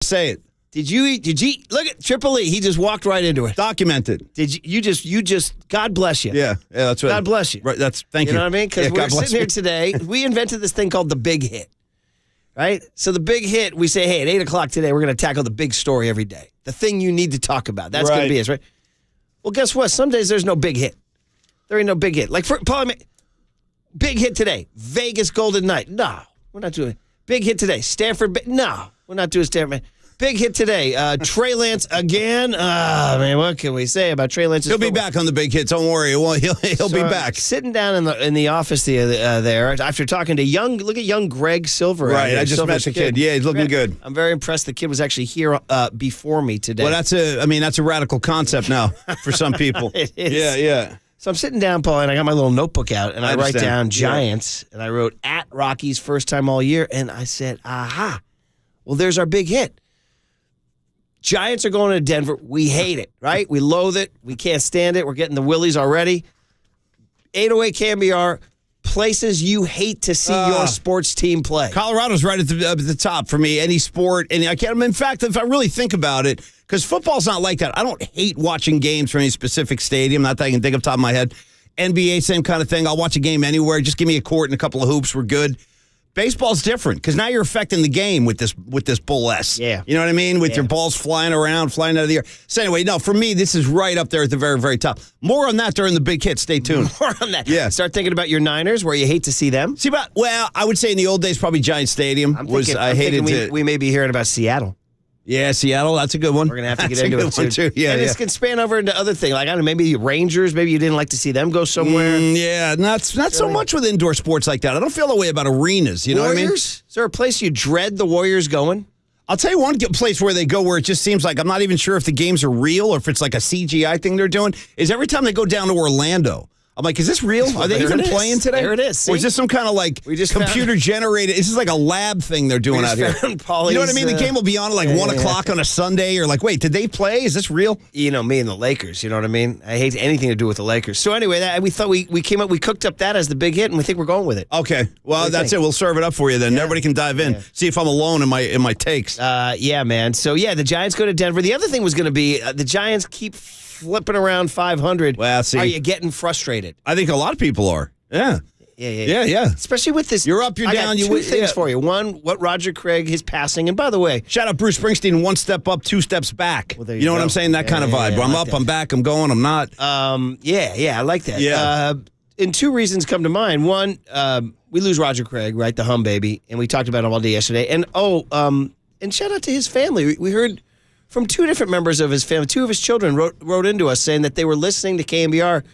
Say it. Did you look at Triple E? He just walked right into it. Documented. Did you just God bless you. Yeah, that's right. God bless you. Right, thank you. You know what I mean? Because we're sitting here me. today. We invented this thing called the big hit. Right? So the big hit, we say, hey, at 8 o'clock today, we're going to tackle the big story every day. The thing you need to talk about. That's going to be us, right? Well, guess what? Some days there's no big hit. There ain't no big hit. Like, big hit today. Vegas Golden Knight. No, we're not doing it. Big hit today. Stanford. No, we're not doing Stanford. Big hit today. Trey Lance again. Man, what can we say about Trey Lance? He'll be back on the big hit. Don't worry. He'll be back. Sitting down in the office there after talking to young Greg Silver. Right, I just met the kid. Yeah, he's looking good. I'm very impressed. The kid was actually here before me today. Well, that's a radical concept now for some people. It is. Yeah. So I'm sitting down, Paul, and I got my little notebook out, and I write down Giants, and I wrote at Rockies first time all year, and I said, aha, well, there's our big hit. Giants are going to Denver. We hate it, right? We loathe it. We can't stand it. We're getting the willies already. 808 KNBR, places you hate to see your sports team play. Colorado's right at the top for me. Any sport, and I can't. In fact, if I really think about it, because football's not like that. I don't hate watching games from any specific stadium. Not that I can think off the top of my head. NBA, same kind of thing. I'll watch a game anywhere. Just give me a court and a couple of hoops. We're good. Baseball's different because now you're affecting the game with this bull S. Yeah. You know what I mean? With your balls flying around, flying out of the air. So anyway, no, for me, this is right up there at the very, very top. More on that during the big hit. Stay tuned. More on that. Yeah. Start thinking about your Niners where you hate to see them. I would say in the old days, probably Giant Stadium. We may be hearing about Seattle. Yeah, Seattle, that's a good one. We're going to have to get into it, too. Yeah, and this can span over into other things. Like, I don't know, maybe Rangers, maybe you didn't like to see them go somewhere. Not so much with indoor sports like that. I don't feel that way about arenas, you know what I mean? Is there a place you dread the Warriors going? I'll tell you one place where they go where it just seems like I'm not even sure if the games are real or if it's like a CGI thing they're doing, is every time they go down to Orlando. I'm like, is this real? Are they even playing today? There it is. See? Or is this some kind of like computer-generated? This is like a lab thing they're doing out here. You know what I mean? The game will be on at like 1 o'clock on a Sunday. Or like, wait, did they play? Is this real? You know, me and the Lakers, you know what I mean? I hate anything to do with the Lakers. So anyway, we thought we cooked up that as the big hit, and we think we're going with it. Okay. Well, that's it. We'll serve it up for you then. Yeah. Everybody can dive in. Yeah. See if I'm alone in my takes. Yeah, man. So, the Giants go to Denver. The other thing was going to be the Giants keep flipping around 500. Well, see, are you getting frustrated? I think a lot of people are. Yeah. Especially with this. You're up, you're down. I got two things for you. One, what Roger Craig, his passing. And by the way, shout out Bruce Springsteen, 1 step up, 2 steps back. Well, you know what I'm saying? That kind of vibe. Where I'm up, I'm back, I'm going, I'm not. I like that. Yeah. And two reasons come to mind. One, we lose Roger Craig, right? The hum baby. And we talked about him all day yesterday. And and shout out to his family. We heard from 2 different members of his family. 2 of his children wrote into us saying that they were listening to KNBR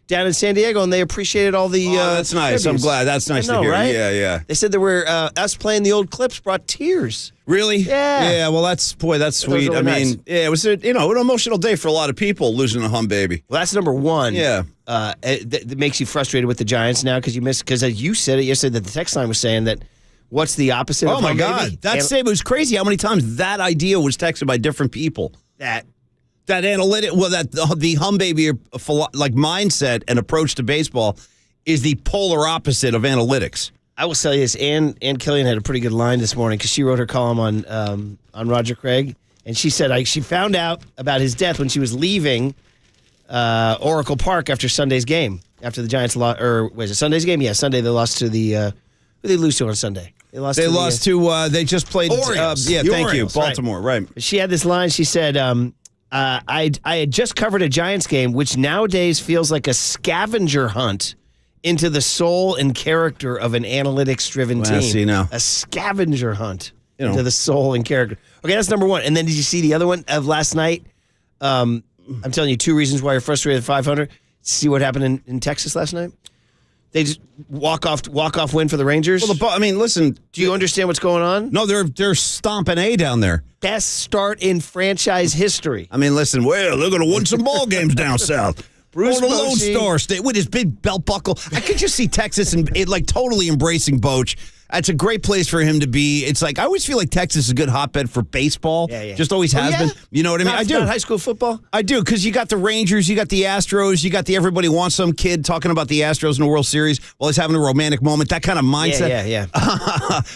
down in San Diego, and they appreciated all the that's nice. tributes. I'm glad. That's nice to hear. Right? Yeah. They said there were us playing the old clips brought tears. Really? Yeah. Yeah, well, that's sweet. Really nice. It was an emotional day for a lot of people losing a hum baby. Well, that's number one. Yeah. That makes you frustrated with the Giants now because as you said it yesterday, that the text line was saying that what's the opposite of hum baby? Oh, my God. It was crazy how many times that idea was texted by different people. That analytic, the hum baby like mindset and approach to baseball is the polar opposite of analytics. I will tell you this, Ann Killian had a pretty good line this morning because she wrote her column on Roger Craig, and she said she found out about his death when she was leaving Oracle Park after Sunday's game, after the Giants lost, or was it Sunday's game? Yeah, Sunday they lost to the, who did they lose to on Sunday? They just played, Orioles. thank Orioles, you, Baltimore, right. She had this line, she said, I had just covered a Giants game, which nowadays feels like a scavenger hunt into the soul and character of an analytics-driven team. See now. A scavenger hunt into the soul and character. Okay, that's number one. And then did you see the other one of last night? I'm telling you 2 reasons why you're frustrated at 500. See what happened in Texas last night? They just walk off win for the Rangers. Well, listen. Do you understand what's going on? No, they're stomping A down there. Best start in franchise history. Listen. Well, they're going to win some ball games down south. Bruce the Lone Star State with his big belt buckle. I could just see Texas and totally embracing Boch. It's a great place for him to be. It's like I always feel like Texas is a good hotbed for baseball. Yeah. Just always has been. You know what I mean? I do. Not high school football? I do, because you got the Rangers, you got the Astros, you got the everybody wants some kid talking about the Astros in the World Series while he's having a romantic moment. That kind of mindset. Yeah.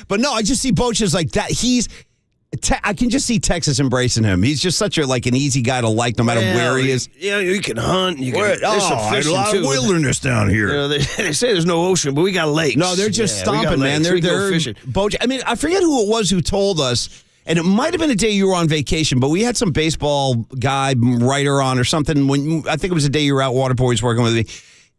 But no, I just see Boch as like that. I can just see Texas embracing him. He's just such an easy guy to like, no matter where he is. Yeah, you can hunt. There's some fishing a lot too. of wilderness down here. They say there's no ocean, but we got lakes. No, they're just stomping, man. They're fishing. I mean, I forget who it was who told us, and it might have been a day you were on vacation, but we had some baseball guy, writer on or something. I think it was the day you were out, Waterboy's working with me.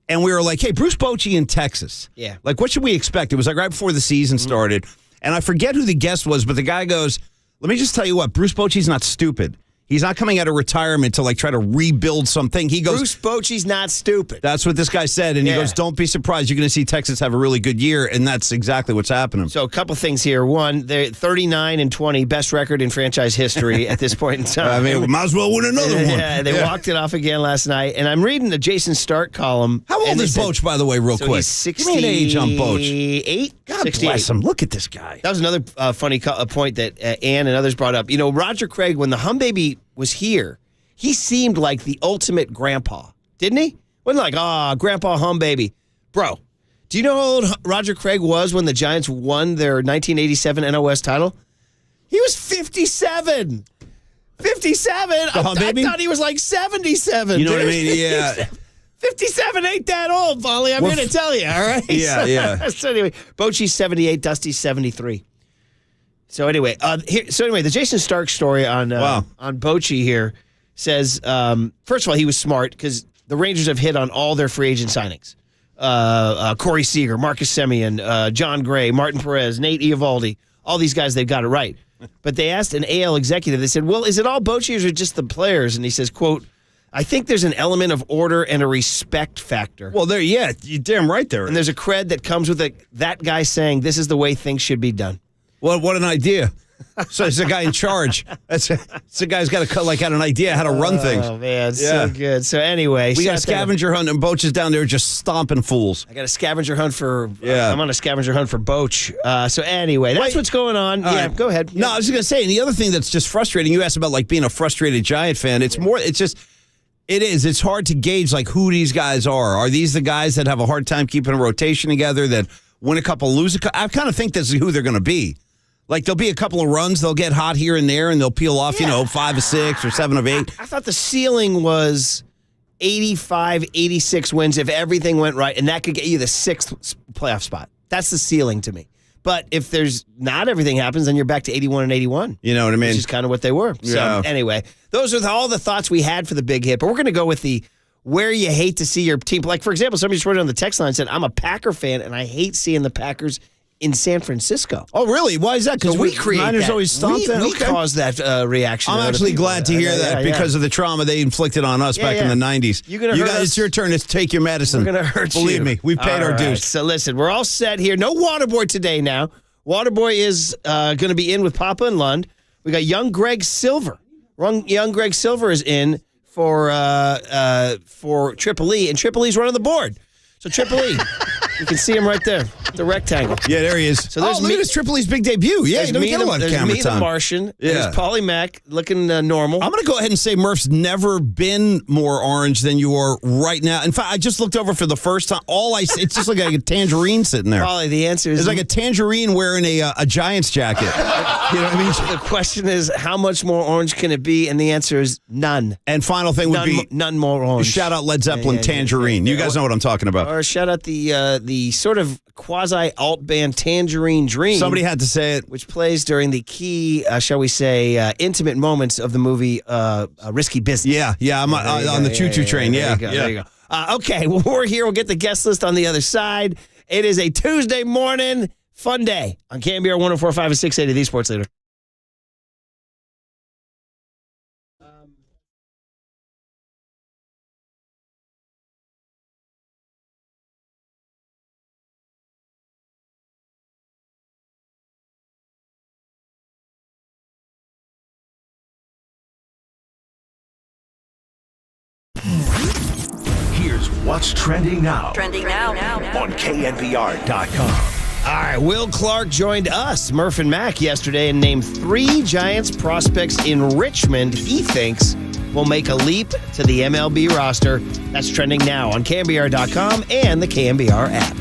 And we were like, hey, Bruce Bochy in Texas. Yeah. What should we expect? It was right before the season started. And I forget who the guest was, but the guy goes, let me just tell you what, Bruce Bochy's not stupid. He's not coming out of retirement to try to rebuild something. He goes, Bruce Bochy's not stupid. That's what this guy said. And he goes, don't be surprised. You're going to see Texas have a really good year. And that's exactly what's happening. So a couple things here. One, they're 39-20, best record in franchise history at this point in time. I mean, we might as well win another one. Yeah, they walked it off again last night. And I'm reading the Jason Stark column. How old is Boch, by the way, real quick? He's 68. Give me an age on Boch. 68? God bless him. Look at this guy. That was another funny point that Ann and others brought up. You know, Roger Craig, when the Hum-Baby was here, he seemed like the ultimate grandpa, didn't he? Wasn't like, Grandpa Hum-Baby. Bro, do you know how old Roger Craig was when the Giants won their 1987 NOS title? He was 57. 57? I thought he was like 77. You know what I mean? Yeah. 57 ain't that old, Volley. I'm here to tell you, all right? Yeah. So anyway, Bochy's 78, Dusty's 73. So anyway, the Jason Stark story on Bochy here says, first of all, he was smart because the Rangers have hit on all their free agent signings. Corey Seager, Marcus Semien, John Gray, Martin Perez, Nate Eovaldi, all these guys, they've got it right. But they asked an AL executive, they said, well, is it all Bochy or is it just the players? And he says, quote, I think there's an element of order and a respect factor. Well, you're damn right there. And there's a cred that comes with that guy saying this is the way things should be done. Well, what an idea. So it's the guy in charge. It's the guy's got an idea how to run things. Oh, man, so good. So anyway. We got a scavenger hunt, and Boch is down there just stomping fools. I got a scavenger hunt for, I'm on a scavenger hunt for Boch. So anyway, that's what's going on. Go ahead. No, I was just going to say, and the other thing that's just frustrating, you asked about being a frustrated Giant fan. It's it's hard to gauge who these guys are. Are these the guys that have a hard time keeping a rotation together, that win a couple, lose a couple? I kind of think this is who they're going to be. There'll be a couple of runs, they'll get hot here and there, and they'll peel off, 5 of 6 or 7 of 8. I thought the ceiling was 85, 86 wins if everything went right, and that could get you the 6th playoff spot. That's the ceiling to me. But if there's not everything happens, then you're back to 81 and 81. You know what I mean? Which is kind of what they were. Yeah. So anyway, those are all the thoughts we had for the big hit. But we're going to go with the where you hate to see your team. For example, somebody just wrote on the text line and said, I'm a Packer fan, and I hate seeing the Packers in San Francisco. Oh, really? Why is that? Because we create Niners that. always stomp that. We caused that reaction. I'm actually glad to hear that because of the trauma they inflicted on us back in the 90s. You guys, it's your turn to take your medicine. We're going to hurt you. Believe me, we've paid our dues. So listen, we're all set here. No Waterboy today now. Waterboy is going to be in with Papa and Lund. We got young Greg Silver. Young Greg Silver is in for Triple E, and Triple E's running the board. So Triple E, you can see him right there, the rectangle. Yeah, there he is. So there's look at this Triple E's big debut. Yeah, there's me, the Martian. Yeah. There's Paulie Mack looking normal. I'm going to go ahead and say Murph's never been more orange than you are right now. In fact, I just looked over for the first time. It's just like a tangerine sitting there. Paulie, the answer is... It's like a tangerine wearing a Giants jacket. You know what I mean? The question is, how much more orange can it be? And the answer is none. And final thing would be... None more orange. Shout out Led Zeppelin, Tangerine. You guys know what I'm talking about. Or shout out the sort of quasi-alt band Tangerine Dream. Somebody had to say it. Which plays during the key, shall we say, intimate moments of the movie Risky Business. Yeah, I'm on the choo-choo train. There you go. Okay, well, we're here. We'll get the guest list on the other side. It is a Tuesday morning fun day on KNBR 104.5 and 680, the Sports Leader. Here's what's trending now. On KNBR.com. All right, Will Clark joined us, Murph and Mac, yesterday and named 3 Giants prospects in Richmond he thinks will make a leap to the MLB roster. That's trending now on KNBR.com and the KNBR app.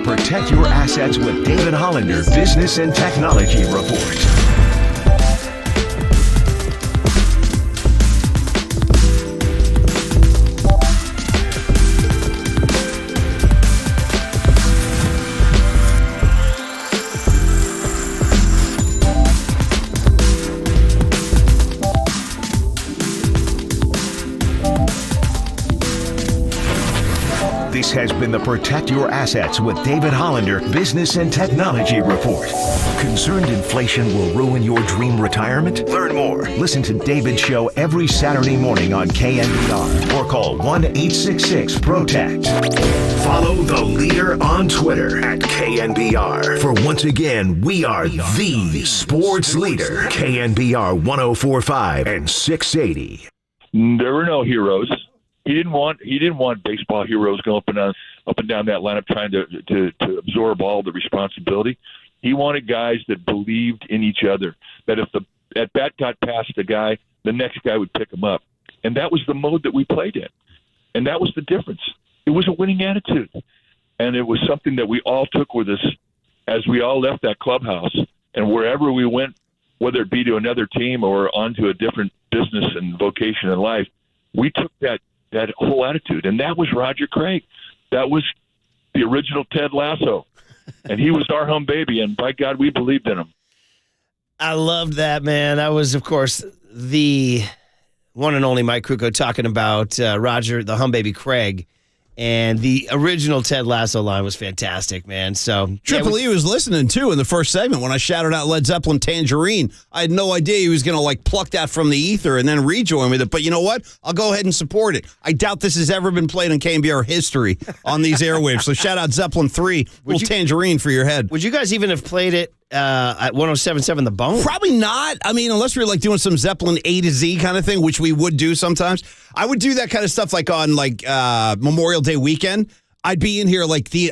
Protect your assets with David Hollander Business and Technology Report. This has been the Protect Your Assets with David Hollander Business and Technology Report. Concerned inflation will ruin your dream retirement? Learn more. Listen to David's show every Saturday morning on KNBR or call 1-866-PROTECT. Follow the leader on Twitter at KNBR. For once again, we are the sports leader. KNBR 104.5 and 680. There were no heroes. He didn't want baseball heroes going up and down that lineup trying to absorb all the responsibility. He wanted guys that believed in each other, that if the at bat got past the guy, the next guy would pick him up. And that was the mode that we played in. And that was the difference. It was a winning attitude. And it was something that we all took with us as we all left that clubhouse. And wherever we went, whether it be to another team or onto a different business and vocation in life, we took that whole attitude. And that was Roger Craig. That was the original Ted Lasso. And he was our home baby. And by God, we believed in him. I loved that, man. That was, of course, the one and only Mike Krukow talking about Roger, the hum baby Craig. And the original Ted Lasso line was fantastic, man. So Triple E was listening, too, in the first segment when I shouted out Led Zeppelin Tangerine. I had no idea he was going to, pluck that from the ether and then rejoin with it. But you know what? I'll go ahead and support it. I doubt this has ever been played on KNBR history on these airwaves. So shout out Zeppelin 3, little Tangerine for your head. Would you guys even have played it at 107.7 The Bone? Probably not. I mean, unless we were doing some Zeppelin A to Z kind of thing, which we would do sometimes. I would do that kind of stuff on Memorial Day weekend. I'd be in here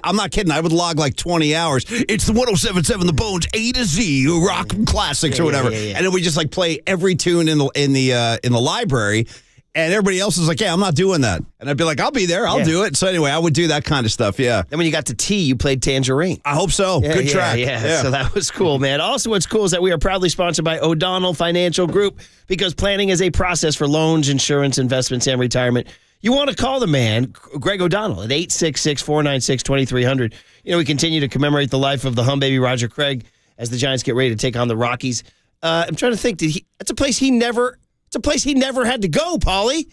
I'm not kidding. I would log 20 hours. It's the 107.7 The Bones A to Z rock classics or whatever. Yeah. And then we just play every tune in the library. And everybody else is yeah, I'm not doing that. And I'd be I'll be there. I'll do it. So anyway, I would do that kind of stuff, yeah. Then when you got to T, you played Tangerine. I hope so. Good track. Yeah, so that was cool, man. Also, what's cool is that we are proudly sponsored by O'Donnell Financial Group because planning is a process for loans, insurance, investments, and retirement. You want to call the man, Greg O'Donnell, at 866-496-2300. We continue to commemorate the life of the hum baby Roger Craig. as the Giants get ready to take on the Rockies. I'm trying to think. It's a place he never had to go, Paulie,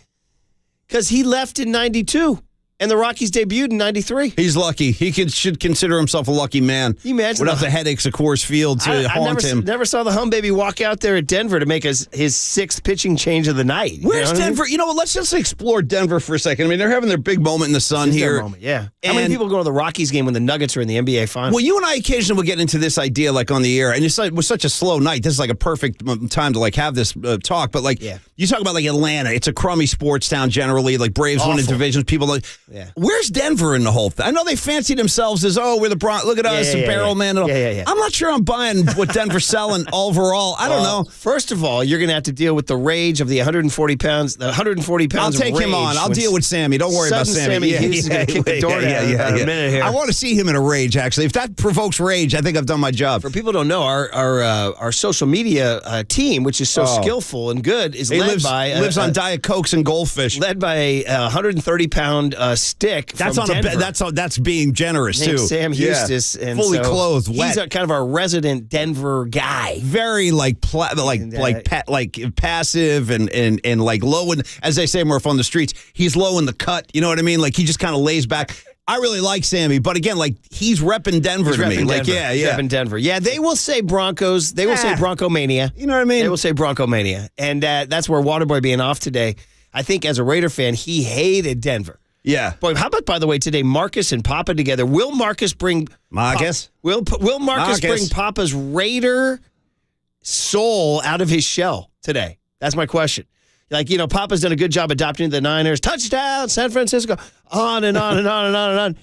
because he left in '92. And the Rockies debuted in '93. He's lucky. He should consider himself a lucky man. Can you imagine without the headaches of Coors Field to haunt him. Never saw the hum baby walk out there at Denver to make his sixth pitching change of the night. Where's Denver? You know what? Let's just explore Denver for a second. I mean, they're having their big moment in the sun here. Their moment, yeah. How many people go to the Rockies game when the Nuggets are in the NBA Finals? Well, you and I occasionally will get into this idea like on the air, and it was such a slow night. This is like a perfect time to like have this talk. But like, you talk about like Atlanta. It's a crummy sports town generally. Like Braves winning divisions. People like, where's Denver in the whole thing? I know they fancy themselves as, we're the Bronx. Look at us, the barrel man. And all. I'm not sure I'm buying what Denver's selling overall. I don't know. First of all, you're going to have to deal with the rage of the 140 pounds. The 140 pounds. I'll take him on. I'll deal with Sammy. Don't worry about Sammy. He's going to kick the door down in a minute here. I want to see him in a rage. Actually, if that provokes rage, I think I've done my job. For people who don't know, our social media team, which is so skillful and good, lives on Diet Cokes and goldfish. Led by a 130-pound stick. That's being generous too. Sam Hustis, and fully clothed, wet. He's kind of our resident Denver guy. Very passive and like low in, as they say, Murph, on the streets. He's low in the cut. You know what I mean? Like he just kind of lays back. I really like Sammy, but again, like he's repping Denver to me. Like repping Denver. Yeah, they will say Broncos. They will say Broncomania. You know what I mean? They will say Broncomania, and that's where Waterboy being off today. I think as a Raider fan, he hated Denver. Yeah. Boy, how about, by the way, today, Marcus and Papa together? Will Marcus bring... Will Marcus bring Papa's Raider soul out of his shell today? That's my question. Like, Papa's done a good job adopting the Niners. Touchdown, San Francisco. On and on and on and on and on.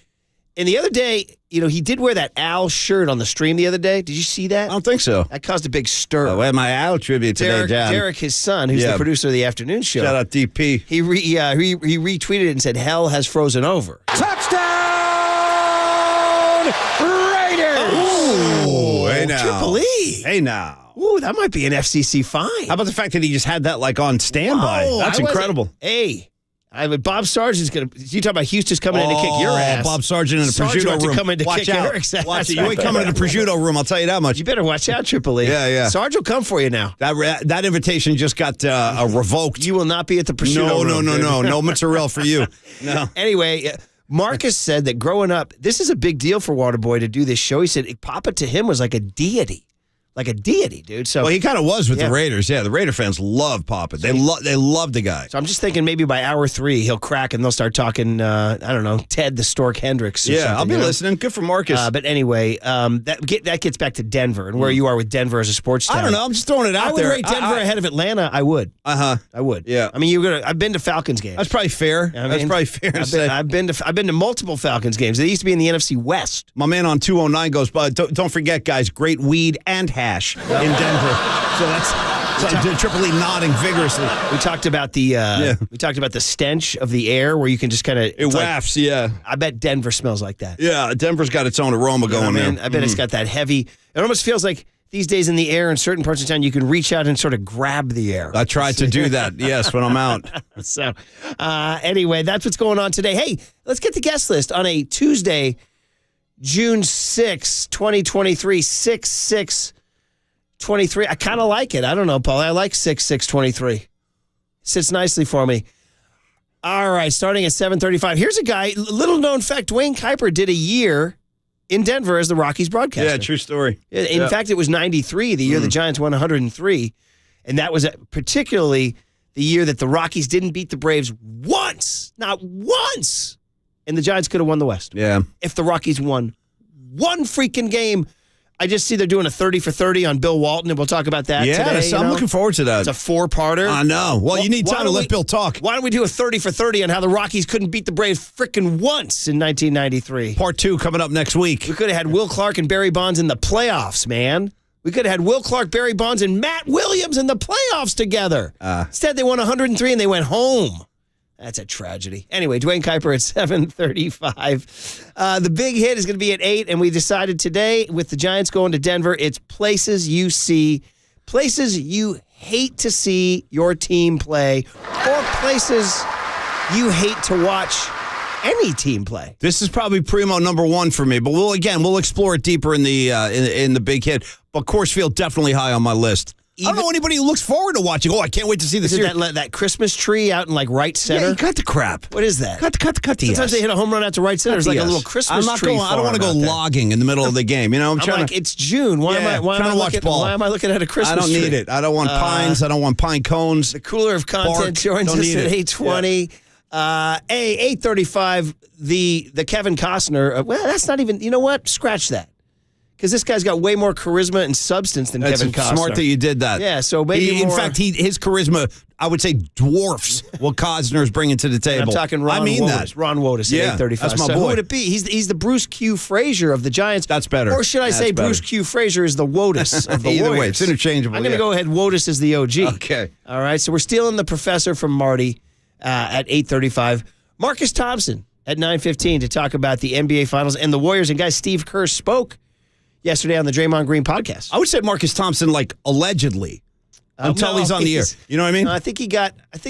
And the other day, he did wear that Al shirt on the stream the other day. Did you see that? I don't think so. That caused a big stir. I had my Al tribute today, John. Derek, his son, who's the producer of the afternoon show. Shout out DP. He retweeted it and said, "Hell has frozen over." Touchdown, Raiders! Ooh, hey now. Triple E. Hey now. Ooh, that might be an FCC fine. How about the fact that he just had that like on standby? That's incredible. Hey. Bob Sargent's going to... You talk about Houston's coming in to kick your ass. Bob Sargent in the prosciutto room. Coming to watch kick out. Eric's ass. Watch it. You ain't coming to the prosciutto room, I'll tell you that much. You better watch out, Triple E. Yeah. Sarge will come for you now. That invitation just got revoked. You will not be at the prosciutto room. No mozzarella for you. No. Anyway, Marcus said that growing up, this is a big deal for Waterboy to do this show. He said Papa to him was like a deity. Like a deity, dude. So, well, he kind of was with the Raiders. Yeah, the Raider fans love Papa. They love the guy. So I'm just thinking maybe by hour 3 he'll crack and they'll start talking. I don't know, Ted the Stork Hendricks. I'll be listening. Good for Marcus. But anyway, that gets back to Denver and where you are with Denver as a sports town. I don't know. I'm just throwing it out there. I would rate Denver ahead of Atlanta. I would. I would. Yeah. I mean, I've been to Falcons games. That's probably fair. That's probably fair to say. I've been to multiple Falcons games. They used to be in the NFC West. My man on 209 goes, but don't forget, guys, great weed and hash in Denver. So that's Triple E nodding vigorously. We talked about the stench of the air where you can just kind of wafts. I bet Denver smells like that. Yeah, Denver's got its own aroma going there. I bet it's got that heavy. It almost feels like these days in the air in certain parts of town you can reach out and sort of grab the air. I tried to do that. Yes, when I'm out. So anyway, that's what's going on today. Hey, let's get the guest list on a Tuesday, June 6, 2023, 6/6. 23. I kind of like it. I don't know, Paul. I like 6/6/23. Sits nicely for me. All right, starting at 7:35. Here's a guy, little known fact, Dwayne Kuiper did a year in Denver as the Rockies broadcaster. Yeah, true story. In fact, it was 93, the year the Giants won 103. And that was particularly the year that the Rockies didn't beat the Braves once. Not once. And the Giants could have won the West. Yeah. If the Rockies won one freaking game. I just see they're doing a 30 for 30 on Bill Walton, and we'll talk about that today. I'm looking forward to that. It's a 4-parter. I know. Well, you need time to let Bill talk. Why don't we do a 30 for 30 on how the Rockies couldn't beat the Braves frickin' once in 1993? Part 2 coming up next week. We could have had Will Clark and Barry Bonds in the playoffs, man. We could have had Will Clark, Barry Bonds, and Matt Williams in the playoffs together. Instead, they won 103 and they went home. That's a tragedy. Anyway, Dwayne Kuiper at 7:35. The big hit is going to be at 8, and we decided today with the Giants going to Denver, it's places you see, places you hate to see your team play, or places you hate to watch any team play. This is probably primo number one for me, but we'll explore it deeper in the in the big hit. But Coors Field definitely high on my list. I don't know anybody who looks forward to watching. Oh, I can't wait to see this. Is it that Christmas tree out in like right center? Yeah, you cut the crap. What is that? Cut the Sometimes they hit a home run out to right center. There's like a little Christmas tree. I don't want to go logging in the middle of the game. You know, I'm trying like, it's June. Why am I looking at a Christmas tree? I don't need it. I don't want pines. I don't want pine cones. The cooler of content joins us at 8:20. Yeah. 8:35. The Kevin Costner. Well, that's not even. You know what? Scratch that. Because this guy's got way more charisma and substance than Kevin Costner. Smart that you did that. Yeah, so maybe in fact, his charisma, I would say, dwarfs what Costner's bringing to the table. And I'm talking Ron Wotus. Ron Wotus at 8:35. That's my boy. Who would it be? He's the Bruce Q. Frazier of the Giants. That's better. Or should I say Bruce Q. Frazier is the Wotus of the Either Warriors? way, it's interchangeable. I'm going to go ahead. Wotus is the OG. Okay. All right, so we're stealing the professor from Marty at 8:35. Marcus Thompson at 9:15 to talk about the NBA Finals and the Warriors. And guys, Steve Kerr spoke yesterday on the Draymond Green podcast. I would say Marcus Thompson, allegedly, until he's on the air. You know what I mean? No, I think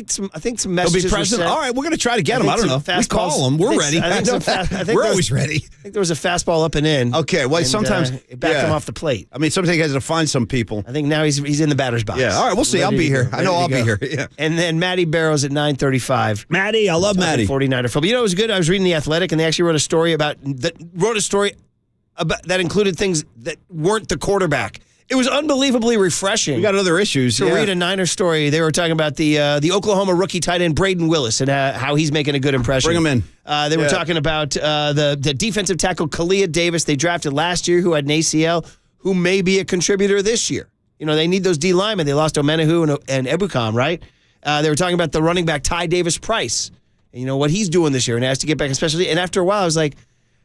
some messages. He'll be present. All right, we're going to try to get him. I don't know. We call him. We're ready. We're always ready. I think there was a fastball up and in. Okay, well, sometimes it backed him off the plate. I mean, sometimes he has to find some people. I think now he's in the batter's box. Yeah. All right, we'll see. I'll be here. I know I'll be here. Yeah. And then Matty Barrows at 9:35. Matty, I love Matty. 49er football. You know, it was good. I was reading The Athletic, and they actually wrote a story about that included things that weren't the quarterback. It was unbelievably refreshing. We got other issues. To read a Niner story. They were talking about the Oklahoma rookie tight end Braden Willis and how he's making a good impression. Bring him in. They were talking about the defensive tackle Kalia Davis they drafted last year who had an ACL, who may be a contributor this year. You know, they need those D linemen. They lost Omenahu and Ebukam, right? They were talking about the running back Ty Davis Price. And, you know, what he's doing this year and has to get back especially. And after a while, I was like,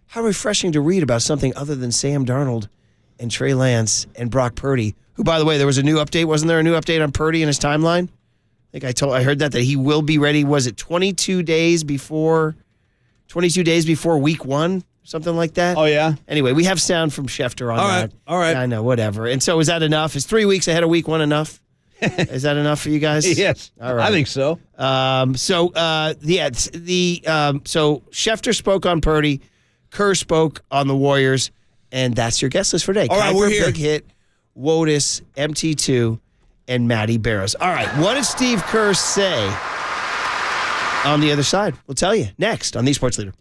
how refreshing to read about something other than Sam Darnold and Trey Lance and Brock Purdy, who, by the way, there was a new update. Wasn't there a new update on Purdy and his timeline? I think I heard that he will be ready. Was it 22 days before week one? Something like that? Oh, yeah? Anyway, we have sound from Schefter on that. All right. I know, whatever. And so is that enough? Is 3 weeks ahead of week one enough? Is that enough for you guys? Yes. All right. I think so. So Schefter spoke on Purdy. Kerr spoke on the Warriors, and that's your guest list for today. All right, we're here. Big Hit, Wotus, MT2, and Matty Barrows. All right, what did Steve Kerr say on the other side? We'll tell you next on The Sports Leader.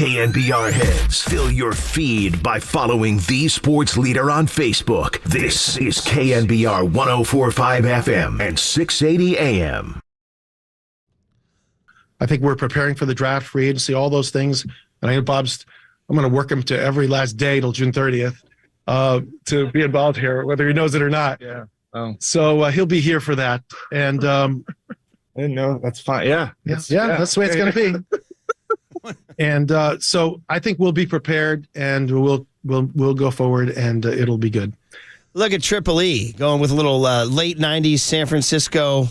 KNBR heads, fill your feed by following the sports leader on Facebook. This is KNBR 104.5 FM and 680 AM. I think we're preparing for the draft, free agency, all those things. And I know I'm going to work him to every last day till June 30th to be involved here, whether he knows it or not. Yeah. Oh. So he'll be here for that. And I didn't know. That's fine. Yeah. that's the way it's going to be. And so I think we'll be prepared, and we'll go forward, and it'll be good. Look at Triple E going with a little late 90s San Francisco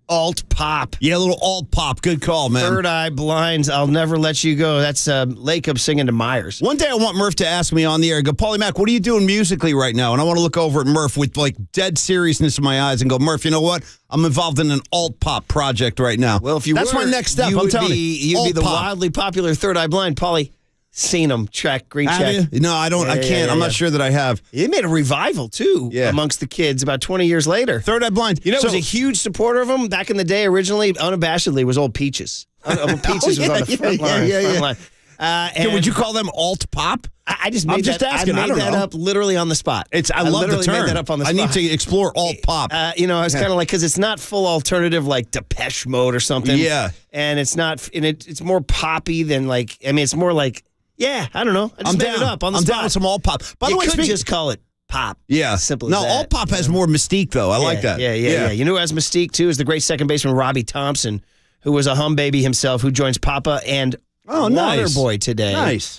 alt pop. Yeah, a little alt pop. Good call, man. Third Eye Blinds, I'll Never Let You Go. That's Lacob singing to Myers. One day I want Murph to ask me on the air, go, Paulie Mac, what are you doing musically right now? And I want to look over at Murph with like dead seriousness in my eyes and go, Murph, you know what? I'm involved in an alt pop project right now. Well, if you That's were, my next step. I'm telling you. You'd be the wildly popular Third Eye Blind. Paulie, seen him. Green check. No, I don't. I can't. I'm not sure that I have. He made a revival, too, amongst the kids about 20 years later. Third Eye Blind. You know, was a huge supporter of him back in the day originally, unabashedly, was old Peaches. Old Peaches was on the front line. And would you call them alt pop? I just made that up literally on the spot. I love the term. Made that up on the spot. I need to explore alt pop. I was kind of like, because it's not full alternative like Depeche Mode or something. Yeah. And it's not, and it's more poppy than like, I mean, it's more like, I don't know. I just made it up on the spot. I'm down with some alt pop. By the way, you could just call it pop. Yeah. Simple as that. No, alt pop has more mystique, though. I like that. Yeah. You know who has mystique, too, is the great second baseman Robbie Thompson, who was a hum baby himself, who joins Papa and Waterboy today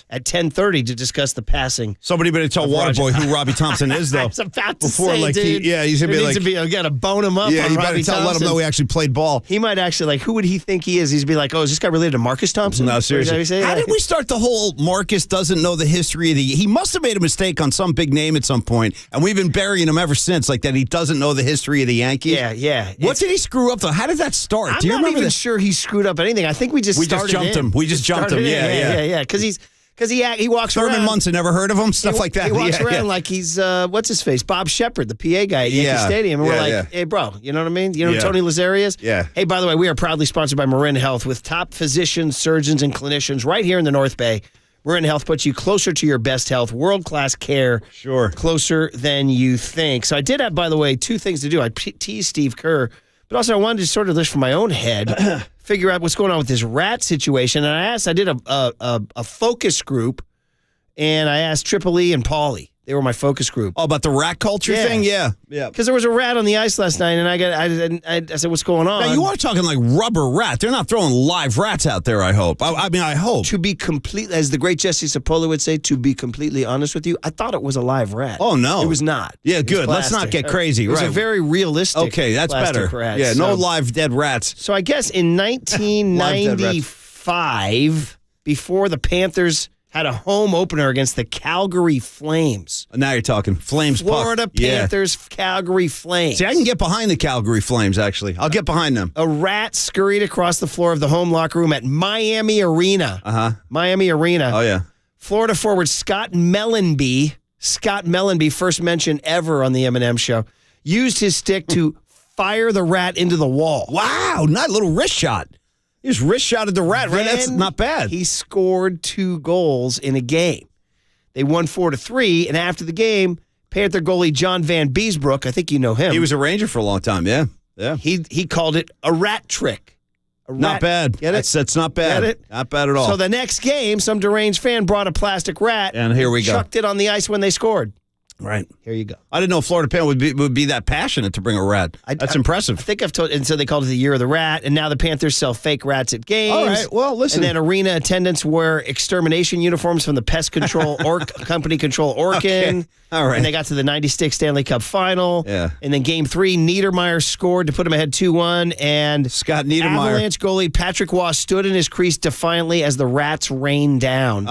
at 10:30 to discuss the passing. Somebody better tell Waterboy who Robbie Thompson is, though. I was about to say, dude. He's going to be like... I got to bone him up on you Robbie better let him know he actually played ball. He might actually, who would he think he is? He's be like, is this guy related to Marcus Thompson? No, seriously. How did we start the whole Marcus doesn't know the history of the... He must have made a mistake on some big name at some point, and we've been burying him ever since, like that he doesn't know the history of the Yankees. Yeah. What did he screw up, though? How did that start? Do you remember? I'm not even sure he screwed up anything. I think we just jumped him. We just jumped him. Yeah. Because he walks around. Thurman Munson, never heard of him? Stuff like that. He walks around like he's, what's his face? Bob Shepard, the PA guy at Yankee Stadium. And we're like, hey, bro, you know what I mean? You know who Tony Lazzari is? Yeah. Hey, by the way, we are proudly sponsored by Marin Health with top physicians, surgeons, and clinicians right here in the North Bay. Marin Health puts you closer to your best health, world-class care. Sure. Closer than you think. So I did have, by the way, two things to do. I teased Steve Kerr, but also I wanted to sort of just from my own head figure out what's going on with this rat situation. And I did a focus group, and I asked Triple E and Paulie. They were my focus group. Oh, about the rat culture thing? Yeah. Because there was a rat on the ice last night, and I said, what's going on? Now, you are talking like rubber rat. They're not throwing live rats out there, I hope. I hope. To be completely, as the great Jesse Sapolo would say, to be completely honest with you, I thought it was a live rat. Oh, no. It was not. Yeah, good. Let's not get crazy. It was a very realistic Okay, that's better. Rat, yeah, no live dead rats. So I guess in 1995, before the Panthers had a home opener against the Calgary Flames. Now you're talking Flames. Florida Panthers, Calgary Flames. See, I can get behind the Calgary Flames, actually. I'll get behind them. A rat scurried across the floor of the home locker room at Miami Arena. Miami Arena. Oh, yeah. Florida forward Scott Mellenby, first mention ever on the M&M show, used his stick to fire the rat into the wall. Wow, not a little wrist shot. He just wrist shotted the rat, right? That's not bad. He scored 2 goals in a game. They won 4-3, and after the game, Panther goalie John Van Beesbrook, I think you know him. He was a Ranger for a long time, yeah. He called it a rat trick. Not bad. Get it? That's not bad. Get it? Not bad at all. So the next game, some deranged fan brought a plastic rat and here we go. Chucked it on the ice when they scored. Right. Here you go. I didn't know Florida Pan would be that passionate to bring a rat. That's impressive. I think I've told, and so they called it the Year of the Rat, and now the Panthers sell fake rats at games. All right, well, listen. And then arena attendants wear extermination uniforms from the pest control company Control Orkin. Okay. All right. And they got to the 96 Stanley Cup final. Yeah. And then game 3, Niedermeyer scored to put them ahead 2-1. And Scott Niedermeyer. Avalanche goalie Patrick Waugh stood in his crease defiantly as the rats rained down.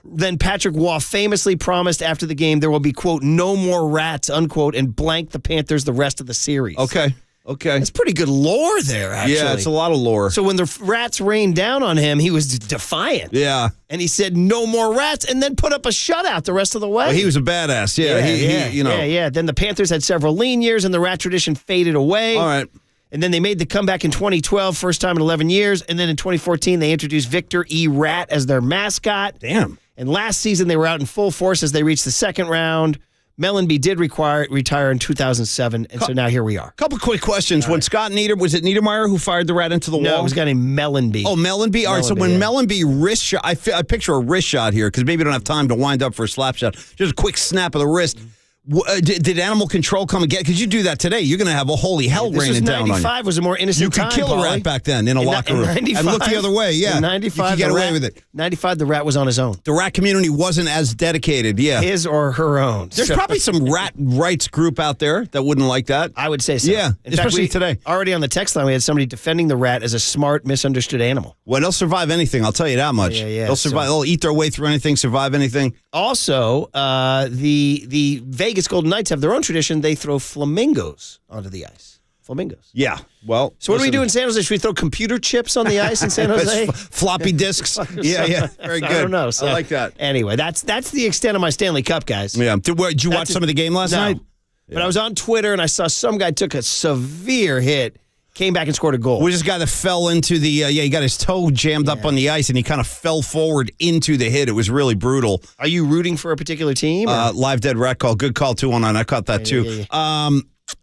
Then Patrick Waugh famously promised after the game there will be, quote, no more rats, unquote, and blanked the Panthers the rest of the series. Okay. That's pretty good lore there, actually. Yeah, it's a lot of lore. So when the rats rained down on him, he was defiant. Yeah. And he said, no more rats, and then put up a shutout the rest of the way. Well, he was a badass. Yeah. Yeah. Then the Panthers had several lean years, and the rat tradition faded away. All right. And then they made the comeback in 2012, first time in 11 years. And then in 2014, they introduced Victor E. Rat as their mascot. Damn. And last season, they were out in full force as they reached the second round. Mellenby did retire in 2007, and so now here we are. Couple quick questions. When Scott was it Niedermeyer who fired the rat into the wall? No, it was a guy named Mellenby. Oh, Mellenby? All right, so when Mellenby wrist shot, I picture a wrist shot here because maybe you don't have time to wind up for a slap shot. Just a quick snap of the wrist. Did animal control come and get? Because you do that today, you're going to have a holy hell raining down on you. 95 was a more innocent time. You could kill a rat back then in a locker room. 95, and look the other way, yeah. In 95, you could get away with it. 95, the rat was on his own. The rat community wasn't as dedicated, yeah. His or her own. There's probably some rat rights group out there that wouldn't like that. I would say so. Yeah, especially today. Already on the text line, we had somebody defending the rat as a smart, misunderstood animal. Well, they'll survive anything, I'll tell you that much. Yeah. They'll survive. They'll eat their way through anything, survive anything. Also, the Vegas Golden Knights have their own tradition. They throw flamingos onto the ice. Flamingos. Yeah. Well, so what do we do in San Jose? Should we throw computer chips on the ice in San Jose? Floppy disks. Yeah. Very good. I don't know. So, I like that. Anyway, that's the extent of my Stanley Cup, guys. Yeah. Did you watch some of the game last night? But I was on Twitter and I saw some guy took a severe hit, came back and scored a goal. Was this guy that fell into the, he got his toe jammed up on the ice and he kind of fell forward into the hit. It was really brutal. Are you rooting for a particular team? Live Dead Rat Call. Good call, 219. I caught that too.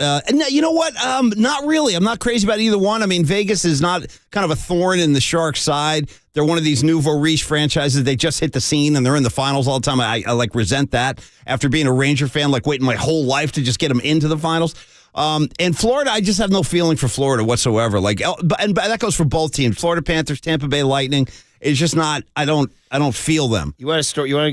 And you know what? Not really. I'm not crazy about either one. I mean, Vegas is not kind of a thorn in the Sharks' side. They're one of these nouveau riche franchises. They just hit the scene and they're in the finals all the time. I like resent that after being a Ranger fan, like waiting my whole life to just get them into the finals. And Florida, I just have no feeling for Florida whatsoever. And that goes for both teams. Florida Panthers, Tampa Bay Lightning. It's just not. I don't feel them. You want a story? I'll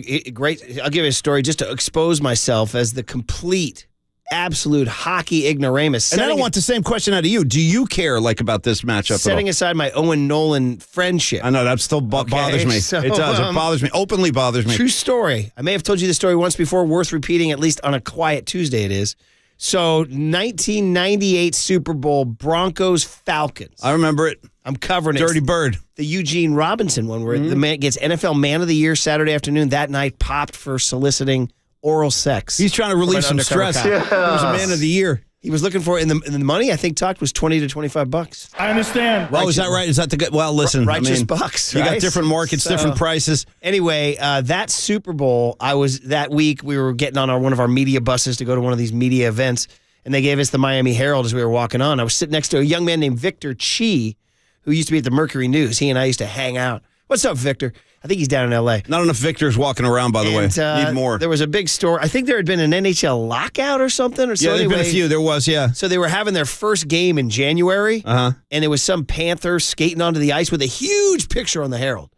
give you a story just to expose myself as the complete, absolute hockey ignoramus. And I don't want the same question out of you. Do you care about this matchup? Setting aside my Owen Nolan friendship. I know that still bothers me. So, it does. It bothers me. Openly bothers me. True story. I may have told you the story once before. Worth repeating, at least on a quiet Tuesday. It is. So 1998 Super Bowl, Broncos Falcons. I remember it. I'm covering it. Dirty Bird. The Eugene Robinson one where the man gets NFL Man of the Year Saturday afternoon. That night popped for soliciting oral sex. He's trying to relieve some stress. He was a Man of the Year. He was looking for it, and the money I think talked was $20 to $25. I understand. Well, is that right? Is that the good? Well, listen, righteous bucks. You right? got different markets, different prices. Anyway, that Super Bowl, that week we were getting on one of our media buses to go to one of these media events, and they gave us the Miami Herald as we were walking on. I was sitting next to a young man named Victor Chi, who used to be at the Mercury News. He and I used to hang out. What's up, Victor? I think he's down in L.A. Not enough Victors walking around, by the way. Need more. There was a big story. I think there had been an NHL lockout or something. Yeah, there's been a few. There was, yeah. So they were having their first game in January, and there was some Panther skating onto the ice with a huge picture on the Herald.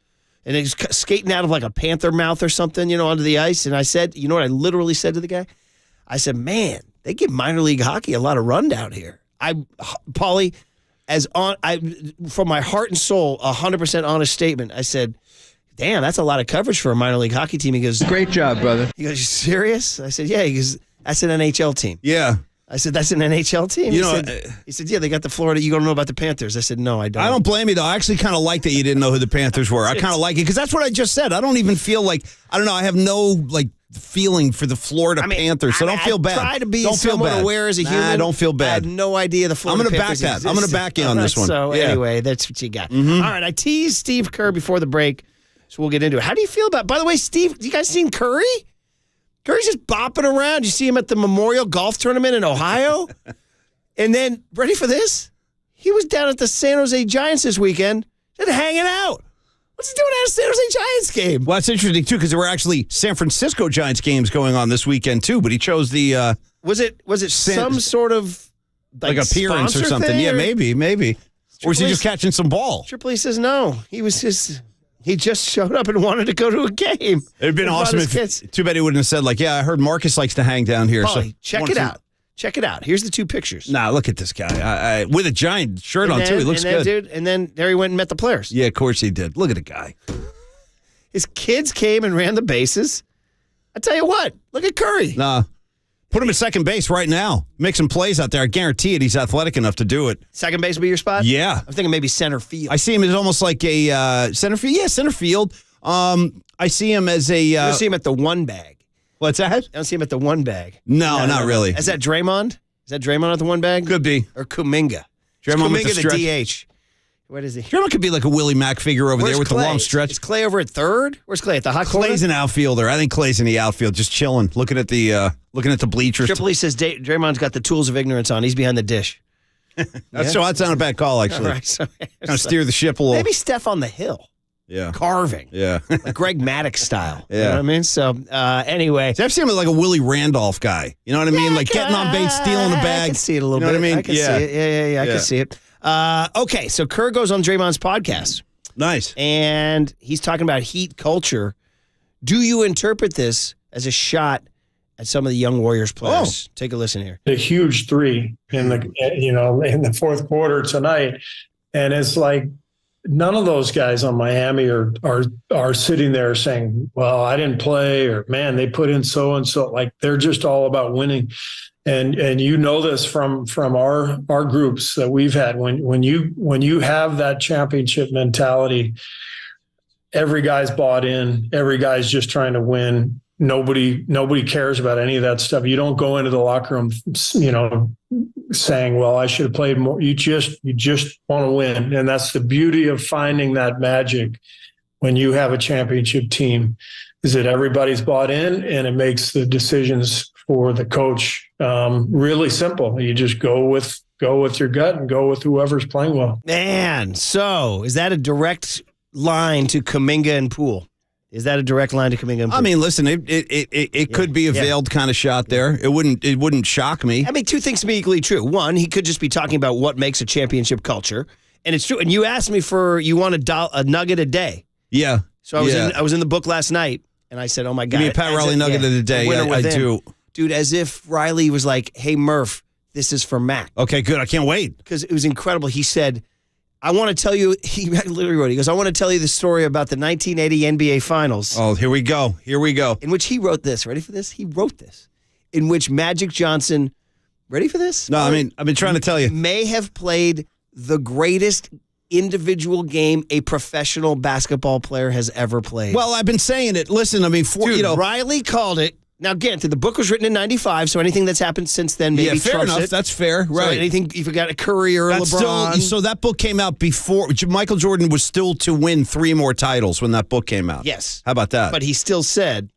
And he was skating out of like a panther mouth or something, onto the ice. And I said, you know what I literally said to the guy? I said, man, they give minor league hockey a lot of run down here. Paulie, from my heart and soul, 100% honest statement, I said, damn, that's a lot of coverage for a minor league hockey team. He goes, great job, brother. He goes, you serious? I said, yeah. He goes, that's an NHL team. Yeah. I said, that's an NHL team? He said, yeah, they got the Florida. You don't know about the Panthers. I said, no, I don't. I don't blame you, though. I actually kind of like that you didn't know who the Panthers were. I kind of like it because that's what I just said. I don't even feel like, I don't know, I have no, feeling for the Florida Panthers, so don't feel bad. I try to be somewhat aware as a human. I don't feel bad. I had no idea the Florida Panthers existed. I'm going to back you on this one. So anyway, that's what you got. All right, I teased Steve Kerr before the break, so we'll get into it. How do you feel about, by the way, Steve, you guys seen Curry? Curry's just bopping around. You see him at the Memorial Golf Tournament in Ohio? And then, ready for this? He was down at the San Jose Giants this weekend, just hanging out. What's he doing at a San Jose Giants game? Well, that's interesting, too, because there were actually San Francisco Giants games going on this weekend, too, but he chose the... Was it some sort of... Like appearance or something. Yeah, maybe. Or was he just catching some ball? Triple says no. He just showed up and wanted to go to a game. It would have been awesome if... Too bad he wouldn't have said, I heard Marcus likes to hang down here. Paulie, check it out. Check it out. Here's the two pictures. Nah, look at this guy. With a giant shirt on, too. He looks good. Dude, and then there he went and met the players. Yeah, of course he did. Look at the guy. His kids came and ran the bases. I tell you what, look at Curry. Nah. Put him at second base right now. Make some plays out there. I guarantee it. He's athletic enough to do it. Second base will be your spot? Yeah. I'm thinking maybe center field. I see him as almost like a center field. Yeah, center field. I see him as a... You don't see him at the one bag. What's that? I don't see him at the one bag. No, not really. Is that Draymond? Is that Draymond at the one bag? Could be. Or Kuminga? Draymond with the stretch. the DH. What is he? Draymond could be like a Willie Mack figure over there with Clay? the long stretch. Is Clay over at third? Where's Clay at the hot corner? Clay's an outfielder. I think Clay's in the outfield, just chilling, looking at the bleachers. Triple E says Draymond's got the tools of ignorance on. He's behind the dish. That's not a bad call, actually. All right, so Kind of steer the ship a little. maybe Steph on the hill. Yeah. Carving. Yeah. Like Greg Maddux style. Yeah. You know what I mean? So, anyway. See, I've seen him like a Willie Randolph guy. You know what I mean? Like getting on base, stealing the bag. I can see it a little you know bit. what I mean? I can see it. Yeah. I can see it. Okay, so Kerr goes on Draymond's podcast. Nice. And he's talking about Heat culture. Do you interpret this as a shot at some of the young Warriors players? Take a listen here. A huge three in the fourth quarter tonight, and it's like none of those guys on Miami are sitting there saying, "Well, I didn't play," or "Man, they put in so and so." Like they're just all about winning, and you know this from our groups that we've had. When you have that championship mentality, every guy's bought in. Every guy's just trying to win. Nobody cares about any of that stuff. You don't go into the locker room, saying, "Well, I should have played more." You just want to win, and that's the beauty of finding that magic when you have a championship team, is that everybody's bought in, and it makes the decisions for the coach really simple. You just go with your gut and go with whoever's playing well. Man, so is that a direct line to Kuminga and Poole? Is that a direct line to Kuminga and Poole? I mean, listen, it could be a veiled kind of shot there. It wouldn't shock me. I mean, two things to be equally true. One, he could just be talking about what makes a championship culture, and it's true. And you asked me you want a nugget a day. Yeah. So I was in the book last night, and I said, "Oh my God, give me a Pat Riley nugget of the day." I do, dude. As if Riley was like, "Hey Murph, this is for Mac." Okay, good. I can't wait because it was incredible. He said, "I want to tell you." He literally wrote. He goes, "I want to tell you the story about the 1980 NBA Finals." Oh, here we go. In which he wrote this. Ready for this? He wrote this. In which Magic Johnson. Ready for this? No, I mean, I've been trying to tell you. May have played the greatest individual game a professional basketball player has ever played. Well, I've been saying it. Listen, I mean, Riley called it. Now, again, the book was written in '95, so anything that's happened since then maybe fair trumps enough. it. That's fair, right? So anything if you got a Curry or LeBron. So that book came out before Michael Jordan was still to win 3 more titles when that book came out. Yes. How about that? But he still said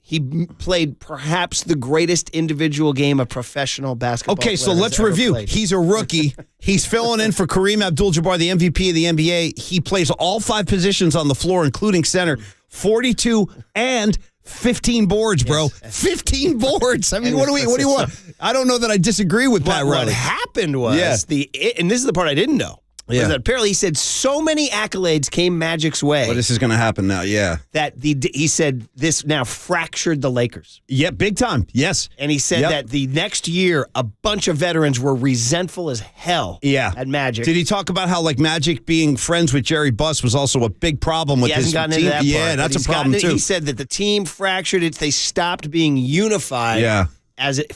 he played perhaps the greatest individual game a professional basketball player so has let's ever review. played. He's a rookie. He's filling in for Kareem Abdul-Jabbar, the MVP of the NBA. He plays all 5 positions on the floor, including center. 42 and 15 boards, bro. Yes. 15 boards. I mean, what do you want? I don't know that I disagree with Pat Riley. What happened was and this is the part I didn't know. Yeah. That apparently he said so many accolades came Magic's way. Well, this is going to happen now, yeah. That he said this now fractured the Lakers. Yeah, big time, yes. And he said that the next year, a bunch of veterans were resentful as hell at Magic. Did he talk about how, like, Magic being friends with Jerry Buss was also a big problem with his team? Gotten into that part, yeah, that's a problem, too. He said that the team fractured it. They stopped being unified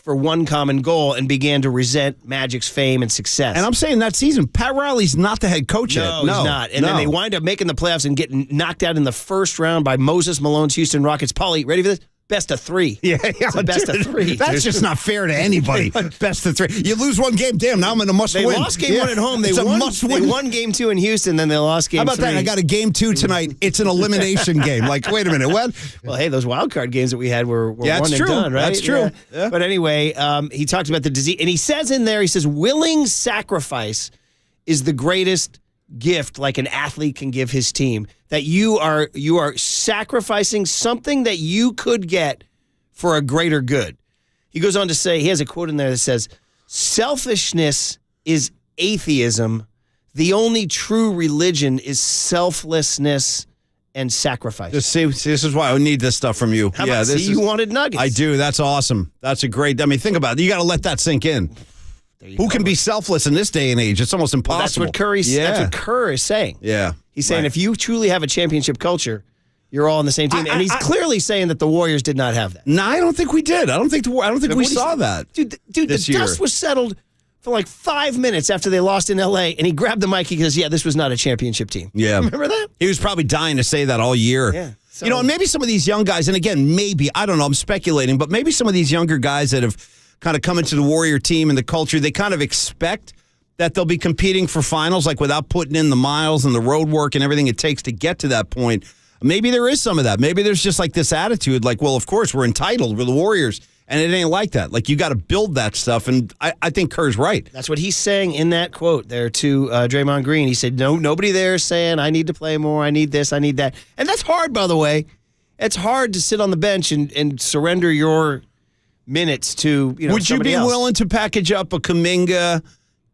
for one common goal and began to resent Magic's fame and success. And I'm saying that season, Pat Riley's not the head coach yet. No, he's not. And then they wind up making the playoffs and getting knocked out in the first round by Moses Malone's Houston Rockets. Paulie, ready for this? Best of 3. Yeah, best of 3. That's just not fair to anybody. Best of 3. You lose one game, damn, now I'm in a must-win. They lost game 1 at home. They won game 2 in Houston, then they lost game 3. How about that? I got a game 2 tonight. It's an elimination game. Like, wait a minute, what? Well, hey, those wild card games that we had were one and done, right? That's true. Yeah. But anyway, he talks about the disease, and he says in there, willing sacrifice is the greatest gift like an athlete can give his team, that you are sacrificing something that you could get for a greater good. He goes on to say, he has a quote in there that says, selfishness is atheism. The only true religion is selflessness and sacrifice. See, this is why I need this stuff from you. You wanted nuggets. I do. That's awesome. That's a great, think about it. You got to let that sink in. Who can be selfless in this day and age? It's almost impossible. That's what Kerr is saying. Yeah. He's saying if you truly have a championship culture, you're all on the same team. And he's clearly saying that the Warriors did not have that. No, I don't think we did. I don't think we saw that. Dude, the dust was settled for like 5 minutes after they lost in L.A., and he grabbed the mic. He goes, this was not a championship team. Yeah. Remember that? He was probably dying to say that all year. Yeah. So, and maybe some of these young guys, and again, maybe, I don't know, I'm speculating, but maybe some of these younger guys that have kind of come into the Warrior team and the culture, they kind of expect that they'll be competing for finals, like without putting in the miles and the road work and everything it takes to get to that point. Maybe there is some of that. Maybe there's just like this attitude, like, well, of course, we're entitled. We're the Warriors. And it ain't like that. Like, you got to build that stuff. And I think Kerr's right. That's what he's saying in that quote there to Draymond Green. He said, no, nobody there is saying, I need to play more. I need this. I need that. And that's hard, by the way. It's hard to sit on the bench and surrender your minutes to, Would you be willing to package up a Kuminga,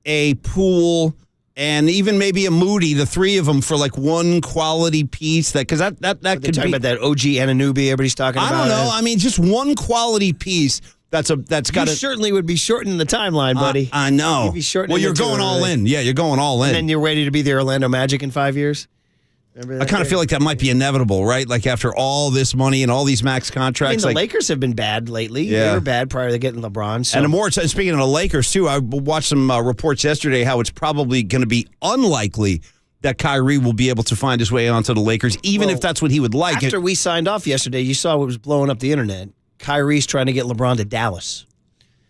a Poole, and even maybe a Moody, the three of them, for like one quality piece? Because that could talking be about that OG Anunoby everybody's talking about. I don't know. I mean, just one quality piece. That's got You certainly would be shortening the timeline, buddy. I know. You'd be shortening. Well, you're going all in. Yeah, you're going all in. And then you're ready to be the Orlando Magic in 5 years. I kind of feel like that might be inevitable, right? Like after all this money and all these max contracts. The Lakers have been bad lately. Yeah. They were bad prior to getting LeBron. So. And more, speaking of the Lakers, too, I watched some reports yesterday how it's probably going to be unlikely that Kyrie will be able to find his way onto the Lakers, even if that's what he would like. After we signed off yesterday, you saw what was blowing up the internet. Kyrie's trying to get LeBron to Dallas.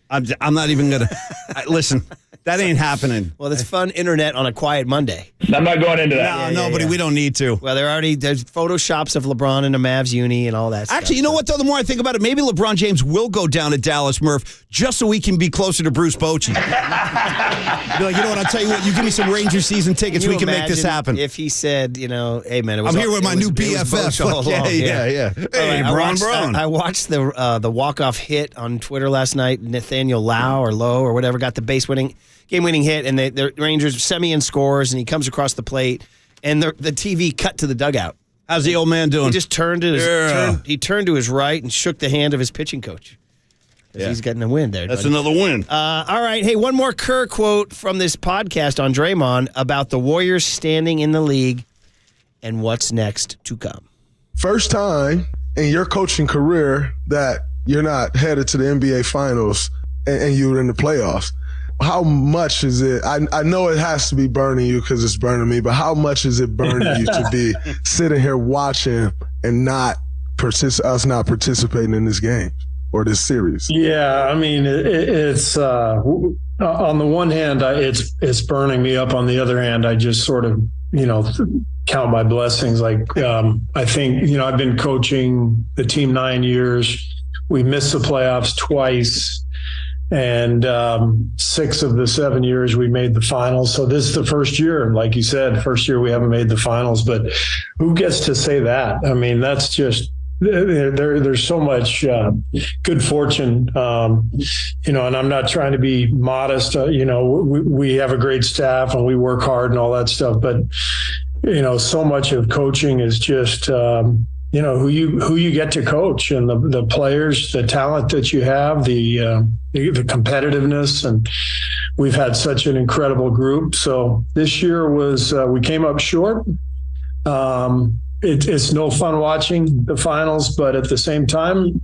I'm not even going to listen. That ain't happening. Well, it's fun internet on a quiet Monday. I'm not going into that. But we don't need to. Well, there's photoshops of LeBron in a Mavs uni and all that stuff. Actually, you know what, though? The more I think about it, maybe LeBron James will go down to Dallas, Murph, just so he can be closer to Bruce Bochy. Be like, you know what, I'll tell you what, you give me some Ranger season tickets, we can make this happen. If he said, hey, man, I'm here with my new BFF. Yeah. Hey, Bron. I watched the walk-off hit on Twitter last night. Nathaniel Lowe or whatever got the game-winning hit, and the Rangers, Semien scores, and he comes across the plate, and the TV cut to the dugout. How's the old man doing? He just turned to his right and shook the hand of his pitching coach. Yeah. He's getting a win there. That's another win. All right. Hey, one more Kerr quote from this podcast on Draymond about the Warriors standing in the league and what's next to come. First time in your coaching career that you're not headed to the NBA Finals and you're in the playoffs. How much is it? I know it has to be burning you because it's burning me, but how much is it burning you to be sitting here watching and us not participating in this game or this series? Yeah, I mean, it's on the one hand, it's burning me up. On the other hand, I just sort of, count my blessings. Like, I think, I've been coaching the team 9 years. We missed the playoffs twice. And 6 of the 7 years we made the finals. So this is the first year, like you said, first year we haven't made the finals. But who gets to say that? I mean, that's just there's so much good fortune, and I'm not trying to be modest. We have a great staff and we work hard and all that stuff. But so much of coaching is just. Who you get to coach and the players, the talent that you have, the competitiveness, and we've had such an incredible group. So this year was we came up short. It's no fun watching the finals, but at the same time,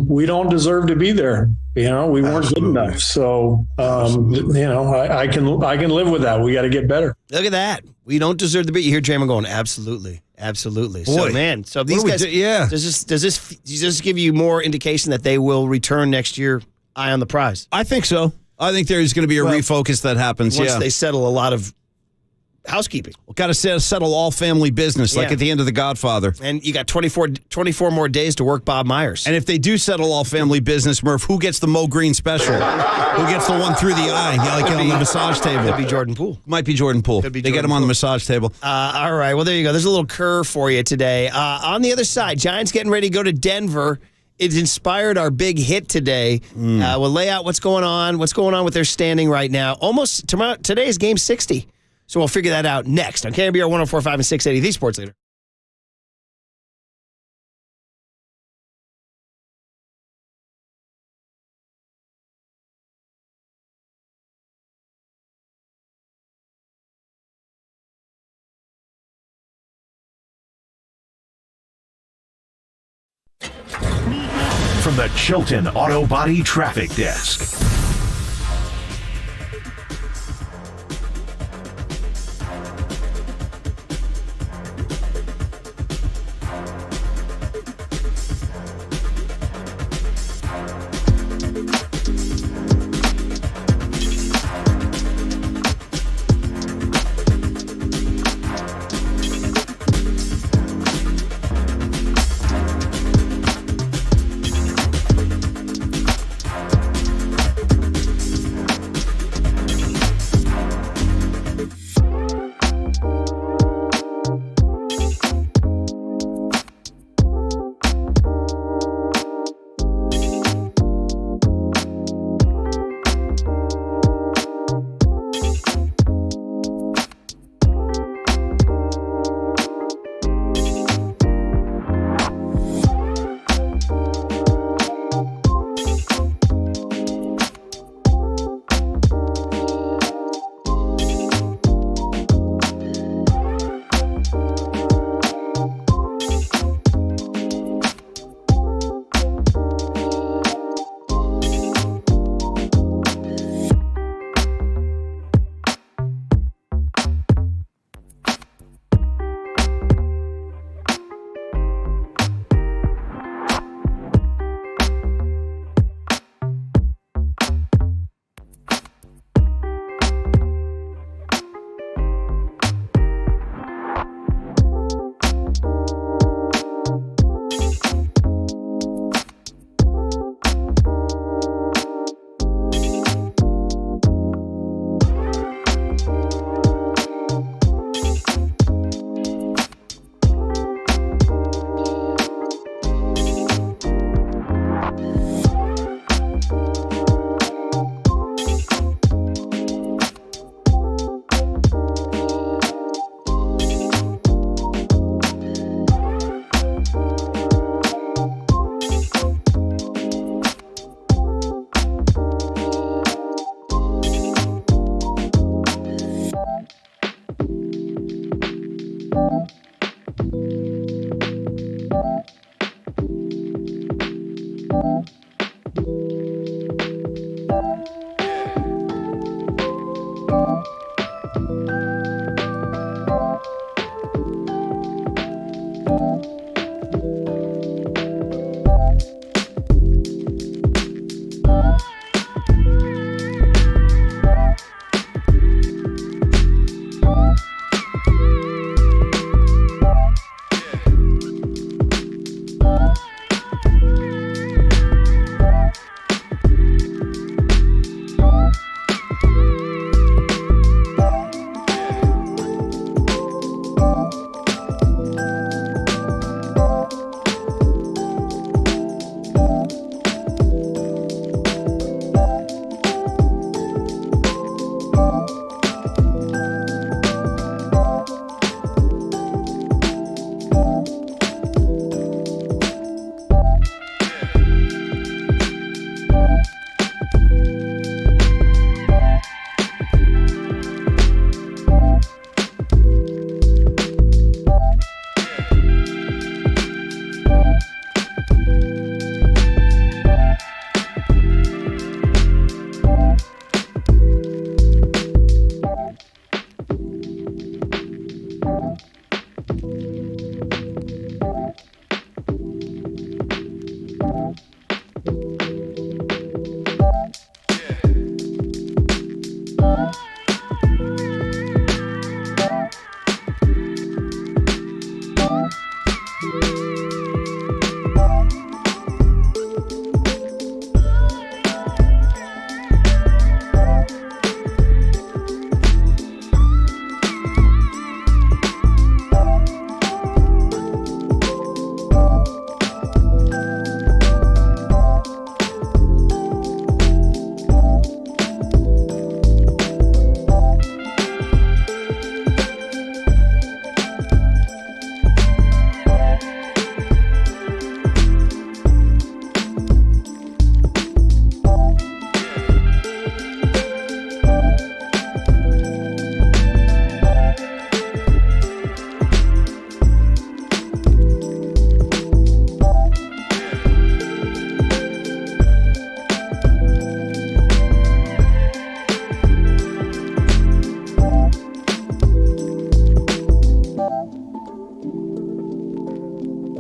we don't deserve to be there. We weren't good enough. So I can live with that. We got to get better. Look at that. We don't deserve to be. You hear Draymond going, absolutely. Absolutely. Boy, so, man, these guys, does this give you more indication that they will return next year, eye on the prize? I think so. I think there's going to be a refocus that happens. Once they settle a lot of housekeeping. Well, got to settle all family business, like at the end of The Godfather. And you got 24 more days to work Bob Myers. And if they do settle all family business, Murph, who gets the Mo Green special? Who gets the one through the eye, like on the massage table? Could be Jordan Poole. Might be Jordan Poole. They get him on the massage table. All right. Well, there you go. There's a little curve for you today. On the other side, Giants getting ready to go to Denver. It inspired our big hit today. We'll lay out what's going on with their standing right now. Almost tomorrow. Today is game 60. So we'll figure that out next on KNBR 104.5 and 680, the Sports Leader. From the Chilton Auto Body Traffic Desk.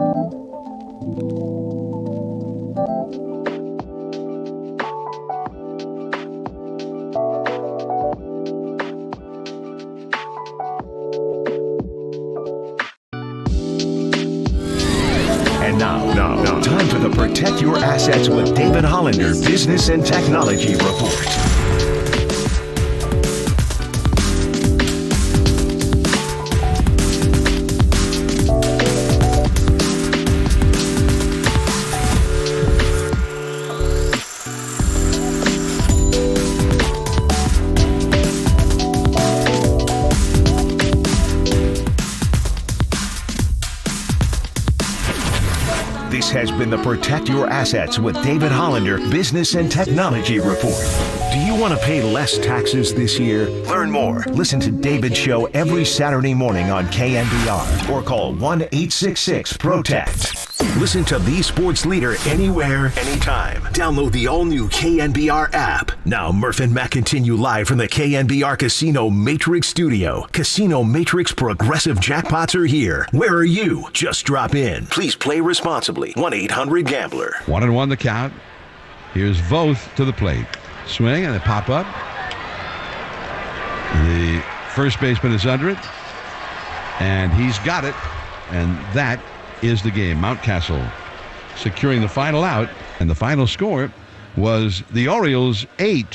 And now, time for the Protect Your Assets with David Hollander Business and Technology Report. This has been the Protect Your Assets with David Hollander Business and Technology Report. Do you want to pay less taxes this year? Learn more. Listen to David's show every Saturday morning on KNBR or call 1-866-PROTECT. Listen to the sports leader anywhere, anytime. Download the all-new KNBR app. Now, Murph and Matt continue live from the KNBR Casino Matrix Studio. Casino Matrix Progressive Jackpots are here. Where are you? Just drop in. Please play responsibly. 1-800-GAMBLER. 1-1 the count. Here's Voth to the plate. Swing and a pop up. The first baseman is under it. And he's got it. And that is the game. Mountcastle securing the final out, and the final score was the Orioles 8,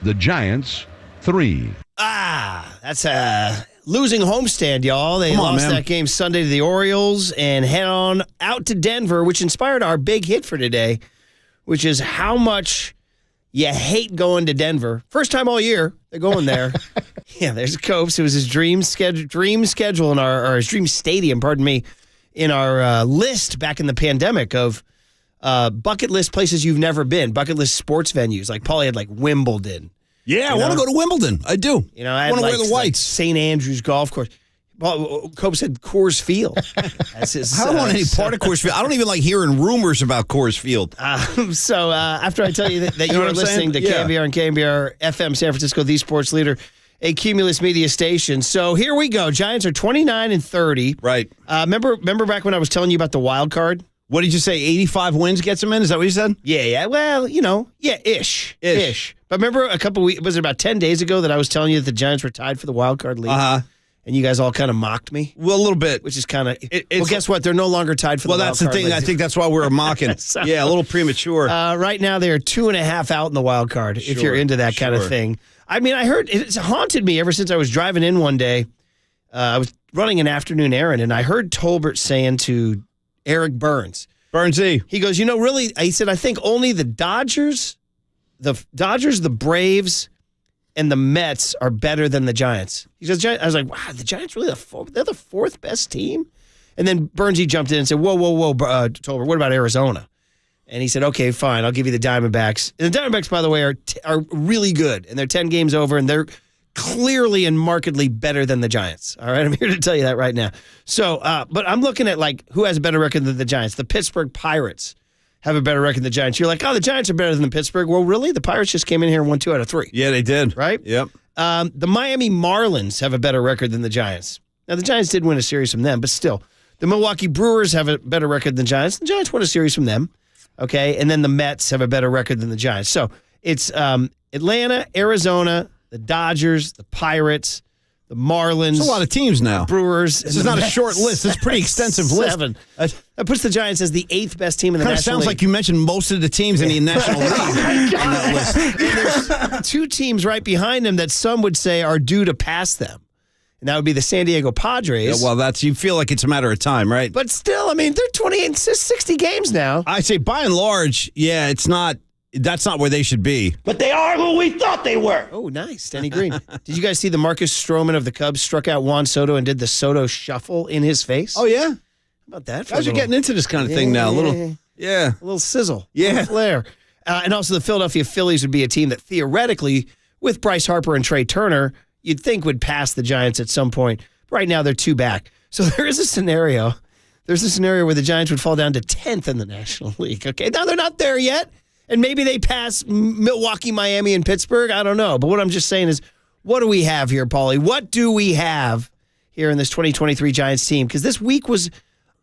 the Giants 3. That's a losing homestand, y'all. They lost that game Sunday to the Orioles and head on out to Denver, which inspired our big hit for today, which is how much you hate going to Denver. First time all year, they're going there. Yeah, there's Copes. It was his dream schedule in our, or his dream stadium, pardon me, in our list back in the pandemic of bucket list places you've never been, bucket list sports venues. Like Paulie had like Wimbledon. Yeah, I want to go to Wimbledon. I do. You know, I want to like, wear the whites. Like St. Andrews Golf Course. Cope said Coors Field. That's his, I don't want any part of Coors Field. I don't even like hearing rumors about Coors Field. So after I tell you that you are listening to KNBR and KNBR FM San Francisco, the sports leader, a Cumulus media station. So here we go. Giants are 29-30. Right. Remember back when I was telling you about the wild card? What did you say? 85 wins gets them in? Is that what you said? Yeah. Well, ish. But remember a couple weeks, was it about 10 days ago that I was telling you that the Giants were tied for the wild card lead? Uh-huh. And you guys all kind of mocked me? Well, a little bit. Which is kind of... Well, guess what? They're no longer tied for the wild card. Well, that's the thing. lead. I think that's why we're mocking. So, yeah, a little premature. Right now, they are 2.5 out in the wild card, if you're into that kind of thing. I mean, I heard it's haunted me ever since I was driving in one day. I was running an afternoon errand, and I heard Tolbert saying to Eric Burnsy, he goes, really, he said, I think only the Dodgers, the Braves, and the Mets are better than the Giants. He says, I was like, wow, the Giants really they're the fourth best team? And then Burnsy jumped in and said, whoa, Tolbert, what about Arizona? And he said, okay, fine, I'll give you the Diamondbacks. And the Diamondbacks, by the way, are really good. And they're 10 games over, and they're clearly and markedly better than the Giants. All right, I'm here to tell you that right now. So, but I'm looking at, like, who has a better record than the Giants? The Pittsburgh Pirates have a better record than the Giants. You're like, oh, the Giants are better than the Pittsburgh. Well, really? The Pirates just came in here and won 2 out of 3. Yeah, they did. Right? Yep. The Miami Marlins have a better record than the Giants. Now, the Giants did win a series from them, but still. The Milwaukee Brewers have a better record than the Giants. The Giants won a series from them. Okay, and then the Mets have a better record than the Giants. So it's Atlanta, Arizona, the Dodgers, the Pirates, the Marlins. There's a lot of teams now. Brewers. This is not a short list. It's a pretty extensive list. 7. That puts the Giants as the 8th best team in the National League. Kind of sounds like you mentioned most of the teams in the National League in that list. And there's 2 teams right behind them that some would say are due to pass them. And that would be the San Diego Padres. Yeah, well, you feel like it's a matter of time, right? But still, I mean, they're 28, 60 games now. I say, by and large, yeah, that's not where they should be. But they are who we thought they were. Oh, nice. Denny Green. Did you guys see the Marcus Stroman of the Cubs struck out Juan Soto and did the Soto shuffle in his face? Oh, yeah? How about that? Guys are getting into this kind of thing now. A little sizzle. Yeah. A little flair. And also the Philadelphia Phillies would be a team that theoretically, with Bryce Harper and Trey Turner, you'd think would pass the Giants at some point. Right now, they're 2 back. So there's a scenario. There's a scenario where the Giants would fall down to 10th in the National League. Okay, now they're not there yet. And maybe they pass Milwaukee, Miami, and Pittsburgh. I don't know. But what I'm just saying is, what do we have here, Paulie? What do we have here in this 2023 Giants team? Because this week was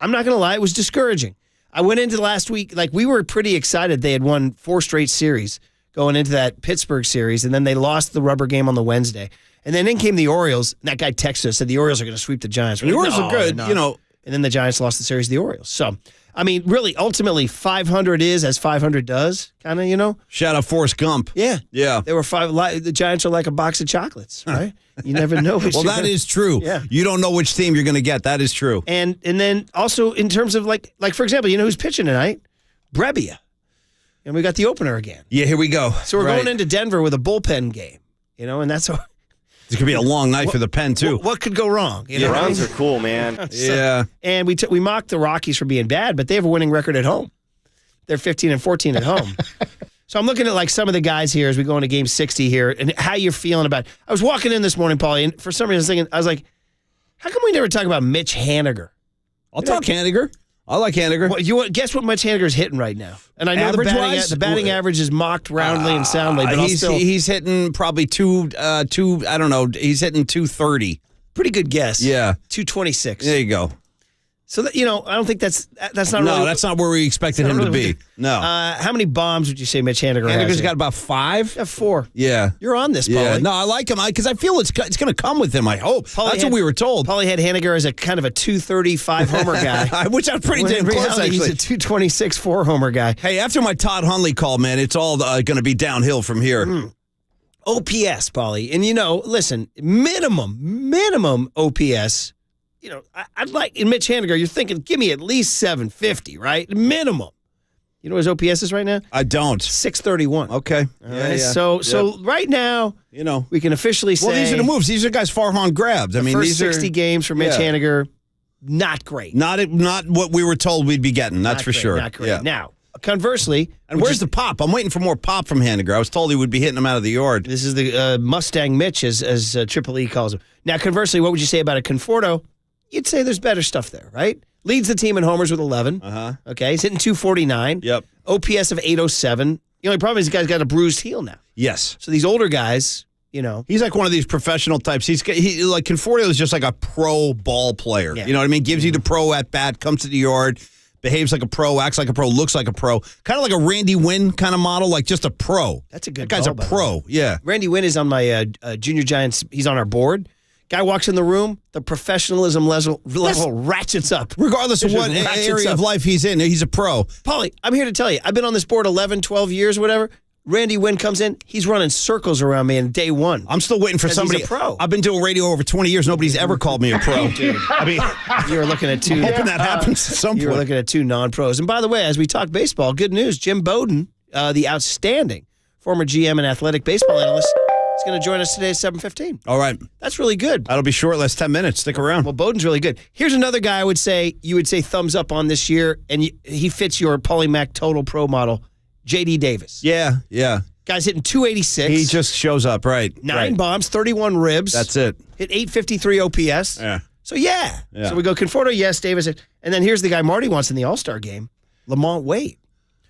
I'm not going to lie, it was discouraging. I went into last week, like we were pretty excited. They had won 4 straight series going into that Pittsburgh series, and then they lost the rubber game on the Wednesday. And then in came the Orioles, and that guy texted us, said the Orioles are going to sweep the Giants. The Orioles are good, no. you know. And then the Giants lost the series to the Orioles. So, I mean, really, ultimately, 500 is as 500 does, kind of, you know? Shout out Forrest Gump. Yeah. Yeah. They were the Giants are like a box of chocolates, right? You never know. Well, that is true. Yeah. You don't know which team you're going to get. That is true. And then also in terms of like for example, you know who's pitching tonight? Brebbia. And we got the opener again. Yeah, here we go. So we're going into Denver with a bullpen game, you know, and that's what. It's going to be a long night for the pen, too. What could go wrong? You know what I Browns mean? are cool, man. Yeah. And we mocked the Rockies for being bad, but they have a winning record at home. They're 15-14 at home. So I'm looking at like some of the guys here as we go into game 60 here and how you're feeling about it. I was walking in this morning, Paulie, and for some reason I was like, how come we never talk about Mitch Haniger? I'll talk Haniger. I like Haniger. Well, guess what Mitch Haniger's hitting right now? And I know the batting average is mocked roundly and soundly, but he's hitting probably I don't know, he's hitting 230. Pretty good guess. Yeah. 226. There you go. So, that, you know, I don't think that's not no, really. that's not where we expected him to be. No. How many bombs would you say Mitch Haniger has? Haniger's got about 5. Yeah, 4. Yeah. You're on this, Paulie. Yeah. No, I like him because I feel it's going to come with him, I hope. That's what we were told. Paulie had Haniger as a kind of a 235 homer guy. Which I'm pretty damn close, actually. He's a 226 4-homer guy. Hey, after my Todd Hundley call, man, it's all going to be downhill from here. OPS, Paulie. And, you know, listen, minimum OPS. You know, I'd like, in Mitch Haniger, you're thinking, give me at least 750, right? Minimum. You know what his OPS is right now? I don't. 631. Okay. Yeah. So right now, you know, we can officially say. Well, these are the moves. These are guys Farhan grabs. I mean, first these 60 games for Mitch Haniger, not great. Not what we were told we'd be getting. That's for sure. Not great. Yeah. Now, conversely, and where's the pop? I'm waiting for more pop from Haniger. I was told he would be hitting him out of the yard. This is the Mustang Mitch, as Triple E calls him. Now, conversely, what would you say about a Conforto? You'd say there's better stuff there, right? Leads the team in homers with 11. Okay, he's hitting 249. Yep. OPS of 807. The only problem is the guy's got a bruised heel now. Yes. So these older guys, you know. He's like one of these professional types. He like Conforto is just like a pro ball player. Yeah. You know what I mean? Gives you the pro at bat, comes to the yard, behaves like a pro, acts like a pro, looks like a pro. Kind of like a Randy Wynn kind of model, like just a pro. That's a good That guy's call, a by the pro. Yeah. Randy Wynn is on my Junior Giants. He's on our board. Guy walks in the room, the professionalism level ratchets up. Regardless of what area of life he's in, he's a pro. Paulie, I'm here to tell you, I've been on this board 11, 12 years, whatever. Randy Wynn comes in, he's running circles around me in day one. I'm still waiting for somebody. He's a pro. I've been doing radio over 20 years. Nobody's ever called me a pro. Dude, I mean, you were looking at 2. I'm hoping that happens at some point. You were looking at 2 non-pros. And by the way, as we talk baseball, good news, Jim Bowden, the outstanding former GM and athletic baseball analyst, is going to join us today at 7:15. All right. That's really good. That'll be short, last 10 minutes. Stick around. Well, Bowden's really good. Here's another guy you would say thumbs up on this year, and he fits your Polymac total pro model, J.D. Davis. Yeah. Guy's hitting 286. He just shows up, right. 9 bombs, 31 ribs. That's it. Hit 853 OPS. Yeah. So, yeah. So we go Conforto, yes, Davis. And then here's the guy Marty wants in the All-Star game, Lamont Wade.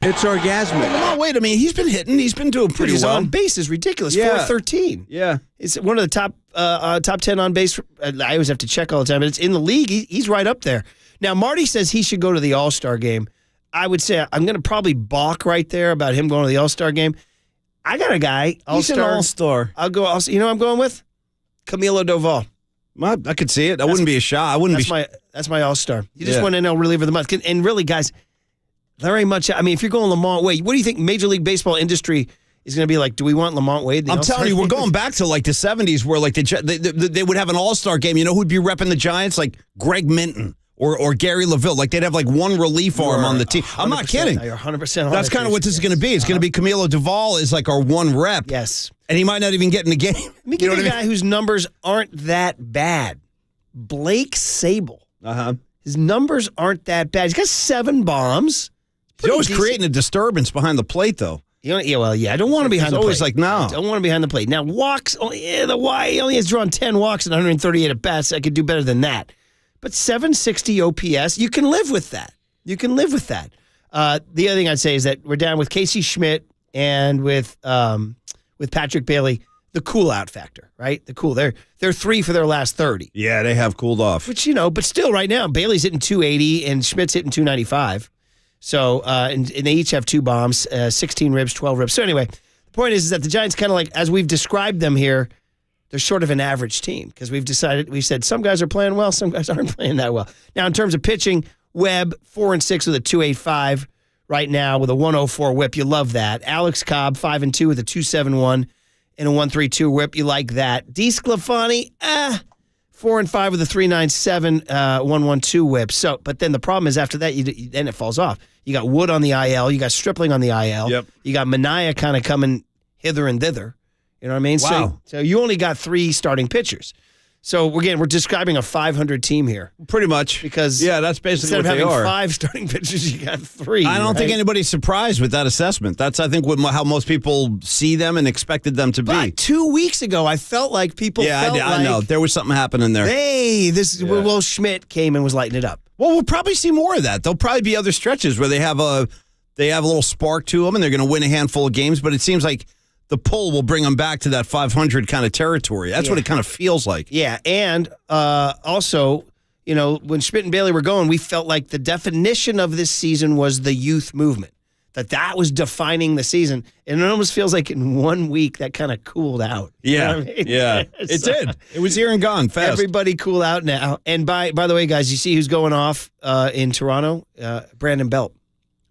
It's orgasmic. Lamont Wade, I mean, he's been hitting. He's been doing pretty His well. on base is ridiculous. Yeah. 413. Yeah. It's one of the top 10 on base. I always have to check all the time, but it's in the league. He's right up there. Now, Marty says he should go to the All-Star game. I would say I'm going to probably balk right there about him going to the All-Star game. I got a guy. He's an all-star. I'll go. You know who I'm going with? Camilo Doval. Well, I could see it. That wouldn't be a shot. That's my all-star. You just won NL reliever of the month. And really, guys, there ain't much. I mean, if you're going Lamont Wade, what do you think Major League Baseball industry is going to be like? Do we want Lamont Wade? I'm telling you, we're going back to like the 70s where like they would have an all-star game. You know who'd be repping the Giants? Like Greg Minton or Gary LaVille. Like they'd have like one relief arm on the team. I'm not kidding. You're 100% on. That's kind of what this is going to be. It's going to be Camilo Doval is like our one rep. Yes. And he might not even get in the game. Let me give you a guy whose numbers aren't that bad. Blake Sable. His numbers aren't that bad. He's got 7 bombs. He's always creating a disturbance behind the plate, though. I don't want to be behind the plate. Always like, no. I don't want to be behind the plate. Now, walks, he only has drawn 10 walks and 138 at bats. I could do better than that. But 760 OPS, you can live with that. The other thing I'd say is that we're down with Casey Schmidt and with Patrick Bailey. the cool out factor, right? They're 3 for their last 30. Yeah, they have cooled off. Which, but still right now, Bailey's hitting 280 and Schmidt's hitting 295. So, and they each have 2 bombs, 16 ribs, 12 ribs. So anyway, the point is that the Giants kind of like, as we've described them here, they're sort of an average team because we said some guys are playing well, some guys aren't playing that well. Now, in terms of pitching, Webb, 4-6 with a 2.85 right now with a 104 whip. You love that. Alex Cobb, 5-2 with a 2.71 and a 1.32 whip. You like that. DeSclafani, 4-5 with a 3.97, 1.12 whip. So, but then the problem is after that, then it falls off. You got Wood on the IL. You got Stripling on the IL. Yep. You got Minaya kind of coming hither and thither. You know what I mean? Wow. So you only got 3 starting pitchers. So again, we're describing a 500 team here. Pretty much. Because that's basically what they instead of are. having 5 starting pitchers, you got 3. I don't think right? anybody's surprised with that assessment. That's, I think, how most people see them and expected them to be. But 2 weeks ago, I felt like people felt I know. There was something happening there. Hey, Will Schmidt came and was lighting it up. Well, we'll probably see more of that. There'll probably be other stretches where they have a little spark to them and they're going to win a handful of games, but it seems like the pull will bring them back to that 500 kind of territory. That's what it kind of feels like. Yeah, and also, when Schmidt and Bailey were going, we felt like the definition of this season was the youth movement, that was defining the season. And it almost feels like in 1 week that kind of cooled out. Yeah, You know what I mean? yeah. It did. It was here and gone fast. Everybody cool out now. And by the way, guys, you see who's going off in Toronto? Brandon Belt.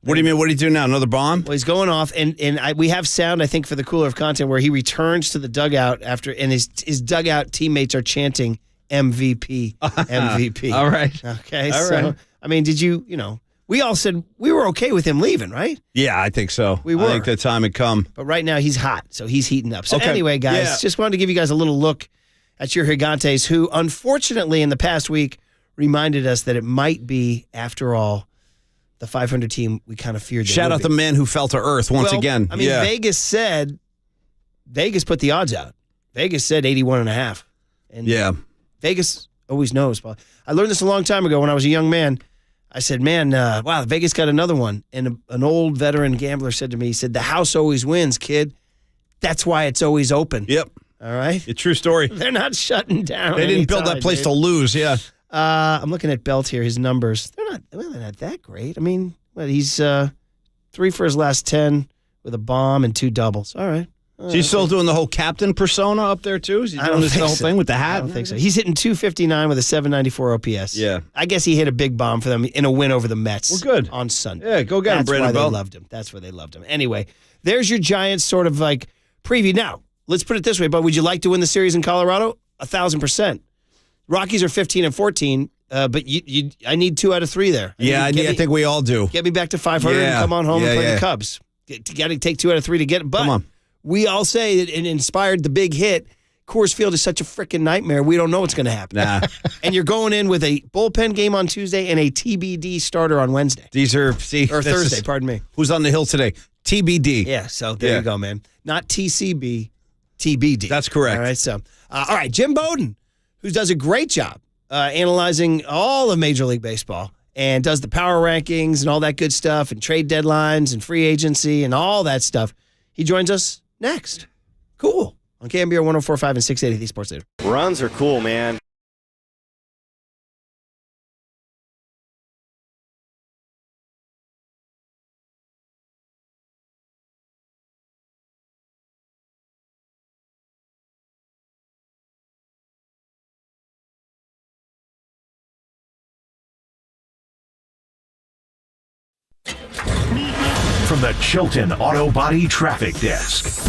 What do you mean? What do you do now? Another bomb? Well, he's going off, and we have sound, I think, for the cooler of content where he returns to the dugout and his dugout teammates are chanting MVP, MVP. All right. Okay. All so, right. I mean, did you, we all said we were okay with him leaving, right? Yeah, I think so. We were. I think the time had come. But right now he's hot, so he's heating up. So Okay. anyway, guys, just wanted to give you guys a little look at your Gigantes, who unfortunately in the past week reminded us that it might be, after all, the 500 team we kind of feared. Shout out the man who fell to earth once again. I mean, Vegas put the odds out. Vegas said 81.5. And Vegas always knows. I learned this a long time ago when I was a young man. I said, man, wow, Vegas got another one. And an old veteran gambler said to me, he said, the house always wins, kid. That's why it's always open. Yep. All right? A true story. They're not shutting down. They didn't build that place to lose, yeah. I'm looking at Belt here, his numbers. They're not that great. I mean, he's 3 for his last 10 with a bomb and 2 doubles. All right. So he's still doing the whole captain persona up there, too? Is he doing this whole thing with the hat? I don't think so. He's hitting 259 with a 794 OPS. Yeah. I guess he hit a big bomb for them in a win over the Mets. Well, good. On Sunday. Yeah, go get him, Brandon Belt. That's why they loved him. Anyway, there's your Giants sort of like preview. Now, let's put it this way, but would you like to win the series in Colorado? 1,000%. Rockies are 15-14, but I need 2 out of 3 there. I think we all do. Get me back to 500 and come on home and play the Cubs. Got to take 2 out of 3 to get it. But come on. We all say that it inspired the big hit. Coors Field is such a freaking nightmare. We don't know what's going to happen. Nah. And you're going in with a bullpen game on Tuesday and a TBD starter on Wednesday. Thursday, pardon me. Who's on the hill today? TBD. Yeah, so there you go, man. Not TCB, TBD. That's correct. All right, so, all right, Jim Bowden, who does a great job analyzing all of Major League Baseball and does the power rankings and all that good stuff and trade deadlines and free agency and all that stuff. He joins us next. Cool. On KNBR 104.5 and 680, the Sports Leader. Runs are cool, man. From the Chilton Auto Body Traffic Desk.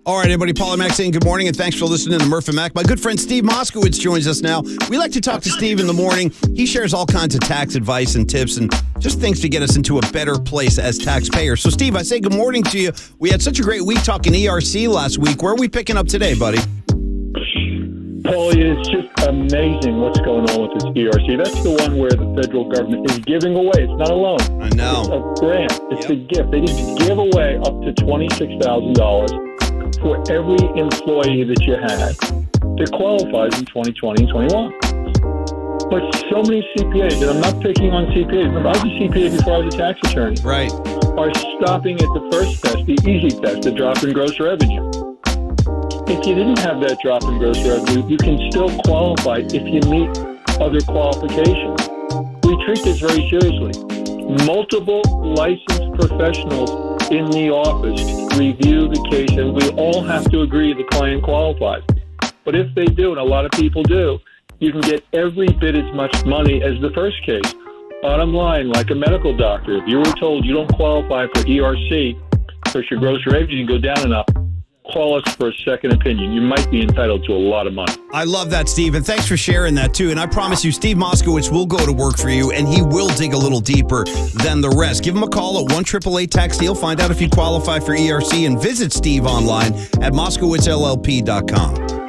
All right, everybody. Paul and Max saying good morning, and thanks for listening to Murph and Mac. My good friend Steve Moskowitz joins us now. We like to talk to Steve in the morning. He shares all kinds of tax advice and tips and just things to get us into a better place as taxpayers. So, Steve, I say good morning to you. We had such a great week talking ERC last week. Where are we picking up today, buddy? Paul, it's just amazing what's going on with this ERC. That's the one where the federal government is giving away. It's not a loan. I know. It's a grant. It's a gift. They just give away up to $26,000 for every employee that you had that qualifies in 2020 and 21. But so many CPAs, and I'm not picking on CPAs. Remember, I was a CPA before I was a tax attorney. Right. Are stopping at the first test, the easy test, the drop in gross revenue. If you didn't have that drop in gross revenue, you can still qualify if you meet other qualifications. We treat this very seriously. Multiple licensed professionals in the office review the case, and we all have to agree the client qualifies. But if they do, and a lot of people do, you can get every bit as much money as the first case. Bottom line, like a medical doctor, if you were told you don't qualify for ERC because your gross revenue can go down and up, call us for a second opinion. You might be entitled to a lot of money. I love that, Steve, and thanks for sharing that, too. And I promise you, Steve Moskowitz will go to work for you, and he will dig a little deeper than the rest. Give him a call at 1-888-TAX-DEAL. Find out if you qualify for ERC, and visit Steve online at MoskowitzLLP.com.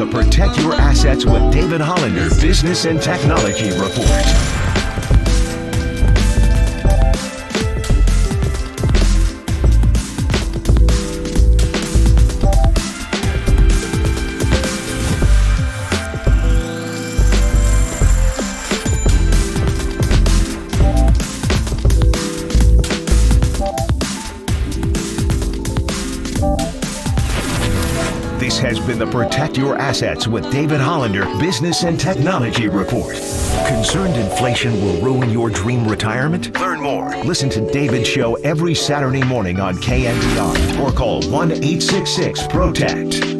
Protect your assets with David Hollander, Business and Technology Report. This has been been the Protect Your Assets with David Hollander Business and Technology Report. Concerned inflation will ruin your dream retirement? Learn more. Listen to David's show every Saturday morning on KNBR or call 1-866-PROTECT.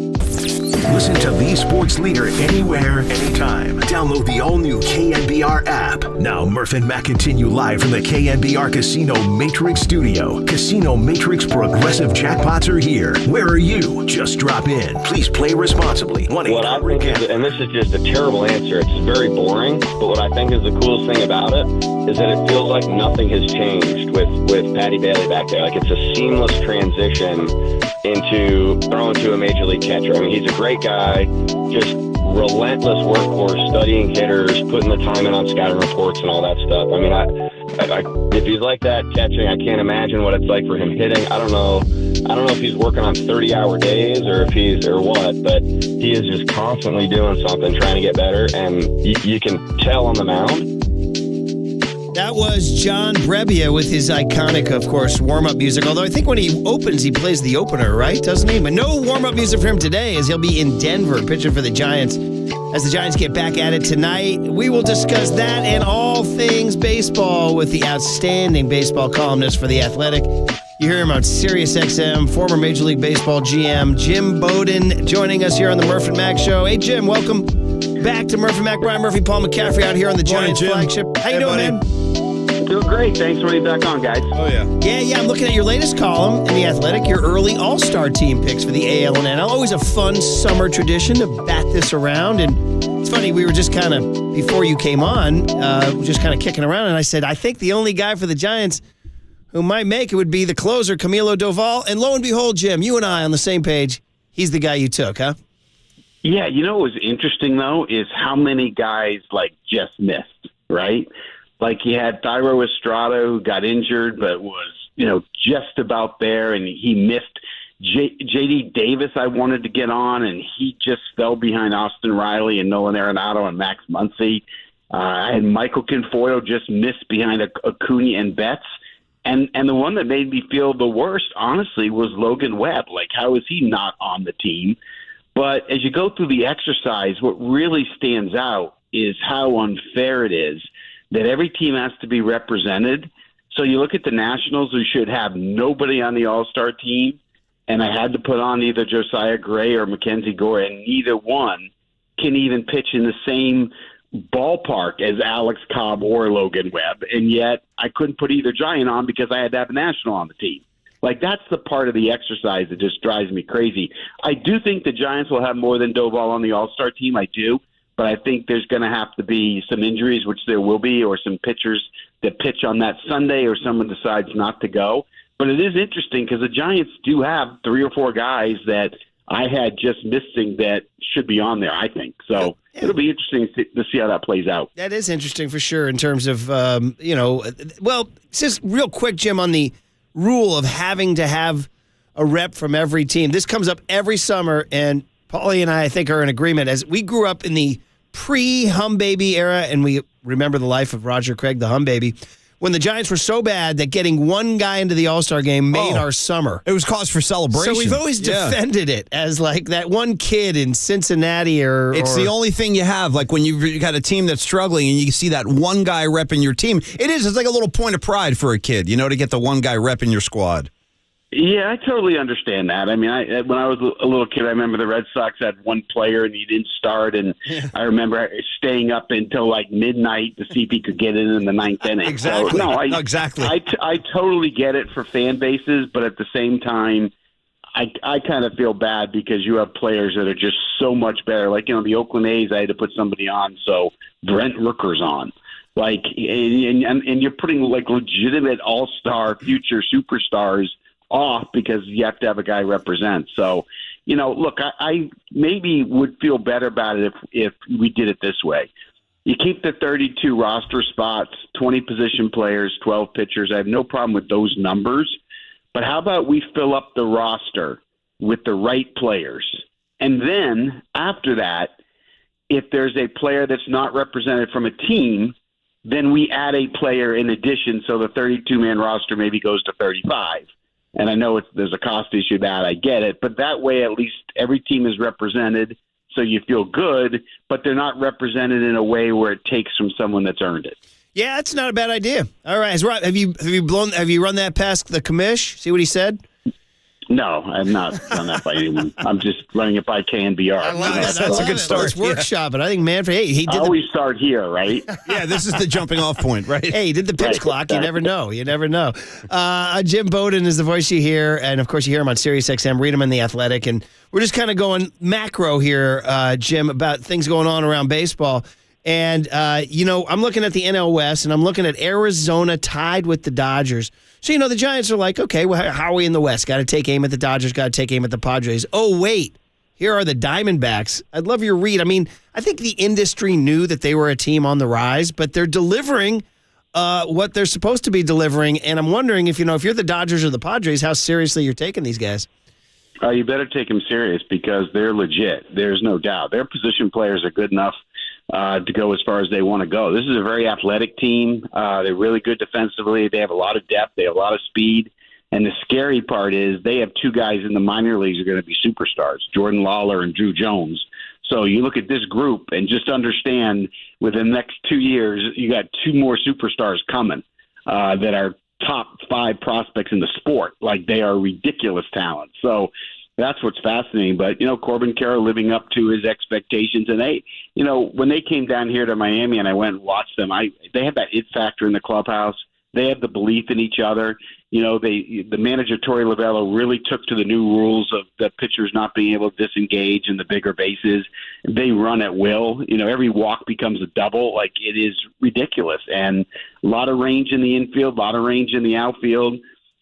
Listen to the sports leader anywhere, anytime. Download the all-new KNBR app. Now, Murph and Matt continue live from the KNBR Casino Matrix Studio. Casino Matrix Progressive Jackpots are here. Where are you? Just drop in. Please play responsibly. What I think is, and this is just a terrible answer, it's very boring, but what I think is the coolest thing about it is that it feels like nothing has changed with Patty Bailey back there. Like, it's a seamless transition into throwing to a major league catcher. I mean, he's a great guy, just relentless workhorse, studying hitters, putting the time in on scouting reports and all that stuff. I mean, I if he's like that catching, I can't imagine what it's like for him hitting. I don't know if he's working on 30-hour days or what, but he is just constantly doing something, trying to get better, and you can tell on the mound. That was John Brebbia with his iconic, of course, warm-up music. Although I think when he opens, he plays the opener, right? Doesn't he? But no warm-up music for him today, as he'll be in Denver pitching for the Giants. As the Giants get back at it tonight, we will discuss that and all things baseball with the outstanding baseball columnist for The Athletic. You hear him on SiriusXM, former Major League Baseball GM Jim Bowden, joining us here on the Murph and Mac Show. Hey, Jim, welcome back to Murph and Mac. Brian Murphy, Paul McCaffrey out here on the Giants flagship. How you doing, man? Doing great. Thanks for being back on, guys. Oh, yeah. Yeah. I'm looking at your latest column in The Athletic, your early All-Star team picks for the AL and NL. Always a fun summer tradition to bat this around. And it's funny, we were just kind of, before you came on, just kind of kicking around. And I said, I think the only guy for the Giants who might make it would be the closer, Camilo Doval. And lo and behold, Jim, you and I on the same page. He's the guy you took, huh? Yeah. You know what was interesting, though, is how many guys, just missed, right? Like, he had Thairo Estrada, who got injured but was, just about there, and he missed. J.D. Davis I wanted to get on, and he just fell behind Austin Riley and Nolan Arenado and Max Muncy. I had Michael Conforto just missed behind Acuna and Betts. And the one that made me feel the worst, honestly, was Logan Webb. Like, how is he not on the team? But as you go through the exercise, what really stands out is how unfair it is that every team has to be represented. So you look at the Nationals, who should have nobody on the All-Star team, and I had to put on either Josiah Gray or Mackenzie Gore, and neither one can even pitch in the same ballpark as Alex Cobb or Logan Webb, and yet I couldn't put either Giant on because I had to have a National on the team. Like, that's the part of the exercise that just drives me crazy. I do think the Giants will have more than Doval on the All-Star team. I do. But I think there's going to have to be some injuries, which there will be, or some pitchers that pitch on that Sunday, or someone decides not to go. But it is interesting because the Giants do have 3 or 4 guys that I had just missing that should be on there, I think. So it'll be interesting to see how that plays out. That is interesting for sure in terms of, well, just real quick, Jim, on the rule of having to have a rep from every team. This comes up every summer, and Paulie and I think, are in agreement. As we grew up in the pre-Hum Baby era, and we remember the life of Roger Craig, the Hum Baby, when the Giants were so bad that getting one guy into the All-Star game made our summer. It was cause for celebration. So we've always defended it as like that one kid in Cincinnati It's the only thing you have. Like, when you've got a team that's struggling and you see that one guy repping your team, it's like a little point of pride for a kid, to get the one guy repping your squad. Yeah, I totally understand that. I mean, when I was a little kid, I remember the Red Sox had one player and he didn't start, and I remember staying up until midnight to see if he could get in the 9th inning. Exactly. So, exactly. I totally get it for fan bases, but at the same time, I kind of feel bad because you have players that are just so much better. Like, the Oakland A's, I had to put somebody on, so Brent Rooker's on. And you're putting legitimate all-star future superstars off because you have to have a guy represent. So, look, I maybe would feel better about it if we did it this way. You keep the 32 roster spots, 20 position players, 12 pitchers. I have no problem with those numbers. But how about we fill up the roster with the right players? And then after that, if there's a player that's not represented from a team, then we add a player in addition, so the 32-man roster maybe goes to 35. And I know there's a cost issue that I get it, but that way at least every team is represented, so you feel good, but they're not represented in a way where it takes from someone that's earned it. Yeah, that's not a bad idea. All right, have you run that past the commish? See what he said? No, I've not done that by anyone. I'm just running it by KNBR. I love that. That's a good start. Let's workshop it. I think Manfred, he did. I always start here, right? Yeah, this is the jumping off point, right? Hey, he did the pitch clock. Exactly. You never know. You never know. Jim Bowden is the voice you hear, and of course you hear him on SiriusXM. Read him in The Athletic, and we're just kind of going macro here, Jim, about things going on around baseball. And I'm looking at the NL West, and I'm looking at Arizona tied with the Dodgers. So, the Giants are like, okay, well, how are we in the West? Got to take aim at the Dodgers, got to take aim at the Padres. Oh, wait, here are the Diamondbacks. I'd love your read. I mean, I think the industry knew that they were a team on the rise, but they're delivering what they're supposed to be delivering. And I'm wondering if you're the Dodgers or the Padres, how seriously you're taking these guys. You better take them serious because they're legit. There's no doubt. Their position players are good enough to go as far as they want to go. This is a very athletic team. They're really good defensively. They have a lot of depth. They have a lot of speed. And the scary part is they have two guys in the minor leagues who are going to be superstars, Jordan Lawler and Drew Jones. So you look at this group and just understand within the next 2 years, you got two more superstars coming that are top 5 prospects in the sport. Like, they are ridiculous talent. So that's what's fascinating. But, Corbin Carroll living up to his expectations. And they, when they came down here to Miami and I went and watched them, they have that it factor in the clubhouse. They have the belief in each other. The manager, Torey Lovello, really took to the new rules of the pitchers not being able to disengage in the bigger bases. They run at will. Every walk becomes a double. Like, it is ridiculous. And a lot of range in the infield, a lot of range in the outfield.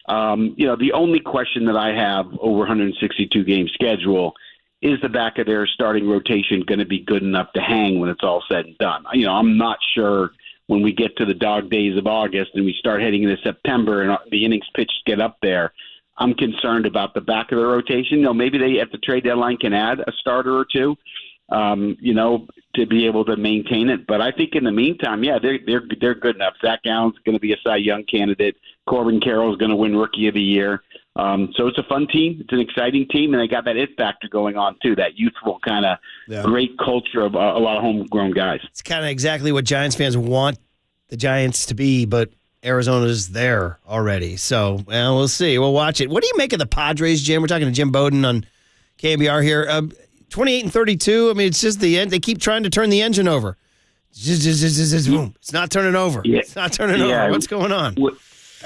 The only question that I have over 162 game schedule is the back of their starting rotation going to be good enough to hang when it's all said and done. I'm not sure when we get to the dog days of August and we start heading into September and the innings pitched get up there. I'm concerned about the back of the rotation. Maybe they at the trade deadline can add a starter or two, to be able to maintain it. But I think in the meantime, yeah, they're good enough. Zach Allen's going to be a Cy Young candidate. Corbin Carroll is going to win Rookie of the Year. So it's a fun team. It's an exciting team, and they got that it factor going on too. That youthful kind of great culture of a lot of homegrown guys. It's kind of exactly what Giants fans want the Giants to be, but Arizona's there already. So, we'll see. We'll watch it. What do you make of the Padres, Jim? We're talking to Jim Bowden on KNBR here. 28-32. I mean, it's just the end. They keep trying to turn the engine over. Boom. It's not turning over. Yeah. It's not turning over. What's going on?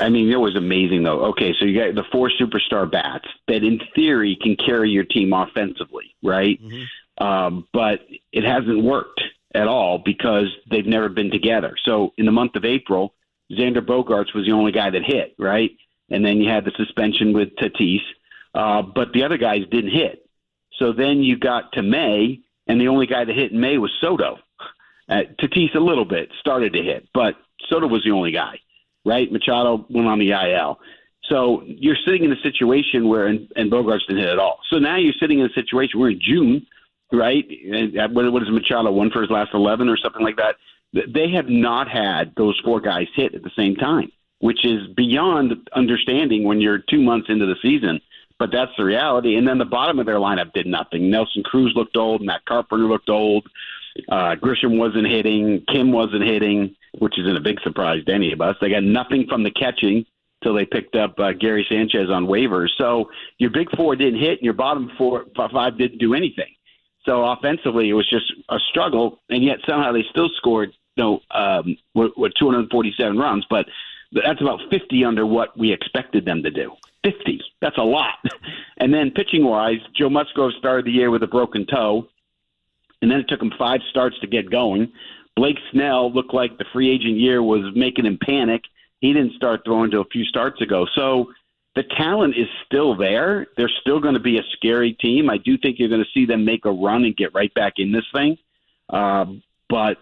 I mean, it was amazing, though. Okay, so you got the 4 superstar bats that, in theory, can carry your team offensively, right? Mm-hmm. But it hasn't worked at all because they've never been together. So in the month of April, Xander Bogaerts was the only guy that hit, right? And then you had the suspension with Tatis, but the other guys didn't hit. So then you got to May, and the only guy that hit in May was Soto. Tatis a little bit, started to hit, but Soto was the only guy, right? Machado went on the IL. So you're sitting in a situation where, and Bogaerts didn't hit at all. So now you're sitting in a situation, we're in June, right? And what is Machado, 1 for his last 11 or something like that? They have not had those 4 guys hit at the same time, which is beyond understanding when you're 2 months into the season. But that's the reality. And then the bottom of their lineup did nothing. Nelson Cruz looked old. Matt Carpenter looked old. Grisham wasn't hitting. Kim wasn't hitting, which isn't a big surprise to any of us. They got nothing from the catching till they picked up Gary Sanchez on waivers. So your big 4 didn't hit, and your bottom 5 didn't do anything. So offensively, it was just a struggle, and yet somehow they still scored 247 runs, but that's about 50 under what we expected them to do. 50. That's a lot. And then pitching-wise, Joe Musgrove started the year with a broken toe, and then it took him 5 starts to get going. Blake Snell looked like the free agent year was making him panic. He didn't start throwing until a few starts ago. So the talent is still there. They're still going to be a scary team. I do think you're going to see them make a run and get right back in this thing. But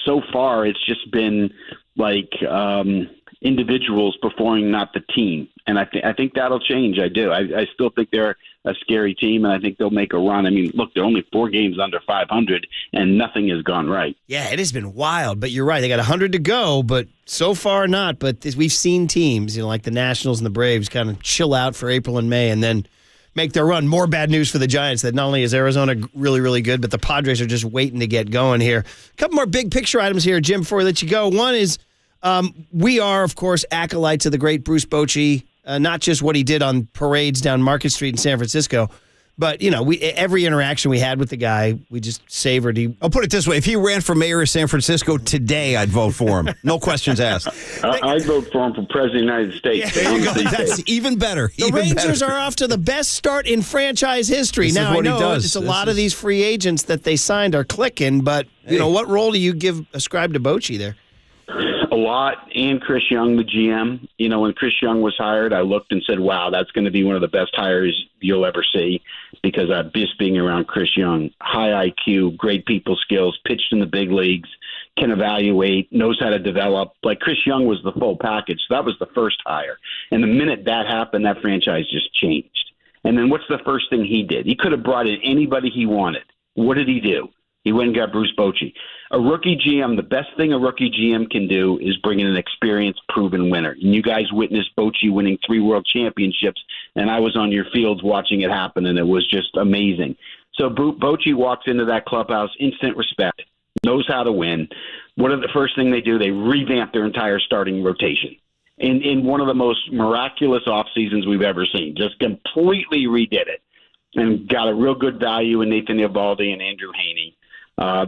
so far, it's just been like individuals performing, not the team. And I think that'll change. I do. I still think they're a scary team, and I think they'll make a run. I mean, look, they're only 4 games under 500, and nothing has gone right. Yeah, it has been wild, but you're right. They got 100 to go, but so far not. But we've seen teams, like the Nationals and the Braves, kind of chill out for April and May and then make their run. More bad news for the Giants that not only is Arizona really, really good, but the Padres are just waiting to get going here. A couple more big picture items here, Jim, before we let you go. One is we are, of course, acolytes of the great Bruce Bochy, not just what he did on parades down Market Street in San Francisco, but, every interaction we had with the guy, we just savored. I'll put it this way. If he ran for mayor of San Francisco today, I'd vote for him. No questions asked. I'd vote for him for president of the United States. Yeah, there you go. That's even better. The Rangers are off to the best start in franchise history. This now, is what I know he does. just a lot of these free agents that they signed are clicking, but, what role do you ascribe to Bochy there? A lot, and Chris Young, the GM. When Chris Young was hired, I looked and said, wow, that's going to be one of the best hires you'll ever see, because just being around Chris Young, high IQ, great people skills, pitched in the big leagues, can evaluate, knows how to develop. Like, Chris Young was the full package. So that was the first hire. And the minute that happened, that franchise just changed. And then what's the first thing he did? He could have brought in anybody he wanted. What did he do? He went and got Bruce Bochy. A rookie GM, the best thing a rookie GM can do is bring in an experienced, proven winner. And you guys witnessed Bochy winning 3 world championships, and I was on your fields watching it happen, and it was just amazing. So Bochy walks into that clubhouse, instant respect, knows how to win. What are the first thing they do? They revamp their entire starting rotation. In one of the most miraculous off seasons we've ever seen. Just completely redid it and got a real good value in Nathan Eovaldi and Andrew Heaney.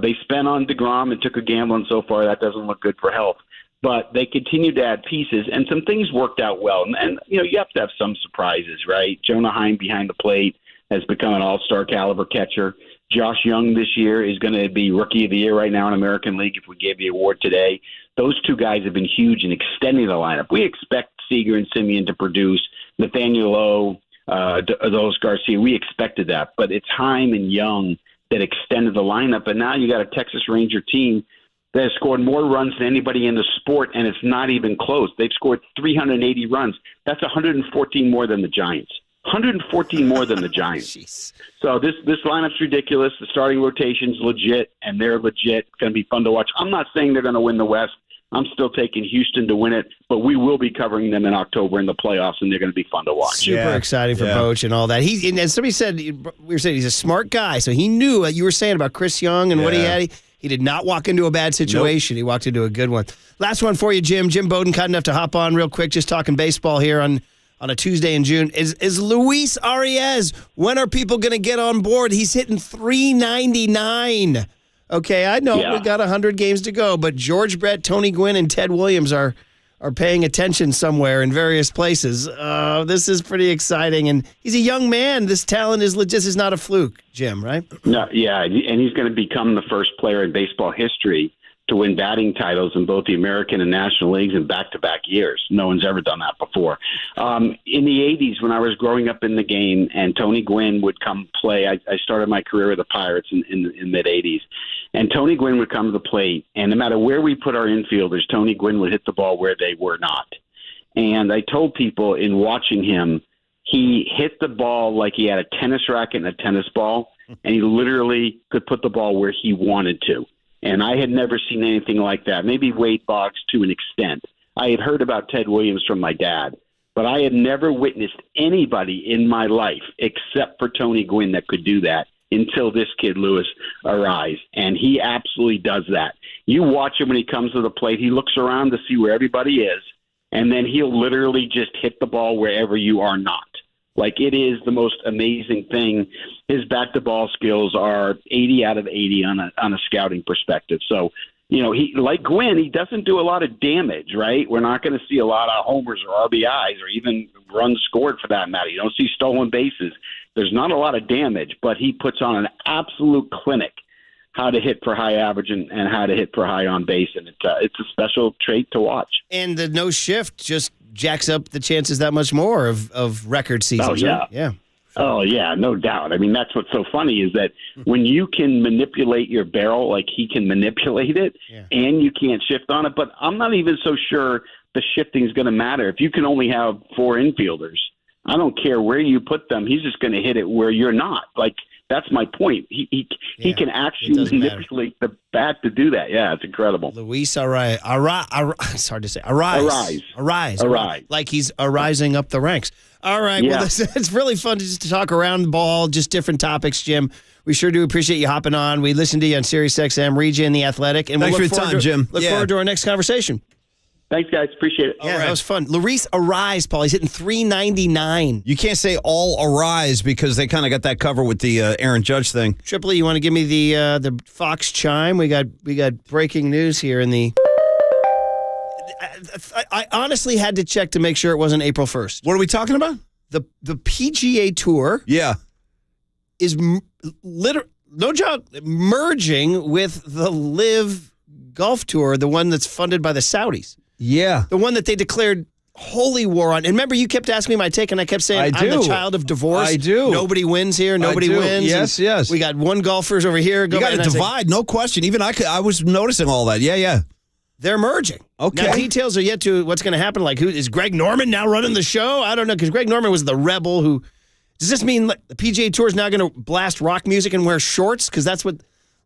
They spent on DeGrom and took a gamble, and so far that doesn't look good for health. But they continued to add pieces, and some things worked out well. And you have to have some surprises, right? Jonah Heim behind the plate has become an all-star caliber catcher. Josh Young this year is going to be Rookie of the Year right now in American League if we gave the award today. Those 2 guys have been huge in extending the lineup. We expect Seager and Simeon to produce. Nathaniel Lowe, those Garcia, we expected that. But it's Heim and Young that extended the lineup, and now you got a Texas Ranger team that has scored more runs than anybody in the sport, and it's not even close. They've scored 380 runs. That's 114 more than the Giants. 114 more than the Giants. Jeez. So this lineup's ridiculous. The starting rotation's legit, and they're legit. It's going to be fun to watch. I'm not saying they're going to win the West. I'm still taking Houston to win it, but we will be covering them in October in the playoffs, and they're going to be fun to watch. Super exciting for Boch and all that. And as somebody said, we were saying he's a smart guy, so he knew what you were saying about Chris Young and what he had. He did not walk into a bad situation. Nope. He walked into a good one. Last one for you, Jim. Jim Bowden, kind enough to hop on real quick, just talking baseball here on a Tuesday in June. Is Luis Arias, when are people going to get on board? He's hitting .399. Okay, I know we got 100 games to go, but George Brett, Tony Gwynn, and Ted Williams are paying attention somewhere in various places. This is pretty exciting, and he's a young man. This talent is legit. This is not a fluke, Jim, right? No, yeah, and he's going to become the first player in baseball history to win batting titles in both the American and National Leagues in back-to-back years. No one's ever done that before. In the 80s, when I was growing up in the game and Tony Gwynn would come play, I started my career with the Pirates in mid-80s, and Tony Gwynn would come to the plate, and no matter where we put our infielders, Tony Gwynn would hit the ball where they were not. And I told people in watching him, he hit the ball like he had a tennis racket and a tennis ball, and he literally could put the ball where he wanted to. And I had never seen anything like that. Maybe Wade Boggs to an extent. I had heard about Ted Williams from my dad, but I had never witnessed anybody in my life except for Tony Gwynn that could do that until this kid, Luis, arrives. And he absolutely does that. You watch him when he comes to the plate. He looks around to see where everybody is, and then he'll literally just hit the ball wherever you are not. Like, it is the most amazing thing. His bat-to-ball skills are 80 out of 80 on a scouting perspective. So, he, like Gwynn, he doesn't do a lot of damage, right? We're not going to see a lot of homers or RBIs or even runs scored for that matter. You don't see stolen bases. There's not a lot of damage, but he puts on an absolute clinic how to hit for high average and how to hit for high on base, and it's a special trait to watch. And the no shift just jacks up the chances that much more of record seasons. Oh, yeah. Right? Yeah. Oh, yeah, no doubt. I mean, that's what's so funny is that when you can manipulate your barrel like he can manipulate it, and you can't shift on it, but I'm not even so sure the shifting is going to matter. If you can only have 4 infielders, I don't care where you put them. He's just going to hit it where you're not. Like, that's my point. He can actually manipulate the bat to do that. Yeah, it's incredible. Luis Arraez. It's hard to say. Arise. Like he's arising up the ranks. All right. Yeah. Well, it's really fun to talk around the ball, just different topics, Jim. We sure do appreciate you hopping on. We listened to you on SiriusXM, read you in The Athletic. And Thanks for your time, Jim. Look forward to our next conversation. Thanks, guys. Appreciate it. Yeah, that was fun. Luis Arraez, Paul. He's hitting .399. You can't say all Arise because they kind of got that cover with the Aaron Judge thing. Tripoli, you want to give me the Fox chime? We got breaking news here in the. I honestly had to check to make sure it wasn't April 1st. What are we talking about? The PGA Tour. Yeah. Is no joke, merging with the Live Golf Tour, the one that's funded by the Saudis. Yeah. The one that they declared holy war on. And remember, you kept asking me my take, and I kept saying, I'm the child of divorce. I do. Nobody wins here. Nobody wins. Yes. We got one golfers over here. You got to divide, no question. Even I was noticing all that. Yeah. They're merging. Okay. Now, details are yet to what's going to happen. Like, who is Greg Norman now running the show? I don't know, because Greg Norman was the rebel who. Does this mean the PGA Tour is now going to blast rock music and wear shorts? Because that's what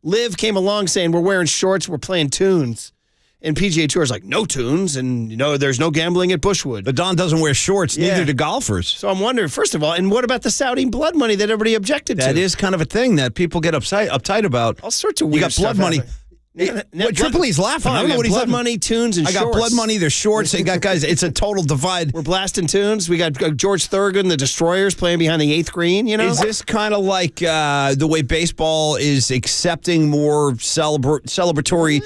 Liv came along saying. We're wearing shorts. We're playing tunes. And PGA Tour is like, no tunes. And, there's no gambling at Bushwood. But Don doesn't wear shorts. Yeah. Neither do golfers. So I'm wondering, first of all, and what about the Saudi blood money that everybody objected to? That is kind of a thing that people get uptight about. All sorts of weird You got blood stuff money. happening. Tripoli's laughing. I don't know what he's blood laughing. money, tunes, and I got shorts. blood money. There's shorts. They got guys. It's a total divide. We're blasting tunes. We got George Thurgood, the Destroyers, playing behind the 8th green. Is this kind of like the way baseball is accepting more celebratory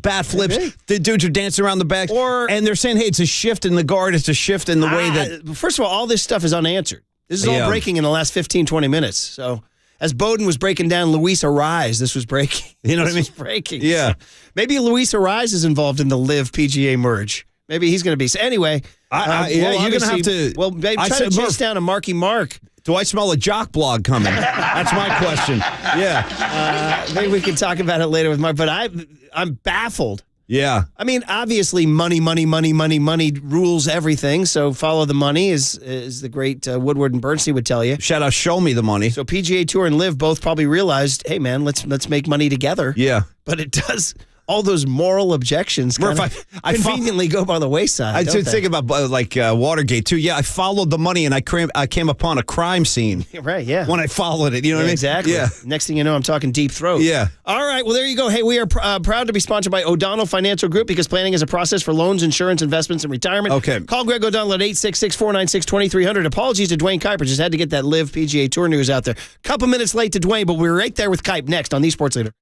bat flips? Maybe. The dudes are dancing around the back, and they're saying, "Hey, it's a shift in the guard. It's a shift in the way that." First of all this stuff is unanswered. This is all breaking in the last 15, 20 minutes. So. As Bowden was breaking down Luis Arraez, this was breaking. You know what I mean? Breaking. Yeah. Maybe Luis Arraez is involved in the Live PGA merge. Maybe he's going to be. So anyway, you're going to have to. Well, babe, try to chase down a Marky Mark. Do I smell a jock blog coming? That's my question. Yeah. Maybe we can talk about it later with Mark, but I'm baffled. Yeah. I mean, obviously, money rules everything. So follow the money, is the great Woodward and Bernstein would tell you. Shout out, show me the money. So PGA Tour and Live both probably realized, hey, man, let's make money together. Yeah. But it does. All those moral objections conveniently go by the wayside. I did think about Watergate too. Yeah, I followed the money and I came upon a crime scene. Right, yeah. When I followed it, you know what I mean? Exactly. Yeah. Next thing you know, I'm talking deep throat. Yeah. All right, well, there you go. Hey, we are proud to be sponsored by O'Donnell Financial Group because planning is a process for loans, insurance, investments, and retirement. Okay. Call Greg O'Donnell at 866-496-2300. Apologies to Dwayne Kuiper. Just had to get that Live PGA Tour news out there. Couple minutes late to Dwayne, but we're right there with Kuiper next on the Sports Leader.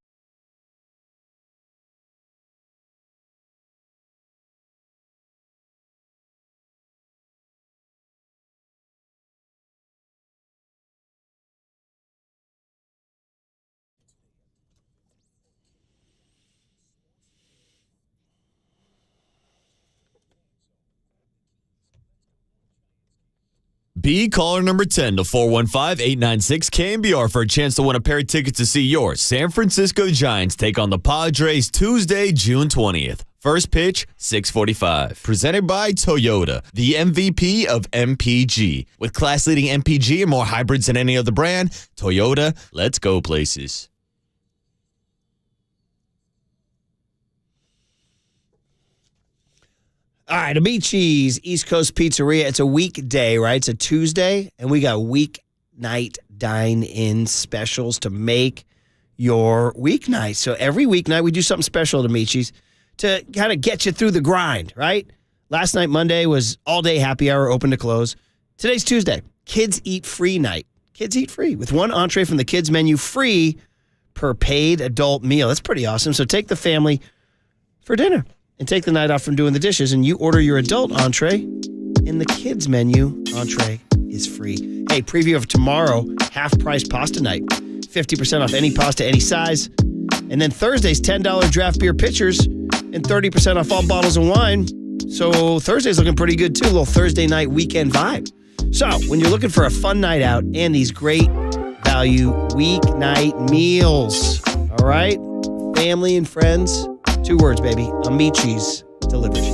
Be caller number 10 to 415-896-KNBR for a chance to win a pair of tickets to see your San Francisco Giants take on the Padres Tuesday, June 20th. First pitch, 6:45. Presented by Toyota, the MVP of MPG. With class-leading MPG and more hybrids than any other brand, Toyota, let's go places. All right, Amici's East Coast Pizzeria. It's a weekday, right? It's a Tuesday, and we got weeknight dine-in specials to make your weeknight. So every weeknight, we do something special at Amici's to kind of get you through the grind, right? Last night, Monday, was all-day happy hour, open to close. Today's Tuesday, Kids Eat Free night. Kids eat free with one entree from the kids menu free per paid adult meal. That's pretty awesome. So take the family for dinner and take the night off from doing the dishes, and you order your adult entree, and the kids menu entree is free. Hey, preview of tomorrow, half-price pasta night. 50% off any pasta, any size. And then Thursday's $10 draft beer pitchers and 30% off all bottles of wine. So Thursday's looking pretty good, too. A little Thursday night weekend vibe. So when you're looking for a fun night out and these great value weeknight meals, all right? Family and friends. 2 words, baby. Amici's delivered.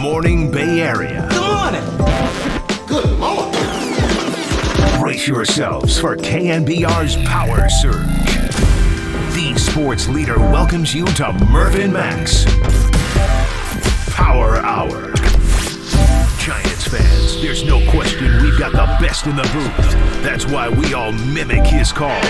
Morning Bay Area. Good morning. Good morning. Brace yourselves for KNBR's Power Surge. The sports leader welcomes you to Murph and Max Power Hour. Giants fans, there's no question we've got the best in the booth. That's why we all mimic his call.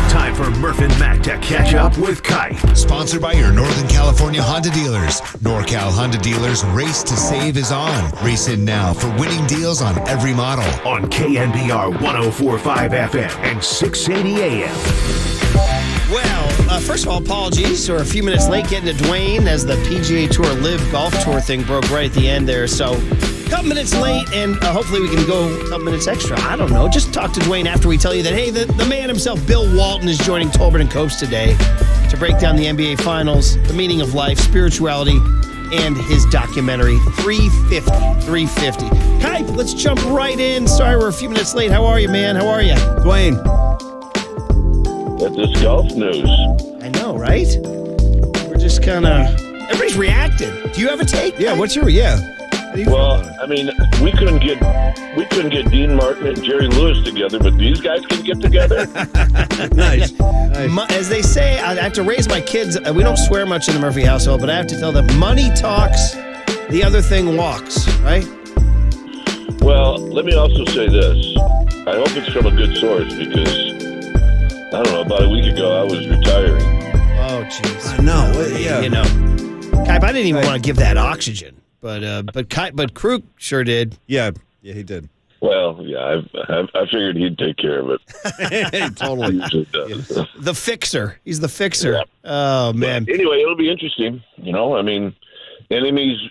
Time for Murph and Mac to catch up with Kite. Sponsored by your Northern California Honda dealers. NorCal Honda dealers, Race to Save is on. Race in now for winning deals on every model. On KNBR 104.5 FM and 680 AM. Well, first of all, apologies. We're a few minutes late getting to Dwayne as the PGA Tour Live Golf Tour thing broke right at the end there. So a couple minutes late, and hopefully we can go a couple minutes extra. I don't know. Just talk to Dwayne after we tell you that, hey, the man himself, Bill Walton, is joining Tolbert and Copes today to break down the NBA Finals, the meaning of life, spirituality, and his documentary, 350. Kite, let's jump right in. Sorry we're a few minutes late. How are you, man? How are you? Dwayne. That's this golf news. I know, right? We're just kind of... Everybody's reacting. Do you have a take? Yeah, what's your... Yeah. Well, I mean, we couldn't get Dean Martin and Jerry Lewis together, but these guys can get together. Nice. As they say, I have to raise my kids. We don't swear much in the Murphy household, but I have to tell them money talks, the other thing walks, right? Well, let me also say this. I hope it's from a good source because, I don't know, about a week ago I was retiring. Oh, jeez. I know. Yeah. You know, Kype, I didn't even want to give that oxygen. But Krug sure did. Yeah, he did. Well, yeah, I figured he'd take care of it. Totally. He usually does. The fixer. He's the fixer. Yeah. Oh, man. But anyway, it'll be interesting. You know, I mean, enemies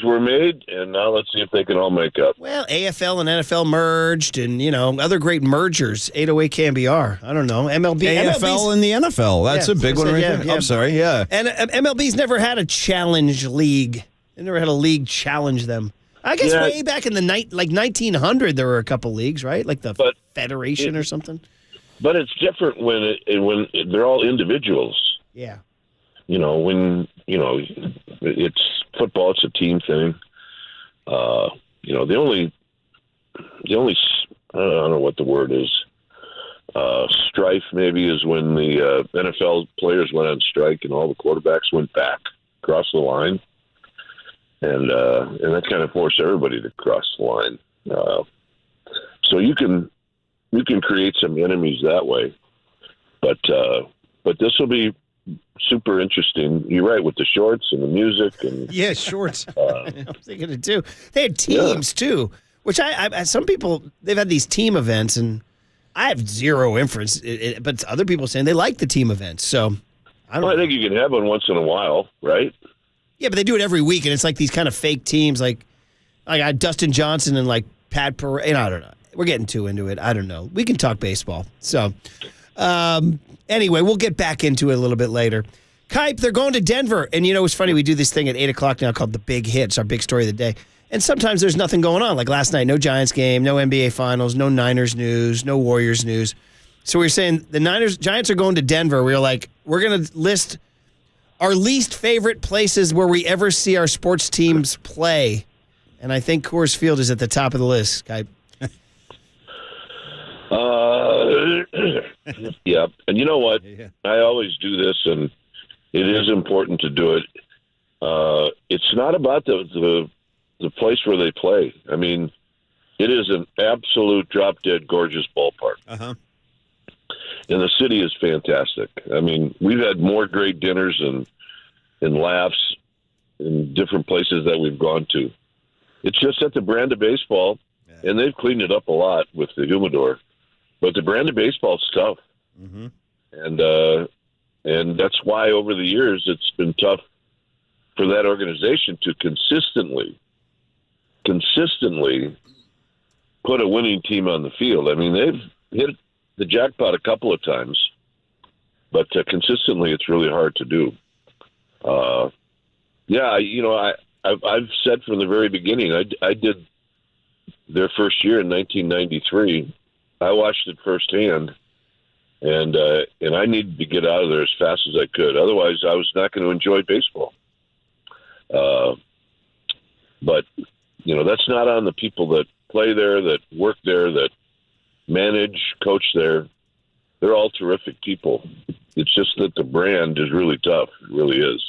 were made, and now let's see if they can all make up. Well, AFL and NFL merged, and, you know, other great mergers. 808 KNBR. I don't know. MLB. AFL and the NFL. That's a big one right there. Yeah. I'm sorry, yeah. And MLB's never had a challenge league. They never had a league challenge them. I guess way back in the 1900, there were a couple leagues, right? Like the Federation or something. But it's different when they're all individuals. Yeah. You know, when it's football, it's a team thing. You know, the only I don't know what the word is. Strife maybe is when the NFL players went on strike and all the quarterbacks went back across the line. And that kind of forced everybody to cross the line. So you can create some enemies that way. But this will be super interesting. You're right with the shorts and the music and yeah, shorts. I was thinking it too. They had teams too, which I some people they've had these team events, and I have zero inference. But other people saying they like the team events. So I think you can have one once in a while, right? Yeah, but they do it every week, and it's like these kind of fake teams, like Dustin Johnson and like Pat Perez. I don't know. We're getting too into it. I don't know. We can talk baseball. So, anyway, we'll get back into it a little bit later. Kype, they're going to Denver, and you know it's funny. We do this thing at 8:00 now called the Big Hit. It's our big story of the day. And sometimes there's nothing going on. Like last night, no Giants game, no NBA Finals, no Niners news, no Warriors news. So we were saying the Giants are going to Denver. We were like, we're going to list our least favorite places where we ever see our sports teams play. And I think Coors Field is at the top of the list, Kype. Yeah. And you know what? I always do this, and it is important to do it. It's not about the place where they play. I mean, it is an absolute drop-dead gorgeous ballpark. Uh-huh. And the city is fantastic. I mean, we've had more great dinners and laughs in different places that we've gone to. It's just that the brand of baseball, and they've cleaned it up a lot with the humidor, but the brand of baseball is tough. Mm-hmm. And that's why over the years it's been tough for that organization to consistently put a winning team on the field. I mean, they've hit the jackpot a couple of times, but consistently it's really hard to do. I've said from the very beginning, I did their first year in 1993. I watched it firsthand, and I needed to get out of there as fast as I could. Otherwise, I was not going to enjoy baseball. But that's not on the people that play there, that work there, that manage, coach there. They're all terrific people. It's just that the brand is really tough. It really is.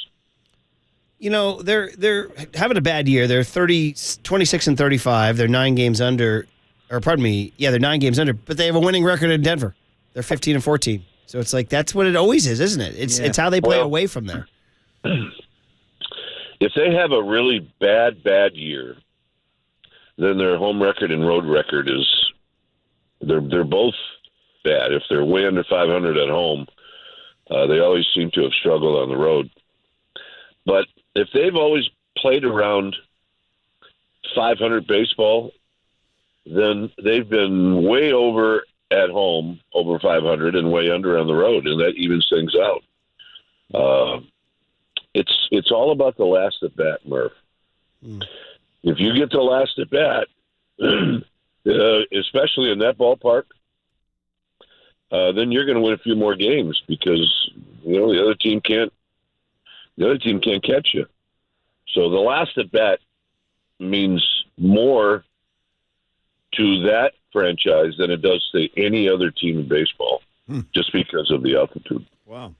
They're having a bad year. They're 26 and 35. They're 9 games under, or pardon me. Yeah, they're 9 games under, but they have a winning record in Denver. They're 15 and 14. So it's like, that's what it always is, isn't it? It's how they play away from there. If they have a really bad year, then their home record and road record they're both bad. If they're way under 500 at home, they always seem to have struggled on the road. But if they've always played around 500 baseball, then they've been way over at home, over 500, and way under on the road, and that evens things out. It's all about the last at bat, Murph. If you get the last at bat, especially in that ballpark, then you're going to win a few more games because the other team can't catch you. So the last at bat means more to that franchise than it does to any other team in baseball, just because of the altitude. Wow.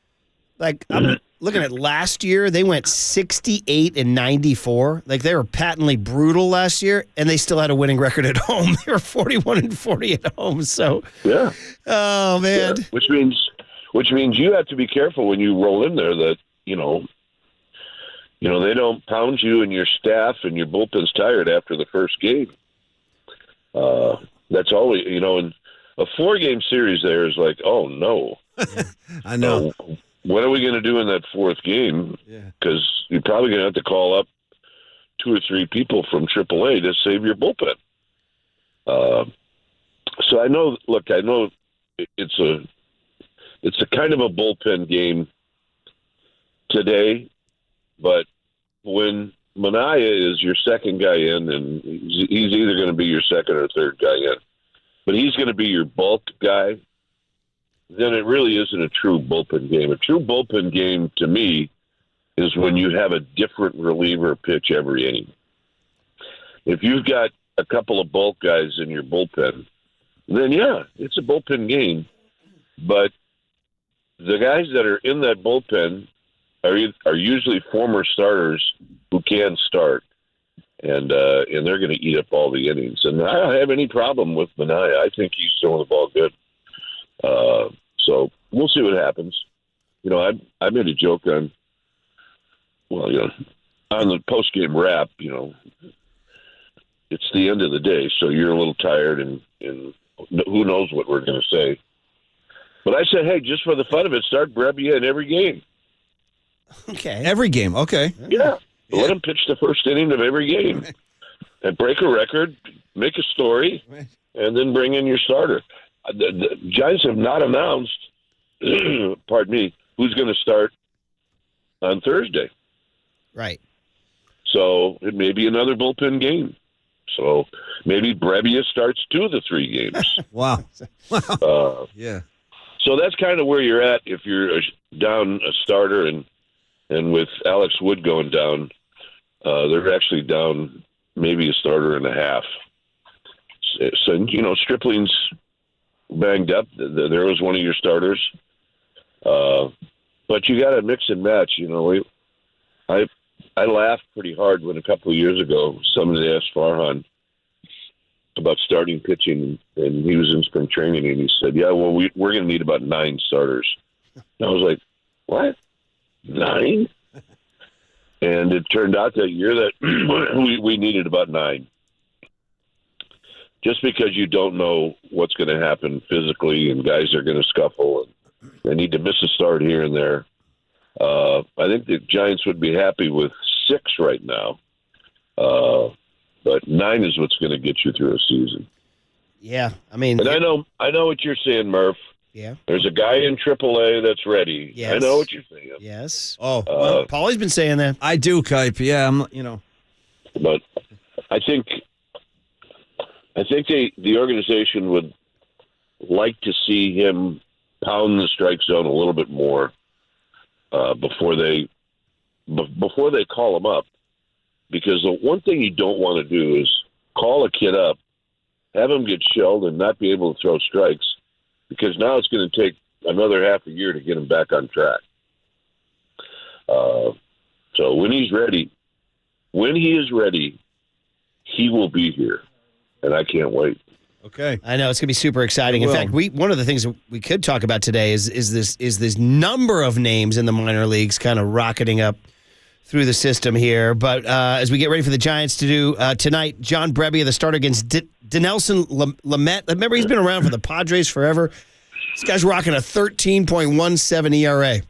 Like, I'm looking at last year, they went 68 and 94. Like, they were patently brutal last year, and they still had a winning record at home. They were 41 and 40 at home. So, yeah. Oh, man. Yeah. Which means you have to be careful when you roll in there that, they don't pound you and your staff and your bullpen's tired after the first game. That's always, in a 4-game series there is like, oh, no. I know. What are we going to do in that 4th game? Because you're probably going to have to call up 2 or 3 people from AAA to save your bullpen. So I know it's a kind of a bullpen game today, but when Minaya is your second guy in, and he's either going to be your second or third guy in, but he's going to be your bulk guy, then it really isn't a true bullpen game. A true bullpen game, to me, is when you have a different reliever pitch every inning. If you've got a couple of bulk guys in your bullpen, then, it's a bullpen game. But the guys that are in that bullpen are usually former starters who can start, and they're going to eat up all the innings. And I don't have any problem with Minaya. I think he's throwing the ball good. So we'll see what happens. I made a joke on the post-game wrap, it's the end of the day, so you're a little tired, and who knows what we're going to say. But I said, hey, just for the fun of it, start Brebbia in every game. Okay. Every game, okay. Yeah. Let him pitch the first inning of every game and break a record, make a story, and then bring in your starter. The Giants have not announced, pardon me, who's going to start on Thursday. Right. So it may be another bullpen game. So maybe Brebbia starts 2 of the 3 games. Wow. Yeah. So that's kind of where you're at if you're down a starter, and with Alex Wood going down, they're actually down maybe a starter and a half. So, Stripling's banged up. There was one of your starters. But you got to mix and match. I laughed pretty hard when a couple of years ago somebody asked Farhan, about starting pitching, and he was in spring training, and he said, "Yeah, well, we're going to need about 9 starters." And I was like, "What? 9?" And it turned out that year that we needed about 9. Just because you don't know what's going to happen physically, and guys are going to scuffle, and they need to miss a start here and there. I think the Giants would be happy with 6 right now. But 9 is what's going to get you through a season. Yeah, I mean, and I know what you're saying, Murph. Yeah, there's a guy in AAA that's ready. Yes. I know what you're saying. Yes. Oh, well, Paulie's been saying that. I do, Kipe. Yeah, But I think the organization would like to see him pound the strike zone a little bit more before they call him up. Because the one thing you don't want to do is call a kid up, have him get shelled, and not be able to throw strikes, because now it's going to take another half a year to get him back on track. So when he is ready, he will be here, and I can't wait. Okay, I know it's going to be super exciting. In fact, one of the things that we could talk about today is this number of names in the minor leagues kind of rocketing up through the system here. But as we get ready for the Giants to do tonight, John Brebbia, the starter against Dinelson Lamet. Remember, he's been around for the Padres forever. This guy's rocking a 13.17 ERA.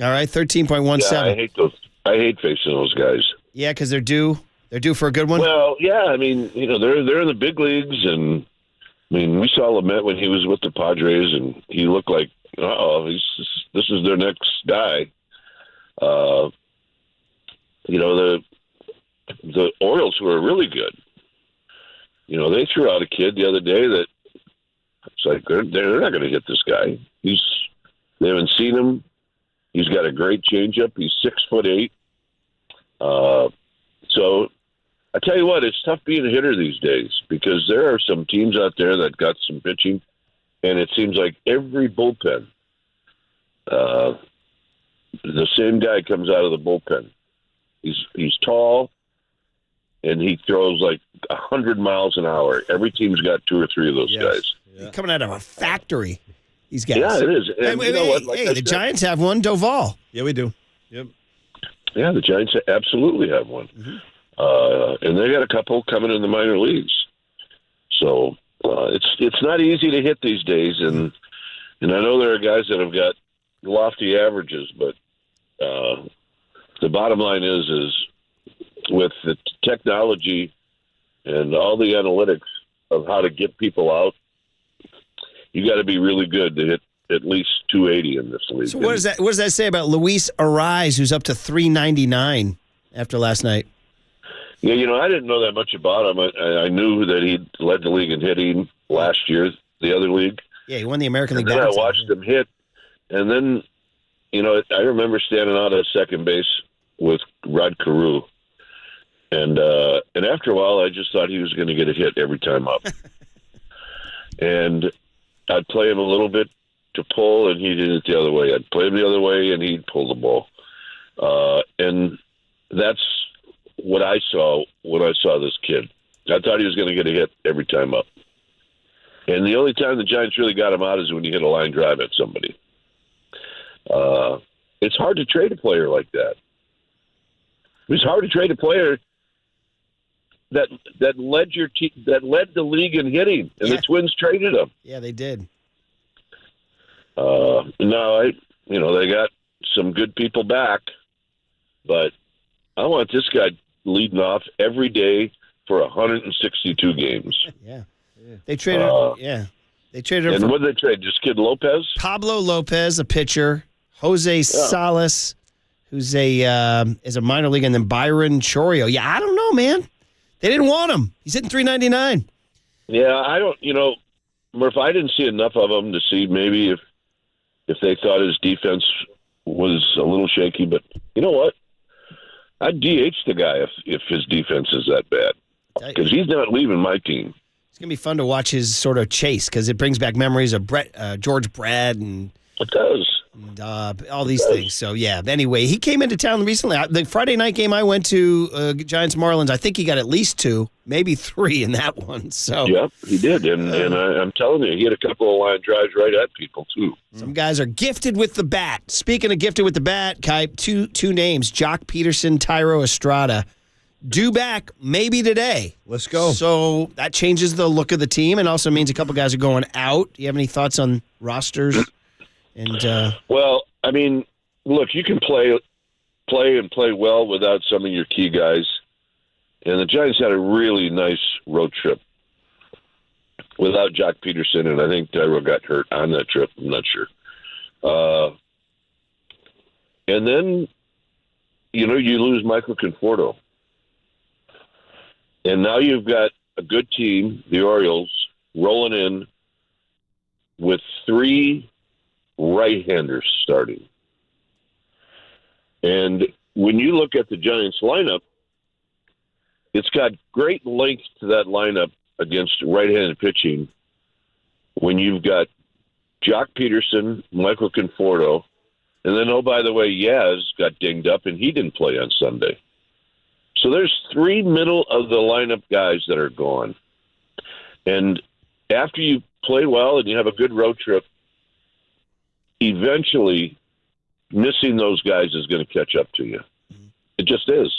All right, 13.17. Yeah, I hate those. I hate facing those guys. Yeah, because they're due for a good one. Well, yeah, I mean, they're in the big leagues, and I mean, we saw Lamet when he was with the Padres, and he looked like, this is their next guy. The Orioles were really good. They threw out a kid the other day that it's like they're not going to hit this guy. They haven't seen him. He's got a great changeup. He's 6'8". So I tell you what, it's tough being a hitter these days, because there are some teams out there that got some pitching, and it seems like every bullpen, the same guy comes out of the bullpen. He's tall, and he throws like 100 miles an hour. Every team's got 2 or 3 of those guys. Yeah. Coming out of a factory, these guys. Yeah, it is. And the Giants have one, Doval. Yeah, we do. Yep. Yeah, the Giants absolutely have one. Mm-hmm. And they got a couple coming in the minor leagues. So it's not easy to hit these days, and I know there are guys that have got lofty averages, but the bottom line is with the technology and all the analytics of how to get people out, you got to be really good to hit at least 280 in this league. So what does that say about Luis Ariz, who's up to 399 after last night? Yeah, I didn't know that much about him. I knew that he led the league in hitting last year, the other league. Yeah, he won the American League. And then I watched him hit, and then, I remember standing out at second base with Rod Carew, and after a while, I just thought he was going to get a hit every time up. And I'd play him a little bit to pull, and he did it the other way. I'd play him the other way, and he'd pull the ball. And that's what I saw when I saw this kid. I thought he was going to get a hit every time up. And the only time the Giants really got him out is when you hit a line drive at somebody. It's hard to trade a player like that. It's hard to trade a player that led the league in hitting, and the Twins traded him. Yeah, they did. Now they got some good people back, but I want this guy leading off every day for 162 games. Yeah. They traded They traded him. And what did they trade? Just kid Lopez? Pablo Lopez, a pitcher. Jose Salas, who's is a minor league, and then Byron Chorio. Yeah, I don't know, man. They didn't want him. He's hitting 399. Yeah, I don't, Murph, I didn't see enough of him to see maybe if they thought his defense was a little shaky. But you know what? I'd DH the guy if his defense is that bad, because he's not leaving my team. It's going to be fun to watch his sort of chase, because it brings back memories of George Brad. And it does. and all these things. So, yeah. Anyway, he came into town recently. The Friday night game I went to, Giants-Marlins, I think he got at least 2, maybe 3 in that one. So Yep, he did. And I'm telling you, he had a couple of line drives right at people, too. Some guys are gifted with the bat. Speaking of gifted with the bat, Kipe, two names, Jock Peterson, Tyro Estrada, due back maybe today. Let's go. So that changes the look of the team and also means a couple guys are going out. Do you have any thoughts on rosters? And Well, I mean, look, you can play well without some of your key guys. And the Giants had a really nice road trip without Jock Peterson, and I think Tyro got hurt on that trip. I'm not sure. And then, you lose Michael Conforto. And now you've got a good team, the Orioles, rolling in with 3 right-handers starting. And when you look at the Giants lineup, it's got great length to that lineup against right-handed pitching when you've got Jock Peterson, Michael Conforto, and then, oh, by the way, Yaz got dinged up, and he didn't play on Sunday. So there's 3 middle-of-the-lineup guys that are gone. And after you play well and you have a good road trip, eventually missing those guys is going to catch up to you. It just is.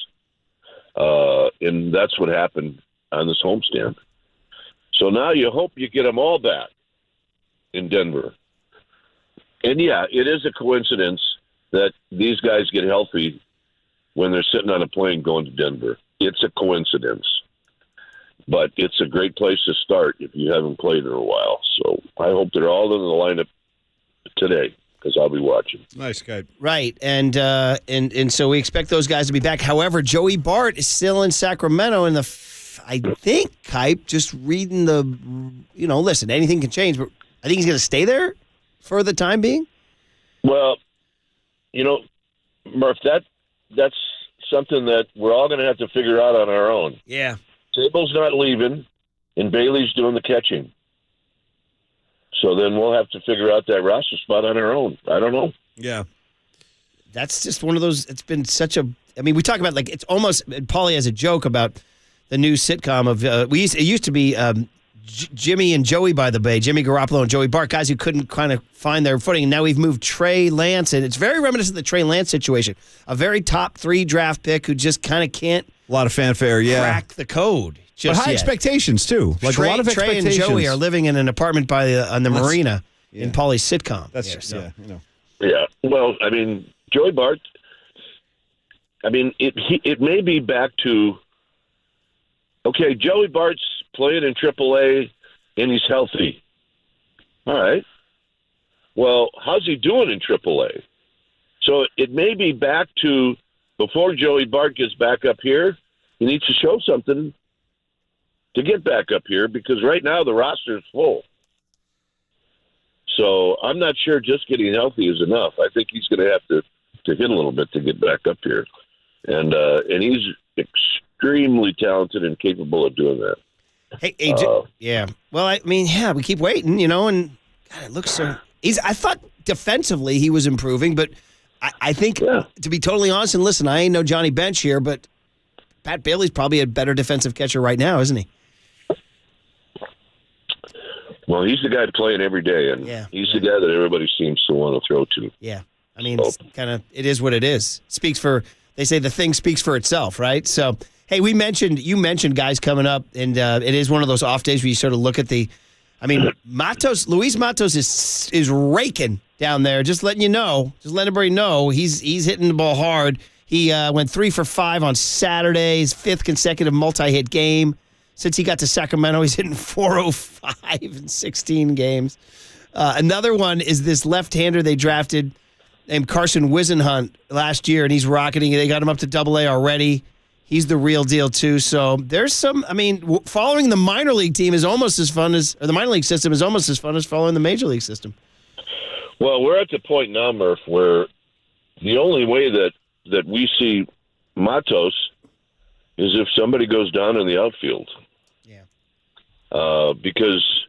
And that's what happened on this homestand. So now you hope you get them all back in Denver. And, yeah, it is a coincidence that these guys get healthy when they're sitting on a plane going to Denver. It's a coincidence. But it's a great place to start if you haven't played in a while. So I hope they're all in the lineup today because I'll be watching. Nice guy. right, and so we expect those guys to be back. However, Joey Bart is still in Sacramento, and I think, Kipe, just reading listen, anything can change, but I think he's going to stay there for the time being. Well, Murph, that's something that we're all going to have to figure out on our own. Yeah. Sable's not leaving, and Bailey's doing the catching. So then we'll have to figure out that roster spot on our own. I don't know. Yeah. That's just one of those, it's been such a, we talk about it's almost, Paulie has a joke about the new sitcom of, it used to be Jimmy and Joey by the Bay, Jimmy Garoppolo and Joey Bart, guys who couldn't kind of find their footing. And now we've moved Trey Lance, and it's very reminiscent of the Trey Lance situation. A very top 3 draft pick who just kind of can't. A lot of fanfare, yeah. Crack the code. But high expectations, too. Like Trey, a lot of Trey expectations. and Joey are living in an apartment on the marina in Paulie's sitcom. Yeah. Well, Joey Bart, it may be back to, okay, Joey Bart's playing in AAA and he's healthy. All right. Well, how's he doing in AAA? So it may be back to before Joey Bart gets back up here, he needs to show something to get back up here because right now the roster is full. So I'm not sure just getting healthy is enough. I think he's going to have to hit a little bit to get back up here. And he's extremely talented and capable of doing that. Hey, yeah. Well, we keep waiting, and God, it looks so. I thought defensively he was improving, but I think to be totally honest, and listen, I ain't no Johnny Bench here, but Pat Bailey's probably a better defensive catcher right now, isn't he? Well, he's the guy playing every day, and he's the guy that everybody seems to want to throw to. Yeah, it's it is what it is. They say the thing speaks for itself, right? So. Hey, you mentioned guys coming up, and it is one of those off days where you sort of look at Luis Matos is raking down there. Just letting everybody know he's hitting the ball hard. He went 3 for 5 on Saturday, his 5th consecutive multi-hit game. Since he got to Sacramento, he's hitting .405 in 16 games. Another one is this left-hander they drafted named Carson Wisenhunt last year, and he's rocketing. They got him up to AA already. He's the real deal, too. So there's some, following the minor league team is almost as fun or the minor league system is almost as fun as following the major league system. Well, we're at the point now, Murph, where the only way that we see Matos is if somebody goes down in the outfield. Yeah. Because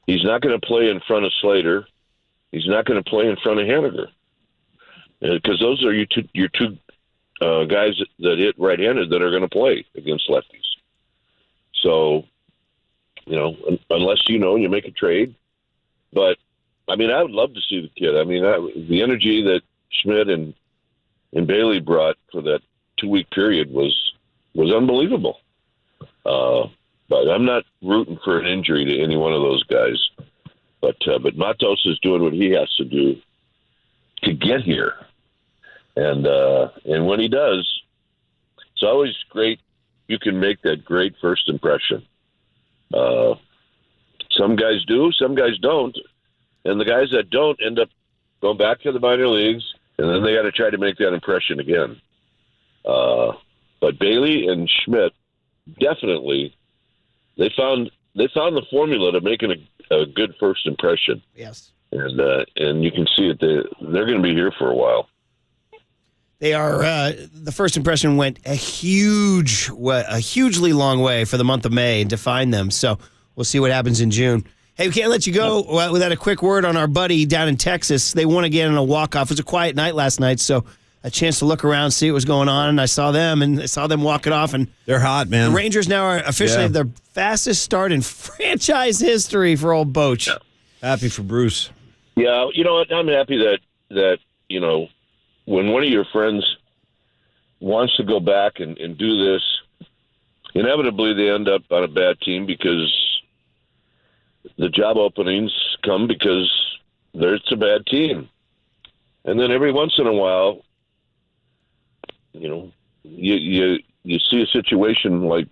he's not going to play in front of Slater. He's not going to play in front of Haniger. because those are your two guys that hit right-handed that are going to play against lefties. So, unless you make a trade. But, I would love to see the kid. The energy that Schmidt and Bailey brought for that 2-week period was unbelievable. But I'm not rooting for an injury to any one of those guys. But Matos is doing what he has to do to get here. And when he does, it's always great. You can make that great first impression. Some guys do, some guys don't. And the guys that don't end up going back to the minor leagues, and then they got to try to make that impression again. But Bailey and Schmidt definitely, they found the formula to making a good first impression. Yes. And you can see it. They're going to be here for a while. They are. The first impression went a hugely long way for the month of May and defined them. So we'll see what happens in June. Hey, we can't let you go without a quick word on our buddy down in Texas. They won again in a walk-off. It was a quiet night last night, so a chance to look around, see what was going on, and I saw them walk it off. And they're hot, man. The Rangers now are officially have their fastest start in franchise history for old Boch. Yeah. Happy for Bruce. Yeah, you know what? I'm happy that when one of your friends wants to go back and do this, inevitably they end up on a bad team because the job openings come because it's a bad team. And then every once in a while, you see a situation like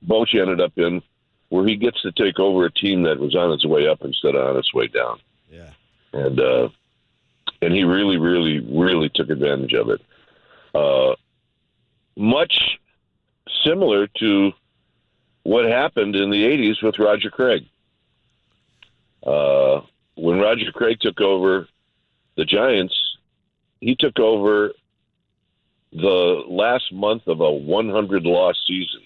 Boch ended up in where he gets to take over a team that was on its way up instead of on its way down. Yeah. And he really, really, really took advantage of it. Much similar to what happened in the 80s with Roger Craig. When Roger Craig took over the Giants, he took over the last month of a 100-loss season.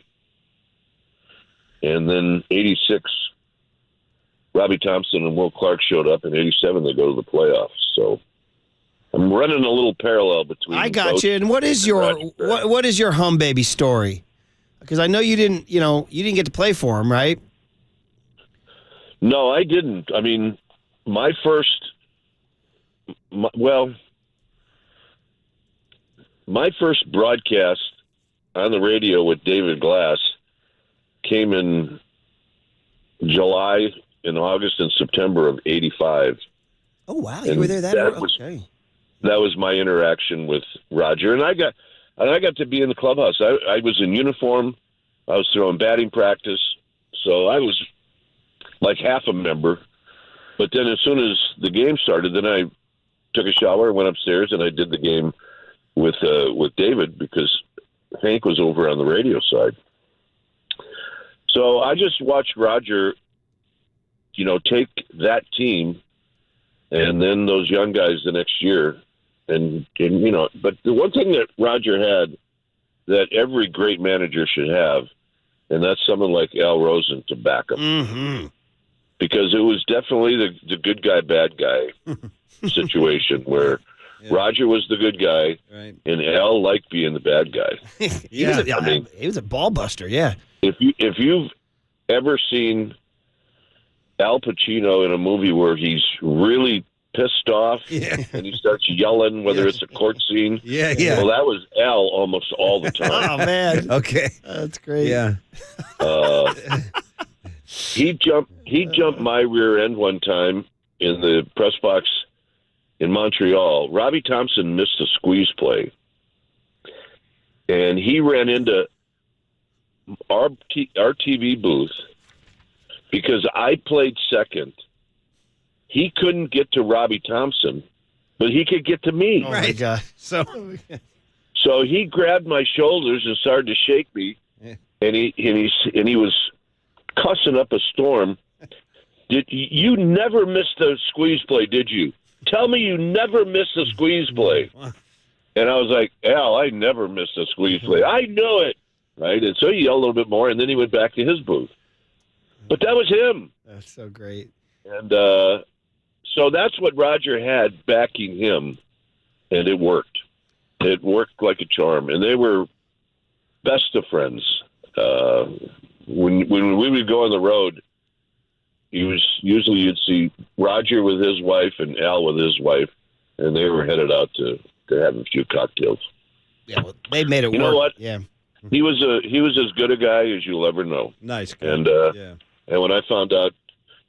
And then 86, Robbie Thompson and Will Clark showed up. In 87, they go to the playoffs. So I'm running a little parallel between. I got you. And what is your hum baby story? Because I know you didn't get to play for him, right? No, I didn't. My first broadcast on the radio with David Glass came in July, in August, and September of '85. Oh wow, you were there okay. That was my interaction with Roger, and I got to be in the clubhouse. I was in uniform. I was throwing batting practice, so I was like half a member. But then as soon as the game started, then I took a shower, went upstairs, and I did the game with David because Hank was over on the radio side. So I just watched Roger, take that team and then those young guys the next year. And but the one thing that Roger had that every great manager should have, and that's someone like Al Rosen to back him. Mm-hmm. Because it was definitely the good guy, bad guy situation where Roger was the good guy, right, and Al liked being the bad guy. He was a ball buster, yeah. If you've ever seen Al Pacino in a movie where he's really pissed off and he starts yelling, whether it's a court scene. Yeah. Well, that was Al almost all the time. Oh, man. Okay. That's great. Yeah. He jumped my rear end one time in the press box in Montreal. Robbie Thompson missed a squeeze play, and he ran into our TV booth because I played second. He couldn't get to Robbie Thompson, but he could get to me. Oh, my God. So he grabbed my shoulders and started to shake me, and he was cussing up a storm. You never missed a squeeze play, did you? Tell me you never missed a squeeze play. And I was like, Al, I never missed a squeeze play. I knew it. Right? And so he yelled a little bit more, and then he went back to his booth. But that was him. That's so great. And so that's what Roger had backing him. and it worked. It worked like a charm, and they were best of friends. When we would go on the road, you'd see Roger with his wife and Al with his wife, and they were headed out to have a few cocktails. Yeah, well, they made it work. You know what? Yeah. He was as good a guy as you'll ever know. Nice guy. And and when I found out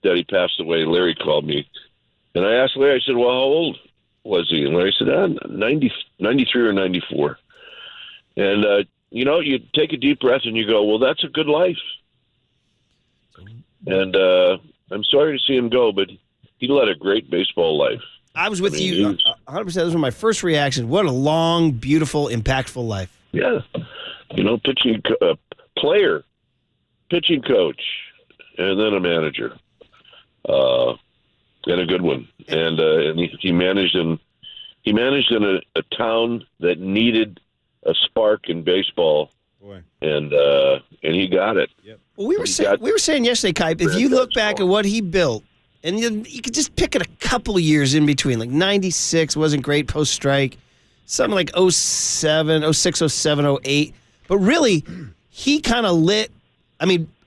that he passed away, Larry called me, and I asked Larry. I said, "Well, how old was he?" And Larry said, 93 or 94. And you take a deep breath and you go, "Well, that's a good life." And I'm sorry to see him go, but he led a great baseball life. I was with you 100%. Those were my first reactions. What a long, beautiful, impactful life. Yeah. Pitching player, pitching coach, and then a manager, and a good one. And he managed in a town that needed a spark in baseball. Boy. And he got it. Yep. Well, we were saying yesterday, Kipe, if you look back at what he built, and you could just pick it a couple years in between, like 96 wasn't great post-strike, something like 07, 06, 07, 08. But really, he kind of lit,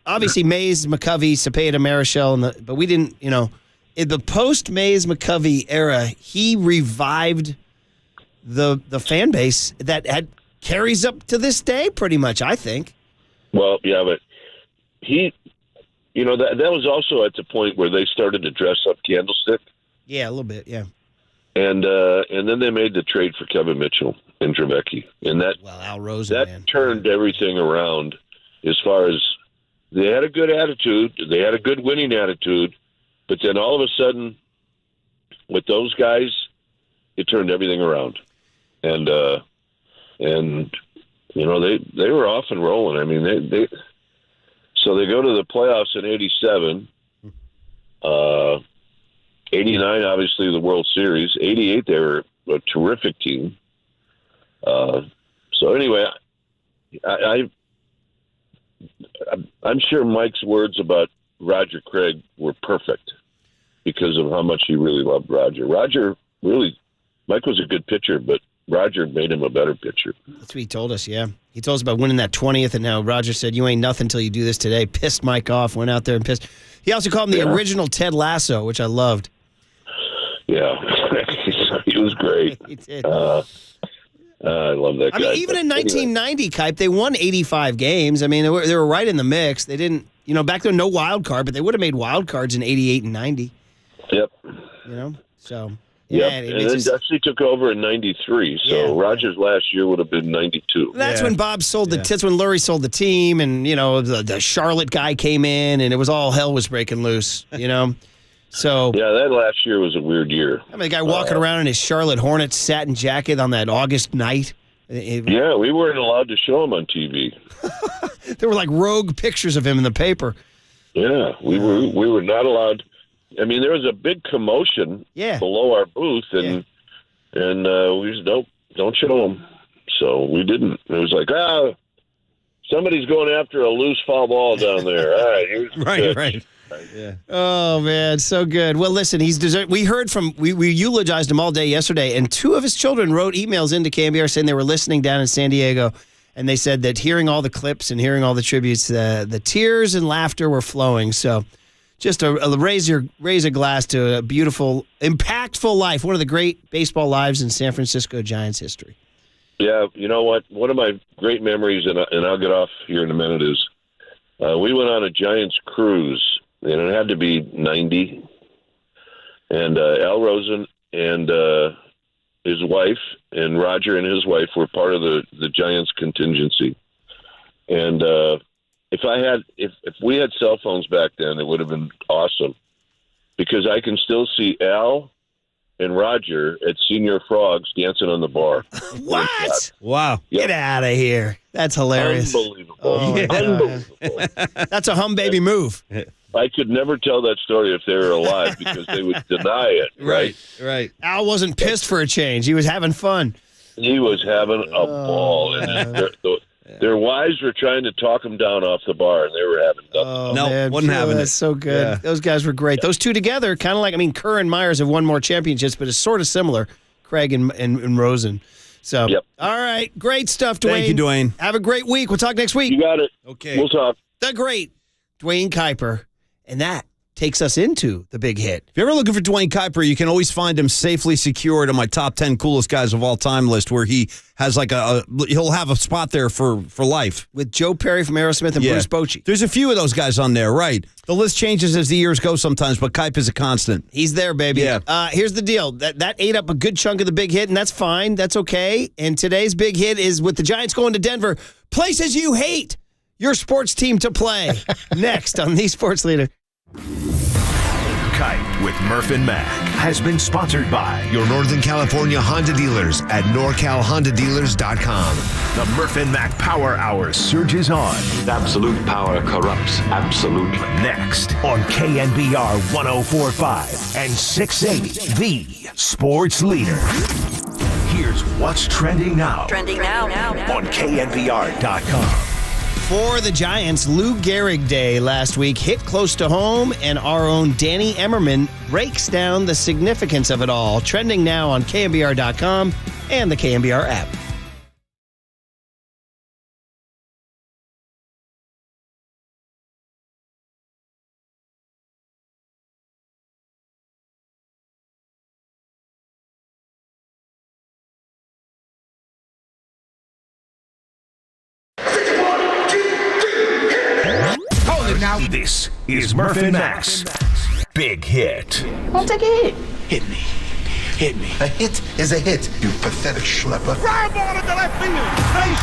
obviously Mays, McCovey, Cepeda, Marichal, but we didn't, in the post-Mays, McCovey era, he revived the fan base that carries up to this day pretty much, I think. Well, yeah, but he... that was also at the point where they started to dress up Candlestick. Yeah, a little bit, yeah. And then they made the trade for Kevin Mitchell and Trevecki. And Al Rosen, that turned everything around as far as they had a good attitude. They had a good winning attitude. But then all of a sudden, with those guys, it turned everything around. And they were off and rolling. So they go to the playoffs in 87. 89, obviously, the World Series. 88, they were a terrific team. So anyway, I'm sure Mike's words about Roger Craig were perfect because of how much he really loved Roger. Mike was a good pitcher, but Roger made him a better pitcher. That's what he told us, yeah. He told us about winning that 20th, and now Roger said, "You ain't nothing till you do this today." Pissed Mike off, went out there and pissed. He also called him the original Ted Lasso, which I loved. Yeah, he was great. He did. I love that guy. Even in 1990, Kipe, they won 85 games. They were right in the mix. They didn't, back then, no wild card, but they would have made wild cards in 88 and 90. Yep. So... Yeah, and then Dusty took over in 93, so Rogers' last year would have been 92. That's when Bob sold the that's when Lurie sold the team, and, the Charlotte guy came in, and it was all hell was breaking loose, So yeah, that last year was a weird year. The guy walking around in his Charlotte Hornets satin jacket on that August night. Yeah, we weren't allowed to show him on TV. There were like rogue pictures of him in the paper. Yeah, we were not allowed. There was a big commotion below our booth, and we just don't show them. So we didn't. It was like, somebody's going after a loose foul ball down there. All right, here's the pitch. Right. Yeah. Oh man, so good. Well, listen, we heard from we eulogized him all day yesterday, and two of his children wrote emails into KNBR saying they were listening down in San Diego, and they said that hearing all the clips and hearing all the tributes, the tears and laughter were flowing. So. Just raise a glass to a beautiful, impactful life. One of the great baseball lives in San Francisco Giants history. Yeah, you know what? One of my great memories, and I'll get off here in a minute, is we went on a Giants cruise, and it had to be 90. And Al Rosen and his wife and Roger and his wife were part of the Giants contingency. And if we had cell phones back then, it would have been awesome, because I can still see Al and Roger at Senior Frogs dancing on the bar. What? Wow. Yep. Get out of here. That's hilarious. Unbelievable. Oh, Unbelievable. That's a hum baby move. I could never tell that story if they were alive, because they would deny it. Right. Al wasn't pissed for a change. He was having fun. He was having a ball. And their wives were trying to talk him down off the bar, and they were having nothing. No, wasn't having it. That's so good. Yeah. Those guys were great. Those two together, kind of like, Kerr and Myers have won more championships, but it's sort of similar. Craig and Rosen. So, all right. Great stuff, Dwayne. Thank you, Dwayne. Have a great week. We'll talk next week. You got it. Okay. We'll talk. The great Dwayne Kuiper. And that takes us into the big hit. If you're ever looking for Dwayne Kuiper, you can always find him safely secured on my top 10 coolest guys of all time list, where he has he'll have a spot there for life. With Joe Perry from Aerosmith and Bruce Bochy. There's a few of those guys on there, right? The list changes as the years go sometimes, but Kuiper is a constant. He's there, baby. Yeah. Here's the deal. That ate up a good chunk of the big hit, and that's fine. That's okay. And today's big hit is with the Giants going to Denver. Places you hate your sports team to play. Next on The Sports Leader. Kite with Murph and Mac has been sponsored by your Northern California Honda dealers at NorCalHondaDealers.com. The Murph and Mac Power Hour surges on. Absolute power corrupts absolutely. Next on KNBR 104.5 and 680, the Sports Leader. Here's what's trending now. On KNBR.com. For the Giants, Lou Gehrig Day last week hit close to home, and our own Danny Emmerman breaks down the significance of it all. Trending now on KNBR.com and the KNBR app. Now this is Murph and Mac's Big Hit. I'll take a hit. Hit me. Hit me. A hit is a hit, you pathetic schlepper. Fly ball to the left field. Nice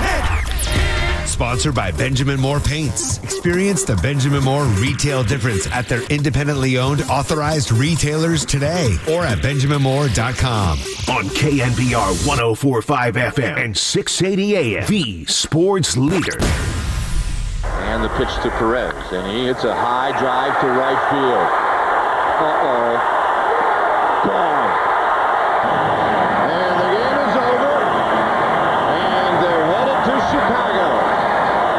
hit. Sponsored by Benjamin Moore Paints. Experience the Benjamin Moore retail difference at their independently owned authorized retailers today or at BenjaminMoore.com. On KNBR 104.5 FM and 680 AM, the Sports Leader. And the pitch to Perez, and he hits a high drive to right field. Uh-oh. Gone. And the game is over. And they're headed to Chicago.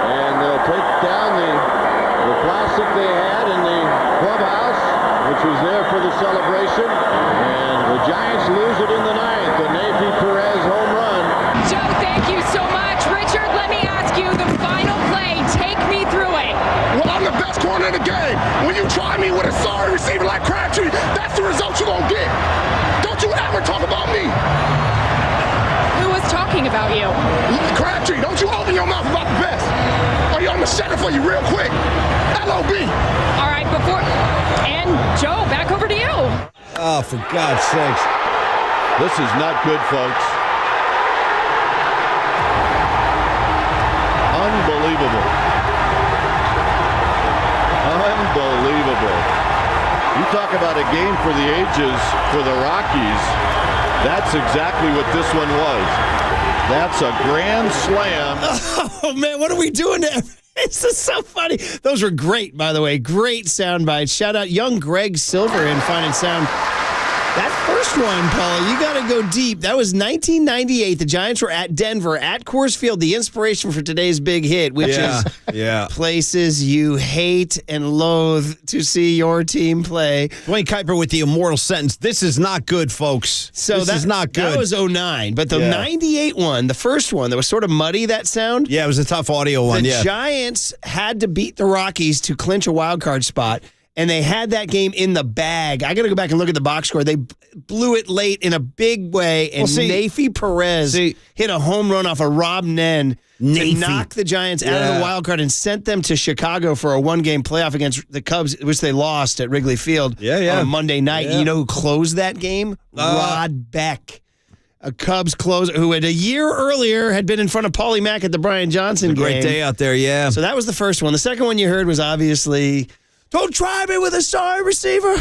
And they'll take down the plastic they had in the clubhouse, which was there for the celebration. And the Giants lose it in the ninth. The Navy Perez home run. Joe, thank you so much. Richard, let me ask you the final play. Take me through it. Well, I'm the best corner in the game. When you try me with a sorry receiver like Crabtree, that's the result you're going to get. Don't you ever talk about me. Who was talking about you? Crabtree, don't you open your mouth about the best. Or I'm going to shut it for you real quick. LOB. All right, and Joe, back over to you. Oh, for God's sakes. This is not good, folks. Unbelievable. Unbelievable. You talk about a game for the ages for the Rockies. That's exactly what this one was. That's a grand slam. Oh, man, what are we doing there? This is so funny. Those were great, by the way. Great sound bites. Shout out young Greg Silver in Fine and Sound. That first one, Paula, you got to go deep. That was 1998. The Giants were at Denver, at Coors Field, the inspiration for today's big hit, which is places you hate and loathe to see your team play. Dwayne Kuiper with the immortal sentence, this is not good, folks. So this is not good. That was 09. But the 98 one, the first one, that was sort of muddy, that sound. Yeah, it was a tough audio one, The Giants had to beat the Rockies to clinch a wild card spot. And they had that game in the bag. I got to go back and look at the box score. They blew it late in a big way, and Nafy Perez hit a home run off of Rob Nen to knock the Giants out of the wild card and sent them to Chicago for a one-game playoff against the Cubs, which they lost at Wrigley Field on a Monday night. You know who closed that game? Rod Beck. A Cubs closer who a year earlier had been in front of Paulie Mack at the Brian Johnson game. Great day out there, yeah. So that was the first one. The second one you heard was obviously... Don't try me with a sorry receiver.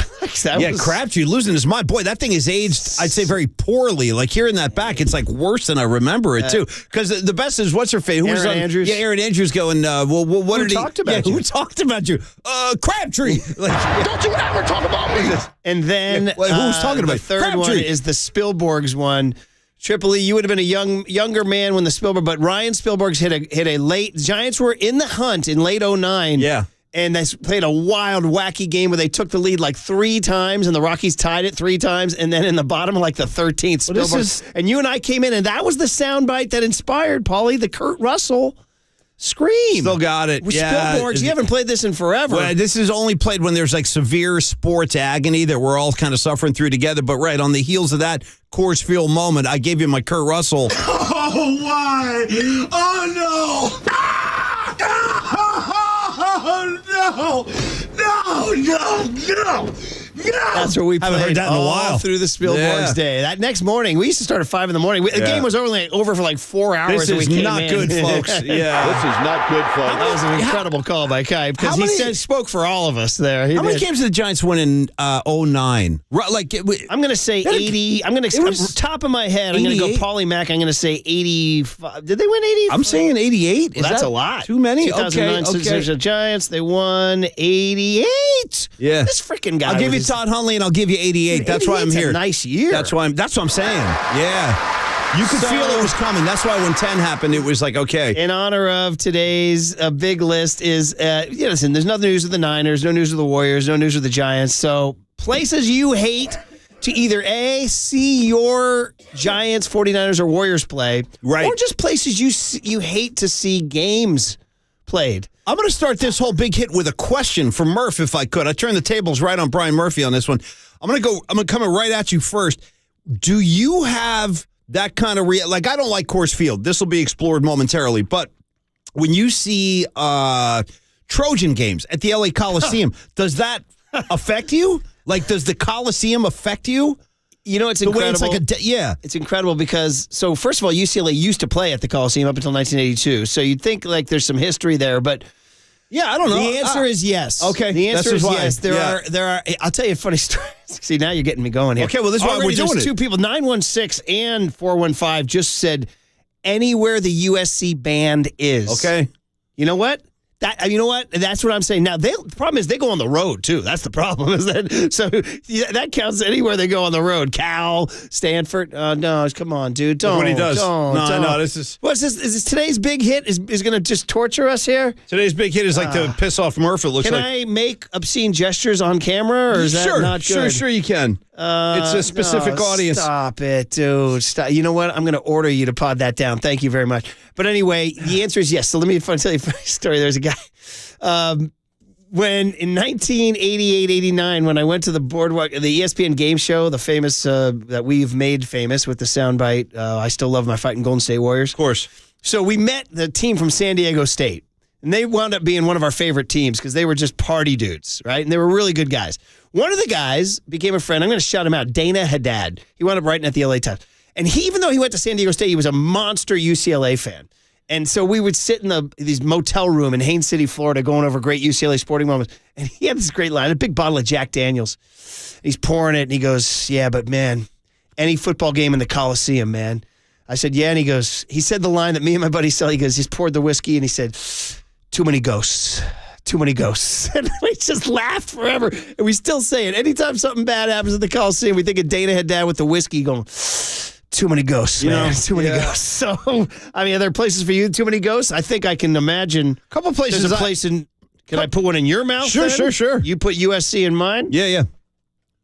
Crabtree losing his mind. Boy, that thing is aged, I'd say, very poorly. Like, hearing that back, it's like worse than I remember it, too. Because the best is, what's her face? Aaron Andrews. Yeah, Aaron Andrews going, what did he... talked about you? Who talked about you? Crabtree. Don't you ever talk about me. And then who's talking about the third Crabtree? one is the Spielborgs one. Triple E, you would have been a younger man when the Spielberg, but Ryan Spielberg's hit a late... Giants were in the hunt in late 09. Yeah. And they played a wild, wacky game where they took the lead like 3 times, and the Rockies tied it 3 times, and then in the bottom, like the 13th, Spielberg. And you and I came in, and that was the soundbite that inspired, Paulie, the Kurt Russell scream. Still got it. With Yeah. Spielberg, you haven't played this in forever. Well, this is only played when there's like severe sports agony that we're all kind of suffering through together. But right on the heels of that Coors Field moment, I gave you my Kurt Russell. Oh, why? Oh, no. Oh, no. That's what we Haven't played heard that in a all while. through the Spielberg's day. That next morning, we used to start at 5 in the morning. The game was only over for like 4 hours. This and we is came not in. good, folks. Yeah. This is not good, folks. That was an incredible call by Kai because he spoke for all of us there. He How many did. games did the Giants win in 09? Like, I'm going to say 80. I'm going to top of my head. I'm going to go 88? Paulie Mack. I'm going to say 85. Did they win 80? I'm saying 88. Well, that's a lot. Too many? 2009 Okay. Giants. They won 88. Yeah. This freaking guy. I'll give with you his- Todd Huntley and I'll give you 88. That's why I'm 88's a here. nice year. That's what I'm saying. Yeah. You could feel it was coming. That's why when 10 happened, it was like, okay. In honor of today's big list is, listen, there's no news with the Niners, no news with the Warriors, no news with the Giants. So places you hate to either A, see your Giants, 49ers, or Warriors play, right, or just places you hate to see games played. I'm going to start this whole big hit with a question for Murph, if I could. I turn the tables right on Brian Murphy on this one. I'm going to come right at you first. Do you have that kind of like, I don't like Coors Field. This will be explored momentarily, but when you see Trojan games at the LA Coliseum, does that affect you? Like, does the Coliseum affect you? You know, it's the incredible. way it's like yeah. It's incredible because, so first of all, UCLA used to play at the Coliseum up until 1982. So you'd think like there's some history there, but yeah, I don't know. The answer is yes. Okay, the answer is why. yes. There are. I'll tell you a funny story. See, now you're getting me going here. Okay, well, this is why we're doing there's it. 2 people, 916 and 415, just said anywhere the USC band is. Okay. You know what? You know what? That's what I'm saying. Now, the problem is they go on the road, too. That's the problem. Is that so? Yeah, that counts anywhere they go on the road. Cal, Stanford. No, come on, dude. Don't. What he does. Don't. No, this is. What's this? Is this today's big hit? Is going to just torture us here? Today's big hit is like to piss off Murph, it looks Can like. I make obscene gestures on camera, or is that not good? Sure you can. It's a specific audience. Stop it, dude. Stop. You know what? I'm going to order you to pod that down. Thank you very much. But anyway, the answer is yes. So let me tell you a funny story. There's a guy. When in 1988-89, when I went to the Boardwalk, the ESPN game show, the famous that we've made famous with the soundbite, I still love my fighting Golden State Warriors. Of course. So we met the team from San Diego State. And they wound up being one of our favorite teams because they were just party dudes, right? And they were really good guys. One of the guys became a friend. I'm going to shout him out, Dana Haddad. He wound up writing at the LA Times. And even though he went to San Diego State, he was a monster UCLA fan. And so we would sit in these motel room in Haines City, Florida, going over great UCLA sporting moments. And he had this great line, a big bottle of Jack Daniels. He's pouring it, and he goes, yeah, but man, any football game in the Coliseum, man. I said, yeah, and he said the line that me and my buddy said. He goes, he's poured the whiskey, and he said, too many ghosts. Too many ghosts. And we just laughed forever. And we still say it. Anytime something bad happens at the Coliseum, we think of Dana Haddad with the whiskey going, too many ghosts, man. Too many ghosts. So, I mean, are there places for you, too many ghosts? I think I can imagine. A couple places. There's a place in. Can I put one in your mouth? Sure. You put USC in mine? Yeah.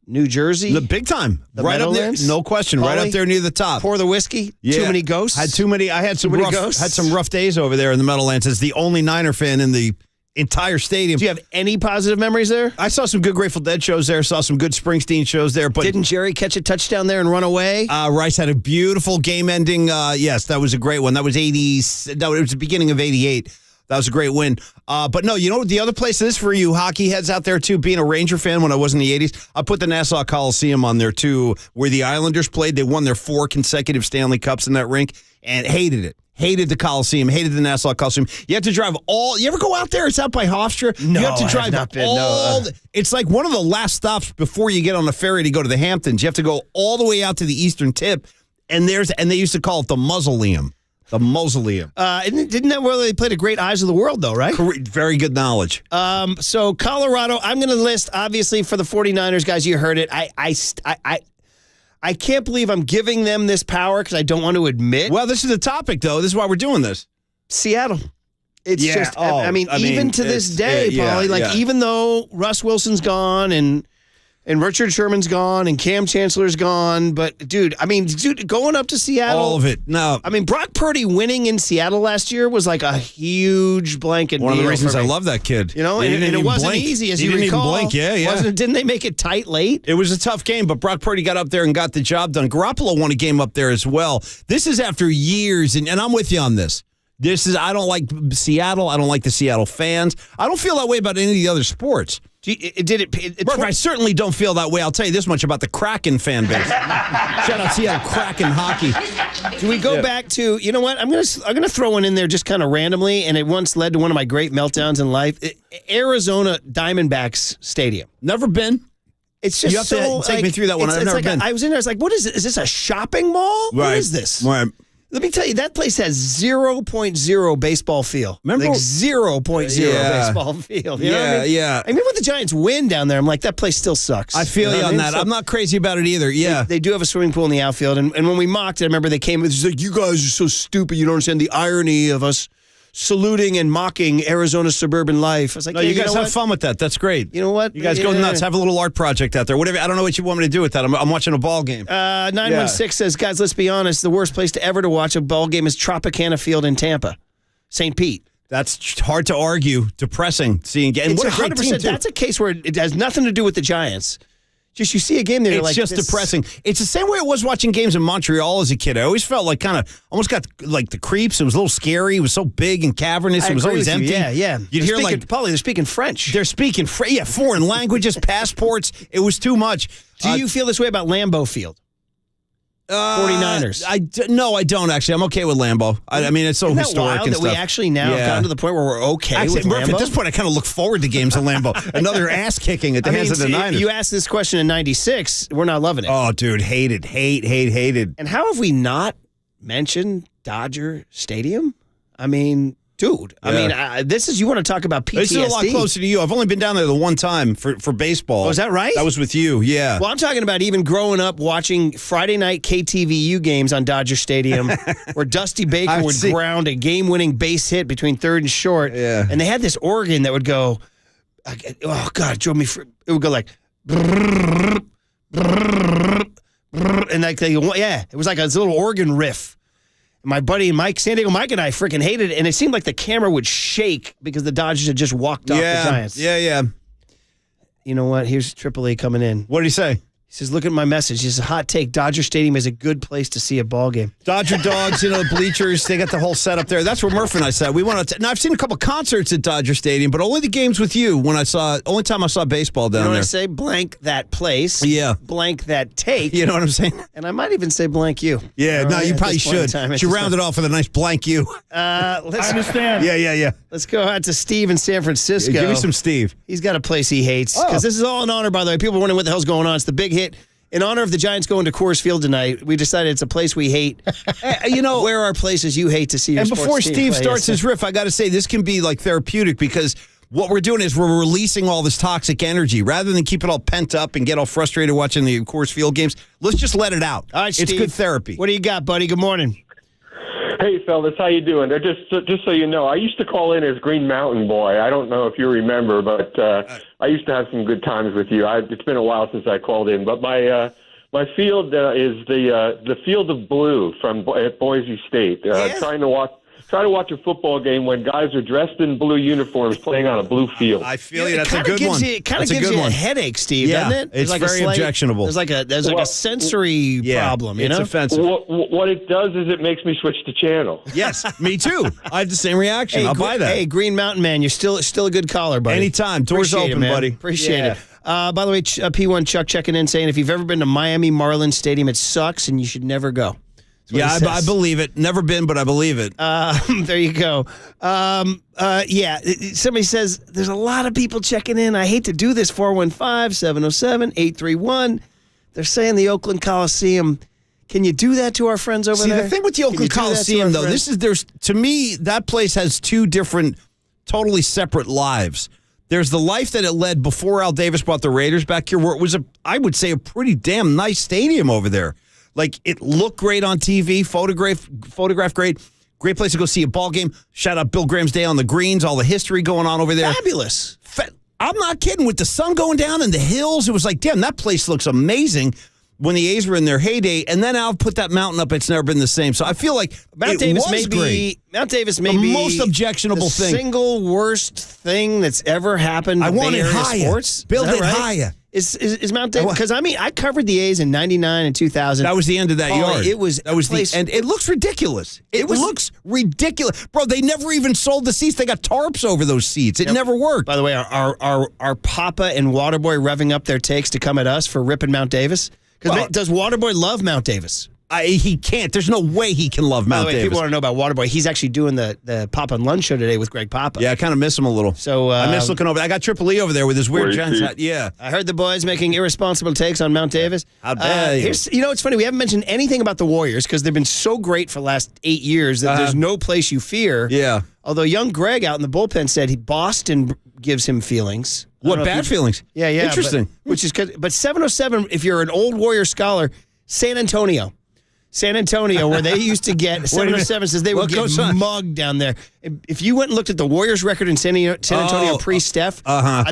New Jersey? The big time. The right up there. Meadowlands? No question. Right Paulie? up there near the top. Pour the whiskey? Yeah. Too many ghosts? Had too many. I had some Too many rough, ghosts? had some rough days over there in the Meadowlands as the only Niner fan in the entire stadium. Do you have any positive memories there? I saw some good Grateful Dead shows there. Saw some good Springsteen shows there. But didn't Jerry catch a touchdown there and run away? Rice had a beautiful game-ending. Yes, that was a great one. That was 80s. No, it was the beginning of 88. That was a great win. But no, you know, the other place is for you hockey heads out there, too, being a Ranger fan when I was in the 80s, I put the Nassau Coliseum on there, too, where the Islanders played. They won their 4 consecutive Stanley Cups in that rink and hated it. Hated the Coliseum, hated the Nassau Coliseum. You have to drive you ever go out there? It's out by Hofstra. No, you have to drive I have not been. it's like one of the last stops before you get on the ferry to go to the Hamptons. You have to go all the way out to the eastern tip, and they used to call it the Mausoleum. The Mausoleum. Didn't that where they played a great Eyes of the World, though, right? Very good knowledge. So Colorado, I'm going to list, obviously, for the 49ers, guys, you heard it. I can't believe I'm giving them this power because I don't want to admit. Well, this is the topic, though. This is why we're doing this. Seattle. It's just, I mean, even to this day, Paulie, even though Russ Wilson's gone and Richard Sherman's gone and Cam Chancellor's gone, but dude, going up to Seattle, all of it. No, I mean, Brock Purdy winning in Seattle last year was like a huge blanket. One of the deal reasons for I me. love that kid. You know, and it wasn't easy as you recall. Didn't even blink. Yeah. Didn't they make it tight late? It was a tough game, but Brock Purdy got up there and got the job done. Garoppolo won a game up there as well. This is after years, and I'm with you on this. I don't like Seattle. I don't like the Seattle fans. I don't feel that way about any of the other sports. Murph, I certainly don't feel that way. I'll tell you this much about the Kraken fan base. Shout out Seattle Kraken hockey. Do we go back to, you know what? I'm gonna throw one in there just kind of randomly, and it once led to one of my great meltdowns in life. Arizona Diamondbacks Stadium. Never been. It's just you have to take me through that one. I've never been. I was in there. I was like, "What is it? Is this a shopping mall? Right. What is this?" Right. Let me tell you, that place has 0.0 baseball feel. Remember, like 0.0 baseball feel. You know what I mean? Yeah. I mean, when the Giants win down there, I'm like, that place still sucks. I feel you on that. So, I'm not crazy about it either. Yeah. They do have a swimming pool in the outfield. And when we mocked it, I remember they came with, like, you guys are so stupid. You don't understand the irony of us saluting and mocking Arizona's suburban life. I was like, no, hey, you guys have what? fun with that. That's great. You know what? You guys go nuts. Have a little art project out there. Whatever. I don't know what you want me to do with that. I'm watching a ball game. 916 says, guys, let's be honest. The worst place to ever to watch a ball game is Tropicana Field in Tampa, St. Pete. That's hard to argue. Depressing seeing games. It's What a great 100%. team, too. That's a case where it has nothing to do with the Giants. Just you see a game there, you're it's like, just depressing. It's the same way it was watching games in Montreal as a kid. I always felt like almost got like the creeps. It was a little scary. It was so big and cavernous. It was always empty. Yeah. You'd hear Paulie, they're speaking French. They're speaking foreign languages, passports. It was too much. Do you feel this way about Lambeau Field? 49ers. No, I don't actually. I'm okay with Lambeau. I mean, it's so Isn't that historic wild and that stuff. we actually now have gotten to the point where we're okay actually, with Murph, Lambeau? at this point, I kind of look forward to games at Lambeau. Another ass kicking at the hands of the Niners. You asked this question in '96. We're not loving it. Oh, dude, hated. And how have we not mentioned Dodger Stadium? I mean, dude. I mean, this is, you want to talk about PTSD. This is a lot closer to you. I've only been down there the one time for baseball. Oh, is that right? That was with you, yeah. Well, I'm talking about even growing up watching Friday night KTVU games on Dodger Stadium where Dusty Baker would ground a game-winning base hit between third and short. Yeah. And they had this organ that would go, oh, God, it drove me, it would go like, and like, it was like a little organ riff. My buddy San Diego Mike and I freaking hated it, and it seemed like the camera would shake because the Dodgers had just walked off the Giants. Yeah. You know what? Here's Triple A coming in. What did he say? He says, look at my message. He says, hot take, Dodger Stadium is a good place to see a ball game. Dodger dogs, the bleachers, they got the whole setup there. That's where Murph and I said. We want to. Now, I've seen a couple concerts at Dodger Stadium, but only the games with you only time I saw baseball down there. I say? Blank that place. Yeah. Blank that take. You know what I'm saying? And I might even say blank you. Yeah, you probably should. You round it off with a nice blank you. I understand. Yeah. Let's go out to Steve in San Francisco. Yeah, give me some Steve. He's got a place he hates. Because this is all in honor, by the way. People are wondering what the hell's going on. It's the big hit. In honor of the Giants going to Coors Field tonight, we decided it's a place we hate. Where are places you hate to see your And sports before team Steve play? starts his riff, I got to say, this can be like therapeutic because what we're doing is we're releasing all this toxic energy. Rather than keep it all pent up and get all frustrated watching the Coors Field games, let's just let it out. All right, Steve, it's good therapy. What do you got, buddy? Good morning. Hey, fellas, how you doing? Just so you know, I used to call in as Green Mountain Boy. I don't know if you remember, but I used to have some good times with you. It's been a while since I called in, but my field is the Field of Blue at Boise State. Try to watch a football game when guys are dressed in blue uniforms playing on a blue field. I feel you. That's a good one. It kind of gives you a headache, Steve, doesn't it? It's like very objectionable. There's like a sensory problem, It's offensive. What it does is it makes me switch the channel. Yes, me too. I have the same reaction. I'll buy that. Hey, Green Mountain Man, you're still a good caller, buddy. Anytime. Doors Appreciate open, it, man. buddy. Appreciate it. By the way, P1 Chuck checking in saying if you've ever been to Miami Marlins Stadium, it sucks and you should never go. Yeah, I believe it. Never been, but I believe it. There you go. Somebody says, there's a lot of people checking in. I hate to do this, 415-707-831. They're saying the Oakland Coliseum. Can you do that to our friends over there? See, the thing with the Oakland Coliseum, though, to me, that place has two different, totally separate lives. There's the life that it led before Al Davis brought the Raiders back here, where it was, I would say, a pretty damn nice stadium over there. Like, it looked great on TV, photographed great Great place to go see a ball game. Shout out Bill Graham's Day on the Greens, all the history going on over there. Fabulous. I'm not kidding. With the sun going down and the hills, it was like, damn, that place looks amazing when the A's were in their heyday. And then I'll put that mountain up. It's never been the same. So I feel like Mount Davis may be the most objectionable thing. The single worst thing that's ever happened to I want Bay it Area higher. sports. Build Is it that right? higher. Is Mount Davis? Because I covered the A's in '99 and 2000. That was the end of that yard. That was the end. It looks ridiculous. It looks ridiculous, bro. They never even sold the seats. They got tarps over those seats. It never worked. By the way, are Papa and Waterboy revving up their takes to come at us for ripping Mount Davis? Because does Waterboy love Mount Davis? He can't. There's no way he can love Mount By the way, Davis. people want to know about Waterboy. He's actually doing the Papa and Lunch show today with Greg Papa. Yeah, I kind of miss him a little. So I miss looking over. I got Triple E over there with his weird Giants hat. Yeah, I heard the boys making irresponsible takes on Mount Davis. How dare you? It's funny. We haven't mentioned anything about the Warriors because they've been so great for the last 8 years that there's no place you fear. Yeah. Although young Greg out in the bullpen said Boston gives him feelings. What bad feelings? Yeah. Interesting. But 707. If you're an old Warrior scholar, San Antonio, where they used to get 707 says they would get mugged down there. If you went and looked at the Warriors record in San Antonio pre-Steph,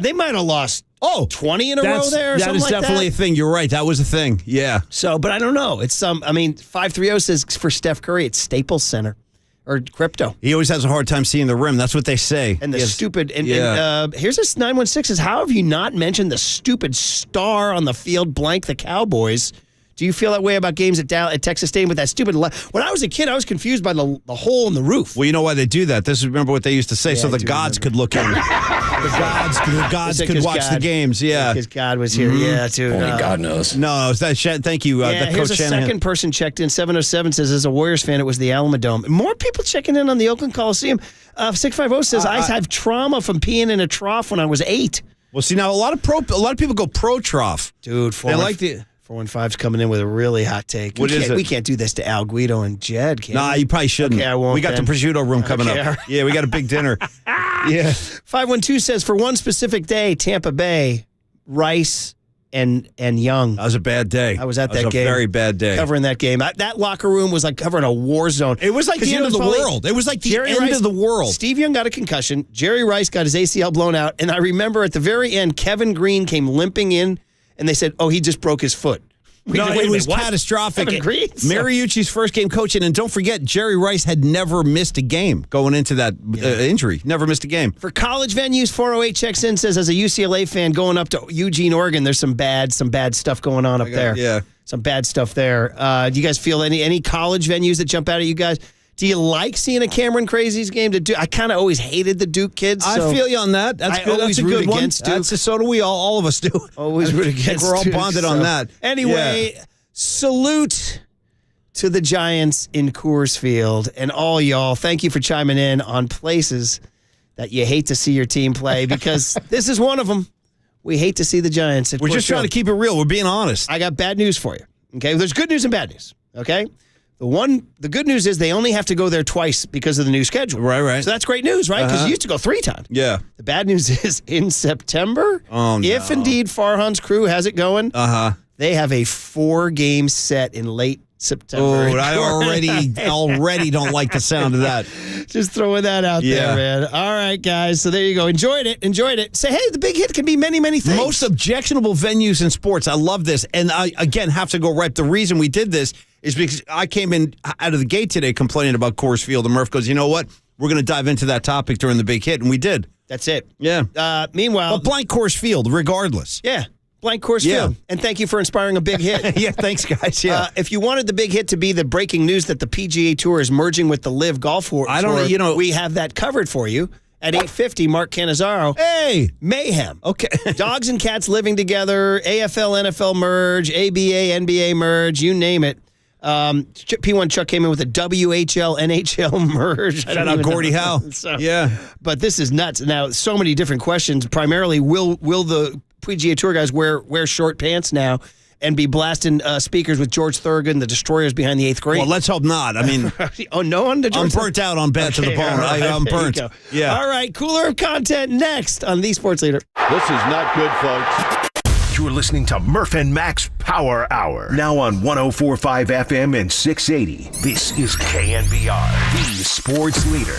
they might have lost 20 in a row there. Or that something is like definitely a thing. You're right. That was a thing. Yeah. So, but I don't know. It's 530 says for Steph Curry, it's Staples Center or Crypto. He always has a hard time seeing the rim. That's what they say. And here's this 916 says, how have you not mentioned the stupid star on the field blank the Cowboys? Do you feel that way about games at Texas Stadium with that stupid? When I was a kid, I was confused by the hole in the roof. Well, you know why they do that? This is remember what they used to say, so the gods could look in. The gods could watch the games. Yeah, because God was here. Mm-hmm. Yeah, too. Only God knows. No, it's that. Thank you. Here's a second person checked in. 707 says, as a Warriors fan, it was the Alamodome. More people checking in on the Oakland Coliseum. 650 says, I have trauma from peeing in a trough when I was 8. Well, see now a lot of people go pro trough, dude. They like the. 415's coming in with a really hot take. We can't do this to Al Guido and Jed, can Nah, you probably shouldn't. Okay, I won't. We got the prosciutto room coming up. Yeah, we got a big dinner. Yeah. 512 says, for one specific day, Tampa Bay, Rice, and Young. That was a bad day. I was at that game. It was a very bad day. Covering that game. That locker room was like covering a war zone. It was like the end of the world. It was like the end of the world. Steve Young got a concussion. Jerry Rice got his ACL blown out. And I remember at the very end, Kevin Green came limping in, and they said, he just broke his foot. It was catastrophic. Mariucci's first game coaching, and don't forget, Jerry Rice had never missed a game going into that injury. Never missed a game. For college venues, 408 checks in, says, as a UCLA fan going up to Eugene, Oregon, there's some bad stuff going on up there. Yeah. Some bad stuff there. Do you guys feel any college venues that jump out at you guys? Do you like seeing a Cameron Crazies game? I kind of always hated the Duke kids. I feel you on that. That's good. That's a good one. So do we all of us do. Always root against We're all Duke, bonded on that. Anyway, salute to the Giants in Coors Field and all y'all. Thank you for chiming in on places that you hate to see your team play because this is one of them. We hate to see the Giants. We're just trying to keep it real. We're being honest. I got bad news for you. Okay, there's good news and bad news. Okay. The good news is they only have to go there twice because of the new schedule. Right. So that's great news, right? Because you used to go 3 times. Yeah. The bad news is in September, if indeed Farhan's crew has it going, they have a 4-game set in late September. Oh, I already don't like the sound of that. Just throwing that out there, man. All right, guys. So there you go. Enjoyed it. Say, hey, the big hit can be many, many things. Most objectionable venues in sports. I love this. And I, again, have to go right. The reason we did this is because I came in out of the gate today complaining about Coors Field. And Murph goes, you know what? We're going to dive into that topic during the big hit. And we did. That's it. Yeah. Meanwhile. But blank Coors Field, regardless. Yeah. Blank Coors Field. And thank you for inspiring a big hit. Yeah, thanks, guys. Yeah. If you wanted the big hit to be the breaking news that the PGA Tour is merging with the Live Golf Tour, we have that covered for you. At 8:50, Mark Cannizzaro. Hey! Mayhem. Okay. Dogs and cats living together, AFL, NFL merge, ABA, NBA merge, you name it. P1 Chuck came in with a WHL, NHL merge. Shout out Gordie Howe. Yeah. But this is nuts. Now, so many different questions. Primarily, will the PGA Tour guys wear short pants now and be blasting speakers with George Thorogood, the Destroyers behind the 8th grade? Well, let's hope not. I mean, I'm burnt out on Bad to the Bone. Right, I'm burnt. Yeah. All right, cooler of content next on The Sports Leader. This is not good, folks. You're listening to Murph and Max Power Hour. Now on 104.5 FM and 680. This is KNBR, the sports leader.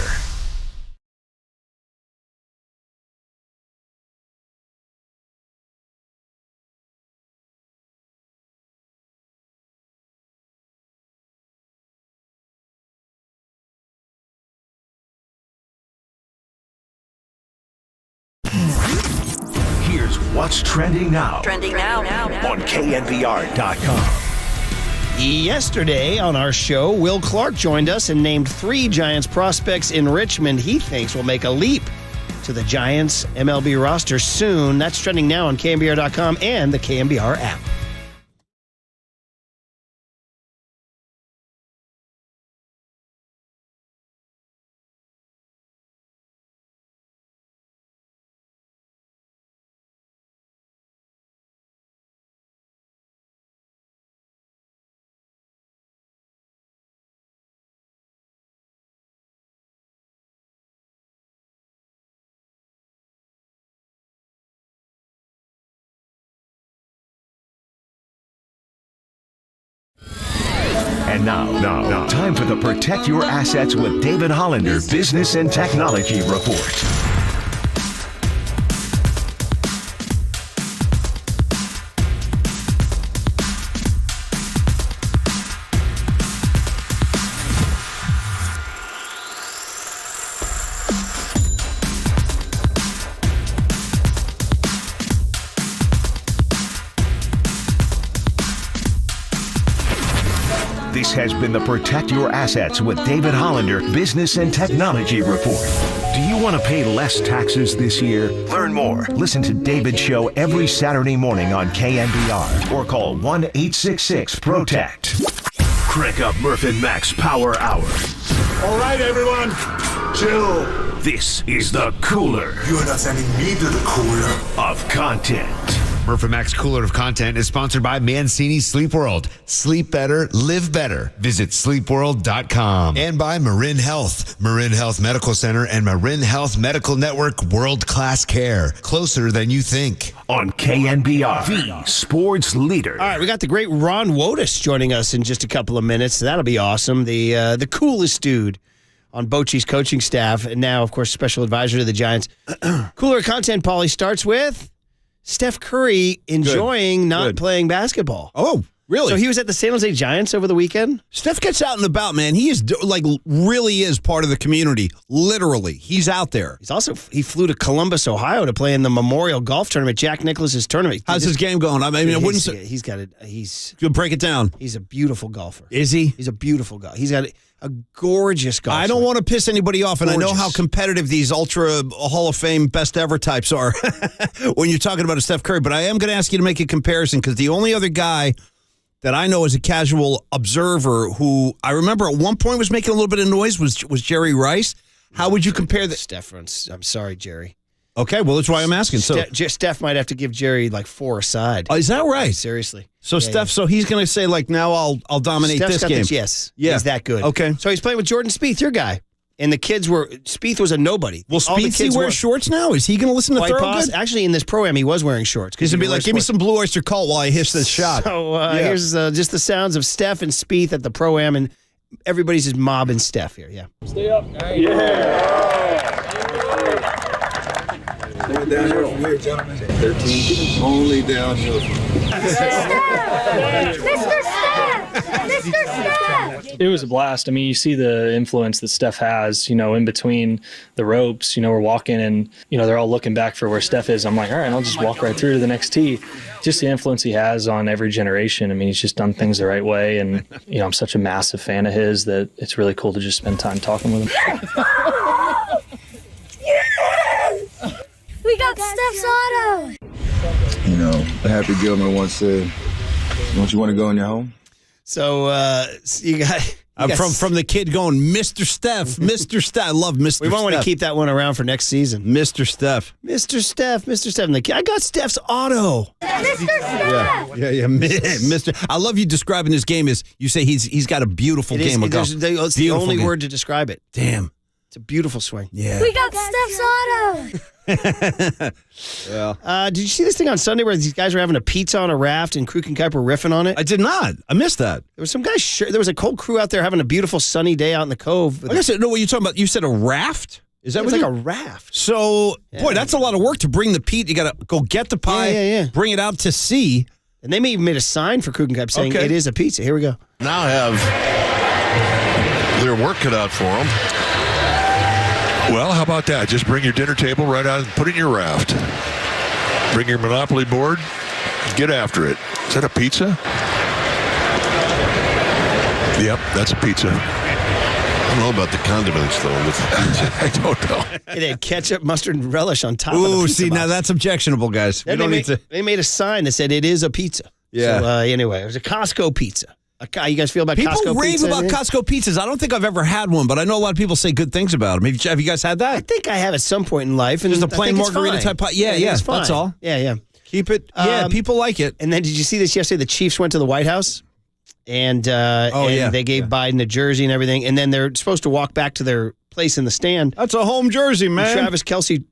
Here's what's trending now. Trending now. On KNBR.com. Yesterday on our show, Will Clark joined us and named 3 Giants prospects in Richmond he thinks will make a leap to the Giants MLB roster soon. That's trending now on KNBR.com and the KNBR app. And now, time for the Protect Your Assets with David Hollander Business and Technology Report. This has been the Protect Your Assets with David Hollander Business and Technology Report. Do you want to pay less taxes this year? Learn more. Listen to David's show every Saturday morning on KNBR or call 1-866-PROTECT. Crank up Murph and Max Power Hour. All right, everyone, chill. This is the cooler. You're not sending me to the cooler of content. Murph and Max Cooler of Content is sponsored by Mancini Sleep World. Sleep better, live better. Visit sleepworld.com. And by Marin Health. Marin Health Medical Center and Marin Health Medical Network world-class care. Closer than you think. On KNBR, the sports leader. All right, we got the great Ron Wotus joining us in just a couple of minutes. That'll be awesome. The coolest dude on Bochy's coaching staff, and now, of course, special advisor to the Giants. Cooler content, Paulie, starts with Steph Curry enjoying not playing basketball. Oh, really? So he was at the San Jose Giants over the weekend? Steph gets out and about, man. He is really is part of the community. Literally. He's out there. He flew to Columbus, Ohio to play in the Memorial Golf Tournament, Jack Nicklaus's tournament. How's his game going? I mean, I wouldn't say. He's got it. He's break it down. He's a beautiful golfer. Is he? He's a beautiful golfer. He's got a gorgeous golf. I don't want to piss anybody off, and I know how competitive these ultra Hall of Fame best ever types are when you're talking about a Steph Curry. But I am going to ask you to make a comparison, because the only other guy that I know as a casual observer who I remember at one point was making a little bit of noise was Jerry Rice. How would you compare the Steph? I'm sorry, Jerry. Okay, well, that's why I'm asking. So Steph might have to give Jerry like 4 aside. Oh, is that right? Seriously. So Steph, so he's going to say like, now I'll dominate Steph's this got game. Yes, yeah, he's that good. Okay, so he's playing with Jordan Spieth, your guy, and the kids were. Spieth was a nobody. Will Spieth wear shorts now? Is he going to listen to Thorogood? Actually, in this program, he was wearing shorts. He's going to be like, give me some Blue Oyster Cult while I hiss this shot. So here's just the sounds of Steph and Spieth at the Pro-Am, and everybody's just mobbing Steph here. Yeah. Stay up. Yeah. Downhill from here, gentlemen. 13, only downhill from Mr. Steph! It was a blast. I mean, you see the influence that Steph has, in between the ropes. We're walking and, they're all looking back for where Steph is. I'm like, all right, I'll just walk right through to the next tee. Just the influence he has on every generation. I mean, he's just done things the right way. And, I'm such a massive fan of his that it's really cool to just spend time talking with him. We got Steph's auto. Happy Gilmore once said, don't you want to go in your home? So you got from the kid going, Mr. Steph, Mr. Steph. I love Mr. Steph. We might want to keep that one around for next season. Mr. Steph. Mr. Steph. Mr. Steph. And the kid, I got Steph's auto. Mr. Steph. Yeah. Mr. I love you describing his game as you say he's got a beautiful game of golf. It's the only word to describe it. Damn. It's a beautiful swing. Yeah. We got Steph's auto. Yeah. Did you see this thing on Sunday where these guys were having a pizza on a raft and Kruk and Kuip were riffing on it? I did not. I missed that. There was some guys. There was a cold crew out there having a beautiful sunny day out in the cove. I guess I know what you're talking about. You said a raft? Is that It's what like you- a raft. So, boy, that's a lot of work to bring the pizza. You got to go get the pie, bring it out to sea. And they even made a sign for Kruk and Kuip saying Okay. it is a pizza. Here we go. Now have their work cut out for them. Well, how about that? Just bring your dinner table right out and put it in your raft. Bring your Monopoly board. Get after it. Is that a pizza? Yep, that's a pizza. I don't know about the condiments, though. With the pizza. I don't know. It had ketchup, mustard, and relish on top of the Ooh, pizza see, box. now that's objectionable, guys. We Then don't they, need to. they made a sign that said it is a pizza. Yeah. So, anyway, it was a Costco pizza. You guys feel about People Costco rave pizza? about Costco pizzas. I don't think I've ever had one, but I know a lot of people say good things about them. Have you guys had that? I think I have at some point in life. And Just a I plain think it's margarita fine. type pie. Yeah, I think it's fine. that's all. Yeah. Keep it. Yeah, people like it. And then did you see this yesterday? The Chiefs went to the White House, and they gave Biden a jersey and everything, and then they're supposed to walk back to their place in the stand. That's a home jersey, man. And Travis Kelce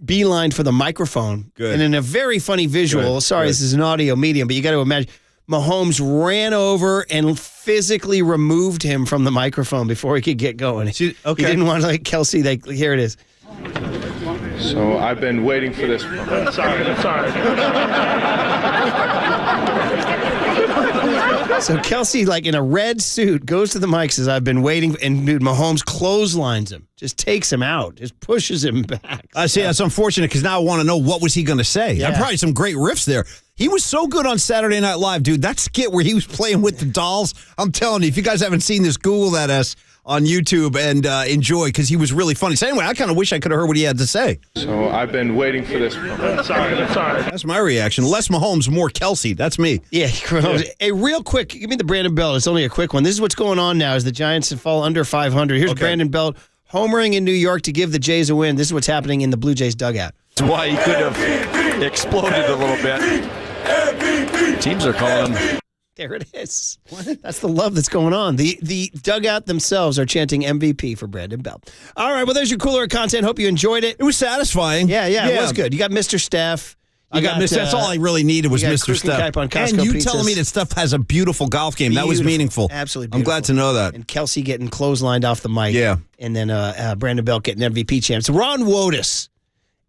beelined for the microphone. Good. And in a very funny visual, sorry, this is an audio medium, but you got to imagine, Mahomes ran over and physically removed him from the microphone before he could get going. He didn't want to let Kelce, here it is. So I've been waiting for this. Sorry. So Kelce, in a red suit, goes to the mic, says, I've been waiting, and dude, Mahomes clotheslines him, just takes him out, just pushes him back. I see. That's unfortunate because now I want to know what was he going to say. Yeah. Probably some great riffs there. He was so good on Saturday Night Live, dude. That skit where he was playing with the dolls. I'm telling you, if you guys haven't seen this, Google that on YouTube and enjoy because he was really funny. So anyway, I kind of wish I could have heard what he had to say. So I've been waiting for this. Sorry. That's my reaction. Less Mahomes, more Kelce. That's me. Yeah. Hey, real quick, give me the Brandon Belt. It's only a quick one. This is what's going on now as the Giants fall under 500. Here's Brandon Belt homering in New York to give the Jays a win. This is what's happening in the Blue Jays dugout. That's why he could have exploded a little bit. Teams are calling him. There it is. That's the love that's going on. The dugout themselves are chanting MVP for Brandon Belt. All right, well, there's your cooler content. Hope you enjoyed it. It was satisfying. Yeah, it was good. You got Mr. Steph. I got Mr. That's all I really needed was Mr. Steph. And you telling me that Steph has a beautiful golf game. That was meaningful. Absolutely beautiful. I'm glad to know that. And Kelce getting clotheslined off the mic. Yeah. And then Brandon Belt getting MVP champs. Ron Wotus.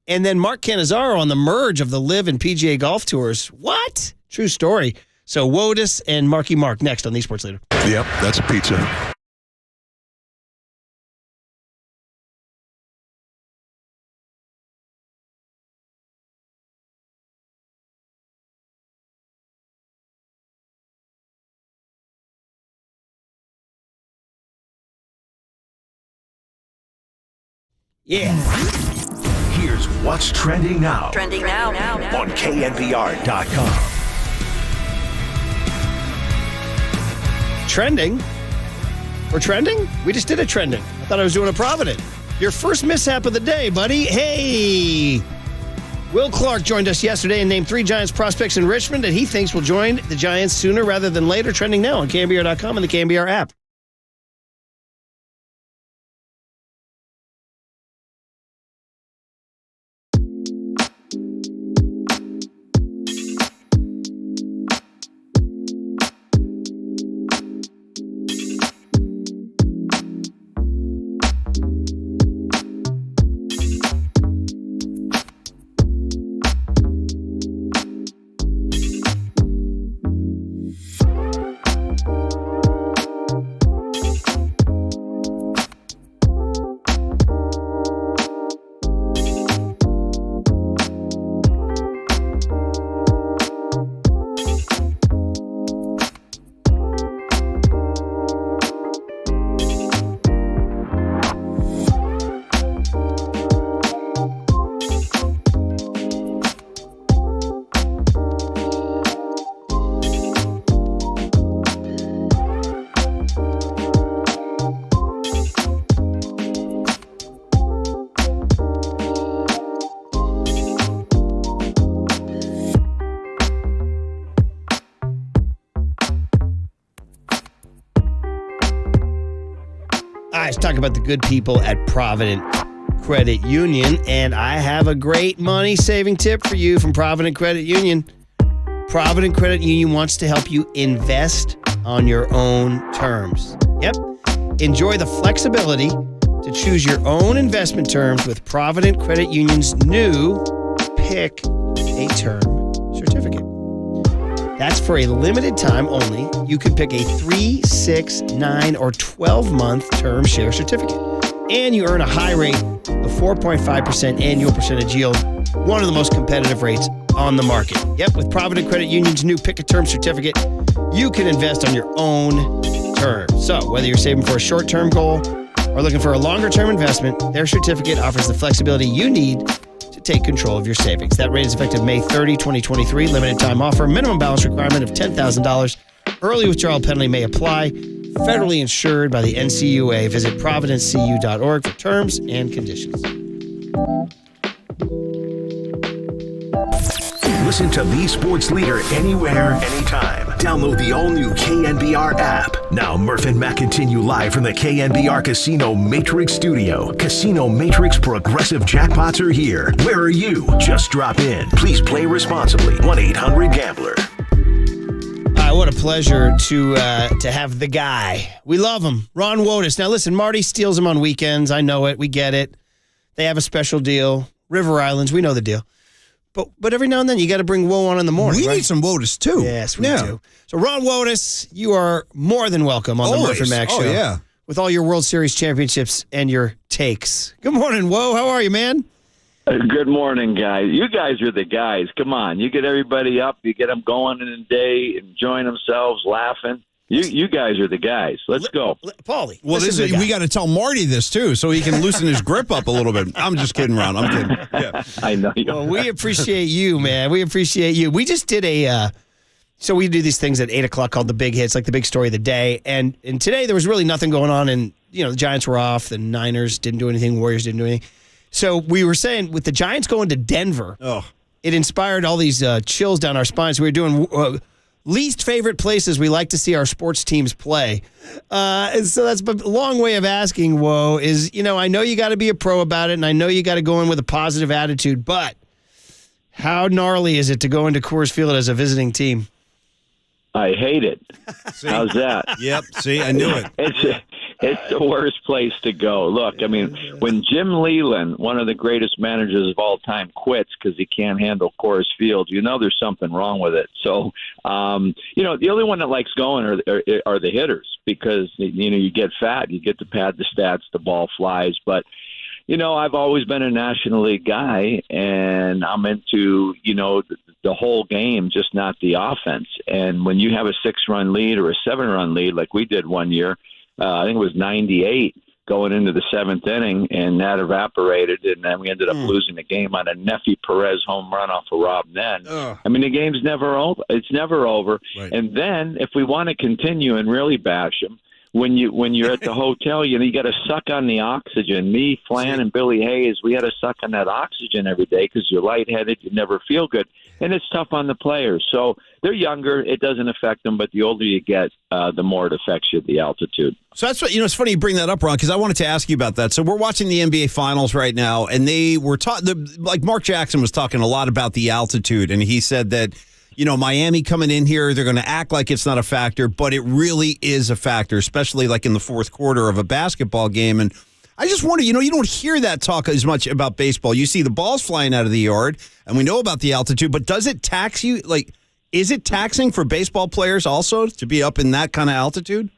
And then Mark Cannizzaro on the merge of the LIV and PGA Golf Tours. What? True story. So Wotus and Marky Mark next on the Sports Leader. Yep, that's a pizza. Yeah. Here's what's trending now. Trending now. On KNBR.com. Trending? We're trending? We just did a trending. I thought I was doing a Provident. Your first mishap of the day, buddy. Hey! Will Clark joined us yesterday and named 3 Giants prospects in Richmond that he thinks will join the Giants sooner rather than later. Trending now on KNBR.com and the KNBR app. I was talking about the good people at Provident Credit Union, and I have a great money-saving tip for you from Provident Credit Union. Provident Credit Union wants to help you invest on your own terms. Yep. Enjoy the flexibility to choose your own investment terms with Provident Credit Union's new Pick a Term certificate. That's for a limited time only. You can pick a 3, 6, 9, or 12-month term share certificate. And you earn a high rate of 4.5% annual percentage yield, one of the most competitive rates on the market. Yep, with Provident Credit Union's new Pick a Term certificate, you can invest on your own terms. So whether you're saving for a short-term goal or looking for a longer-term investment, their certificate offers the flexibility you need to take control of your savings. That rate is effective May 30, 2023. Limited time offer. Minimum balance requirement of $10,000. Early withdrawal penalty may apply. Federally insured by the NCUA. Visit providencecu.org for terms and conditions. Listen to the sports leader anywhere, anytime. Download the all-new KNBR app. Now, Murph and Matt continue live from the KNBR Casino Matrix Studio. Casino Matrix Progressive Jackpots are here. Where are you? Just drop in. Please play responsibly. 1-800-GAMBLER. What a pleasure to have the guy. We love him, Ron Wotus. Now, listen, Marty steals him on weekends. I know it. We get it. They have a special deal. River Islands, we know the deal. But every now and then, you got to bring Woe on in the morning. We need some Wotus, too. Yes, we do. So, Ron Wotus, you are more than welcome on the Murph and Mac Show. Oh, yeah. With all your World Series championships and your takes. Good morning, Woe. How are you, man? Good morning, guys. You guys are the guys. Come on. You get everybody up. You get them going in the day, enjoying themselves, laughing. You guys are the guys. Let's go. Paulie. Well, we got to tell Marty this, too, so he can loosen his grip up a little bit. I'm just kidding, Ron. I'm kidding. Yeah. I know you. Well, we appreciate you, man. We appreciate you. We just did so we do these things at 8 o'clock called the big hits, like the big story of the day. And today there was really nothing going on. And, the Giants were off. The Niners didn't do anything. Warriors didn't do anything. So we were saying with the Giants going to Denver, it inspired all these chills down our spines. We were doing least favorite places we like to see our sports teams play. And so that's a long way of asking, Woe, is, I know you got to be a pro about it, and I know you got to go in with a positive attitude, but how gnarly is it to go into Coors Field as a visiting team? I hate it. How's that? Yep. See, I knew it. It's the worst place to go. Look, I mean, when Jim Leland, one of the greatest managers of all time, quits because he can't handle Coors Field, there's something wrong with it. So, the only one that likes going are the hitters because, you get fat, you get to pad the stats, the ball flies. But, I've always been a National League guy, and I'm into, the whole game, just not the offense. And when you have a 6-run lead or a 7-run lead like we did one year, I think it was 98 going into the 7th inning, and that evaporated, and then we ended up losing the game on a Nefi Perez home run off of Rob Nen. I mean, the game's never over. It's never over. Right. And then if we want to continue and really bash them, when you're at the hotel, you got to suck on the oxygen. Me, Flan, and Billy Hayes, we had to suck on that oxygen every day because you're lightheaded, you never feel good, and it's tough on the players. So they're younger; it doesn't affect them, but the older you get, the more it affects you, the altitude. So that's what it's funny you bring that up, Ron, because I wanted to ask you about that. So we're watching the NBA Finals right now, and they were like Mark Jackson was talking a lot about the altitude, and he said that. Miami coming in here, they're going to act like it's not a factor, but it really is a factor, especially like in the fourth quarter of a basketball game. And I just wonder, you don't hear that talk as much about baseball. You see the balls flying out of the yard, and we know about the altitude, but does it tax you? Like, is it taxing for baseball players also to be up in that kind of altitude?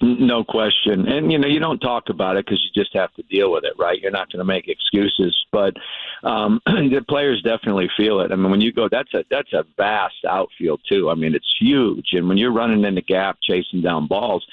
No question. And, you don't talk about it because you just have to deal with it, right? You're not going to make excuses. But the players definitely feel it. I mean, when you go, that's a vast outfield, too. I mean, it's huge. And when you're running in the gap, chasing down balls,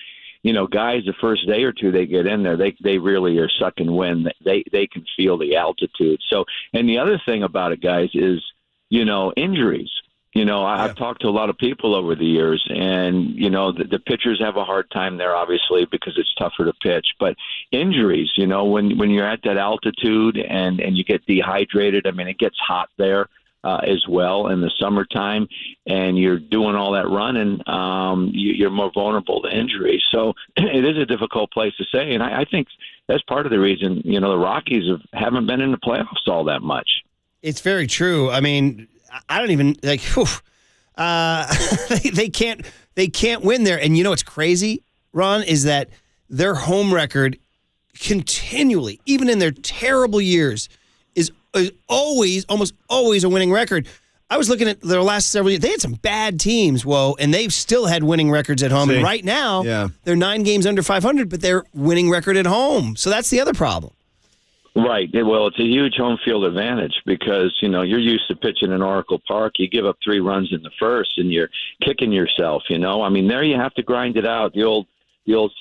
guys, the first day or two they get in there, they really are sucking wind. They can feel the altitude. So, and the other thing about it, guys, is, injuries. I've talked to a lot of people over the years, and, the pitchers have a hard time there, obviously, because it's tougher to pitch. But injuries, when you're at that altitude and you get dehydrated, I mean, it gets hot there. as well in the summertime, and you're doing all that running, you're more vulnerable to injury. So it is a difficult place to say, and I think that's part of the reason, the Rockies haven't been in the playoffs all that much. It's very true. I mean, I don't even like. They can't win there, and what's crazy, Ron, is that their home record continually, even in their terrible years, is almost always a winning record. I was looking at their last several years. They had some bad teams, and they've still had winning records at home. See? And right now, they're 9 games under 500, but they're winning record at home. So that's the other problem. Right. Well, it's a huge home field advantage because, you're used to pitching in Oracle Park. You give up 3 runs in the first and you're kicking yourself, I mean, there you have to grind it out. The old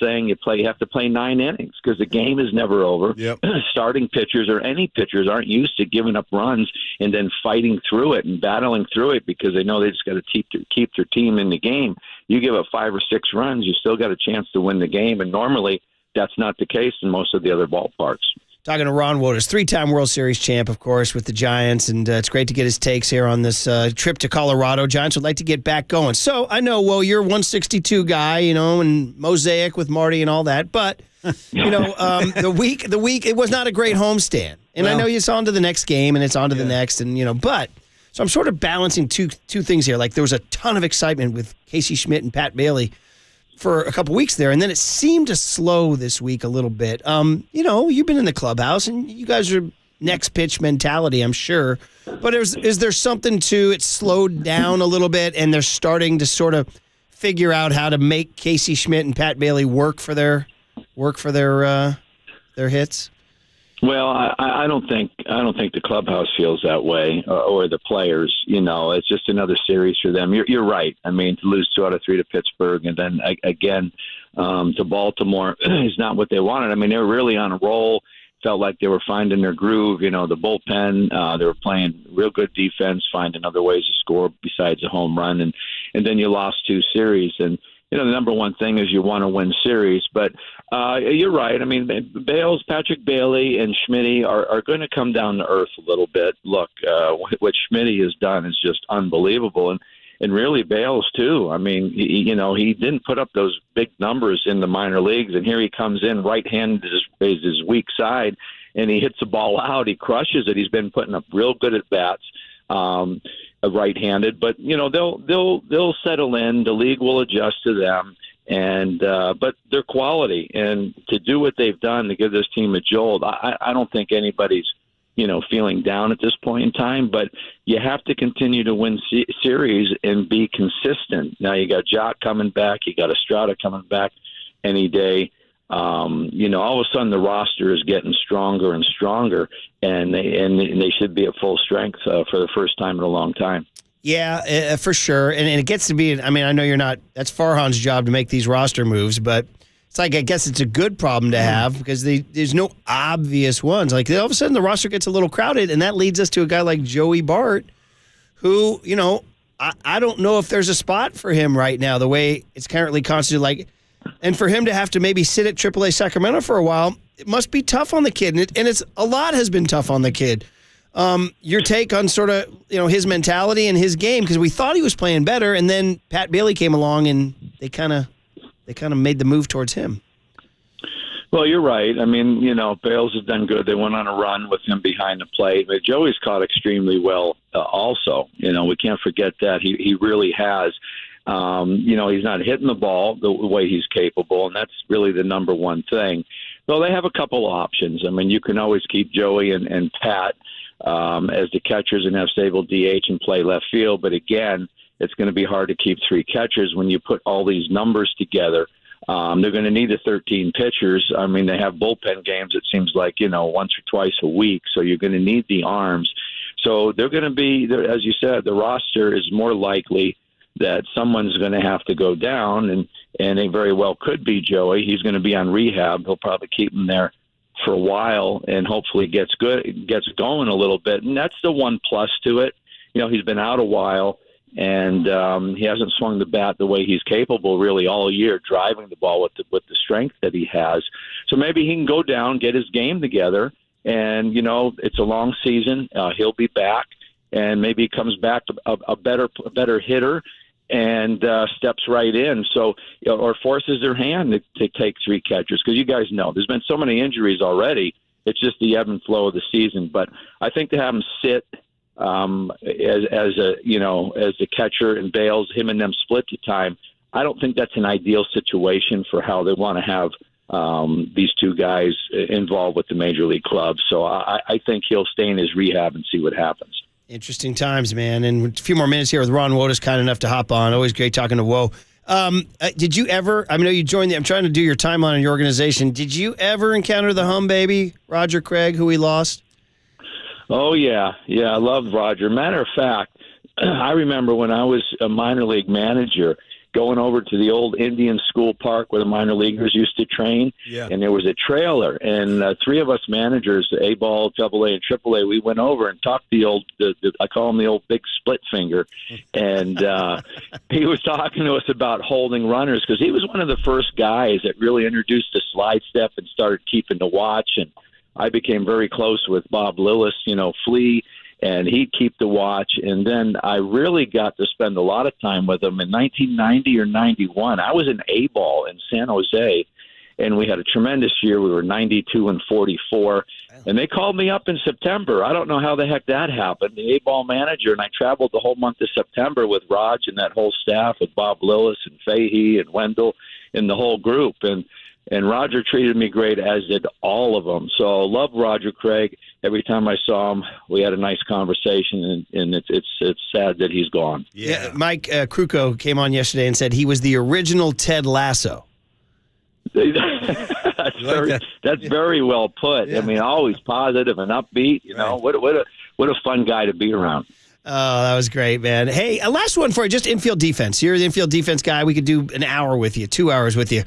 saying, you have to play 9 innings because the game is never over. Yep. Starting pitchers or any pitchers aren't used to giving up runs and then fighting through it and battling through it because they know they just got to keep their team in the game. You give up 5 or 6 runs, you still got a chance to win the game. And normally that's not the case in most of the other ballparks. Talking to Ron Wouters, 3-time World Series champ, of course, with the Giants, and it's great to get his takes here on this trip to Colorado. Giants would like to get back going. So I know, you're a 162 guy, and Mosaic with Marty and all that, but the week it was not a great homestand, and I know it's on to the next game and it's on to the next, and but so I'm sort of balancing two things here. Like there was a ton of excitement with Casey Schmidt and Pat Bailey for a couple weeks there, and then it seemed to slow this week a little bit. You've been in the clubhouse, and you guys are next pitch mentality, I'm sure. But is there something to it slowed down a little bit, and they're starting to sort of figure out how to make Casey Schmidt and Pat Bailey work for their hits? Well, I don't think the clubhouse feels that way, or the players. It's just another series for them. You're right. I mean, to lose 2 out of 3 to Pittsburgh and then again to Baltimore is not what they wanted. I mean, they were really on a roll. Felt like they were finding their groove. The bullpen. They were playing real good defense, finding other ways to score besides a home run, and then you lost 2 series. And the number one thing is you want to win series. But you're right. I mean, Patrick Bailey and Schmitty are going to come down to earth a little bit. Look, what Schmitty has done is just unbelievable. And really Bales, too. I mean, he didn't put up those big numbers in the minor leagues. And here he comes in, right-handed is his weak side, and he hits the ball out. He crushes it. He's been putting up real good at-bats. Right-handed, but they'll settle in. The league will adjust to them, and but their quality and to do what they've done to give this team a jolt. I don't think anybody's feeling down at this point in time, but you have to continue to win series and be consistent. Now you got Jock coming back, you got Estrada coming back any day. All of a sudden the roster is getting stronger and stronger, and they should be at full strength for the first time in a long time. Yeah, for sure. And it gets to be, I mean, I know you're not, that's Farhan's job to make these roster moves, but it's like, I guess it's a good problem to have because there's no obvious ones. Like all of a sudden the roster gets a little crowded, and that leads us to a guy like Joey Bart, who, I don't know if there's a spot for him right now, the way it's currently constituted. And for him to have to maybe sit at AAA Sacramento for a while, it must be tough on the kid. And it's a lot has been tough on the kid. Your take on sort of, his mentality and his game, because we thought he was playing better, and then Pat Bailey came along and they kind of made the move towards him. Well, you're right. I mean, Bales has done good. They went on a run with him behind the plate, but Joey's caught extremely well also. We can't forget that. He really has. He's not hitting the ball the way he's capable, and that's really the number one thing. Though they have a couple of options. I mean, you can always keep Joey and Pat as the catchers and have Sable DH and play left field. But again, it's going to be hard to keep 3 catchers when you put all these numbers together. They're going to need the 13 pitchers. I mean, they have bullpen games, it seems like, once or twice a week. So you're going to need the arms. So they're going to be, as you said, the roster is more likely that someone's going to have to go down, and it very well could be Joey. He's going to be on rehab. He'll probably keep him there for a while and hopefully gets going a little bit. And that's the one plus to it. He's been out a while, and he hasn't swung the bat the way he's capable really all year, driving the ball with the strength that he has. So maybe he can go down, get his game together, and, it's a long season. He'll be back. and maybe he comes back a better hitter and steps right in. So, or forces their hand to take 3 catchers, because you guys know there's been so many injuries already. It's just the ebb and flow of the season. But I think to have him sit as the catcher and Bales, him and them split the time, I don't think that's an ideal situation for how they want to have these 2 guys involved with the major league clubs. So I think he'll stay in his rehab and see what happens. Interesting times, man. And a few more minutes here with Ron Woda's kind enough to hop on. Always great talking to Woe. Did you ever, I know you joined I'm trying to do your timeline in your organization. Did you ever encounter the hum baby, Roger Craig, who we lost? Oh, yeah. Yeah, I loved Roger. Matter of fact, I remember when I was a minor league manager going over to the old Indian School Park where the minor leaguers used to train, and there was a trailer, and 3 of us managers, A-ball, AA, and AAA, we went over and talked to the old, I call him the old big split finger, and he was talking to us about holding runners, because he was one of the first guys that really introduced the slide step and started keeping the watch, and I became very close with Bob Lillis, Flea, and he'd keep the watch. And then I really got to spend a lot of time with him in 1990 or 91. I was in A-ball in San Jose, and we had a tremendous year. We were 92-44, and they called me up in September. I don't know how the heck that happened, the A-ball manager, and I traveled the whole month of September with Raj and that whole staff, with Bob Lillis and Fahey and Wendell and the whole group. And Roger treated me great, as did all of them. So I love Roger Craig. Every time I saw him, we had a nice conversation, and it's sad that he's gone. Yeah, Mike Kruko came on yesterday and said he was the original Ted Lasso. That's very well put. Yeah. I mean, always positive and upbeat. What a fun guy to be around. Oh, that was great, man. Hey, a last one for you, just infield defense. You're the infield defense guy. We could do an hour with you, 2 hours with you.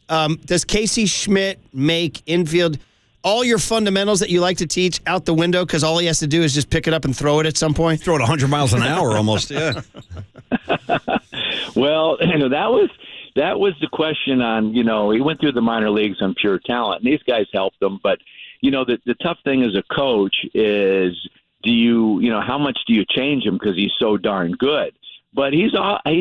Does Casey Schmidt make infield all your fundamentals that you like to teach out the window, because all he has to do is just pick it up and throw it at some point? Throw it 100 miles an hour almost, yeah. Well, that was the question on, he went through the minor leagues on pure talent, and these guys helped him. But, the tough thing as a coach is, how much do you change him because he's so darn good? But he's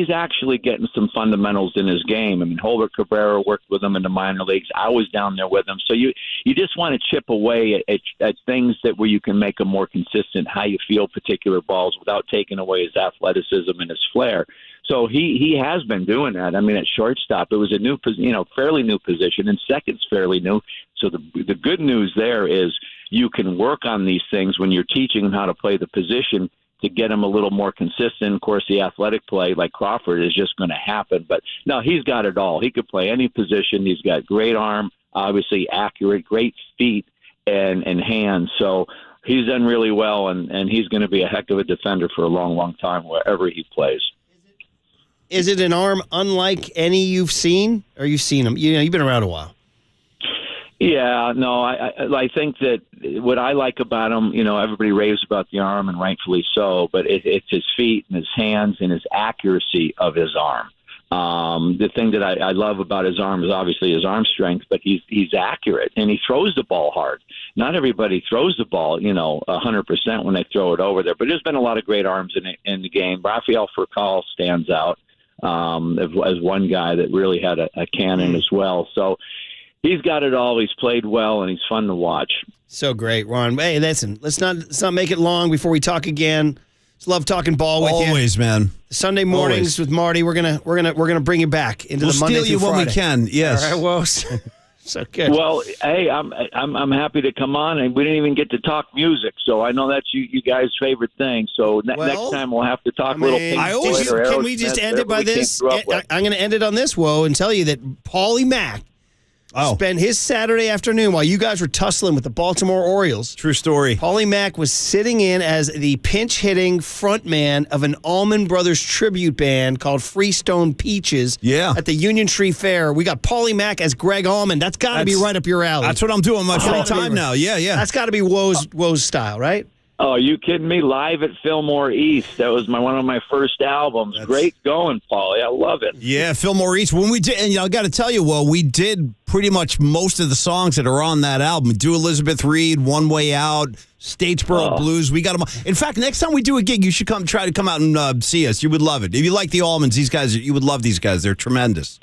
actually getting some fundamentals in his game. I mean, Holbert Cabrera worked with him in the minor leagues. I was down there with him. So you just want to chip away at things where you can make him more consistent, how you feel particular balls without taking away his athleticism and his flair. So he has been doing that. I mean, at shortstop, it was a new, fairly new position, and second's fairly new. So the good news there is you can work on these things when you're teaching him how to play the position, to get him a little more consistent. Of course, the athletic play, like Crawford, is just going to happen. But no, he's got it all. He could play any position. He's got great arm, obviously accurate, great feet and hands. So he's done really well, and he's going to be a heck of a defender for a long, long time wherever he plays. Is it an arm unlike any you've seen, or you've seen him? You've been around a while. Yeah, no, I think that what I like about him, everybody raves about the arm, and rightfully so, but it's his feet and his hands and his accuracy of his arm. The thing that I love about his arm is obviously his arm strength, but he's accurate, and he throws the ball hard. Not everybody throws the ball, 100% when they throw it over there, but there's been a lot of great arms in the game. Rafael Furcal stands out as one guy that really had a cannon as well. So he's got it all. He's played well, and he's fun to watch. So great, Ron. Hey, listen, let's not make it long before we talk again. Just love talking ball with you. Always, man. Sunday mornings with Marty. We're gonna bring you back into the Monday through Friday. We'll steal you when we can. Yes. All right. Well, so good. Well, hey, I'm happy to come on, and we didn't even get to talk music, so I know that's you guys' favorite thing. So next time we'll have to talk a little. Can we just end it by this? I'm going to end it on this, Woe, and tell you that Paulie Mack spent his Saturday afternoon while you guys were tussling with the Baltimore Orioles. True story. Paulie Mack was sitting in as the pinch-hitting frontman of an Allman Brothers tribute band called Freestone Peaches at the Union Tree Fair. We got Paulie Mack as Greg Allman. That's got to be right up your alley. That's what I'm doing my free time now. Yeah. That's got to be Woe's style, right? Oh, are you kidding me? Live at Fillmore East. That was one of my first albums. Great going, Paulie. I love it. Yeah, Fillmore East. When we did, and I got to tell you, we did pretty much most of the songs that are on that album. Do Elizabeth Reed, One Way Out, Statesboro Blues. We got them. In fact, next time we do a gig, you should try to come out and see us. You would love it. If you like the Allmans, these guys, you would love these guys. They're tremendous.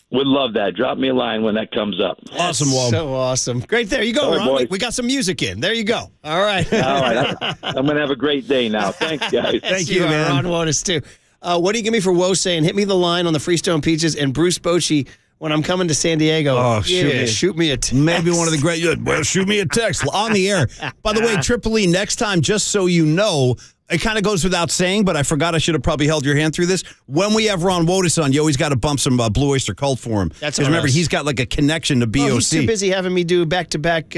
Would love that. Drop me a line when that comes up. Awesome, Walt. So awesome. Great. There you go, All right, Ron. boys. We got some music in. There you go. All right. All right. I'm going to have a great day now. Thanks, guys. Thank you, man. Ron Wotus, too. What do you give me for Woe saying, hit me the line on the Freestone Peaches and Bruce Bochy when I'm coming to San Diego? Oh, shoot me a text. Maybe one of the great. Well, shoot me a text on the air. By the way, Triple E, next time, just so you know, it kind of goes without saying, but I forgot I should have probably held your hand through this. When we have Ron Wotus on, you always got to bump some Blue Oyster Cult for him. That's because remember, he's got like a connection to BOC. Oh, he's too busy having me do back-to-back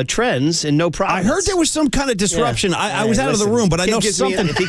trends and no problem. I heard there was some kind of disruption. Yeah. I was out of the room, but I know something. If he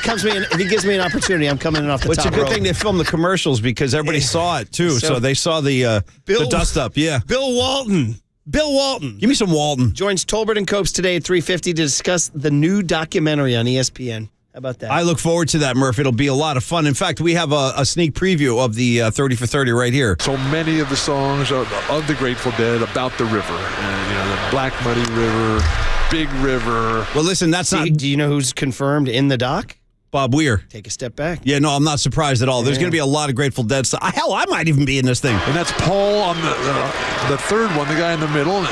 gives me an opportunity, I'm coming in off the top. It's a good rope. thing they filmed the commercials because everybody saw it too, so they saw the dust up. Yeah, Bill Walton. Give me some Walton. Joins Tolbert and Copes today at 3:50 to discuss the new documentary on ESPN. How about that? I look forward to that, Murph. It'll be a lot of fun. In fact, we have a sneak preview of the 30 for 30 right here. So many of the songs of the Grateful Dead about the river, the Black Muddy River, Big River. Well, listen, that's not. Do you know who's confirmed in the doc? Bob Weir. Take a step back. Yeah, no, I'm not surprised at all. There's going to be a lot of Grateful Dead stuff. Hell, I might even be in this thing. And that's Paul on the third one, the guy in the middle.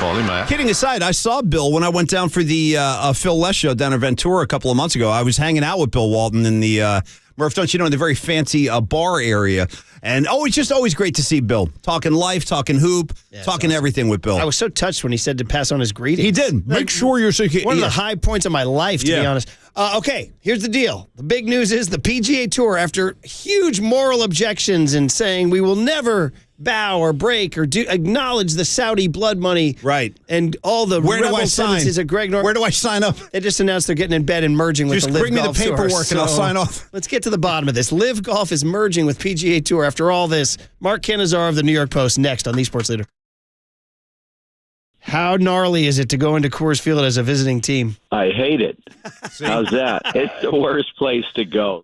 Kidding aside, I saw Bill when I went down for the Phil Les show down in Ventura a couple of months ago. I was hanging out with Bill Walton in the, Murph, don't you know, in the very fancy bar area. And, it's just always great to see Bill. Talking life, talking hoop, talking everything with Bill. I was so touched when he said to pass on his greetings. He did. Make sure you're so. One of the high points of my life, to be honest. Okay, here's the deal. The big news is the PGA Tour, after huge moral objections and saying we will never bow or break or acknowledge the Saudi blood money. Right. And all the Where do rebel I sign? tendencies of Greg Norton. Where do I sign up? They just announced they're getting in bed and merging with Just the Live bring me the Golf Tour. paperwork and I'll sign off. Let's get to the bottom of this. Live Golf is merging with PGA Tour after all this. Mark Canizar of the New York Post next on The Sports Leader. How gnarly is it to go into Coors Field as a visiting team? I hate it. How's that? It's the worst place to go.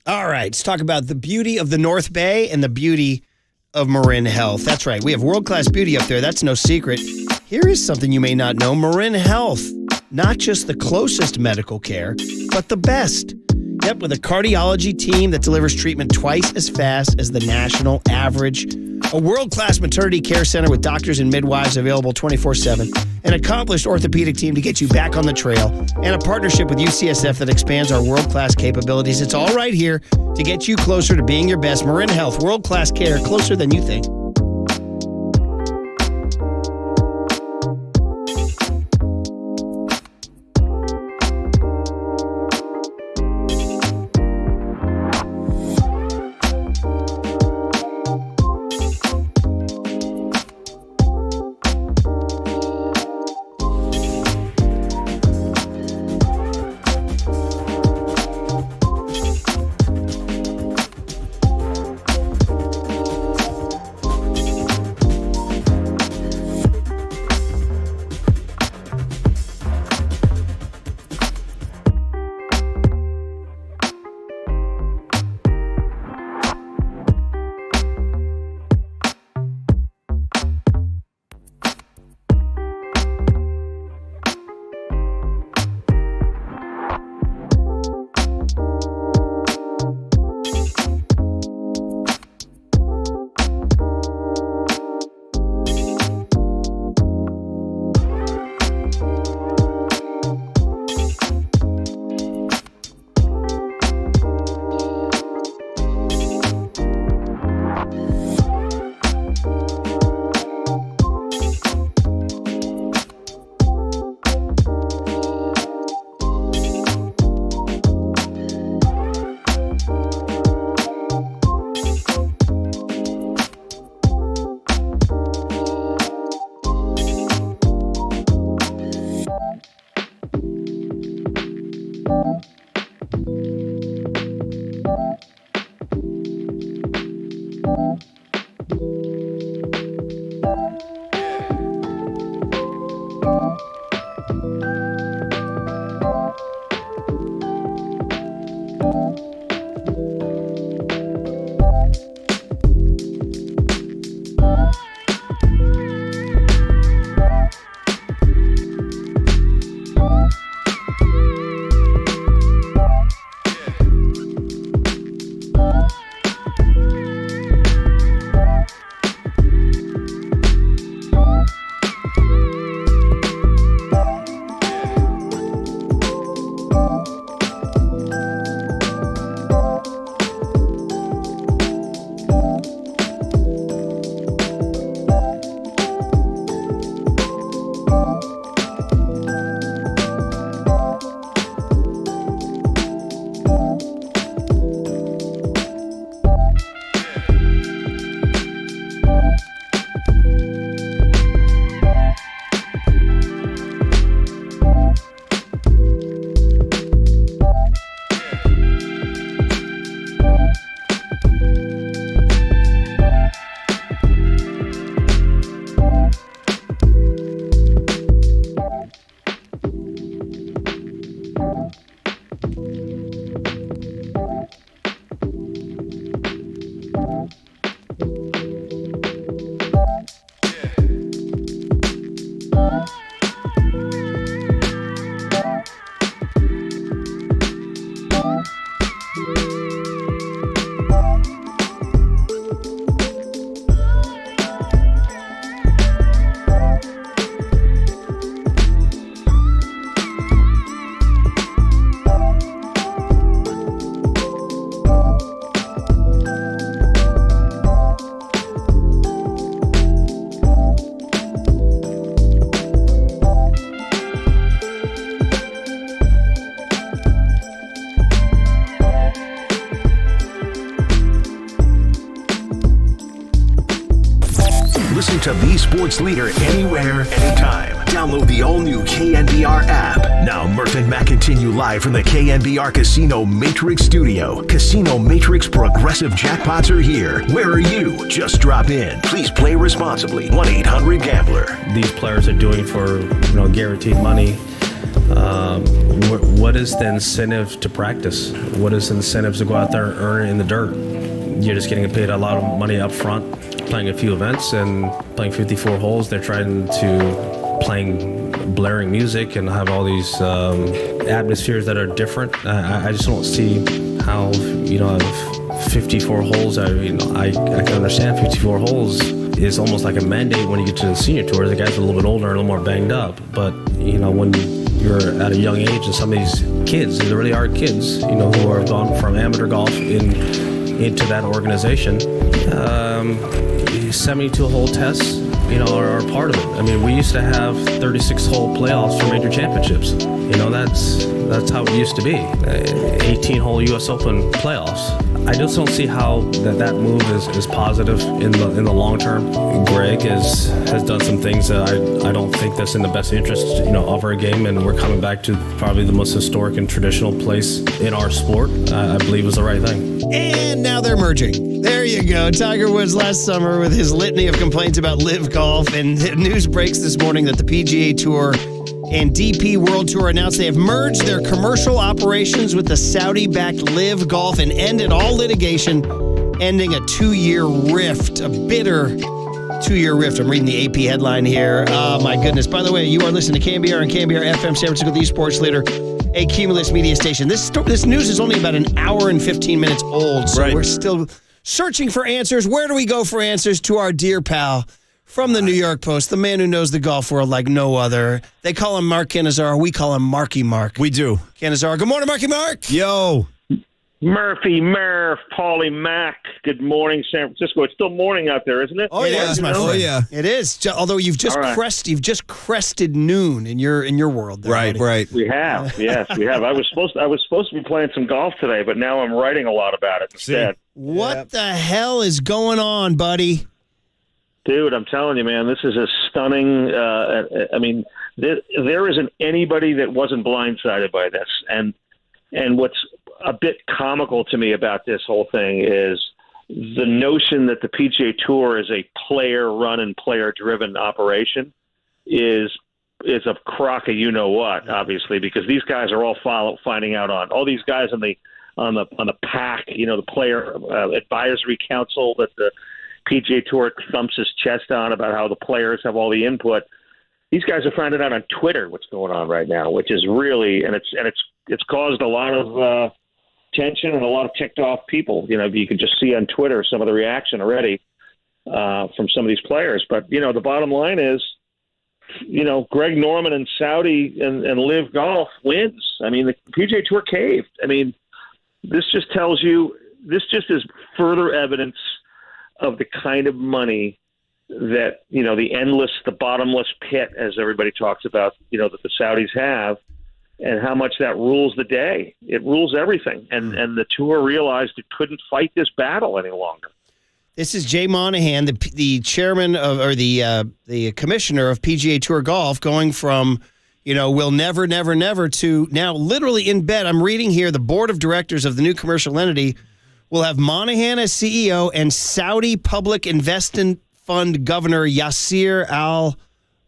All right, let's talk about the beauty of the North Bay and the beauty of Marin Health. That's right. We have world-class beauty up there. That's no secret. Here is something you may not know. Marin Health, not just the closest medical care, but the best. Yep, with a cardiology team that delivers treatment twice as fast as the national average. A world-class maternity care center with doctors and midwives available 24/7. An accomplished orthopedic team to get you back on the trail. And a partnership with UCSF that expands our world-class capabilities. It's all right here to get you closer to being your best. Marin Health, world-class care, closer than you think. Listen to the sports leader anywhere, anytime. Download the all-new KNBR app. Now, Murph and Matt continue live from the KNBR Casino Matrix Studio. Casino Matrix progressive jackpots are here. Where are you? Just drop in. Please play responsibly. 1-800-GAMBLER. These players are doing for guaranteed money. What is the incentive to practice? What is the incentive to go out there and earn it in the dirt? You're just getting paid a lot of money up front, playing a few events and playing 54 holes. They're trying to playing blaring music and have all these atmospheres that are different. I just don't see how 54 holes. I can understand 54 holes is almost like a mandate when you get to the senior tour. The guys are a little bit older and a little more banged up. But when you're at a young age, and some of these kids, they really are kids, who are gone from amateur golf into that organization. 72-hole tests, are part of it. I mean, we used to have 36-hole playoffs for major championships. That's how it used to be. 18-hole U.S. Open playoffs. I just don't see how that move is positive in the long term. Greg has done some things that I don't think that's in the best interest of our game, and we're coming back to probably the most historic and traditional place in our sport. I believe was the right thing. And now they're merging. There you go. Tiger Woods last summer with his litany of complaints about LIV Golf, and news breaks this morning that the PGA Tour and DP World Tour announced they have merged their commercial operations with the Saudi-backed LIV Golf and ended all litigation, ending a 2-year rift, a bitter 2-year rift. I'm reading the AP headline here. Oh, my goodness. By the way, you are listening to KNBR and KNBR FM, San Francisco, the sports leader, a Cumulus media station. This news is only about an hour and 15 minutes old, so we're still searching for answers. Where do we go for answers? To our dear pal from the New York Post, the man who knows the golf world like no other. They call him Mark Cannizzaro. We call him Marky Mark. We do. Cannizzaro. Good morning, Marky Mark. Yo. Murphy, Murph, Paulie, Mac. Good morning, San Francisco. It's still morning out there, isn't it? Oh, yeah. Oh, yeah. It is. Although you've just crested noon in your world there, right, buddy. Right. We have. Yes, we have. I was supposed to be playing some golf today, but now I'm writing a lot about it instead. What the hell is going on, buddy? Dude, I'm telling you, man, this is a stunning. There isn't anybody that wasn't blindsided by this, and what's a bit comical to me about this whole thing is the notion that the PGA Tour is a player-run and player-driven operation is a crock of you-know-what, obviously, because these guys are all finding out on all these guys on the PAC, the Player Advisory Council that the PGA Tour thumps his chest on about how the players have all the input. These guys are finding out on Twitter what's going on right now, which is really, and it's caused a lot of tension and a lot of ticked off people. You can just see on Twitter some of the reaction already from some of these players. But the bottom line is, Greg Norman and Saudi and Live Golf wins. I mean, the PGA Tour caved. I mean, this just is further evidence of the kind of money that, the bottomless pit, as everybody talks about, that the Saudis have, and how much that rules the day. It rules everything. And the tour realized it couldn't fight this battle any longer. This is Jay Monahan, the chairman of, or the commissioner of PGA Tour Golf, going from, will never, never, never to now literally in bed. I'm reading here, the board of directors of the new commercial entity will have Monahan as CEO and Saudi Public Investment Fund Governor Yasir Al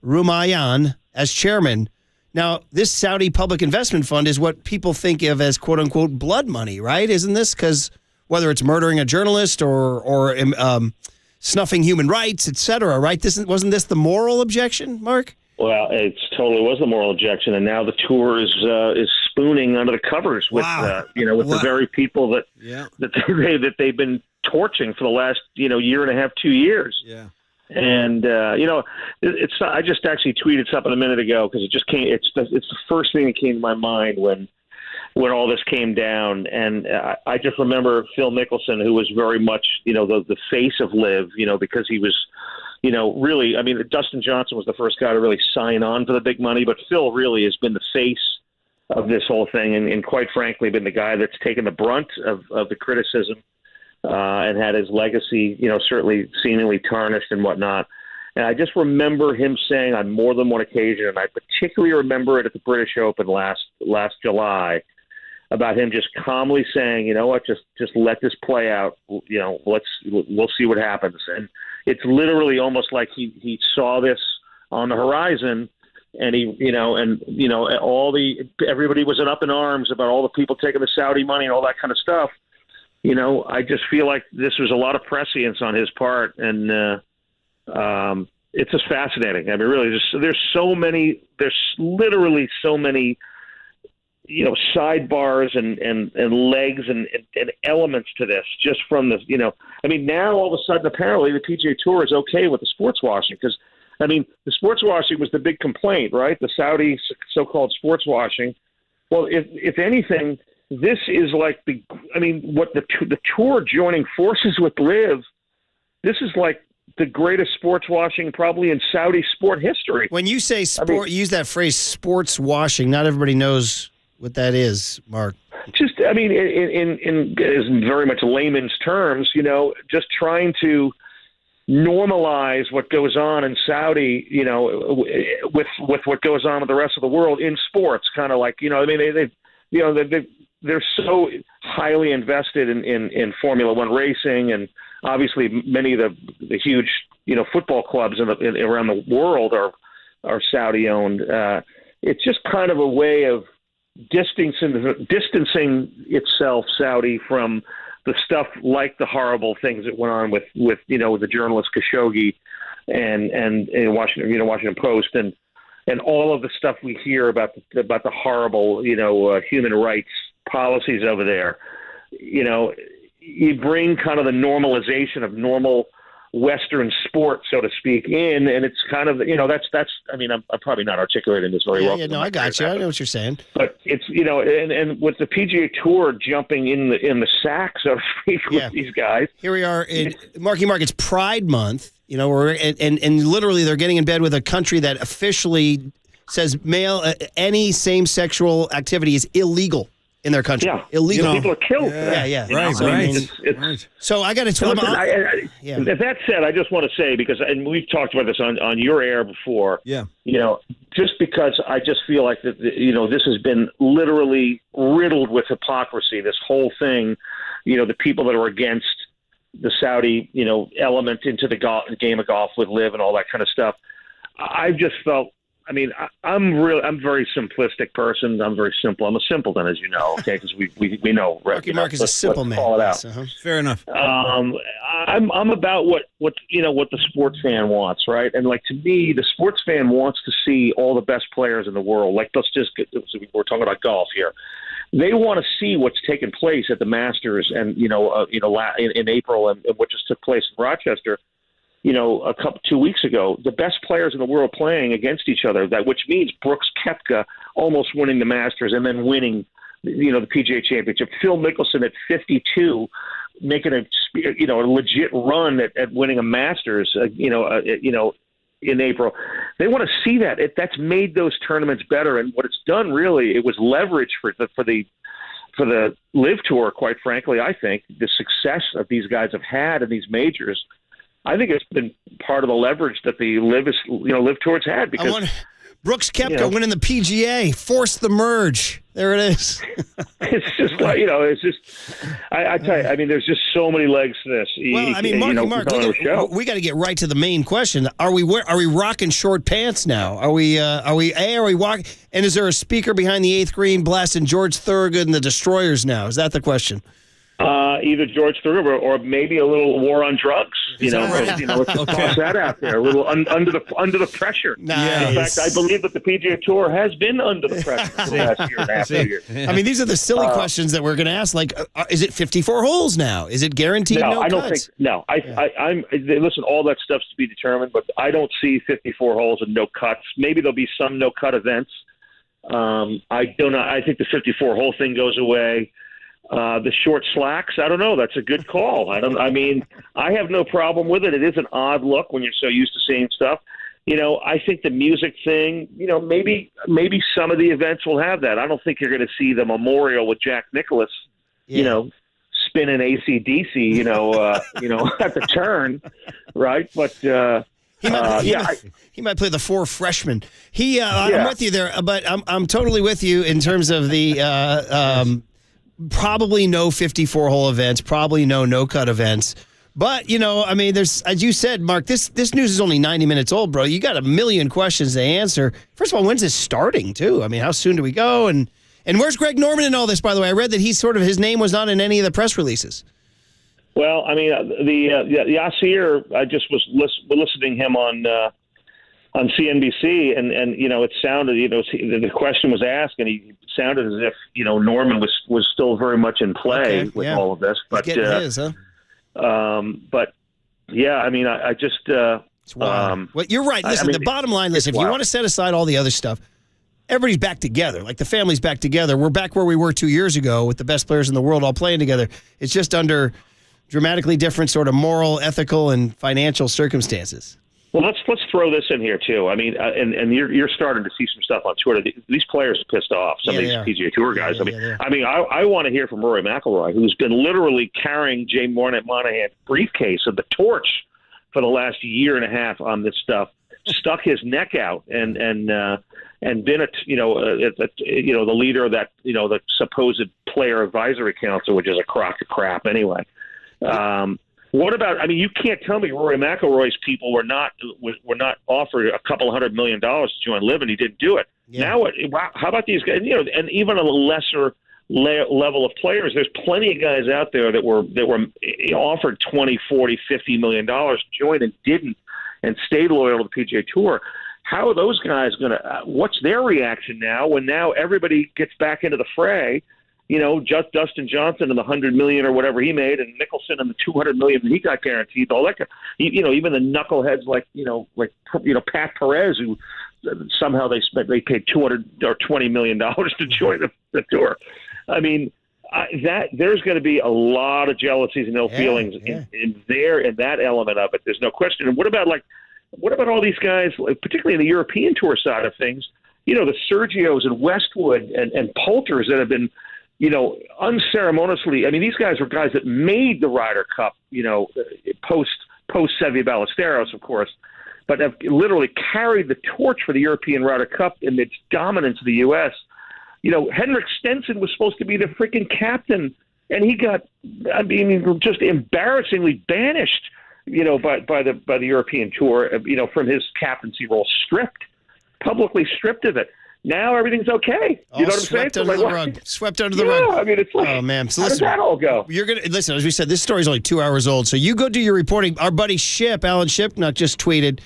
Rumayyan as chairman. Now, this Saudi Public Investment Fund is what people think of as quote unquote blood money, right? Isn't this? Because whether it's murdering a journalist or snuffing human rights, et cetera, right? Wasn't this the moral objection, Mark? Well, it totally was the moral objection, and now the tour is spooning under the covers with the very people that they've been torching for the last year and a half, 2 years. Yeah. And it's I just actually tweeted something a minute ago because it just came. It's the first thing that came to my mind when all this came down, and I just remember Phil Mickelson, who was very much the face of Live, because he was really. I mean, Dustin Johnson was the first guy to really sign on for the big money, but Phil really has been the face of this whole thing, and quite frankly, been the guy that's taken the brunt of the criticism. And had his legacy, certainly seemingly tarnished and whatnot. And I just remember him saying on more than one occasion, and I particularly remember it at the British Open last July, about him just calmly saying, just let this play out. We'll see what happens. And it's literally almost like he saw this on the horizon, and everybody was up in arms about all the people taking the Saudi money and all that kind of stuff. I just feel like this was a lot of prescience on his part, and it's just fascinating. I mean, really, there's literally so many, sidebars and legs and elements to this just from this, I mean, now all of a sudden, apparently the PGA Tour is okay with the sports washing because, I mean, the sports washing was the big complaint, right? The Saudi so-called sports washing. Well, if anything, this is like what the tour joining forces with Live. This is like the greatest sports washing probably in Saudi sport history. When you say sport, use that phrase sports washing. Not everybody knows what that is, Mark. Just, I mean, in very much layman's terms, just trying to normalize what goes on in Saudi, with what goes on with the rest of the world in sports, kind of like, I mean, they're so highly invested in Formula One racing, and obviously many of the huge football clubs around the world are Saudi owned. It's just kind of a way of distancing itself, Saudi, from the stuff like the horrible things that went on with the journalist Khashoggi and Washington Post and all of the stuff we hear about the horrible human rights policies over there. You bring kind of the normalization of normal Western sport, so to speak, in, and it's kind of that's. I mean, I'm probably not articulating this very well. Yeah, no, I got you. I know what you're saying. But it's and with the PGA Tour jumping in the sack, so to speak, with these guys. Here we are, Mark. It's Pride Month. And literally they're getting in bed with a country that officially says any same sexual activity is illegal in their country. Yeah, illegal. People are killed. Yeah. Right. So I got to tell them. That said, I just want to say and we've talked about this on your air before. Yeah. Just because I just feel like that. This has been literally riddled with hypocrisy. This whole thing. The people that are against the Saudi, element into the game of golf with Live and all that kind of stuff. I've just felt I mean, I'm a very simplistic person. I'm very simple. I'm a simpleton, as you know, okay, because we know. Mark is a simple man. Call it out. Fair enough. I'm about what the sports fan wants, right? And like, to me, the sports fan wants to see all the best players in the world. Like, we're talking about golf here. They want to see what's taking place at the Masters, and in April, and what just took place in Rochester. 2 weeks ago, the best players in the world playing against each other. Which means Brooks Koepka almost winning the Masters and then winning, the PGA Championship. Phil Mickelson at 52, making a legit run at winning a Masters. In April, they want to see that. That's made those tournaments better, and what it's done really, it was leverage for the Live Tour. Quite frankly, I think the success that these guys have had in these majors, I think it's been part of the leverage that the Live Tour's had. Because Brooks Koepka winning the PGA, forced the merge. There it is. It's just like, I tell you, I mean, there's just so many legs to this. Mark, we got to get right to the main question. Are we rocking short pants now? Are we walking? And is there a speaker behind the 8th green blasting George Thorogood and the Destroyers now? Is that the question? Either George Thorogood or maybe a little war on drugs. Let's just toss that out there. A little under the pressure. Nice. In fact, I believe that the PGA Tour has been under the pressure for the last year and a half, 2 years. I mean, these are the silly questions that we're going to ask. Like, is it 54 holes now? Is it guaranteed no I don't cuts? think. No, listen. All that stuff's to be determined, but I don't see 54 holes and no cuts. Maybe there'll be some no cut events. I don't know. I think the 54 hole thing goes away. The short slacks, I don't know. That's a good call. I have no problem with it. It is an odd look when you're so used to seeing stuff. I think the music thing, maybe some of the events will have that. I don't think you're going to see the memorial with Jack Nicklaus, spinning AC/DC, at the turn, right? But he might play the 4 freshmen. I'm with you there, but I'm totally with you in terms of the. Probably no 54-hole events, probably no cut events. But, there's, as you said, Mark, this news is only 90 minutes old, bro. You got a million questions to answer. First of all, when's this starting, too? I mean, how soon do we go? And where's Greg Norman in all this, by the way? I read that his name was not in any of the press releases. Well, I mean, the Yasir, I just was listening to him on CNBC, and it sounded, the question was asked, and he sounded as if, Norman was still very much in play with all of this. But his, huh? But yeah, I mean, I just well, you're right. Listen, the bottom line, if you want to set aside all the other stuff, everybody's back together. Like, the family's back together. We're back where we were 2 years ago with the best players in the world all playing together. It's just under dramatically different sort of moral, ethical, and financial circumstances. Well, let's throw this in here too. I mean, and you're starting to see some stuff on Twitter. These players are pissed off. Some of these PGA Tour guys. I want to hear from Rory McIlroy, who's been literally carrying Jay Monahan's briefcase of the torch for the last year and a half on this stuff. Stuck his neck out and been the leader of that the supposed player advisory council, which is a crock of crap anyway. What about? I mean, you can't tell me Rory McIlroy's people were not offered a couple $100 million to join Live, and he didn't do it. Yeah. Now, how about these guys? And even a lesser level of players. There's plenty of guys out there that were offered $20, $40, $50 million to join and didn't, and stayed loyal to the PGA Tour. How are those guys going to? What's their reaction now when everybody gets back into the fray? Just Dustin Johnson and the $100 million or whatever he made, and Mickelson and the $200 million that he got guaranteed. All that, even the knuckleheads like Pat Perez, who somehow they paid $200 or $20 million to join the tour. I mean, there's going to be a lot of jealousies and ill feelings in that element of it. There's no question. And what about all these guys, particularly in the European Tour side of things? The Sergios and Westwood and Poulters that have been unceremoniously. I mean, these guys were guys that made the Ryder Cup, post Seve Ballesteros, of course, but have literally carried the torch for the European Ryder Cup in its dominance of the U.S. Henrik Stenson was supposed to be the freaking captain, and he got, just embarrassingly banished, by the European Tour, from his captaincy role, stripped. publicly stripped of it. Now everything's okay. You know what I'm saying? Swept under the rug. Swept under the Yeah, rug. I mean, it's like, oh man! So how does that all go? You're gonna listen. As we said, this story's only 2 hours old. So you go do your reporting. Our buddy Alan Shipnuck, just tweeted,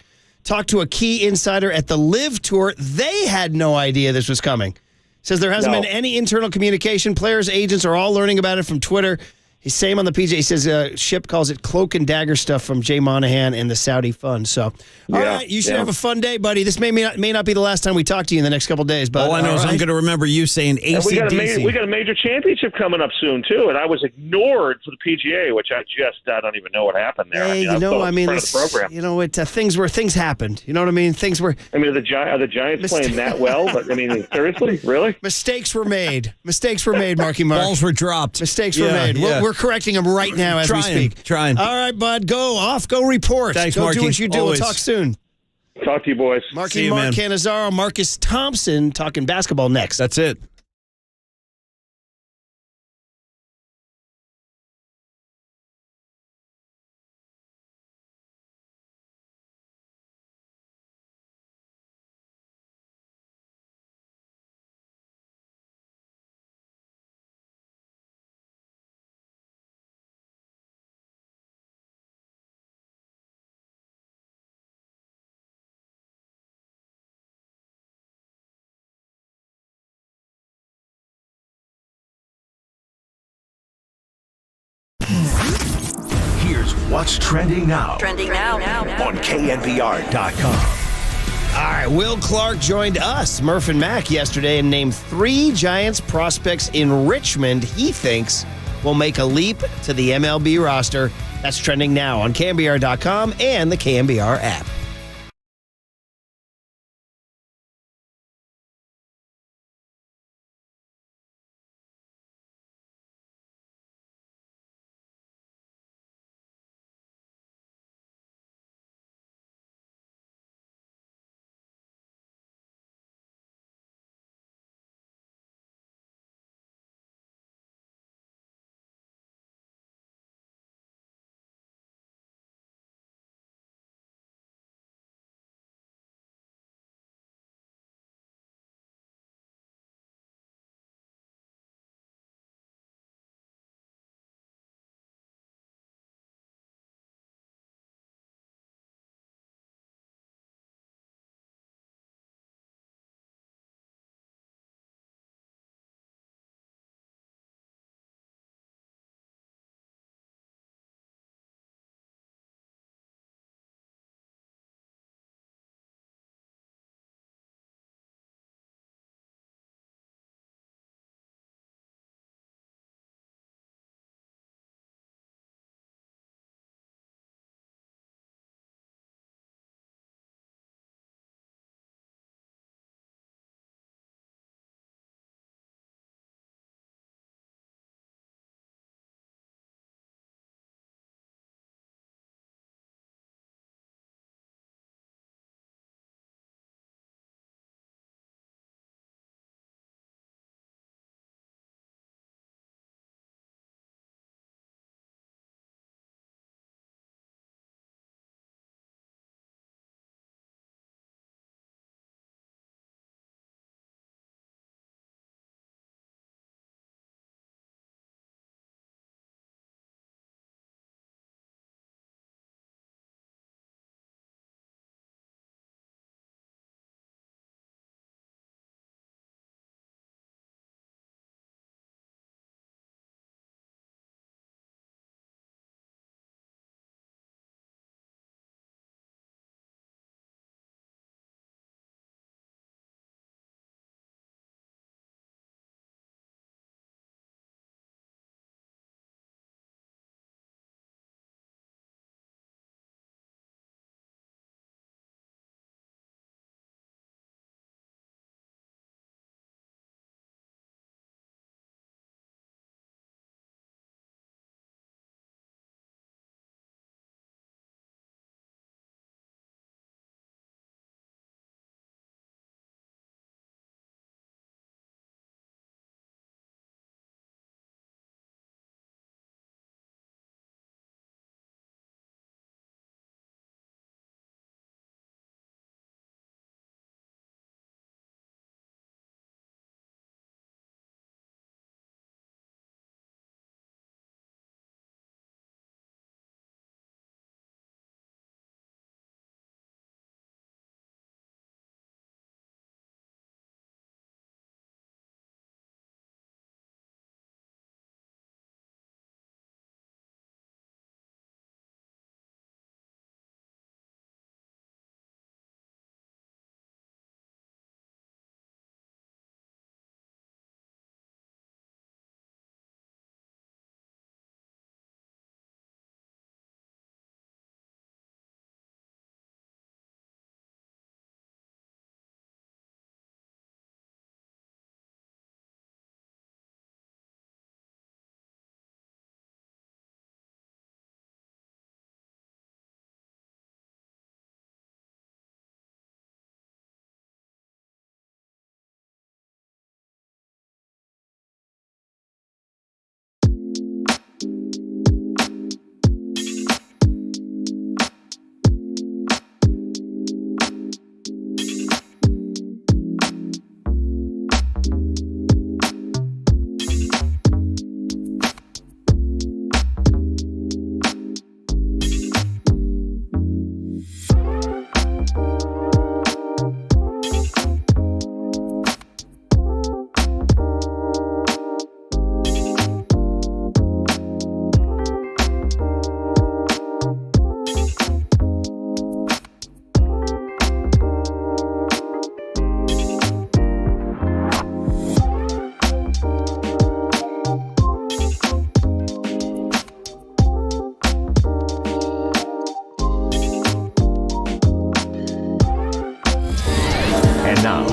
talked to a key insider at the Live Tour. They had no idea this was coming. Says there hasn't been any internal communication. Players, agents are all learning about it from Twitter. He's same on the PJ. He says Ship calls it cloak and dagger stuff from Jay Monahan and the Saudi fund. So, all right, you should have a fun day, buddy. This may not be the last time we talk to you in the next couple of days. But all I know is I'm going to remember you saying AC/DC. We got a major championship coming up soon too, and I was ignored for the PGA, which I don't even know what happened there. Hey, things were things happened. You know what I mean? Things were. I mean, are the Giants playing that well? But I mean, seriously, really? Mistakes were made. Marky Mark. Balls were dropped. Mistakes were made. We're correcting them right now as we speak. Trying. All right, bud. Go report. Thanks, go Marky. do what you do. Always. We'll talk soon. Talk to you, boys. Marky Mark Cannizzaro, Marcus Thompson talking basketball next. That's it. Here's what's trending now. Trending now. On KNBR.com. All right, Will Clark joined us, Murph and Mac, yesterday and named 3 Giants prospects in Richmond he thinks will make a leap to the MLB roster. That's trending now on KNBR.com and the KNBR app.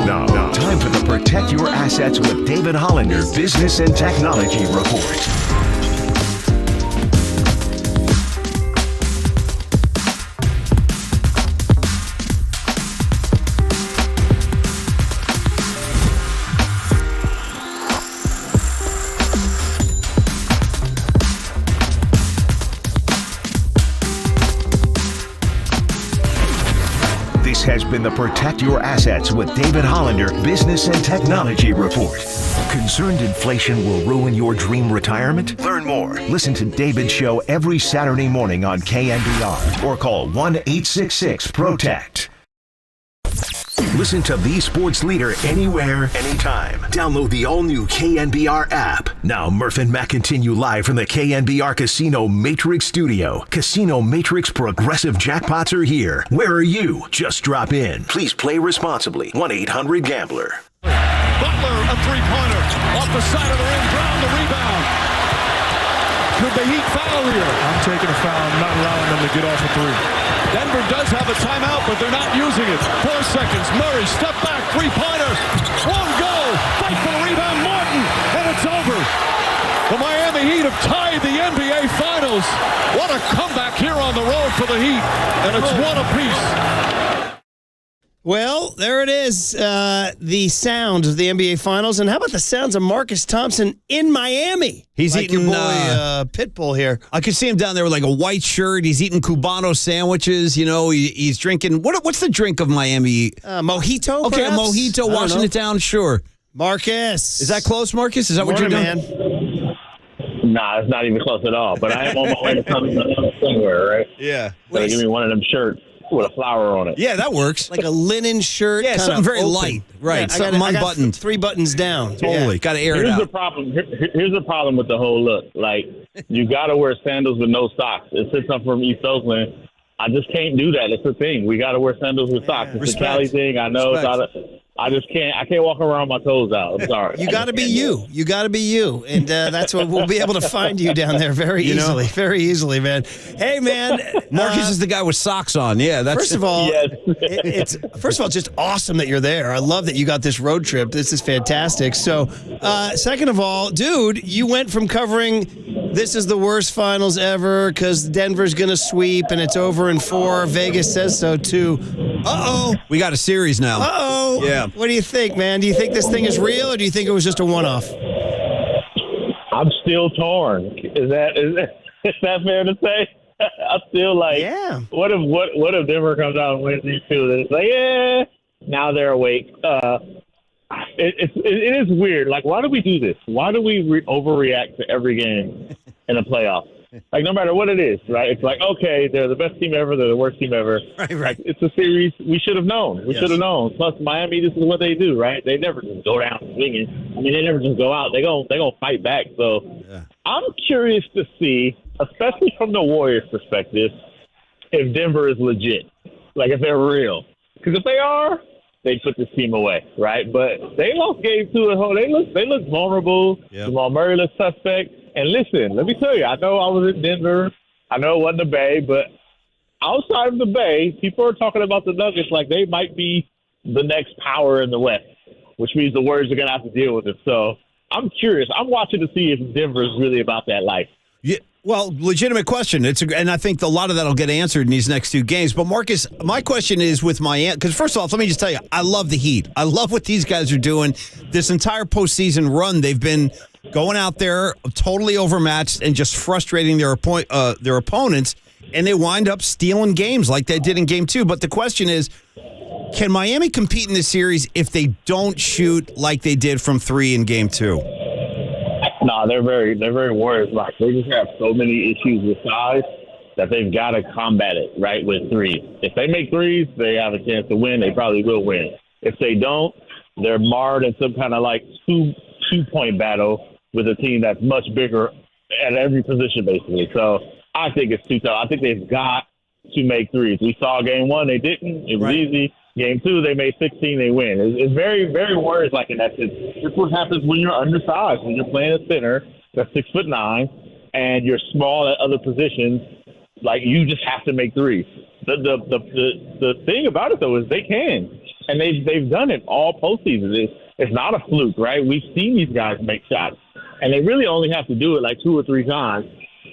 Now, time for the Protect Your Assets with David Hollander Business and Technology Report. This has been the Protect Your Assets with David Hollander Business and Technology Report. Concerned inflation will ruin your dream retirement? Learn more. Listen to David's show every Saturday morning on KNBR or call 1-866-PROTECT. Listen to the sports leader anywhere, anytime. Download the all-new KNBR app. Now, Murph and Matt continue live from the KNBR Casino Matrix Studio. Casino Matrix Progressive Jackpots are here. Where are you? Just drop in. Please play responsibly. 1-800-GAMBLER. Butler, a three-pointer. Off the side of the rim. Brown, the rebound. Could the Heat foul here? I'm taking a foul. I'm not allowing them to get off a three. Denver does have a timeout, but they're not using it. 4 seconds. Murray, step back, three-pointer. Won't go. Fight for the rebound, Martin, and it's over. The Miami Heat have tied the NBA Finals. What a comeback here on the road for the Heat, and it's one apiece. Well, there it is, the sound of the NBA Finals. And how about the sounds of Marcus Thompson in Miami? He's like eating your boy, Pitbull here. I could see him down there with like a white shirt. He's eating Cubano sandwiches. You know, he's drinking. What's the drink of Miami? Mojito, Okay, perhaps? a mojito, washing it down, sure. Marcus. Is that close, Marcus? Is that what you're doing? Man. Nah, it's not even close at all. But I am on my way to come somewhere, right? Yeah. So give me one of them shirts with a flower on it. Yeah, that works. Like a linen shirt. Yeah, something very open. light. Right, Yeah, something unbuttoned. 3 buttons down. Totally. Yeah. Got to air it Here's out. the problem. Here's the problem with the whole look. Like, you got to wear sandals with no socks. It says something from East Oakland. I just can't do that. It's a thing. We got to wear sandals with socks. It's a Cali thing. I know. I just can't. I can't walk around with my toes out. I'm sorry. You got to be you. You got to be you. And that's what we'll be able to find you down there very easily. Very easily, man. Hey, man. Marcus is the guy with socks on. Yeah, that's First of all, Yes. it's just awesome that you're there. I love that you got this road trip. This is fantastic. So, second of all, dude, you went from covering this is the worst finals ever because Denver's going to sweep and it's over in 4. Vegas says so too. We got a series now. Yeah. What do you think, man? Do you think this thing is real or do you think it was just a one-off? I'm still torn. Is that fair to say? I'm still like, what if Denver comes out and wins these two? It's like, yeah, now they're awake. It is weird. Like, why do we do this? Why do we overreact to every game in the playoffs? Like, no matter what it is, right? It's like, okay, they're the best team ever. They're the worst team ever. Right. Like, it's a series we should have known. We should have known. Plus, Miami, this is what they do, right? They never just go down swinging. I mean, they never just go out. They gonna fight back. So I'm curious to see, especially from the Warriors' perspective, if Denver is legit. Like, if they're real. Because if they are, they put this team away, right? But they lost game 2 at home. They look vulnerable. Jamal Murray looks suspect. And listen, let me tell you, I know I was in Denver. I know it wasn't the Bay, but outside of the Bay, people are talking about the Nuggets like they might be the next power in the West, which means the Warriors are going to have to deal with it. So I'm curious. I'm watching to see if Denver is really about that life. Yeah, well, legitimate question. And I think a lot of that will get answered in these next 2 games. But, Marcus, my question is with Miami. Because, first off, let me just tell you, I love the Heat. I love what these guys are doing. This entire postseason run, they've been going out there totally overmatched and just frustrating their opponents, and they wind up stealing games like they did in Game 2. But the question is, can Miami compete in this series if they don't shoot like they did from 3 in Game 2? No, they're very worried. Like, they just have so many issues with size that they've got to combat it, right, with threes. If they make threes, they have a chance to win. They probably will win. If they don't, they're marred in some kind of like two-point battle with a team that's much bigger at every position, basically. So I think it's too tough. I think they've got to make threes. We saw Game 1, they didn't. It was easy. Game 2, they made 16, they win. It's very, very worried like in that sense. This is what happens when you're undersized, when you're playing a center that's 6'9", and you're small at other positions. Like, you just have to make threes. The thing about it, though, is they can. And they've done it all postseason. It's not a fluke, right? We've seen these guys make shots. And they really only have to do it like 2 or 3 times.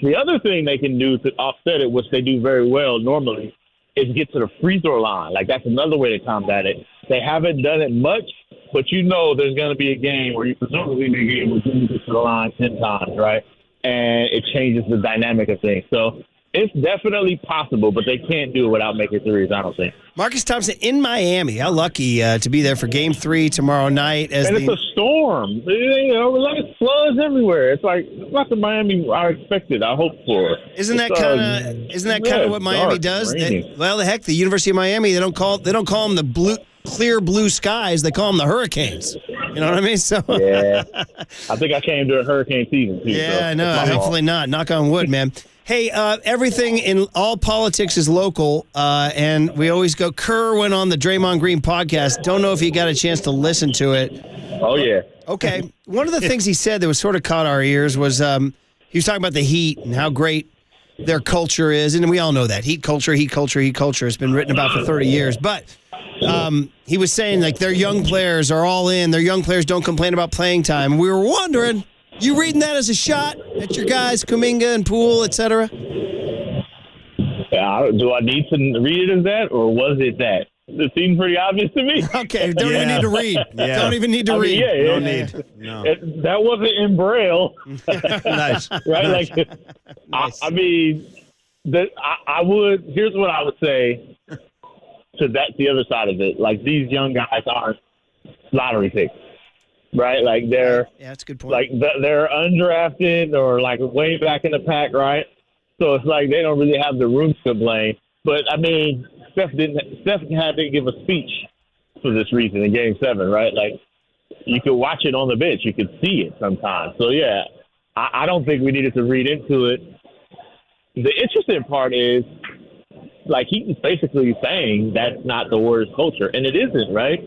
The other thing they can do to offset it, which they do very well normally, is get to the free throw line. Like, that's another way to combat it. They haven't done it much, but you know there's going to be a game where you presumably may be able to get to the line 10 times, right? And it changes the dynamic of things. So it's definitely possible, but they can't do it without making threes, I don't think. Marcus Thompson in Miami. How lucky to be there for Game 3 tomorrow night. And it's a storm. You know, like floods everywhere. It's like it's not the Miami I expected, I hoped for. Isn't that kind of what Miami does? The heck, the University of Miami, they don't call them the clear blue skies. They call them the hurricanes. You know what I mean? So yeah, I think I came to a hurricane season too. Yeah, so no, hopefully not. Knock on wood, man. Hey, everything in all politics is local, and we always go. Kerr went on the Draymond Green podcast. Don't know if you got a chance to listen to it. Oh, yeah. Okay. One of the things he said that was sort of caught our ears was he was talking about the Heat and how great their culture is, and we all know that. Heat culture. It's been written about for 30 years. But he was saying, like, their young players are all in. Their young players don't complain about playing time. We were wondering, you reading that as a shot at your guys, Kuminga and Poole, et cetera? Do I need to read it as that, or was it that? It seemed pretty obvious to me. Okay, don't even need to read. Yeah. Don't even need to read. No need. No. That wasn't in Braille. Nice. Right? Nice. Like, nice. I mean, I would. Here's what I would say to the other side of it. Like, these young guys aren't lottery picks, right? Like, they're that's a good point. Like they're undrafted or like way back in the pack, right? So it's like they don't really have the room to complain. But I mean, Steph had to give a speech for this reason in Game 7, right? Like, you could watch it on the bench, you could see it sometimes. So yeah, I don't think we needed to read into it. The interesting part is, like, he's basically saying that's not the Warriors culture, and it isn't, right?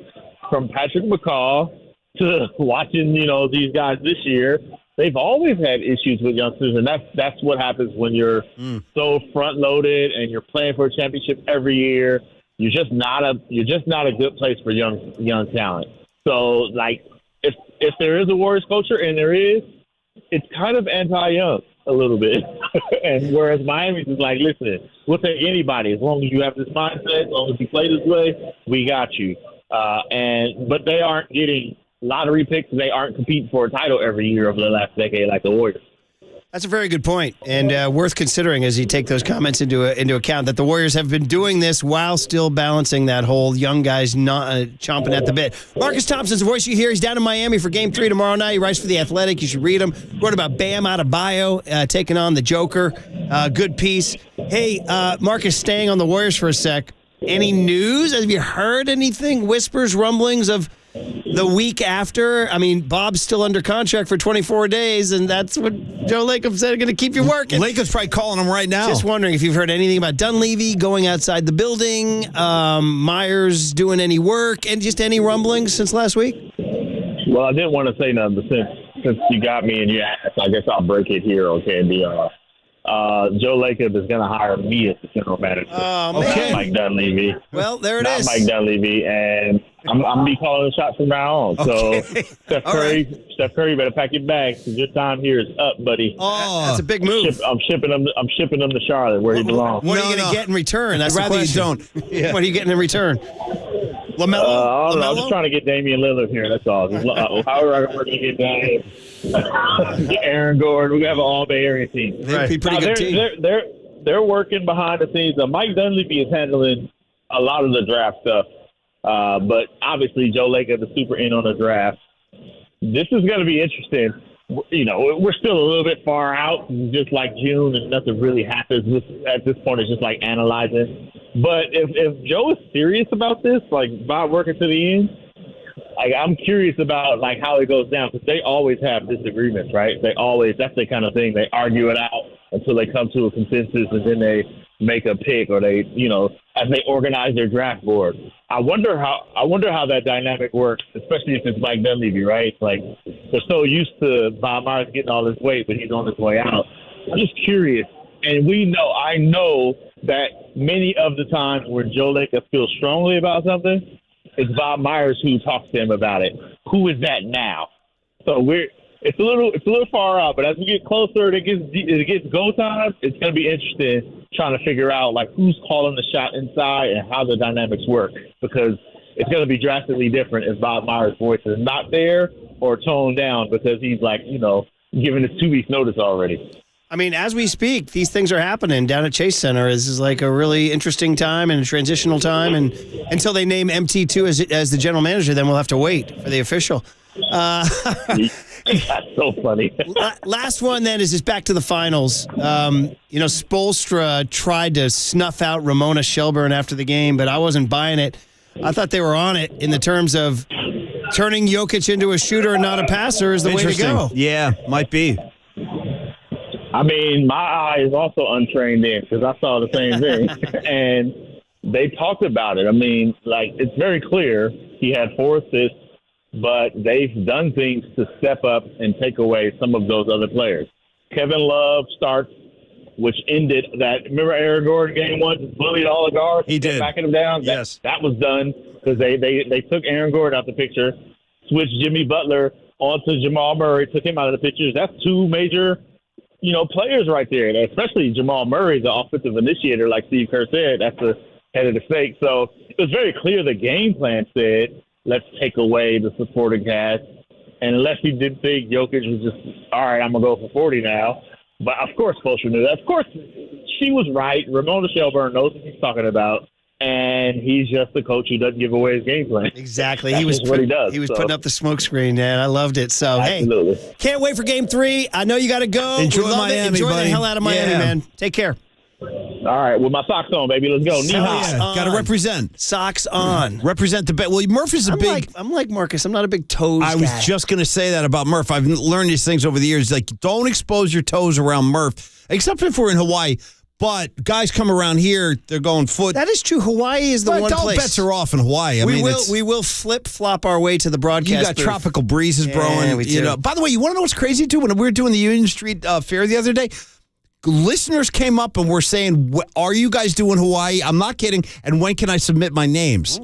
From Patrick McCaw to watching, these guys this year, they've always had issues with youngsters, and that's what happens when you're so front loaded and you're playing for a championship every year. You're just not a good place for young talent. So, like, if there is a Warriors culture, and there is, it's kind of anti-young a little bit. And whereas Miami's is like, listen, we'll take anybody as long as you have this mindset, as long as you play this way, we got you. But they aren't getting lottery picks, and they aren't competing for a title every year over the last decade like the Warriors. That's a very good point, and worth considering as you take those comments into account, that the Warriors have been doing this while still balancing that whole young guys not chomping at the bit. Marcus Thompson's the voice you hear. He's down in Miami for Game 3 tomorrow night. He writes for The Athletic. You should read him. Wrote about Bam Adebayo taking on the Joker. Good piece. Hey, Marcus, staying on the Warriors for a sec. Any news? Have you heard anything? Whispers, rumblings of the week after? I mean, Bob's still under contract for 24 days, and that's what Joe Lacob said, going to keep you working. Lacob's probably calling him right now. Just wondering if you've heard anything about Dunleavy going outside the building, Myers doing any work, and just any rumblings since last week? Well, I didn't want to say nothing, but since you got me and you asked, I guess I'll break it here on KNBR. Joe Lacob is going to hire me as the general manager. Oh, man. Not Mike Dunleavy. Well, there it is. Not Mike Dunleavy, and I'm going to be calling the shots from now on. Okay. So, Steph Curry, better pack your bags because your time here is up, buddy. Oh, that's a big move. I'm shipping him to Charlotte, where he belongs. What are you going to get in return? That's the question. You don't. Yeah. What are you getting in return? LaMelo? I don't know. I'm just trying to get Damian Lillard here. That's all. However, we're going to get Dame, get Aaron Gordon. We're going to have an all Bay Area team. They'd be pretty good team. They're working behind the scenes. Mike Dunleavy is handling a lot of the draft stuff, but obviously Joe Lacob is super in on the draft. This is going to be interesting. You know, we're still a little bit far out, just like June, and nothing really happens. At this point, it's just like analyzing. But if Joe is serious about this, like about working to the end, like I'm curious about like how it goes down, because they always have disagreements, right? That's the kind of thing. They argue it out until they come to a consensus, and then they make a pick, or they, you know, as they organize their draft board. I wonder how that dynamic works, especially if it's Mike Dunleavy, right? Like, they're so used to Bob Myers getting all this weight, but he's on his way out. I'm just curious. And I know that many of the times where Joe Lacob feels strongly about something, it's Bob Myers who talks to him about it. Who is that now? So it's a little far out, but as we get closer, it gets go time. It's going to be interesting trying to figure out like who's calling the shot inside and how the dynamics work, because it's going to be drastically different if Bob Myers' voice is not there or toned down because he's like, you know, giving us 2 weeks notice already. I mean, as we speak, these things are happening down at Chase Center. This is like a really interesting time and a transitional time, and until they name MT2 as the general manager, then we'll have to wait for the official. That's so funny. Last one then is just back to the finals. You know, Spoelstra tried to snuff out Ramona Shelburne after the game, but I wasn't buying it. I thought they were on it in the terms of turning Jokic into a shooter and not a passer is the way to go. Yeah, might be. I mean, my eye is also untrained in because I saw the same thing. And they talked about it. I mean, like, it's very clear he had 4 assists, but they've done things to step up and take away some of those other players. Kevin Love starts, which ended that. Remember Aaron Gordon game 1 just bullied all the guards? He did. Backing him down? Yes. That was done because they took Aaron Gordon out the picture, switched Jimmy Butler onto Jamal Murray, took him out of the pictures. That's 2 major, you know, players right there. And especially Jamal Murray, the offensive initiator, like Steve Kerr said, that's the head of the snake. So it was very clear the game plan said, let's take away the supporting cast. And unless he did think Jokic was just, all right, I'm going to go for 40 now. But, of course, Spoelstra knew that. Of course, she was right. Ramona Shelburne knows what he's talking about. And he's just the coach who doesn't give away his game plan. Exactly. That's what he does. He was putting up the smoke screen, man. I loved it. So, absolutely. Hey, can't wait for game 3. I know you got to go. Enjoy Miami, Enjoy buddy. the hell out of Miami, man. Take care. All right, with my socks on, baby. Let's go. Got to represent. Socks on. Represent the bet. Well, Murph is I'm like Marcus. I'm not a big toes guy. I was just going to say that about Murph. I've learned these things over the years. Like, don't expose your toes around Murph, except if we're in Hawaii. But guys come around here, they're going foot. That is true. Hawaii is the one all place. bets are off in Hawaii. We will flip-flop our way to the broadcast You got booth. tropical breezes blowing. We you do. know. By the way, you want to know what's crazy, too? When we were doing the Union Street Fair the other day, listeners came up and were saying, are you guys doing Hawaii? I'm not kidding. And when can I submit my names?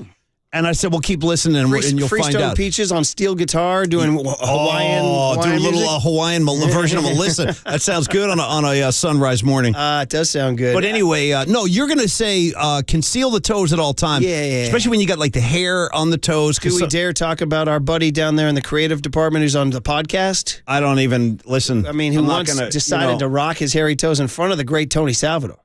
And I said, well, keep listening and you'll find Freestone out. Peaches on steel guitar doing Hawaiian do a little music? Hawaiian version of Melissa. That sounds good on a sunrise morning. It does sound good. But anyway, no, you're going to say conceal the toes at all times. Yeah. Especially when you got like the hair on the toes. Do we dare talk about our buddy down there in the creative department who's on the podcast? I don't even listen. I mean, who once decided to rock his hairy toes in front of the great Tony Salvador.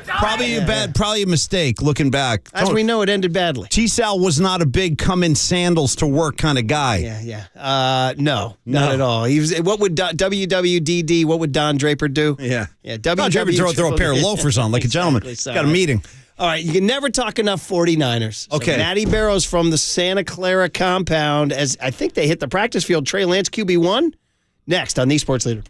Probably a mistake looking back. As we know, it ended badly. T-Sal was not a big come in sandals to work kind of guy. Yeah. No, not at all. He was. What would WWDD? What would Don Draper do? Yeah. Don Draper throw a pair of loafers on like a gentleman. Exactly. Got a meeting. All right, you can never talk enough 49ers. Okay. So Matty Barrows from the Santa Clara compound, as I think they hit the practice field. Trey Lance, QB1, next on the Sports Leader.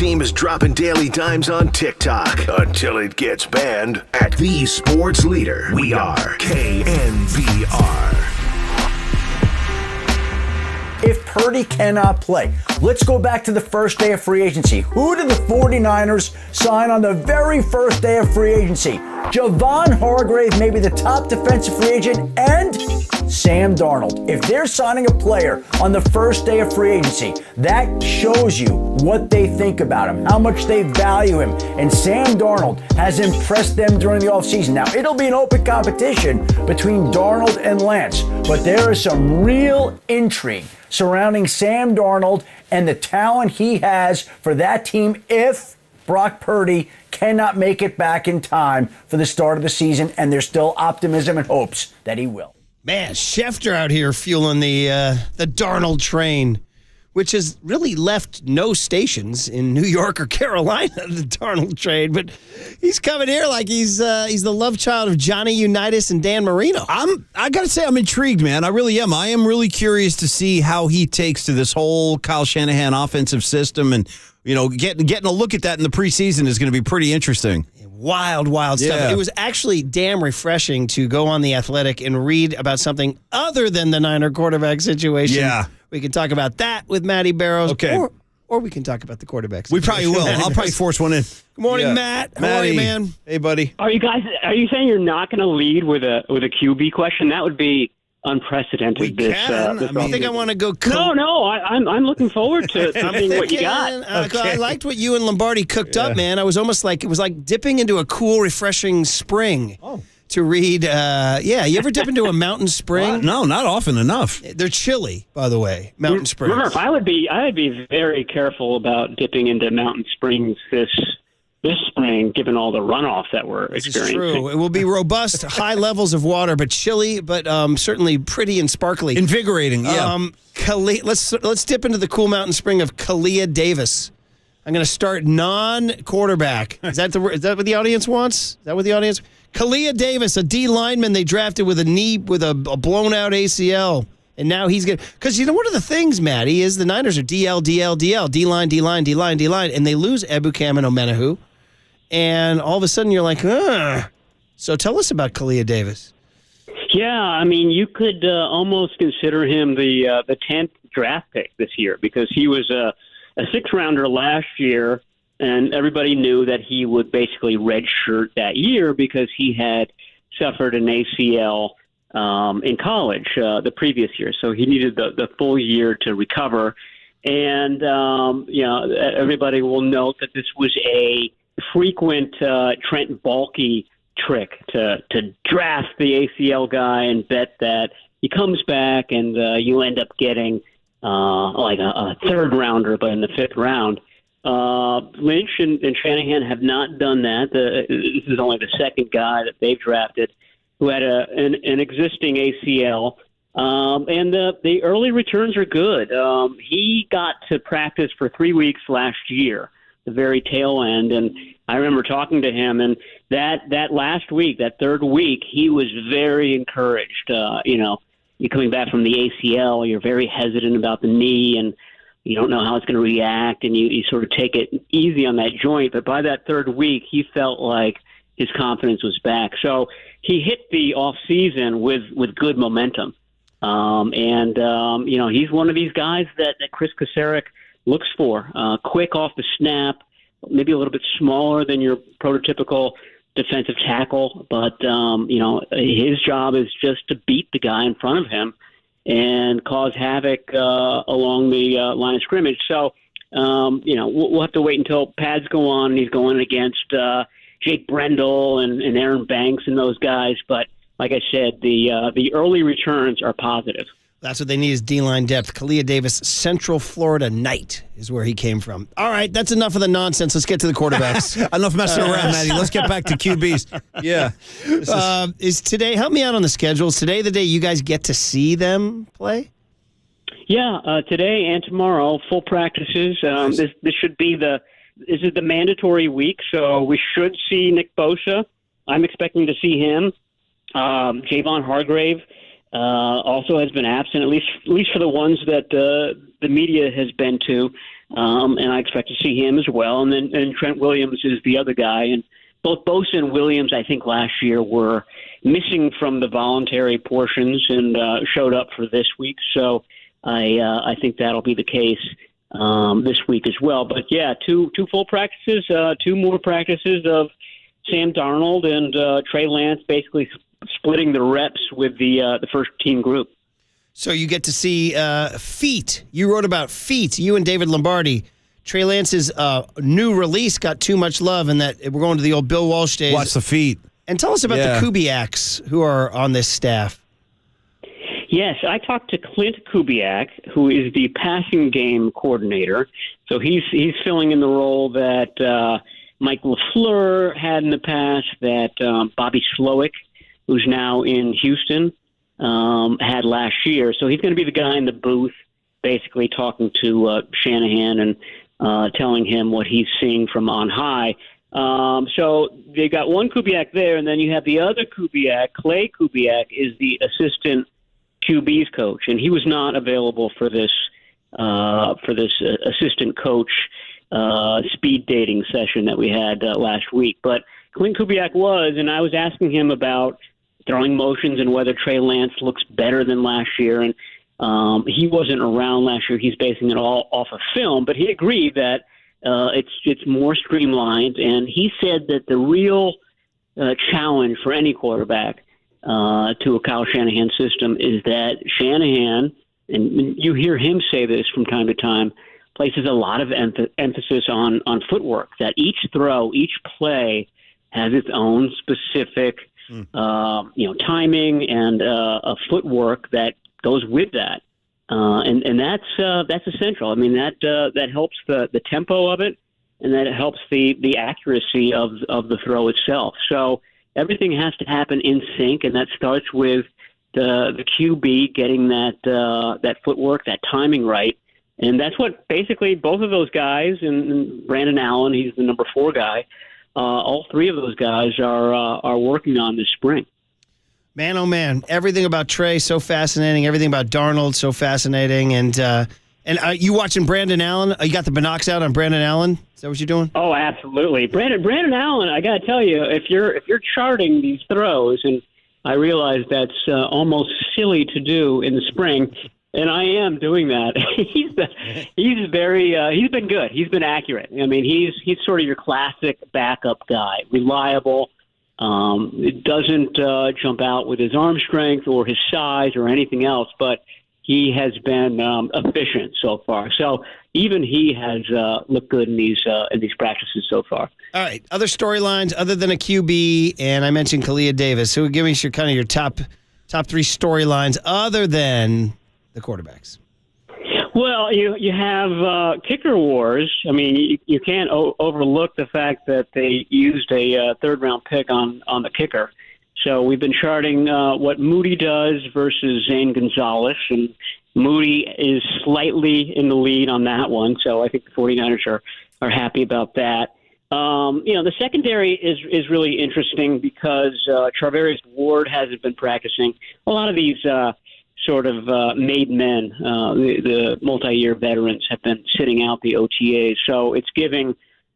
team is dropping daily dimes on TikTok until it gets banned. At the sports leader, we are KNBR. If Purdy cannot play, let's go back to the first day of free agency. Who did the 49ers sign on the very first day of free agency? Javon Hargrave, maybe the top defensive free agent, and Sam Darnold. If they're signing a player on the first day of free agency, that shows you what they think about him, how much they value him. And Sam Darnold has impressed them during the offseason. Now, it'll be an open competition between Darnold and Lance, but there is some real intrigue surrounding Sam Darnold and the talent he has for that team if Brock Purdy cannot make it back in time for the start of the season, and there's still optimism and hopes that he will. Man, Schefter out here fueling the Darnold train, which has really left no stations in New York or Carolina, the Darnold train. But he's coming here like he's the love child of Johnny Unitas and Dan Marino. I got to say, I'm intrigued, man. I really am. I am really curious to see how he takes to this whole Kyle Shanahan offensive system. And, you know, getting a look at that in the preseason is going to be pretty interesting. Wild stuff. Yeah. It was actually damn refreshing to go on The Athletic and read about something other than the Niner quarterback situation. Yeah. We can talk about that with Matty Barrows. Okay. Or we can talk about the quarterback We situation. probably will. I'll probably force one in. Good morning, Matt. How are you, man? Hey, buddy. Are you saying you're not going to lead with a QB question? That would be unprecedented. We can. I think I want to go. No. I'm looking forward to seeing what you got. I liked what you and Lombardi cooked up, man. I was almost like it was like dipping into a cool, refreshing spring. To read, you ever dip into a mountain spring? No, not often enough. They're chilly, by the way, mountain springs. Murph, I would be very careful about dipping into mountain springs this spring, given all the runoff that we're experiencing. It's true. It will be robust, high levels of water, but chilly, but certainly pretty and sparkly. Invigorating, yeah. Let's dip into the cool mountain spring of Kalia Davis. I'm going to start non-quarterback. Is that what the audience wants? Is that what the audience? Kalia Davis, a D lineman they drafted with a blown out ACL, and now he's good. Because you know one of the things, Matty, is the Niners are DL, D-line, and they lose Ebukam and Omenahu, and all of a sudden you're like, ugh. So tell us about Kalia Davis. Yeah, I mean, you could almost consider him the 10th draft pick this year because he was a 6th-rounder last year. And everybody knew that he would basically redshirt that year because he had suffered an ACL in college the previous year. So he needed the full year to recover. And, everybody will note that this was a frequent Trent Baalke trick to draft the ACL guy and bet that he comes back and you end up getting like a 3rd-rounder, but in the 5th round. Lynch and Shanahan have not done that. This is only the 2nd guy that they've drafted who had an existing ACL. And the early returns are good. He got to practice for 3 weeks last year, the very tail end. And I remember talking to him, and that last week, that 3rd week, he was very encouraged. You're coming back from the ACL, you're very hesitant about the knee, and you don't know how it's going to react, and you sort of take it easy on that joint. But by that 3rd week, he felt like his confidence was back. So he hit the off season with good momentum. He's one of these guys that Chris Kasarik looks for. Quick off the snap, maybe a little bit smaller than your prototypical defensive tackle. But, his job is just to beat the guy in front of him and cause havoc along the line of scrimmage. So, we'll have to wait until pads go on and he's going against Jake Brendel and Aaron Banks and those guys. But like I said, the early returns are positive. That's what they need is D-line depth. Kalia Davis, Central Florida Knight is where he came from. All right, that's enough of the nonsense. Let's get to the quarterbacks. Enough messing around, Matty. Let's get back to QBs. Yeah. Is today, help me out on the schedule. Is today the day you guys get to see them play? Yeah, today and tomorrow, full practices. Nice. This should be this is the mandatory week, so we should see Nick Bosa. I'm expecting to see him. Javon Hargrave also has been absent, at least for the ones that the media has been to. and I expect to see him as well. And Trent Williams is the other guy. And both Bosa and Williams, I think, last year were missing from the voluntary portions and showed up for this week. So I think that'll be the case this week as well. But, yeah, two full practices, 2 more practices of Sam Darnold and Trey Lance basically splitting the reps with the first-team group. So you get to see feet. You wrote about feet, you and David Lombardi. Trey Lance's new release got too much love, and that we're going to the old Bill Walsh days. Watch the feet. And tell us about the Kubiaks who are on this staff. Yes, I talked to Clint Kubiak, who is the passing game coordinator. So he's filling in the role that Mike LaFleur had in the past, that Bobby Slowick, who's now in Houston, had last year. So he's going to be the guy in the booth, basically talking to Shanahan and telling him what he's seeing from on high. So they got one Kubiak there, and then you have the other Kubiak. Clay Kubiak is the assistant QB's coach, and he was not available for this assistant coach speed dating session that we had last week. But Clint Kubiak was, and I was asking him about throwing motions and whether Trey Lance looks better than last year. And he wasn't around last year. He's basing it all off of film, but he agreed that it's more streamlined. And he said that the real challenge for any quarterback to a Kyle Shanahan system is that Shanahan, and you hear him say this from time to time, places a lot of emphasis on footwork, that each throw, each play has its own specific timing and a footwork that goes with that. And that's essential. I mean, that helps the tempo of it, and that helps the accuracy of the throw itself. So everything has to happen in sync, and that starts with the QB getting that footwork, that timing right. And that's what basically both of those guys, and Brandon Allen, he's the number 4 guy, all 3 of those guys are working on this spring. Man, oh man, everything about Trey so fascinating. Everything about Darnold so fascinating. And you watching Brandon Allen? You got the binocs out on Brandon Allen? Is that what you're doing? Oh, absolutely. Brandon Allen. I got to tell you, if you're charting these throws, and I realize that's almost silly to do in the spring, and I am doing that. He's been good. He's been accurate. I mean, he's sort of your classic backup guy, reliable. It doesn't jump out with his arm strength or his size or anything else, but he has been efficient so far. So even he has looked good in these practices so far. All right, other storylines other than a QB, and I mentioned Kalia Davis. So give me your top 3 storylines other than the quarterbacks. Well, you have kicker wars. I mean, you can't overlook the fact that they used a third-round pick on the kicker. So we've been charting what Moody does versus Zane Gonzalez, and Moody is slightly in the lead on that one. So I think the 49ers are happy about that. The secondary is really interesting because Charvarius Ward hasn't been practicing. A lot of these sort of made men, the multi-year veterans, have been sitting out the OTAs. So it's giving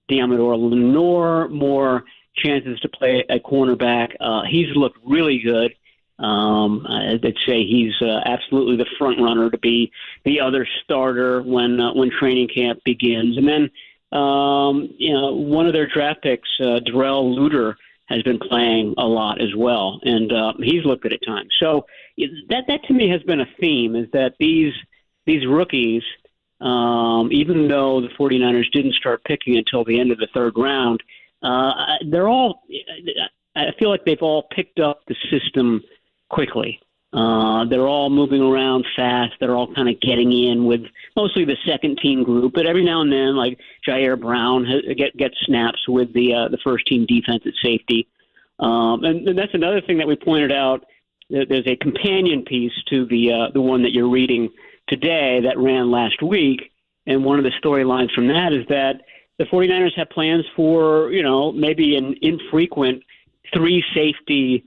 Deommodore Lenoir more chances to play at cornerback. He's looked really good. I'd say he's absolutely the front runner to be the other starter when training camp begins. And then, one of their draft picks, Darrell Luter, has been playing a lot as well, and he's looked good at times. So that to me has been a theme, is that these rookies, even though the 49ers didn't start picking until the end of the 3rd round, they're all – I feel like they've all picked up the system quickly. They're all moving around fast. They're all kind of getting in with mostly the second-team group, but every now and then, like Jair Brown gets snaps with the first-team defense at safety. And that's another thing that we pointed out. There's a companion piece to the one that you're reading today that ran last week, and one of the storylines from that is that the 49ers have plans for, maybe an infrequent 3-safety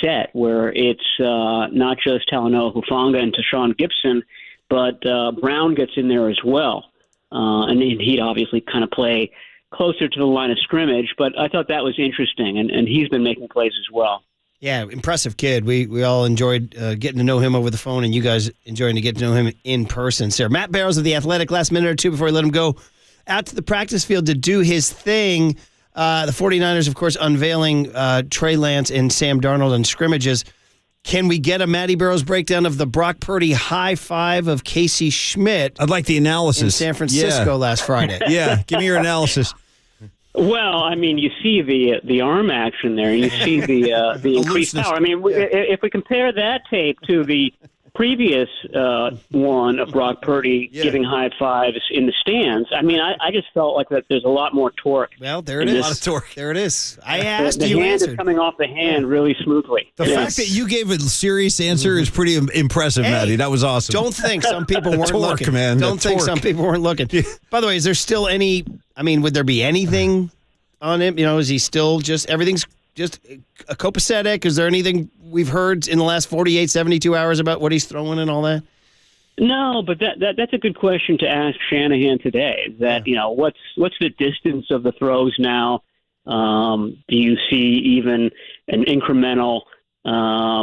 set where it's not just Talanoa Hufanga and Tashawn Gibson, but Brown gets in there as well. and he'd obviously kind of play closer to the line of scrimmage. But I thought that was interesting, and he's been making plays as well. Yeah, impressive kid. We all enjoyed getting to know him over the phone, and you guys enjoying to get to know him in person. Sarah, Matt Barrows of The Athletic, last minute or two before we let him go out to the practice field to do his thing. The 49ers, of course, unveiling Trey Lance and Sam Darnold in scrimmages. Can we get a Matty Barrows breakdown of the Brock Purdy high five of Casey Schmidt? I'd like the analysis. In San Francisco last Friday. Yeah, give me your analysis. Well, I mean, you see the arm action there, and you see the increased power. I mean, if we compare that tape to the previous one of Brock Purdy giving high fives in the stands, I mean, I just felt like that there's a lot more torque. Well, there it is. A lot of torque. There it is. I asked, the you hand answered. is coming off the hand really smoothly. The fact that you gave a serious answer is pretty impressive, Hey, Matty. That was awesome. Don't think some people weren't torque, looking. Man. Don't think some people weren't looking. By the way, is there still any, I mean, would there be anything on him? You know, is he still just, everything's just a copacetic? Is there anything we've heard in the last 48, 72 hours about what he's throwing and all that? No, but that's a good question to ask Shanahan today. That, you know, what's the distance of the throws now? Do you see even an incremental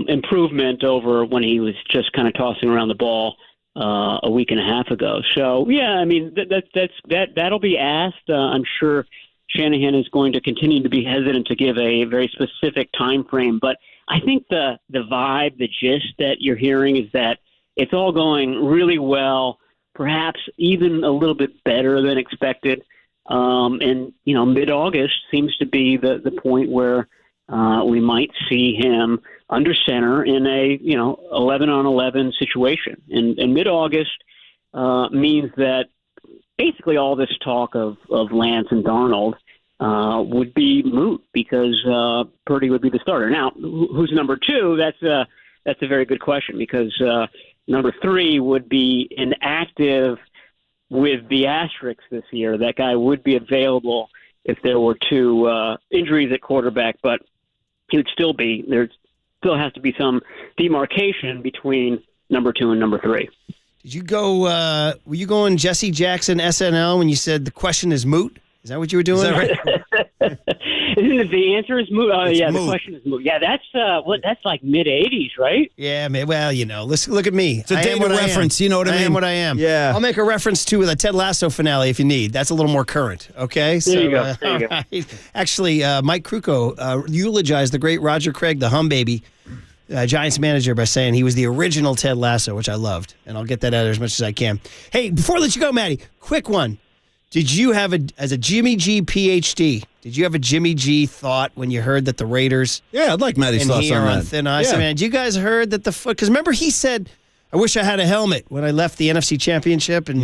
improvement over when he was just kind of tossing around the ball a week and a half ago? So yeah, I mean that'll be asked. I'm sure Shanahan is going to continue to be hesitant to give a very specific time frame, but I think the vibe, the gist that you're hearing is that it's all going really well, perhaps even a little bit better than expected. And, you know, mid-August seems to be the point where we might see him under center in a, 11-on-11 situation. And mid-August means that basically all this talk of Lance and Darnold would be moot because Purdy would be the starter. Now, who's number two? That's a very good question because number three would be inactive with the asterisks this year. That guy would be available if there were two injuries at quarterback, but he would still be. There still has to be some demarcation between number two and number three. Did you go, were you going Jesse Jackson SNL when you said the question is moot? Is that what you were doing? Is that right? Isn't it the answer is moot? Yeah, moot. The question is moot. Yeah, that's like mid-'80s, right? Yeah, man. Well, listen, look at me. It's a data reference. You know what I mean? I am what I am. Yeah. I'll make a reference to the Ted Lasso finale if you need. That's a little more current. Okay. There you go. There you go. Right. Actually, Mike Krukow eulogized the great Roger Craig, the hum baby, Giants manager, by saying he was the original Ted Lasso, which I loved, and I'll get that out as much as I can. Hey, before I let you go, Matty, quick one. Did you have as a Jimmy G PhD? Did you have a Jimmy G thought when you heard that the Raiders? Yeah, I'd like Matty's thoughts on that. Thin ice. Yeah. I mean, did you guys heard that the foot? Because remember, he said, "I wish I had a helmet" when I left the NFC Championship, and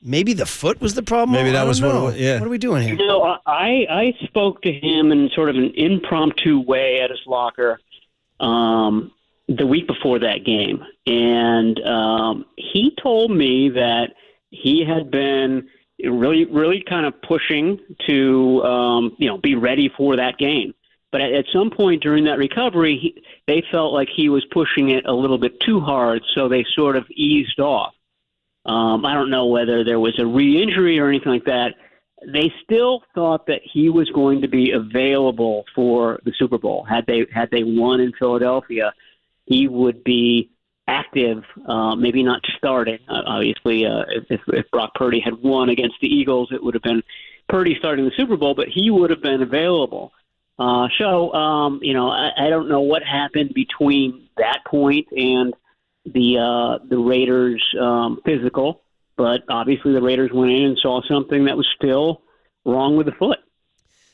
maybe the foot was the problem. Maybe that was what it was. Yeah. What are we doing here? I spoke to him in sort of an impromptu way at his locker the week before that game, and he told me that he had been really kind of pushing to, be ready for that game. But at some point during that recovery, they felt like he was pushing it a little bit too hard, so they sort of eased off. I don't know whether there was a re-injury or anything like that. They still thought that he was going to be available for the Super Bowl. Had they won in Philadelphia, he would be active, maybe not starting. Obviously, if Brock Purdy had won against the Eagles, it would have been Purdy starting the Super Bowl, but he would have been available. I don't know what happened between that point and the Raiders' physical, but obviously the Raiders went in and saw something that was still wrong with the foot.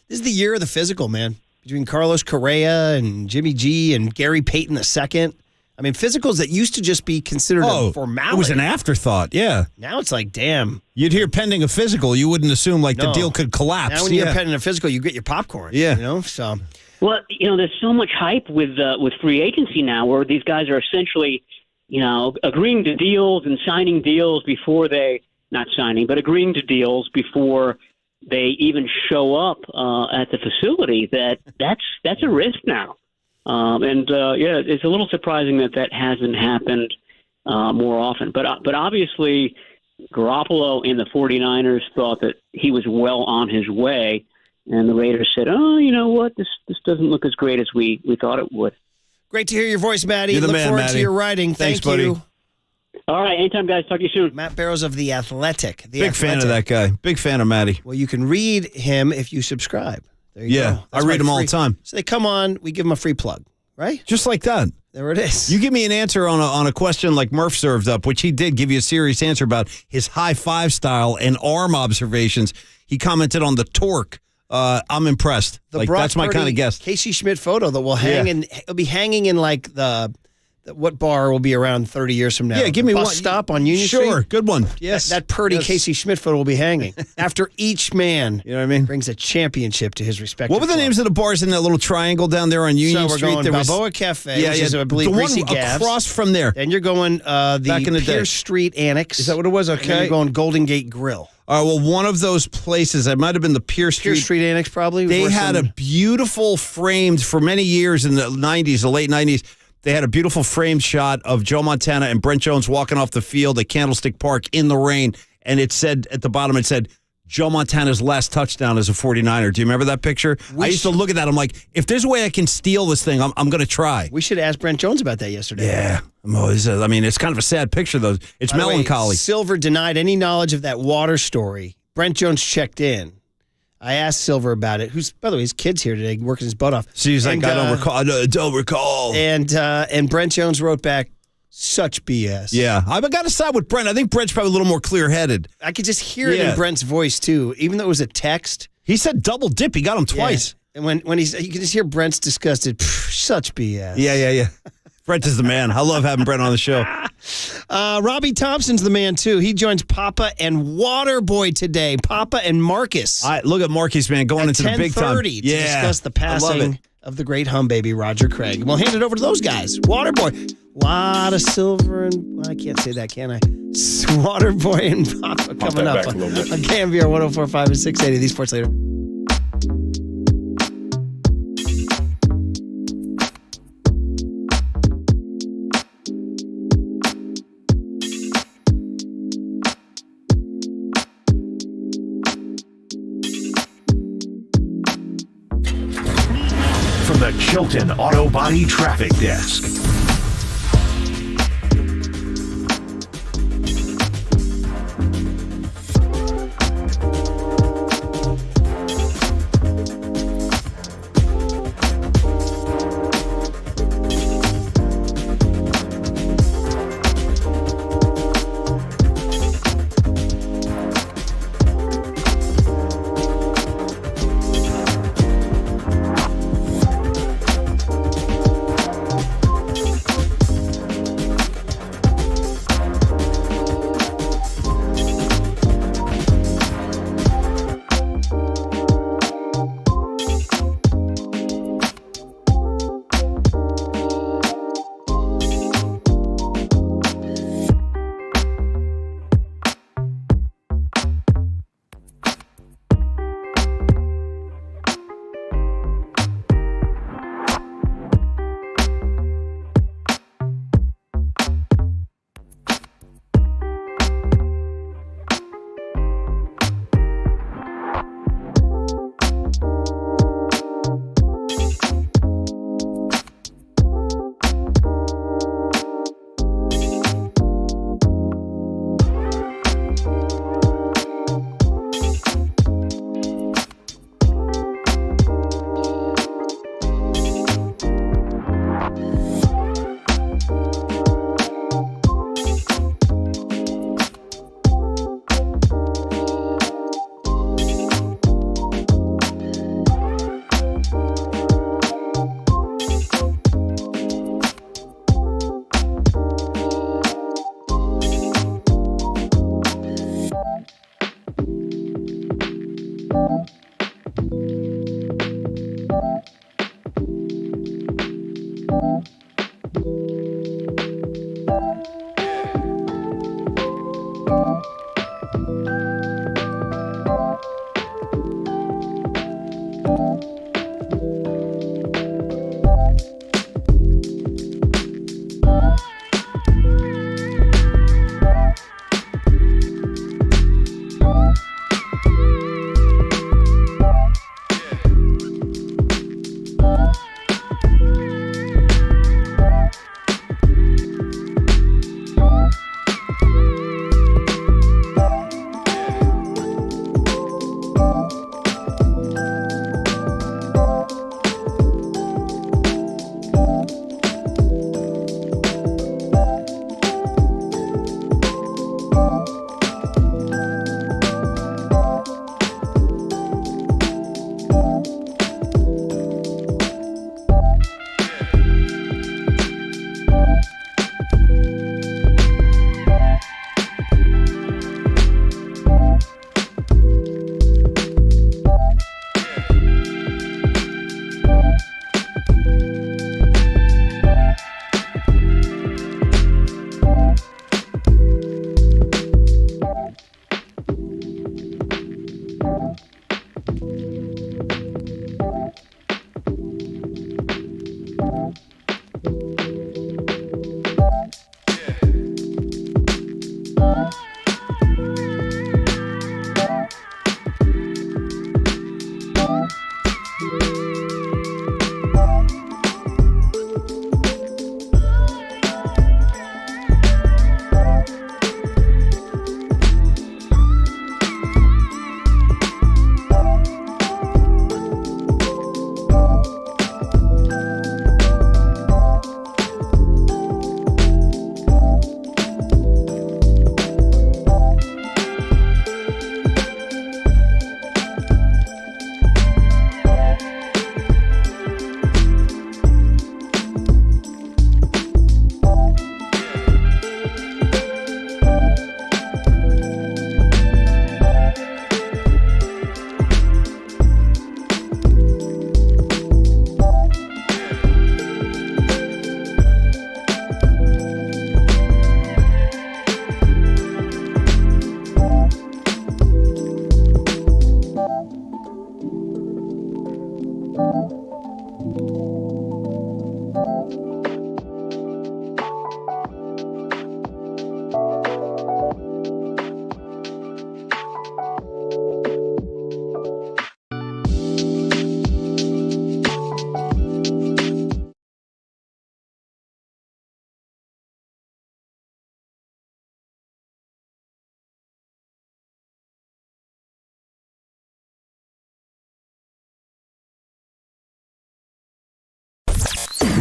This is the year of the physical, man. Between Carlos Correa and Jimmy G and Gary Payton II. I mean, physicals that used to just be considered a formality. It was an afterthought, yeah. Now it's like, damn. You'd hear pending a physical. You wouldn't assume the deal could collapse. Now when you're pending a physical, you get your popcorn. Yeah. So. Well, there's so much hype with free agency now where these guys are essentially, agreeing to deals and signing deals before agreeing to deals before they even show up at the facility. That's a risk now. It's a little surprising that hasn't happened more often. But obviously, Garoppolo and the 49ers thought that he was well on his way, and the Raiders said, "Oh, you know what? This doesn't look as great as we thought it would." Great to hear your voice, Matty. You're the Look man, forward Matty. to your writing. Thanks, Thank you. buddy. All right, anytime, guys. Talk to you soon. Matt Barrows of The Athletic. Big fan of that guy. Big fan of Matty. Well, you can read him if you subscribe. There you go. I That's read my him all free- the time. So they come on, we give them a free plug, right? Just like that. There it is. You give me an answer on a question like Murph served up, which he did give you a serious answer about his high five style and arm observations. He commented on the torque. I'm impressed. That's my kind of guest. Casey Schmidt photo that will hang in. It'll be hanging in like the what bar will be around 30 years from now. Yeah, give me Bus one. stop on Union Street. Sure, good one. Yes, That Purdy Yes. Casey Schmidt photo will be hanging after each man. You know what I mean? Brings a championship to his respective. What were the club. names of the bars in that little triangle down there on Union So we're Street? going There was- Balboa Cafe, which is, I believe, the Greasy one Gabs. across from there. And you're going Back in the day. Pierce Street Annex. Is that what it was? And then Okay. you're going Golden Gate Grill. All right, well, one of those places, it might have been the Pierce Street Annex, probably. They Where had a some- beautiful framed, for many years in the 90s, the late 90s, they had a beautiful framed shot of Joe Montana and Brent Jones walking off the field at Candlestick Park in the rain. And it said, at the bottom, it said, Joe Montana's last touchdown as a 49er. Do you remember that picture? I used to look at that. I'm like, if there's a way I can steal this thing, I'm going to try. We should ask Brent Jones about that yesterday. Yeah. I mean, it's kind of a sad picture, though. It's By the way, melancholy. Silver denied any knowledge of that water story. Brent Jones checked in. I asked Silver about it. Who's, by the way, his kid's here today, working his butt off. So he's like, And, I don't recall. And Brent Jones wrote back, such BS. Yeah, I've got to side with Brent. I think Brent's probably a little more clear-headed. I could just hear it in Brent's voice, too, even though it was a text. He said double dip. He got him twice. Yeah. And when you can just hear Brent's disgusted, such BS. Yeah. Brent is the man. I love having Brent on the show. Robbie Thompson's the man, too. He joins Papa and Waterboy today. Papa and Marcus. Look at Marcus, man, going into the big time. 10:30 to discuss the passing of the great hum baby, Roger Craig. We'll hand it over to those guys. Waterboy. Lot of silver and... I can't say that, can I? Waterboy and Papa coming up on KNBR 104.5 and 680. These Sports Later. From the Chilton Auto Body Traffic Desk.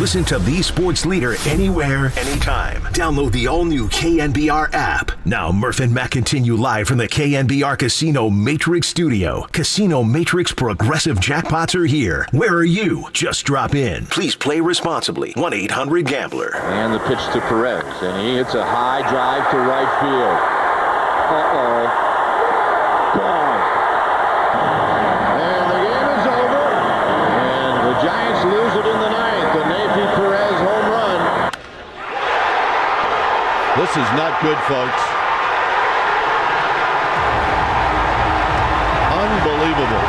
Listen to the sports leader anywhere, anytime. Download the all-new KNBR app. Now, Murph and Matt continue live from the KNBR Casino Matrix Studio. Casino Matrix Progressive Jackpots are here. Where are you? Just drop in. Please play responsibly. 1-800-GAMBLER. And the pitch to Perez, and he hits a high drive to right field. Uh-oh. Gone. And the game is over. And the Giants lose it in the ninth. The Navy Perez home run. This is not good, folks. Unbelievable.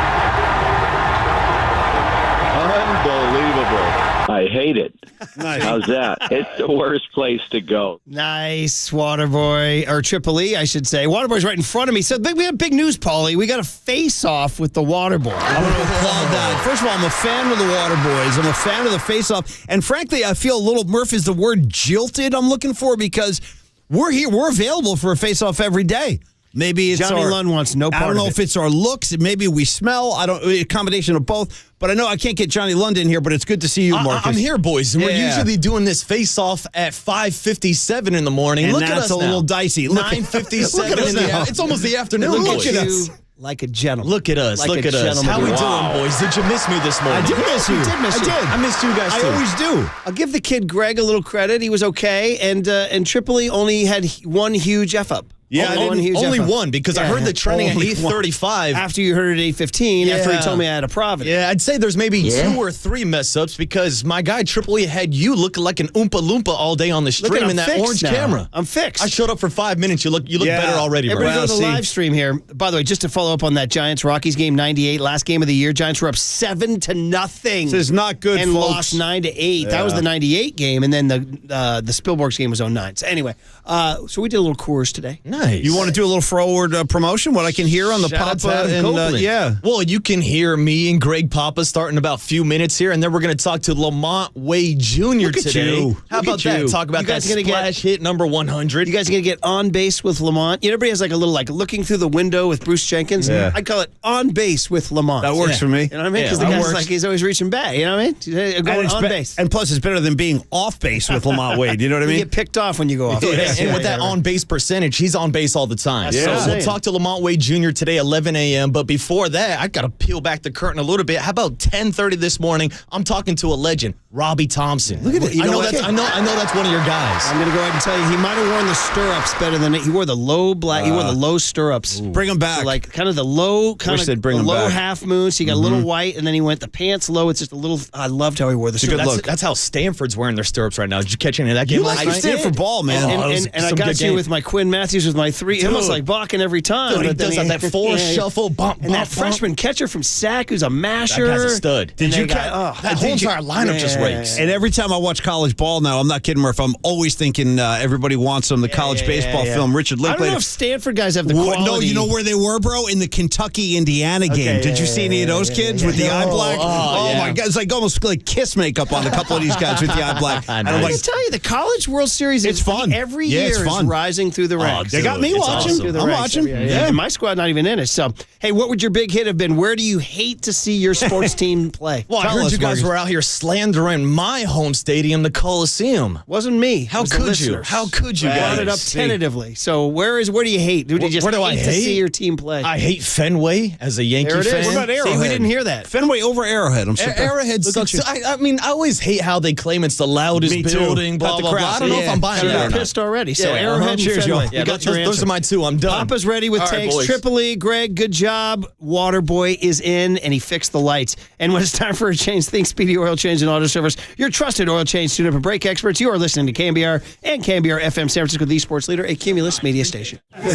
Unbelievable. I hate it. Nice. How's that? It's the worst place to go. Nice, Waterboy, or Triple E, I should say. Waterboy's right in front of me. So we have big news, Paulie. We got a face-off with the Waterboy. I want to applaud that. First of all, I'm a fan of the Waterboys. I'm a fan of the face-off. And frankly, I feel a little, Murph is the word jilted I'm looking for, because we're here. We're available for a face-off every day. Maybe it's Johnny Lund wants no part of it. I don't know if it's our looks. Maybe we smell. A combination of both. But I know I can't get Johnny Lund in here, but it's good to see you, Marcus. I'm here, boys. And we're usually doing this face-off at 5:57 in the morning. And look at us that's a little dicey. 9:57 in the It's almost the afternoon. Look at us. Like a gentleman. Look at us. Look at us. How we doing, boys? Did you miss me this morning? I did miss you. I missed you guys, too. I always do. I'll give the kid Greg a little credit. He was okay. And Tripoli only had one huge F-up. Yeah, only one, because I heard the trending at 8:35. After you heard it at 8:15, after he told me I had a Providence. Yeah, I'd say there's maybe 2 or 3 mess-ups, because my guy Triple E had you looking like an Oompa Loompa all day on the stream in that orange camera. I'm fixed. I showed up for 5 minutes. You look better already, bro. Everybody go to the live stream here. By the way, just to follow up on that Giants-Rockies game, 98, last game of the year, Giants were up 7-0. This is not good, and folks. lost 9-8. Yeah. That was the 98 game, and then the Spielbergs game was 09. So anyway, so we did a little course today. Nice. You want to do a little forward promotion? What I can hear on the Shout out to Papa Adam Copeland. yeah. Well, you can hear me and Greg Papa starting about a few minutes here, and then we're going to talk to Lamont Wade Jr. today. you. How about that? Talk about that splash hit number 100. You guys are going to get on base with Lamont. Everybody has like a little looking through the window with Bruce Jenkins. Yeah. I'd call it on base with Lamont. That works for me. You know what I mean? Because the guy's like, he's always reaching back. You know what I mean? Going on base. And plus, it's better than being off base with Lamont Wade. You know what I mean? You get picked off when you go off base. And with that on base percentage, he's on base all the time. Yeah. So we'll talk to Lamont Wade Jr. today, 11 a.m. But before that, I got to peel back the curtain a little bit. How about 10:30 this morning? I'm talking to a legend, Robbie Thompson. Look at it. I know that's one of your guys. I'm going to go ahead and tell you, he might have worn the stirrups better than it. He wore the low black. He wore the low stirrups. Bring him back. So like kind of the low, low half moon. So you got a little white, and then he went the pants low. It's just a little. I loved how he wore the stirrups. That's how Stanford's wearing their stirrups right now. Did you catch any of that game last night? Stanford ball, man. And I got you with my Quinn Matthews with my 3. It was like balking every time. Dude, he but then does that 4 shuffle, bump, and that freshman catcher from SAC who's a masher. That guy's a stud. Did you that whole entire lineup just rakes. And every time I watch college ball now, I'm not kidding, Murph, I'm always thinking everybody wants them. The college baseball film, Richard I Linklater. don't know if Stanford guys have the quality. No, you know where they were, bro? In the Kentucky-Indiana game. Did you see any of those kids with the eye black? Oh, my God. It's like almost like kiss makeup on a couple of these guys with the eye black. I'm going to tell you, the College World Series is fun. Every year is rising through the ranks. They got me watching. Awesome. I'm watching. Yeah. And my squad not even in it. So, hey, what would your big hit have been? Where do you hate to see your sports team play? Well, I heard you guys were out here slandering my home stadium, the Coliseum. Wasn't me. How could you? How could you guys? Brought it up tentatively. So where do you hate? Where do I hate to see your team play? I hate Fenway as a Yankee fan. What about Arrowhead? See, we didn't hear that. Fenway over Arrowhead. I'm surprised. Arrowhead sucks. I mean, I always hate how they claim it's the loudest building, blah, blah, blah. I don't know if I'm buying that. You're pissed already. So Arrowhead and Fenway. Yeah, those are my 2. I'm done. Papa's ready with takes. Triple E, Greg, good job. Waterboy is in, and he fixed the lights. And when it's time for a change, think Speedy Oil Change and Auto Service. Your trusted oil change tune-up and brake experts. You are listening to KNBR and KNBR FM San Francisco, the sports leader, a Cumulus media station. Mr.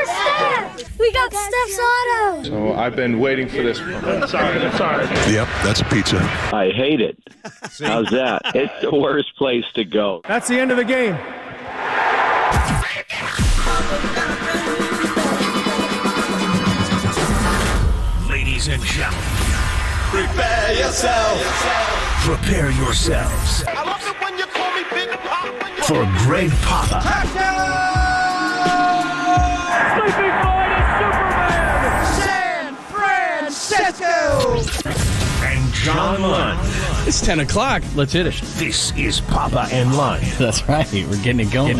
Steph! We got Steph's auto! So I've been waiting for this. Sorry. Yep, that's a pizza. I hate it. How's that? It's the worst place to go. That's the end of the game. Ladies and gentlemen, Prepare yourself. prepare yourselves I love it when you call me Big Pop. for Greg Papa Sleeping Boy to Superman. San Francisco. and John Lund. It's 10 o'clock. Let's hit it. This is Papa and Lunch. That's right. We're getting it going.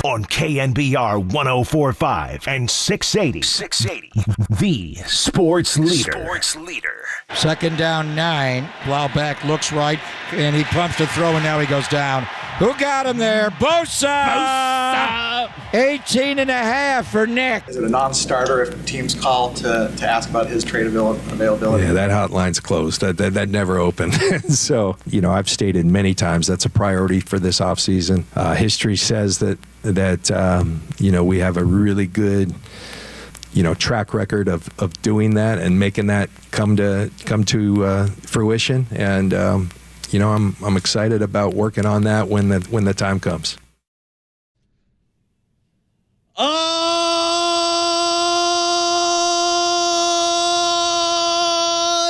On KNBR 104.5 and 680. 680. The Sports Leader. Second down, 9. Plowback looks right, and he pumps to throw, and now he goes down. Who got him there? Bosa! 18 and a half for Nick. Is it a non-starter if teams call to ask about his trade availability? Yeah, that hotline's closed. That never opened. So, I've stated many times that's a priority for this offseason. History says that we have a really good track record of doing that and making that come to fruition. And I'm excited about working on that when the time comes.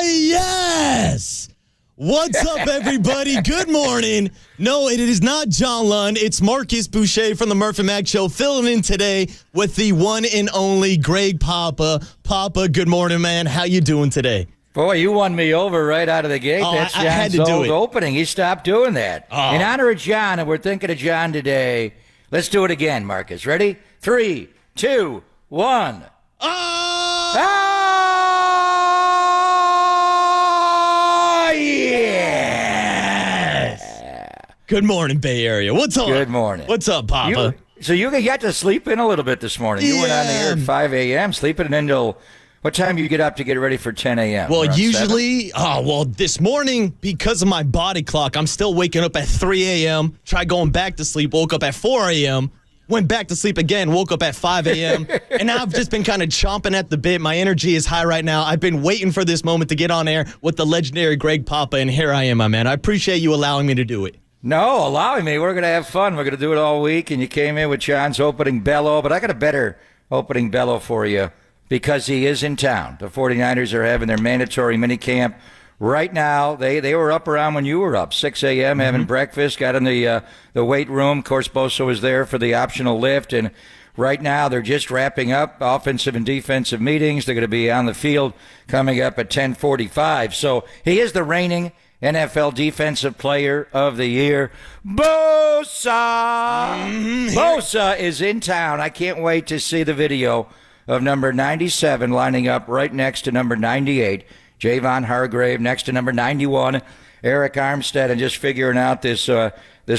Yes! What's up, everybody? Good morning. No, it is not John Lund. It's Marcus Boucher from the Murph and Mac Show, filling in today with the one and only Greg Papa. Papa, good morning, man. How you doing today? Boy, you won me over right out of the gate. That's I had to John's do old it. opening. He stopped doing that. In honor of John, and we're thinking of John today, let's do it again, Marcus. Ready? 3, 2, 1. Good morning, Bay Area. What's up? Good morning. What's up, Papa? So you got to sleep in a little bit this morning. You went on the air at 5 a.m., sleeping until what time you get up to get ready for 10 a.m.? Well, Around usually, this morning, because of my body clock, I'm still waking up at 3 a.m., tried going back to sleep, woke up at 4 a.m., went back to sleep again, woke up at 5 a.m., and now I've just been kind of chomping at the bit. My energy is high right now. I've been waiting for this moment to get on air with the legendary Greg Papa, and here I am, my man. I appreciate you allowing me to do it. No, allowing me. We're going to have fun. We're going to do it all week, and you came in with John's opening bellow, but I got a better opening bellow for you because he is in town. The 49ers are having their mandatory minicamp right now. They were up around when you were up, 6 a.m., having breakfast, got in the weight room. Of course, Bosa was there for the optional lift, and right now they're just wrapping up offensive and defensive meetings. They're going to be on the field coming up at 10:45. So he is the reigning NFL Defensive Player of the Year, Bosa. Bosa is in town. I can't wait to see the video of number 97 lining up right next to number 98, Javon Hargrave, next to number 91, Eric Armstead, and just figuring out this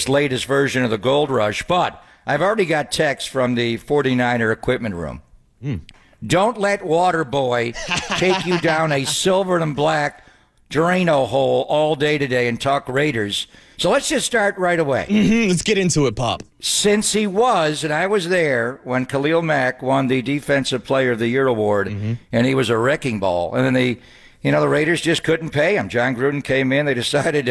latest version of the Gold Rush. But I've already got text from the 49er equipment room. Don't let Waterboy take you down a silver and black Drano hole all day today and talk Raiders. So let's just start right away. Let's get into it, Pop. Since he was, and I was there when Khalil Mack won the Defensive Player of the Year award, and he was a wrecking ball. And then the Raiders just couldn't pay him. John Gruden came in. They decided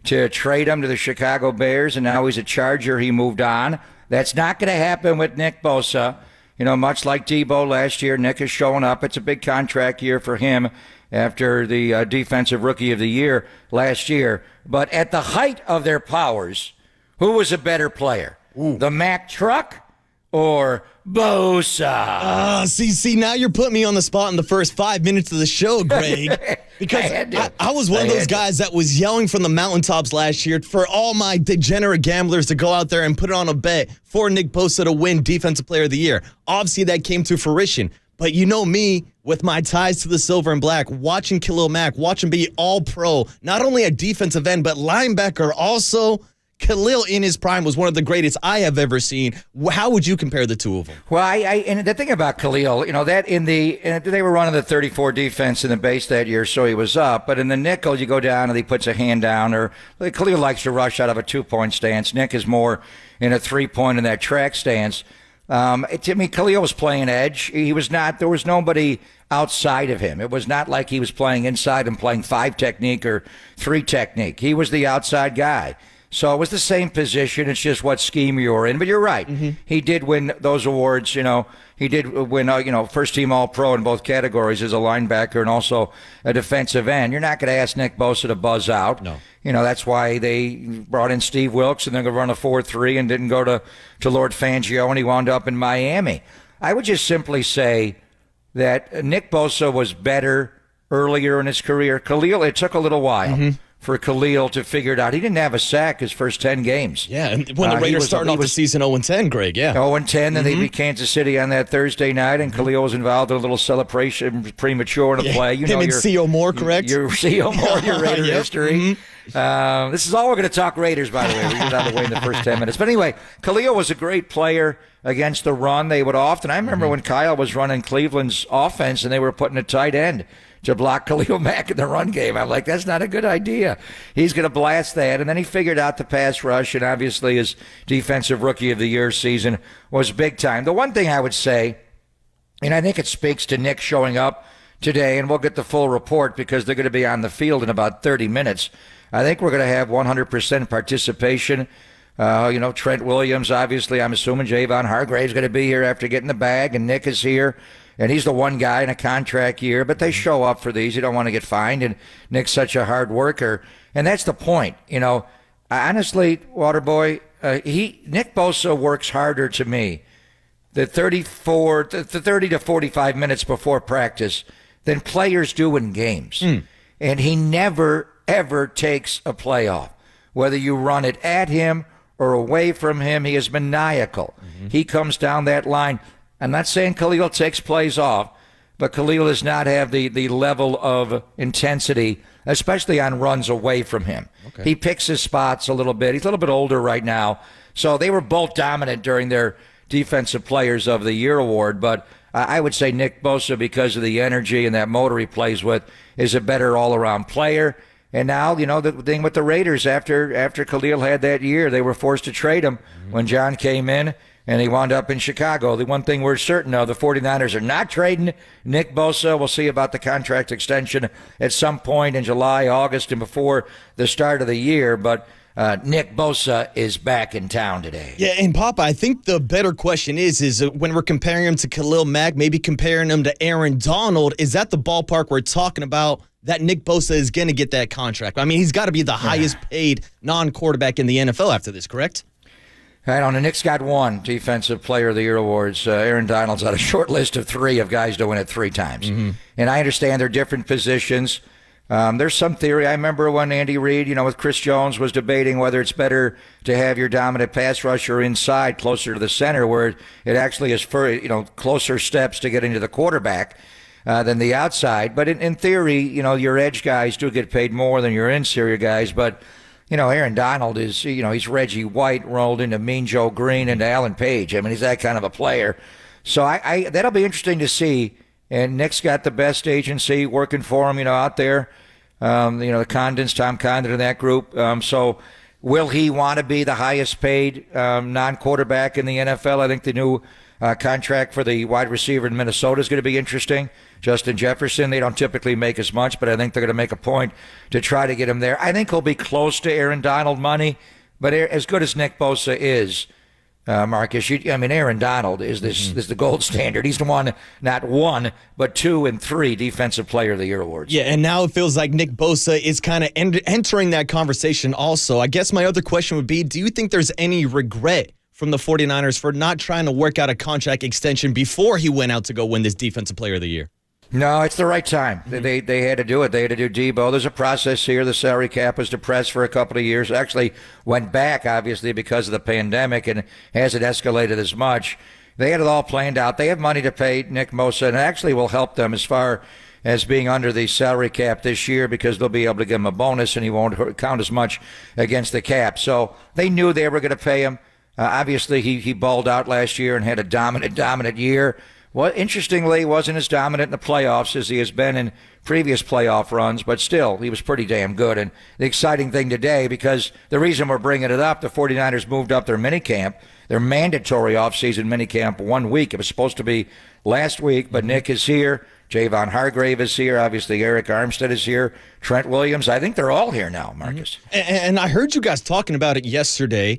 to trade him to the Chicago Bears, and now he's a Charger. He moved on. That's not going to happen with Nick Bosa. Much like Debo last year, Nick is showing up. It's a big contract year for him after the Defensive Rookie of the Year last year. But at the height of their powers, who was a better player? The Mack truck or Bosa? See, now you're putting me on the spot in the first 5 minutes of the show, Greg. Because I was one of those guys that was yelling from the mountaintops last year for all my degenerate gamblers to go out there and put it on a bet for Nick Bosa to win Defensive Player of the Year. Obviously, that came to fruition. But you know me, with my ties to the silver and black, watching Khalil Mack, watching be all-pro, not only a defensive end, but linebacker also. Khalil in his prime was one of the greatest I have ever seen. How would you compare the two of them? Well, and the thing about Khalil, that they were running the 34 defense in the base that year, so he was up. But in the nickel, you go down and he puts a hand down, or Khalil likes to rush out of a 2-point stance. Nick is more in a 3-point in that track stance. To me, Khalil was playing edge. He was not. There was nobody outside of him. It was not like he was playing inside and playing 5 technique or 3 technique. He was the outside guy. So it was the same position. It's just what scheme you were in. But you're right. He did win those awards. He did win, first team All-Pro in both categories as a linebacker and also a defensive end. You're not going to ask Nick Bosa to buzz out. No. That's why they brought in Steve Wilkes and they're going to run a 4-3 and didn't go to Lord Fangio, and he wound up in Miami. I would just simply say that Nick Bosa was better earlier in his career. Khalil, it took a little while for Khalil to figure it out. He didn't have a sack his first 10 games. Yeah, and when the Raiders started off the season 0-10, Greg, yeah. 0-10, then they beat Kansas City on that Thursday night, and Khalil was involved in a little celebration, premature in a play. You him know, and C.O. Moore, correct? Your C.O. Moore, your Raider Yep. history. This is all we're going to talk Raiders, by the way. We get out of the way in the first 10 minutes. But anyway, Khalil was a great player against the run. They would often, I remember when Kyle was running Cleveland's offense and they were putting a tight end to block Khalil Mack in the run game. I'm like, that's not a good idea. He's going to blast that. And then he figured out the pass rush, and obviously his Defensive Rookie of the Year season was big time. The one thing I would say, and I think it speaks to Nick showing up today, and we'll get the full report because they're going to be on the field in about 30 minutes. I think we're going to have 100% participation. Trent Williams, obviously, I'm assuming Javon Hargrave's going to be here after getting the bag, and Nick is here. And he's the one guy in a contract year, but they show up for these. You don't want to get fined, and Nick's such a hard worker. And that's the point. Honestly, Waterboy, Nick Bosa works harder to me the 30 to 45 minutes before practice than players do in games. And he never, ever takes a play off. Whether you run it at him or away from him, he is maniacal. He comes down that line. I'm not saying Khalil takes plays off, but Khalil does not have the level of intensity, especially on runs away from him. Okay. He picks his spots a little bit. He's a little bit older right now. So they were both dominant during their Defensive Players of the Year award, but I would say Nick Bosa, because of the energy and that motor he plays with, is a better all-around player. And now, the thing with the Raiders, after Khalil had that year, they were forced to trade him when John came in. And he wound up in Chicago. The one thing we're certain of, the 49ers are not trading Nick Bosa. We'll see about the contract extension at some point in July, August, and before the start of the year. But Nick Bosa is back in town today. Yeah, and Papa, I think the better question is when we're comparing him to Khalil Mack, maybe comparing him to Aaron Donald, is that the ballpark we're talking about that Nick Bosa is going to get that contract? I mean, he's got to be the highest paid non-quarterback in the NFL after this, correct? I don't know. Nick's got one Defensive Player of the Year awards. Aaron Donald's on a short list of 3 of guys to win it 3 times. And I understand they're different positions. There's some theory. I remember when Andy Reid, with Chris Jones, was debating whether it's better to have your dominant pass rusher inside closer to the center, where it actually is closer steps to get into the quarterback than the outside. But in theory, your edge guys do get paid more than your interior guys. But Aaron Donald is, he's Reggie White rolled into Mean Joe Green into Alan Page. I mean, he's that kind of a player. So that'll be interesting to see. And Nick's got the best agency working for him, out there. The Condons, Tom Condon and that group. So will he want to be the highest paid non-quarterback in the NFL? I think the new contract for the wide receiver in Minnesota is going to be interesting. Justin Jefferson, they don't typically make as much, but I think they're going to make a point to try to get him there. I think he'll be close to Aaron Donald money, but as good as Nick Bosa is, Marcus, Aaron Donald is the gold standard. He's the one, not one, but 2 and 3 Defensive Player of the Year awards. Yeah, and now it feels like Nick Bosa is kind of entering that conversation also. I guess my other question would be, do you think there's any regret from the 49ers for not trying to work out a contract extension before he went out to go win this Defensive Player of the Year? No, it's the right time. They had to do it. They had to do Debo. There's a process here. The salary cap was depressed for a couple of years. Actually went back, obviously, because of the pandemic, and hasn't escalated as much. They had it all planned out. They have money to pay Nick Bosa, and it actually will help them as far as being under the salary cap this year, because they'll be able to give him a bonus, and he won't count as much against the cap. So they knew they were going to pay him. Obviously, he balled out last year and had a dominant year. Well, interestingly, wasn't as dominant in the playoffs as he has been in previous playoff runs, but still, he was pretty damn good. And the exciting thing today, because the reason we're bringing it up, the 49ers moved up their minicamp, their mandatory offseason minicamp 1 week. It was supposed to be last week, but Nick is here. Javon Hargrave is here. Obviously, Eric Armstead is here. Trent Williams. I think they're all here now, Marcus. And I heard you guys talking about it yesterday.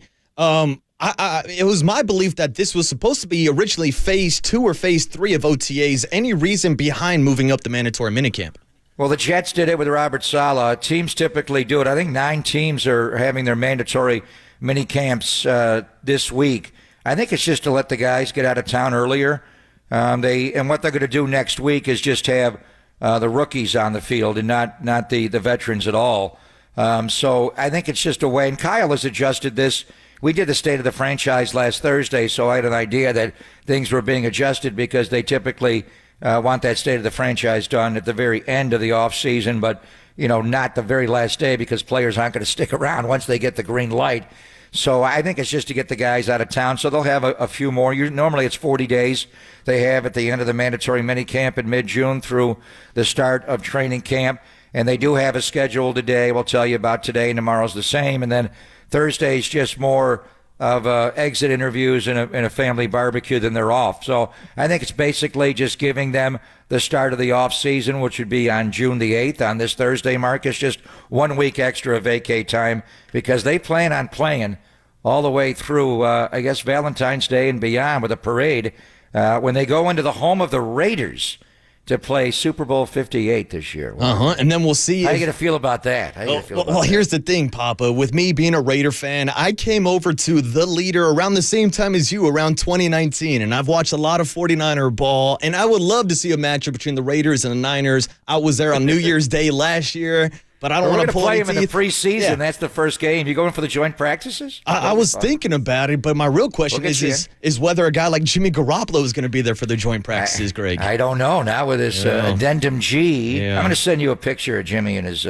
It was my belief that this was supposed to be originally phase 2 or phase 3 of OTAs. Any reason behind moving up the mandatory minicamp? Well, the Jets did it with Robert Saleh. Teams typically do it. I think 9 teams are having their mandatory minicamps this week. I think it's just to let the guys get out of town earlier. And what they're going to do next week is just have the rookies on the field and not the veterans at all. So I think it's just a way. And Kyle has adjusted this. We did the state of the franchise last Thursday, so I had an idea that things were being adjusted because they typically want that state of the franchise done at the very end of the offseason, but not the very last day because players aren't going to stick around once they get the green light. So I think it's just to get the guys out of town. So they'll have a few more. Normally it's 40 days they have at the end of the mandatory minicamp in mid-June through the start of training camp. And they do have a schedule today. We'll tell you about today, and tomorrow's the same. And then Thursday's just more of exit interviews and a family barbecue, then they're off. So I think it's basically just giving them the start of the off season, which would be on June the 8th on this Thursday, Marcus. Just 1 week extra of vacay time because they plan on playing all the way through, I guess, Valentine's Day and beyond with a parade when they go into the home of the Raiders to play Super Bowl 58 this year. And then we'll see. How you going to feel about that? Here's the thing, Papa. With me being a Raider fan, I came over to the leader around the same time as you, around 2019, and I've watched a lot of 49er ball, and I would love to see a matchup between the Raiders and the Niners. I was there on New Year's Day last year. But I don't want to play any him in the preseason. Yeah. That's the first game. You going for the joint practices? I was thinking about it, but my real question is whether a guy like Jimmy Garoppolo is going to be there for the joint practices, Greg. I don't know. Now with this addendum G, I'm going to send you a picture of Jimmy in his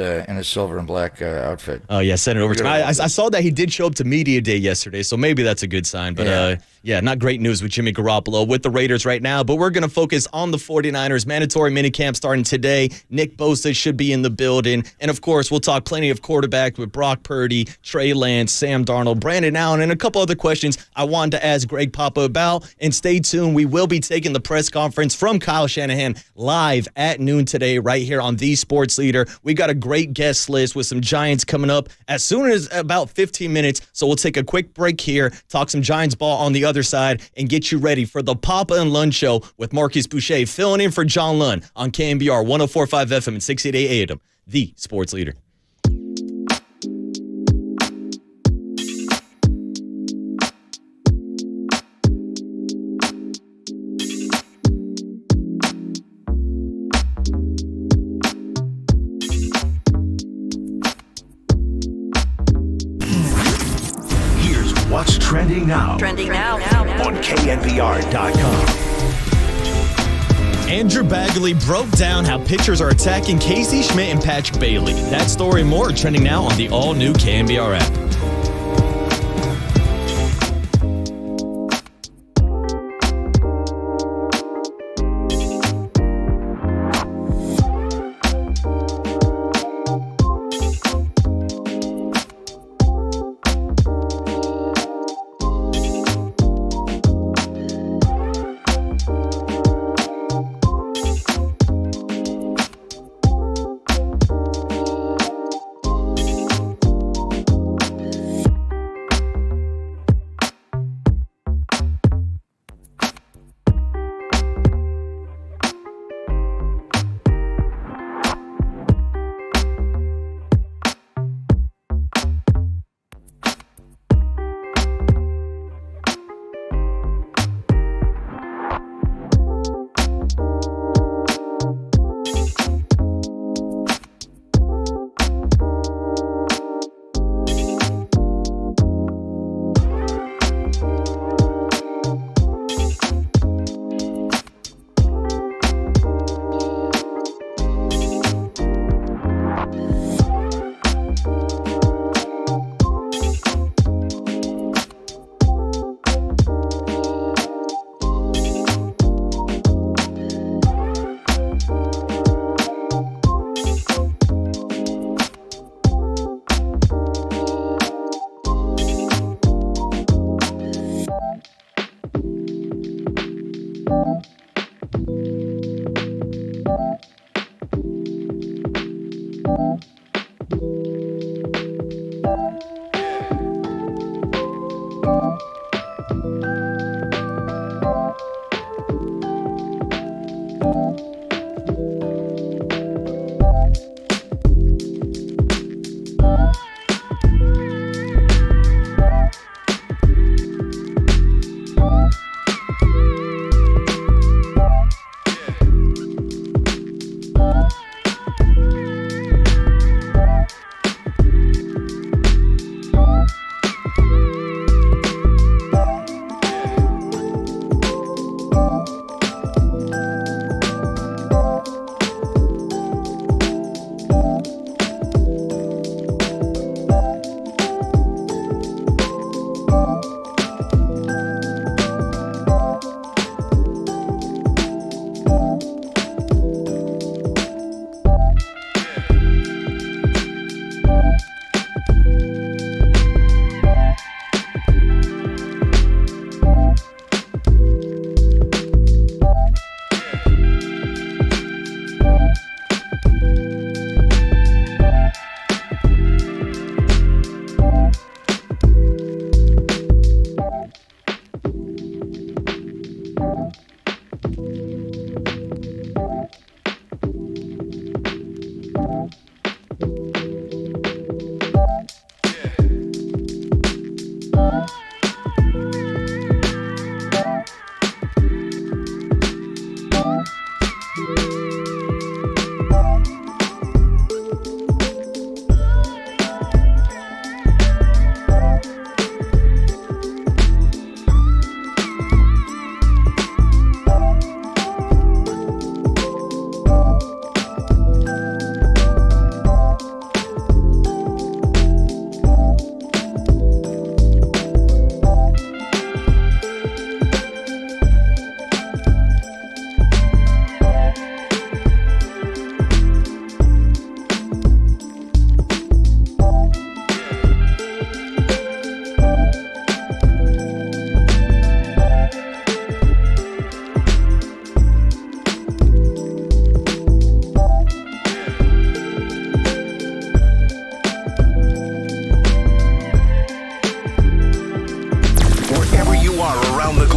silver and black outfit. Oh, yeah, send it over to me. I saw that he did show up to Media Day yesterday, so maybe that's a good sign. But, not great news with Jimmy Garoppolo with the Raiders right now. But we're going to focus on the 49ers. Mandatory minicamp starting today. Nick Bosa should be in the building. And, of course, we'll talk plenty of quarterbacks with Brock Purdy, Trey Lance, Sam Darnold, Brandon Allen, and a couple other questions I wanted to ask Greg Papa about. And stay tuned. We will be taking the press conference from Kyle Shanahan live at noon today right here on The Sports Leader. We got a great guest list with some Giants coming up as soon as about 15 minutes. So we'll take a quick break here, talk some Giants ball on the other side, and get you ready for the Papa and Lund Show with Marcus Boucher filling in for John Lund on KNBR 104.5 FM and 688 AM, The Sports Leader. What's trending now? On KNBR.com. Andrew Bagley broke down how pitchers are attacking Casey Schmidt and Patrick Bailey. That story and more trending now on the all-new KNBR app.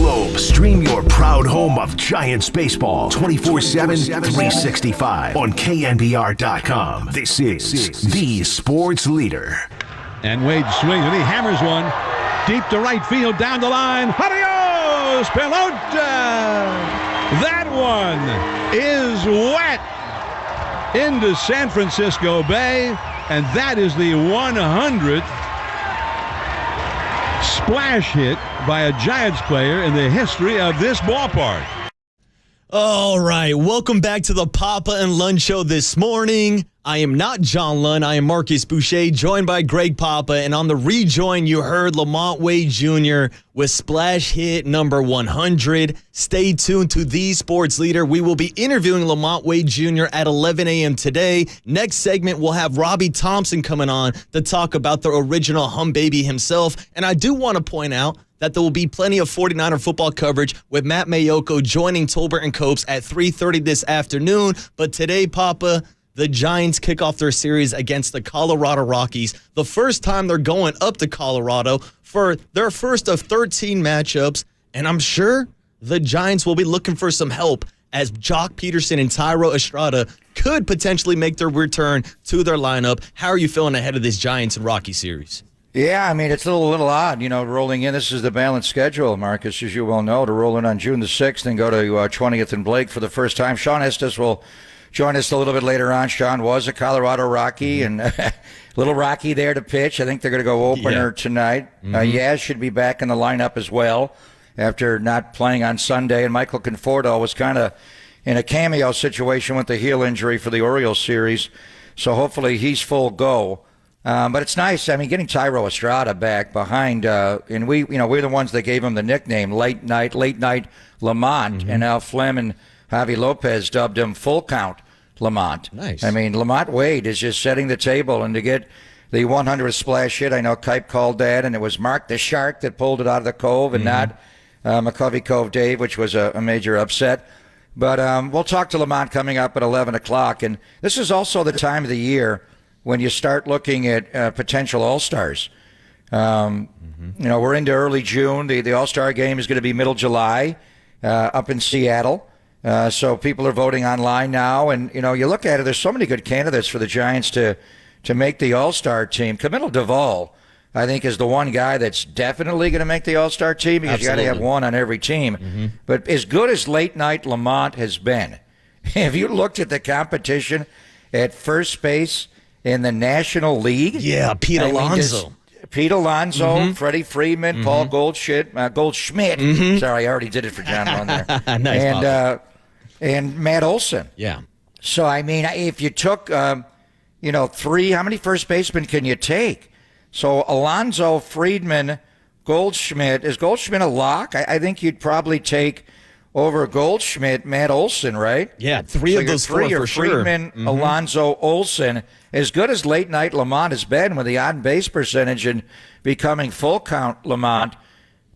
globe. Stream your proud home of Giants baseball 24/7, 365 on KNBR.com. This is the sports leader. And Wade swings, and he hammers one deep to right field, down the line. Adios, pelota! That one is wet into San Francisco Bay, and that is the 100th splash hit by a Giants player in the history of this ballpark. All right, welcome back to the Papa and Lund Show this morning. I am not John Lund. I am Marcus Boucher, joined by Greg Papa. And on the rejoin, you heard Lamont Wade Jr. with splash hit number 100. Stay tuned to The Sports Leader. We will be interviewing Lamont Wade Jr. at 11 a.m. today. Next segment, we'll have Robbie Thompson coming on to talk about the original Hum Baby himself. And I do want to point out that there will be plenty of 49er football coverage with Matt Mayoko joining Tolbert and Copes at 3:30 this afternoon. But today, Papa, the Giants kick off their series against the Colorado Rockies. The first time they're going up to Colorado for their first of 13 matchups. And I'm sure the Giants will be looking for some help as Jock Peterson and Thairo Estrada could potentially make their return to their lineup. How are you feeling ahead of this Giants and Rocky series? Yeah, I mean, it's a little odd, rolling in. This is the balanced schedule, Marcus, as you well know, to roll in on June the 6th and go to 20th and Blake for the first time. Sean Estes will join us a little bit later on. Sean was a Colorado Rocky and a little rocky there to pitch. I think they're going to go opener tonight. Yaz should be back in the lineup as well after not playing on Sunday. And Michael Conforto was kind of in a cameo situation with the heel injury for the Orioles series. So hopefully he's full go. But it's nice. I mean, getting Thairo Estrada back behind, and we're the ones that gave him the nickname Late Night Lamont, and Al Flem and Javi Lopez dubbed him Full Count Lamont. Nice. I mean, Lamont Wade is just setting the table, and to get the 100th splash hit, I know Kipe called that, and it was Mark the Shark that pulled it out of the Cove, and not McCovey Cove Dave, which was a major upset. But we'll talk to Lamont coming up at 11 o'clock, and this is also the time of the year when you start looking at potential All-Stars. We're into early June. The All-Star game is going to be middle July up in Seattle. So people are voting online now. And, you look at it, there's so many good candidates for the Giants to make the All-Star team. Camilo Duvall, I think, is the one guy that's definitely going to make the All-Star team because you got to have one on every team. But as good as Late Night Lamont has been, have you looked at the competition at first base in the National League? Yeah, Pete Alonso. Pete Alonso, Freddie Freeman, Paul Goldschmidt. Sorry, I already did it for John Lund there. Nice, and Matt Olson. Yeah. So, I mean, if you took, three, how many first basemen can you take? So, Alonso, Friedman, Goldschmidt. Is Goldschmidt a lock? I think you'd probably take over Goldschmidt, Matt Olson, right? Yeah, three of those four for sure. Friedman, Alonso, Olson. As good as Late Night Lamont has been with the on-base percentage and becoming full count Lamont,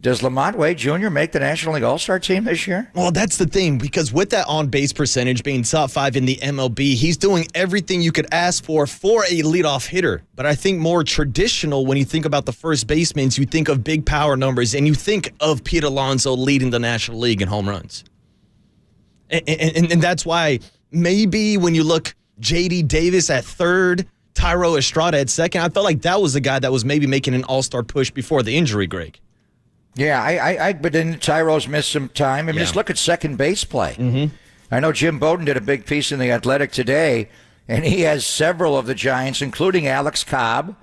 does Lamont Wade Jr. make the National League All-Star team this year? Well, that's the thing, because with that on-base percentage being top 5 in the MLB, he's doing everything you could ask for a leadoff hitter. But I think more traditional, when you think about the first basemen, you think of big power numbers, and you think of Pete Alonso leading the National League in home runs. And that's why maybe when you look J.D. Davis at third, Thairo Estrada at second, I felt like that was the guy that was maybe making an all-star push before the injury, Greg. Yeah, but then Tyro's missed some time. Just look at second base play. I know Jim Bowden did a big piece in The Athletic today, and he has several of the Giants, including Alex Cobb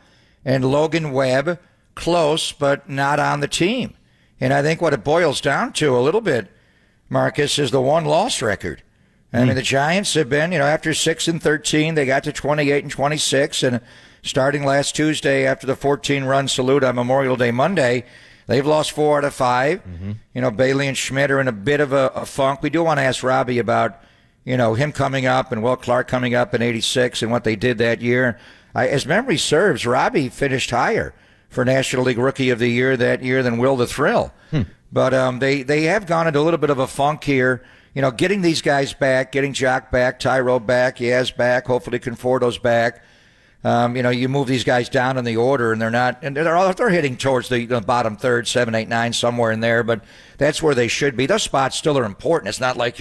and Logan Webb, close but not on the team. And I think what it boils down to a little bit, Marcus, is the one-loss record. I mean, the Giants have been, after 6-13, they got to 28-26, and starting last Tuesday after the 14-run salute on Memorial Day Monday, they've lost 4 out of 5. Bailey and Schmidt are in a bit of a funk. We do want to ask Robbie about, him coming up and Will Clark coming up in 86 and what they did that year. As memory serves, Robbie finished higher for National League Rookie of the Year that year than Will the Thrill. But they have gone into a little bit of a funk here. Getting these guys back, getting Jock back, Thairo back, Yaz back, hopefully Conforto's back. You move these guys down in the order, and they're hitting towards the bottom third, 7, 8, 9, somewhere in there. But that's where they should be. Those spots still are important. It's not like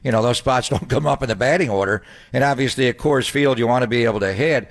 those spots don't come up in the batting order. And obviously at Coors Field, you want to be able to hit.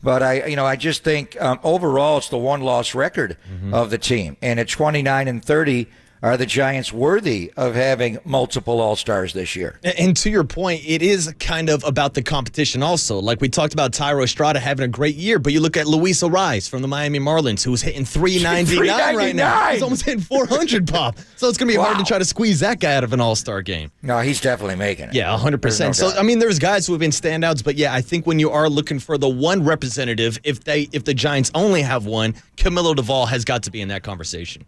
But I just think overall it's the one-loss record of the team, and at 29-30. Are the Giants worthy of having multiple All-Stars this year? And to your point, it is kind of about the competition also. Like we talked about Thairo Estrada having a great year, but you look at Luis Ariz from the Miami Marlins, who's hitting 399 right now. He's almost hitting 400 pop. So it's going to be hard to try to squeeze that guy out of an All-Star game. No, he's definitely making it. Yeah, 100%. So, there's guys who have been standouts, but yeah, I think when you are looking for the one representative, if the Giants only have one, Camilo Doval has got to be in that conversation.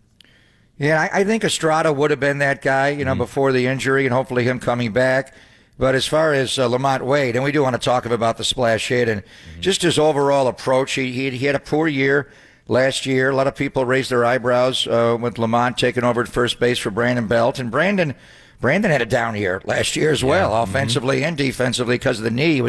Yeah, I think Estrada would have been that guy, before the injury and hopefully him coming back. But as far as Lamont Wade, and we do want to talk about the splash hit and just his overall approach, he had a poor year last year. A lot of people raised their eyebrows with Lamont taking over at first base for Brandon Belt. And Brandon had a down year last year as well, offensively and defensively because of the knee.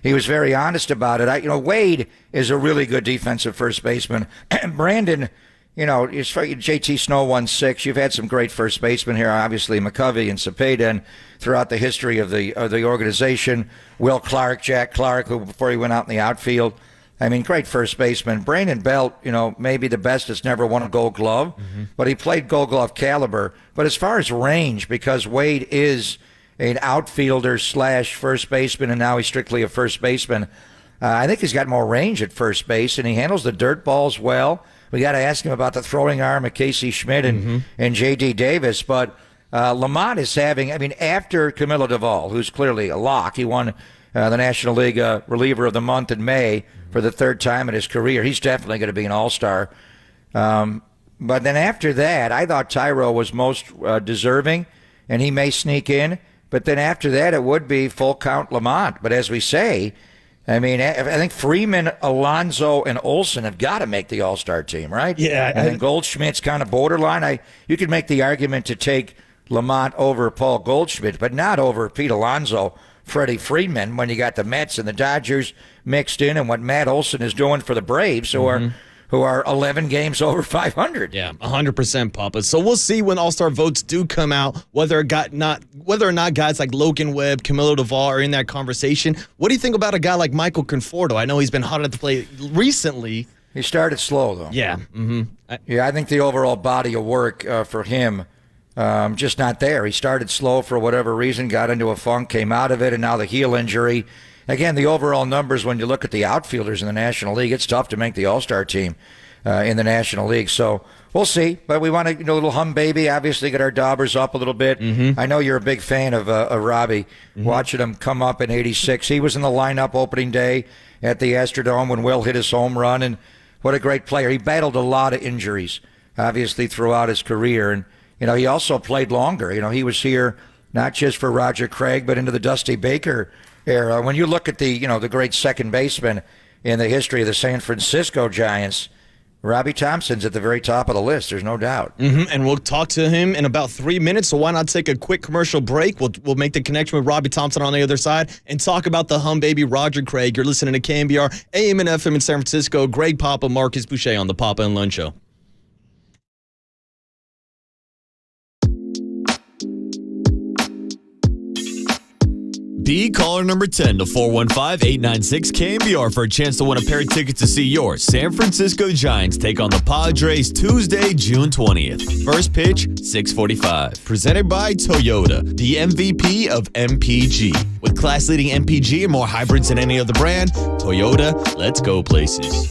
He was very honest about it. Wade is a really good defensive first baseman. And Brandon, JT Snow won 6. You've had some great first basemen here, obviously McCovey and Cepeda, and throughout the history of the organization. Will Clark, Jack Clark, who before he went out in the outfield. Great first baseman. Brandon Belt, maybe the best that's never won a Gold Glove, but he played Gold Glove caliber. But as far as range, because Wade is an outfielder / first baseman, and now he's strictly a first baseman, I think he's got more range at first base, and he handles the dirt balls well. We got to ask him about the throwing arm of Casey Schmidt and J.D. Davis. But Lamont is having, after Camilo Doval, who's clearly a lock, he won the National League Reliever of the Month in May for the third time in his career. He's definitely going to be an all-star. But then after that, I thought Thairo was most deserving, and he may sneak in. But then after that, it would be full count Lamont. But as we say, I think Freeman, Alonso, and Olsen have got to make the All-Star team, right? Yeah. And then Goldschmidt's kind of borderline. You could make the argument to take Lamont over Paul Goldschmidt, but not over Pete Alonso, Freddie Freeman, when you got the Mets and the Dodgers mixed in, and what Matt Olson is doing for the Braves, who are 11 games over 500. Yeah, 100%, Papa. So we'll see when All-Star votes do come out, whether or not guys like Logan Webb, Camilo Doval are in that conversation. What do you think about a guy like Michael Conforto? I know he's been hot at the plate recently. He started slow, though. Yeah. I think the overall body of work for him, just not there. He started slow for whatever reason, got into a funk, came out of it, and now the heel injury. Again, the overall numbers, when you look at the outfielders in the National League, it's tough to make the All-Star team in the National League. So we'll see. But we want to, a little hum baby, obviously get our daubers up a little bit. I know you're a big fan of Robbie, watching him come up in 86. He was in the lineup opening day at the Astrodome when Will hit his home run. And what a great player. He battled a lot of injuries, obviously, throughout his career. And, he also played longer. He was here not just for Roger Craig, but into the Dusty Baker era. When you look at the great second baseman in the history of the San Francisco Giants, Robbie Thompson's at the very top of the list. There's no doubt. And we'll talk to him in about 3 minutes. So why not take a quick commercial break? We'll make the connection with Robbie Thompson on the other side and talk about the hum baby Roger Craig. You're listening to KNBR AM and FM in San Francisco. Greg Papa, Marcus Boucher on the Papa and Lunch Show. Be caller number 10 to 415-896-KNBR for a chance to win a pair of tickets to see your San Francisco Giants take on the Padres Tuesday, June 20th. First pitch, 6:45. Presented by Toyota, the MVP of MPG. With class-leading MPG and more hybrids than any other brand, Toyota, let's go places.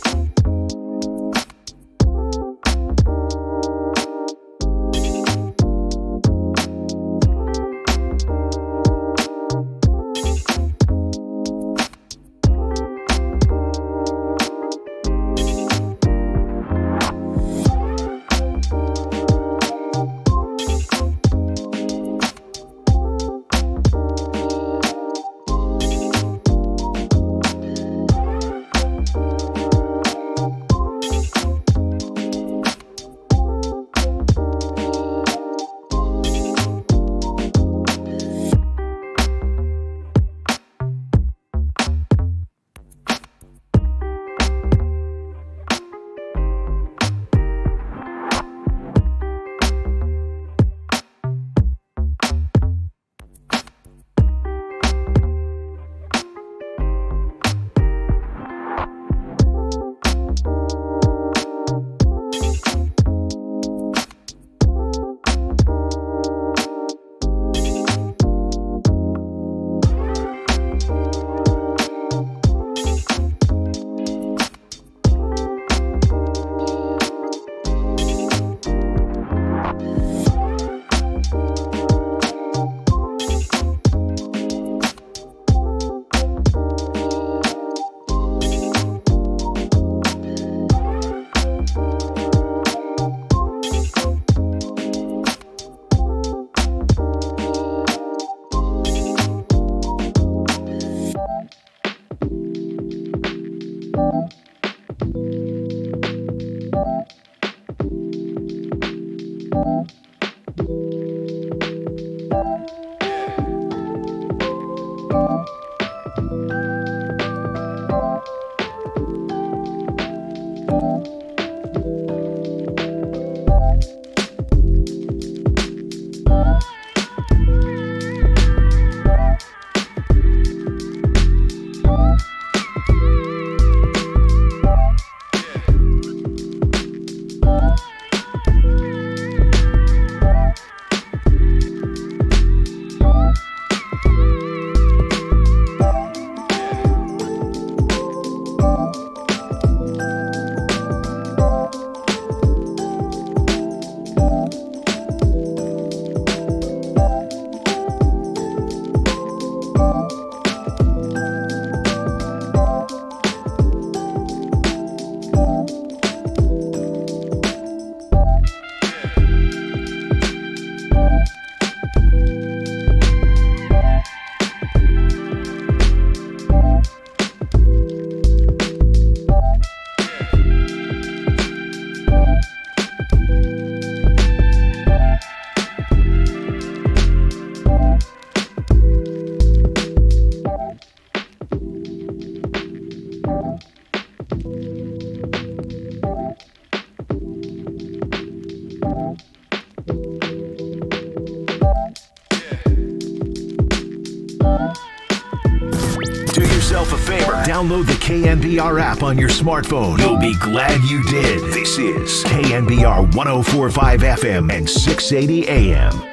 yourself a favor. Download the KNBR app on your smartphone. You'll be glad you did. This is KNBR 104.5 FM and 680 AM.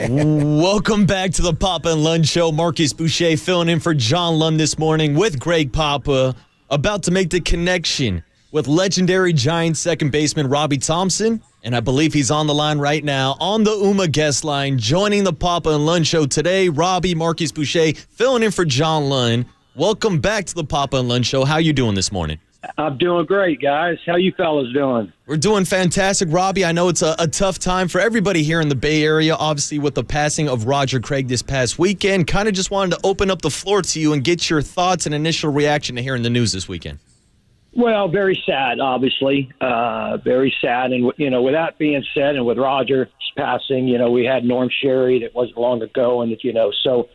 Welcome back to the Papa and Lund Show. Marcus Boucher filling in for John Lund this morning with Greg Papa, about to make the connection with legendary Giants second baseman Robbie Thompson, and I believe he's on the line right now on the UMA guest line, joining the Papa and Lund Show today. Robbie, Marcus Boucher filling in for John Lund. Welcome back to the Papa and Lund Show. How you doing this morning? I'm doing great, guys. How you fellas doing? We're doing fantastic, Robbie. I know it's a tough time for everybody here in the Bay Area, obviously with the passing of Roger Craig this past weekend. Kind of just wanted to open up the floor to you and get your thoughts and initial reaction to hearing the news this weekend. Well, very sad, obviously. Very sad. And, with that being said, and with Roger's passing, we had Norm Sherry that wasn't long ago. And, so,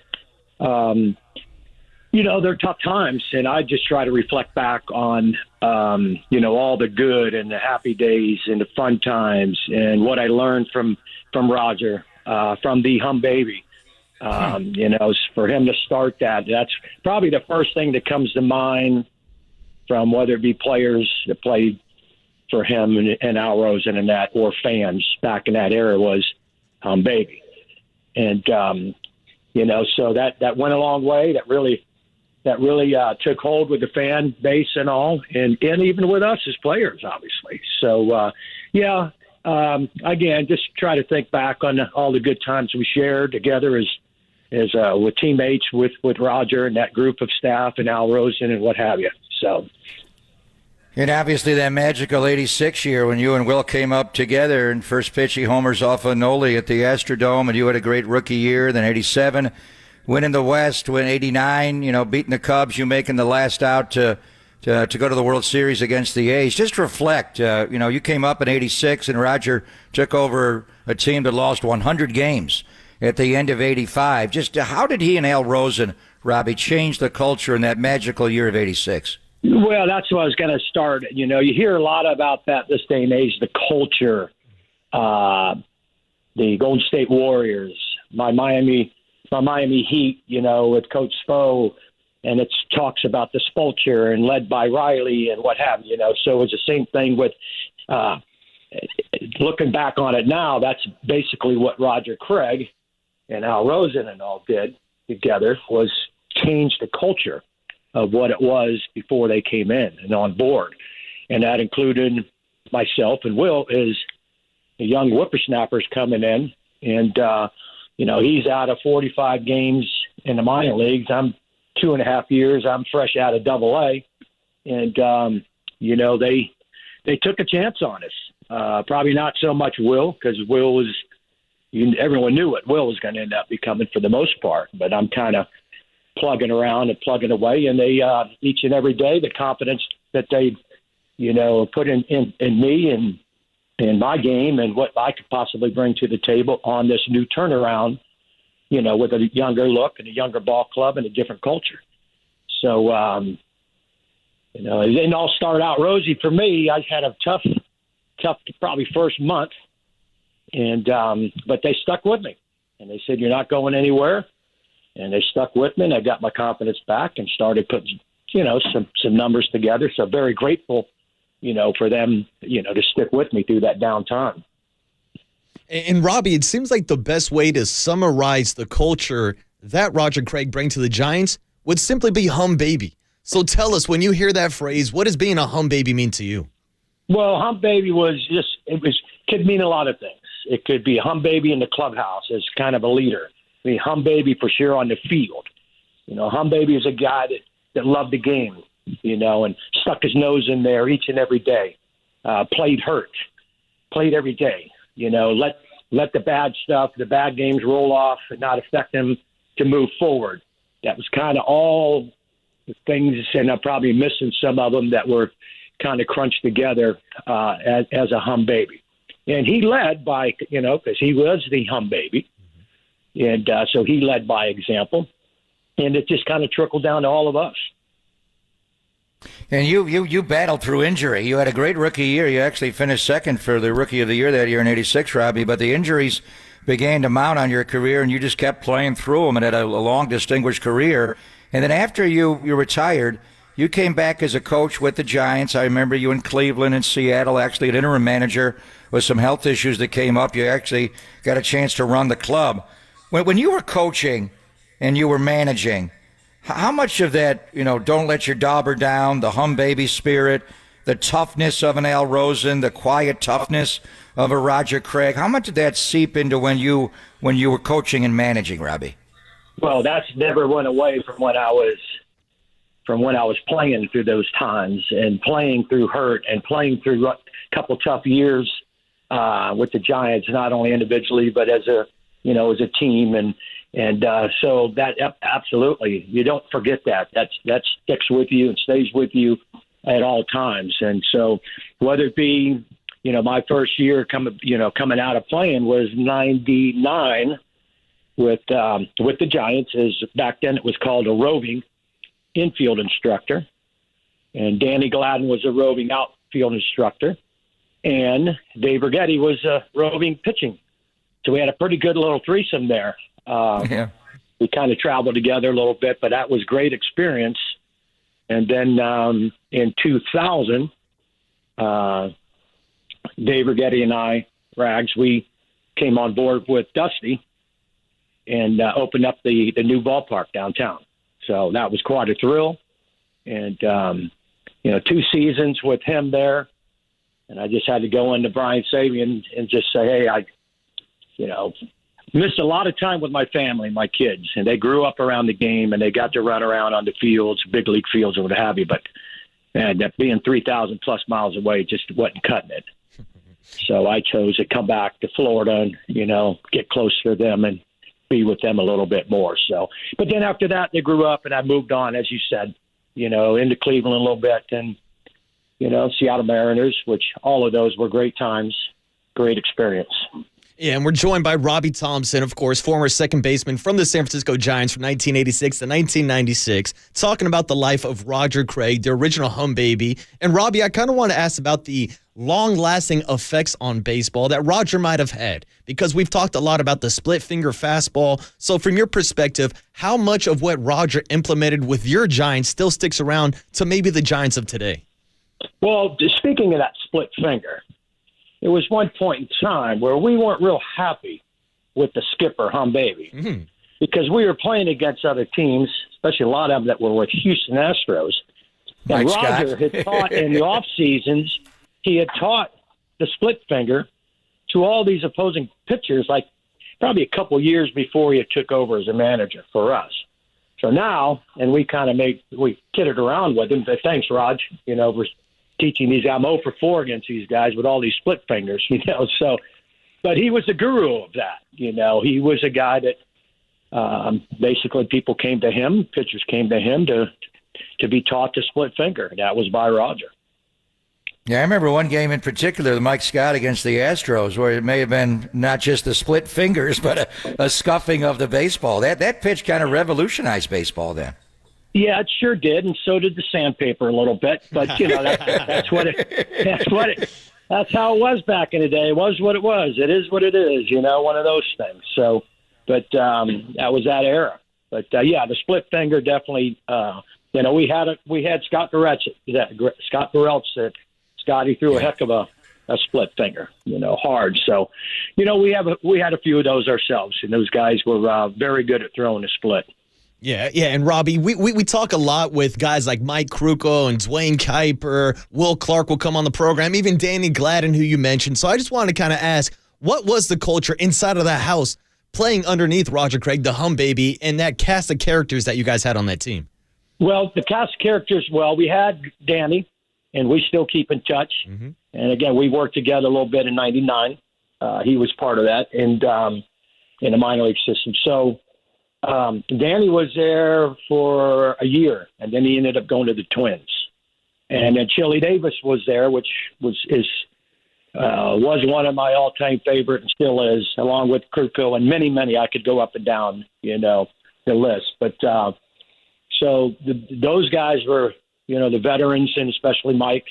they're tough times, and I just try to reflect back on, all the good and the happy days and the fun times and what I learned from Roger, from the hum baby. For him to start that's probably the first thing that comes to mind from whether it be players that played for him and Al Rosen and that, or fans back in that era, was hum baby. And, so that went a long way. That really took hold with the fan base and all, and even with us as players, obviously. So, again, just try to think back on all the good times we shared together as with teammates, with Roger and that group of staff and Al Rosen and what have you. So. And obviously that magical 86 year when you and Will came up together and first pitch he homers off of Noli at the Astrodome, and you had a great rookie year. Then 87. Winning the West, win 89, beating the Cubs, you making the last out to go to the World Series against the A's. Just reflect, you came up in 86 and Roger took over a team that lost 100 games at the end of 85. Just how did he and Al Rosen, Robbie, change the culture in that magical year of 86? Well, that's what I was going to start. You hear a lot about that this day and age, the culture, the Golden State Warriors, my Miami Heat, with Coach Spo, and it talks about the Spulcher and led by Riley and what have you. So it's the same thing with looking back on it now. That's basically what Roger Craig and Al Rosen and all did together, was change the culture of what it was before they came in and on board. And that included myself and Will, is the young whippersnappers coming in. And, he's out of 45 games in the minor leagues. I'm 2.5 years. I'm fresh out of Double-A. And, they took a chance on us. Probably not so much Will, because Will was – everyone knew what Will was going to end up becoming for the most part. But I'm kind of plugging around and plugging away. And they each and every day, the confidence that they put in me and in my game and what I could possibly bring to the table on this new turnaround, with a younger look and a younger ball club and a different culture. So, it didn't all start out rosy for me. I had a tough probably first month, and but they stuck with me, and they said, "You're not going anywhere," and they stuck with me, and I got my confidence back and started putting, some numbers together. So very grateful, for them, to stick with me through that downtime. And Robbie, it seems like the best way to summarize the culture that Roger Craig bring to the Giants would simply be hum baby. So tell us, when you hear that phrase, what does being a hum baby mean to you? Well, hum baby could mean a lot of things. It could be a hum baby in the clubhouse as kind of a leader. I mean, hum baby for sure on the field. Hum baby is a guy that loved the game, and stuck his nose in there each and every day. Played every day. Let the bad stuff, the bad games roll off and not affect him to move forward. That was kind of all the things, and I'm probably missing some of them that were kind of crunched together as a hum baby. And he led by, because he was the hum baby. And so he led by example. And it just kind of trickled down to all of us. And you battled through injury. You had a great rookie year. You actually finished second for the Rookie of the Year that year in '86, Robbie. But the injuries began to mount on your career, and you just kept playing through them and had a long, distinguished career. And then after you retired, you came back as a coach with the Giants. I remember you in Cleveland and Seattle, actually an interim manager with some health issues that came up. You actually got a chance to run the club. When you were coaching and you were managing, how much of that, don't let your dauber down, the hum baby spirit, the toughness of an Al Rosen, the quiet toughness of a Roger Craig, how much did that seep into when you were coaching and managing, Robbie? Well, that's never went away from when I was playing through those times and playing through hurt and playing through a couple tough years with the Giants, not only individually but as a team. And so that absolutely, you don't forget that. That sticks with you and stays with you at all times. And so whether it be, my first year coming out of playing was 99 with the Giants, as back then it was called a roving infield instructor. And Danny Gladden was a roving outfield instructor. And Dave Rigetti was a roving pitching. So we had a pretty good little threesome there. We kind of traveled together a little bit, but that was great experience. And then in 2000, Dave Rigetti and I, Rags, we came on board with Dusty and opened up the new ballpark downtown. So that was quite a thrill. And, 2 seasons with him there. And I just had to go into Brian Sabian and just say, hey, I missed a lot of time with my family, my kids, and they grew up around the game and they got to run around on the fields, big league fields, or what have you. But that being 3,000 plus miles away just wasn't cutting it. So I chose to come back to Florida and, get closer to them and be with them a little bit more. So, but then after that, they grew up and I moved on, as you said, into Cleveland a little bit and, Seattle Mariners, which all of those were great times, great experience. Yeah, and we're joined by Robbie Thompson, of course, former second baseman from the San Francisco Giants from 1986 to 1996, talking about the life of Roger Craig, the original hum baby. And Robbie, I kind of want to ask about the long-lasting effects on baseball that Roger might have had, because we've talked a lot about the split-finger fastball. So from your perspective, how much of what Roger implemented with your Giants still sticks around to maybe the Giants of today? Well, speaking of that split finger, there was one point in time where we weren't real happy with the skipper, hum baby, because we were playing against other teams, especially a lot of them that were with Houston Astros. And Roger had taught in the off seasons, he had taught the split finger to all these opposing pitchers, like probably a couple years before he took over as a manager for us. So now, and we kind of we kidded around with him, but thanks, Raj, for teaching these. I'm 0 for 4 against these guys with all these split fingers, So, but he was the guru of that. He was a guy that basically people came to him, pitchers came to him to be taught to split finger. That was by Roger. Yeah, I remember one game in particular, Mike Scott against the Astros, where it may have been not just the split fingers, but a scuffing of the baseball. That pitch kind of revolutionized baseball then. Yeah, it sure did, and so did the sandpaper a little bit. But that's how it was back in the day. It was what it was. It is what it is. One of those things. So, but that was that era. But yeah, the split finger definitely. We had Scott Barrett. Scott Barrett said Scotty threw a heck of a split finger. Hard. So, we had a few of those ourselves, and those guys were very good at throwing a split. Yeah, and Robbie, we talk a lot with guys like Mike Krukow and Dwayne Kuiper. Will Clark will come on the program, even Danny Gladden, who you mentioned. So I just wanted to kind of ask, what was the culture inside of the house playing underneath Roger Craig, the hum baby, and that cast of characters that you guys had on that team? Well, the cast of characters, we had Danny, and we still keep in touch. Mm-hmm. And again, we worked together a little bit in '99. He was part of that, and in the minor league system. So Danny was there for a year, and then he ended up going to the Twins. And then Chili Davis was there, which was one of my all-time favorite and still is, along with Krukow and many, many. I could go up and down, the list. But so those guys were, the veterans, and especially Mike.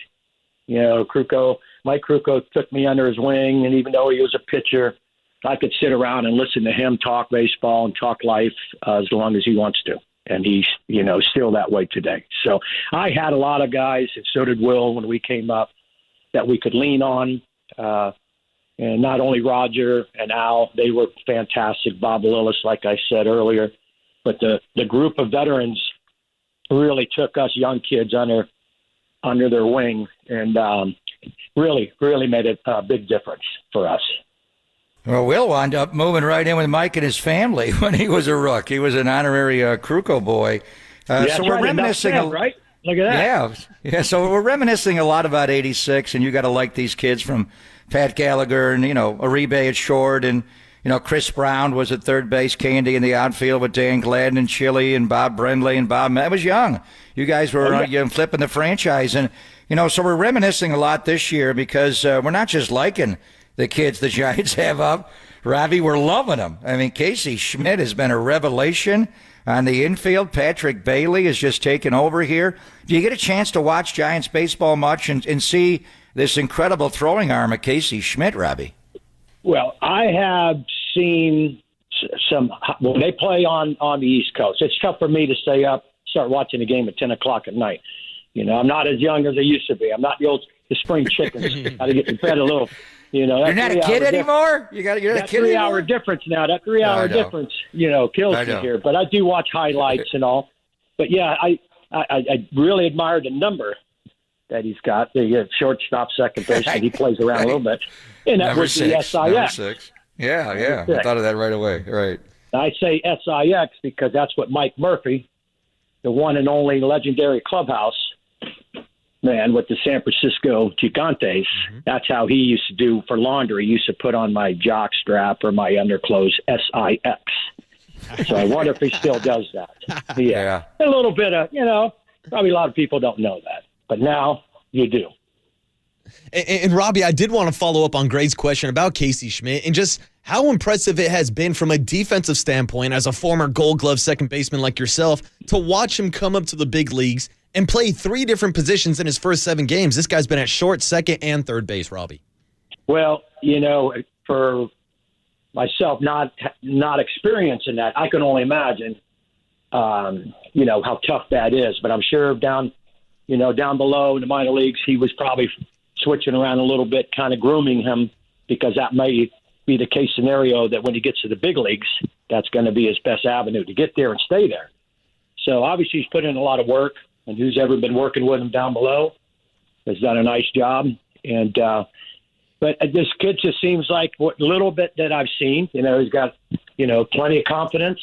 Mike Krukow took me under his wing, and even though he was a pitcher, I could sit around and listen to him talk baseball and talk life as long as he wants to. And he's, still that way today. So I had a lot of guys, and so did Will when we came up, that we could lean on. And not only Roger and Al, they were fantastic. Bob Lillis, like I said earlier. But the group of veterans really took us young kids under their wing and really, really made a big difference for us. Well, Will wound up moving right in with Mike and his family when he was a rook. He was an honorary Krukow boy. So we're reminiscing. Right? Look at that. Yeah. So we're reminiscing a lot about '86, and you got to like these kids from Pat Gallagher and Uribe at short, and Chris Brown was at third base, Candy in the outfield with Dan Gladden and Chili and Bob Brendley and Bob. I was young. You guys were flipping the franchise, and so we're reminiscing a lot this year because we're not just liking the kids the Giants have up. Robbie, we're loving them. I mean, Casey Schmidt has been a revelation on the infield. Patrick Bailey has just taken over here. Do you get a chance to watch Giants baseball much and see this incredible throwing arm of Casey Schmidt, Robbie? Well, I have seen some when they play on the East Coast. It's tough for me to start watching a game at 10 o'clock at night. I'm not as young as I used to be. I'm not the spring chickens. Got to get fed a little. You're not a kid anymore? You're not a kid 3 hour difference now. That 3 hour difference, kills me here. But I do watch highlights and all. But yeah, I really admire the number that he's got. The shortstop, second base, and he plays around a little bit. And that was the SIX. Number 6. Yeah. I thought of that right away. Right. I say SIX because that's what Mike Murphy, the one and only legendary clubhouse man with the San Francisco Gigantes, that's how he used to do for laundry. He used to put on my jock strap or my underclothes, SIX. So I wonder if he still does that. Yeah. A little bit of, probably a lot of people don't know that. But now you do. And Robbie, I did want to follow up on Greg's question about Casey Schmidt and just how impressive it has been from a defensive standpoint as a former Gold Glove second baseman like yourself to watch him come up to the big leagues and play 3 different positions in his first 7 games. This guy's been at short, second, and third base, Robbie. Well, for myself, not experiencing that, I can only imagine, how tough that is. But I'm sure down below in the minor leagues, he was probably switching around a little bit, kind of grooming him, because that may be the case scenario that when he gets to the big leagues, that's going to be his best avenue to get there and stay there. So obviously he's put in a lot of work, and who's ever been working with him down below has done a nice job. And but this kid just seems like what little bit that I've seen, he's got, plenty of confidence.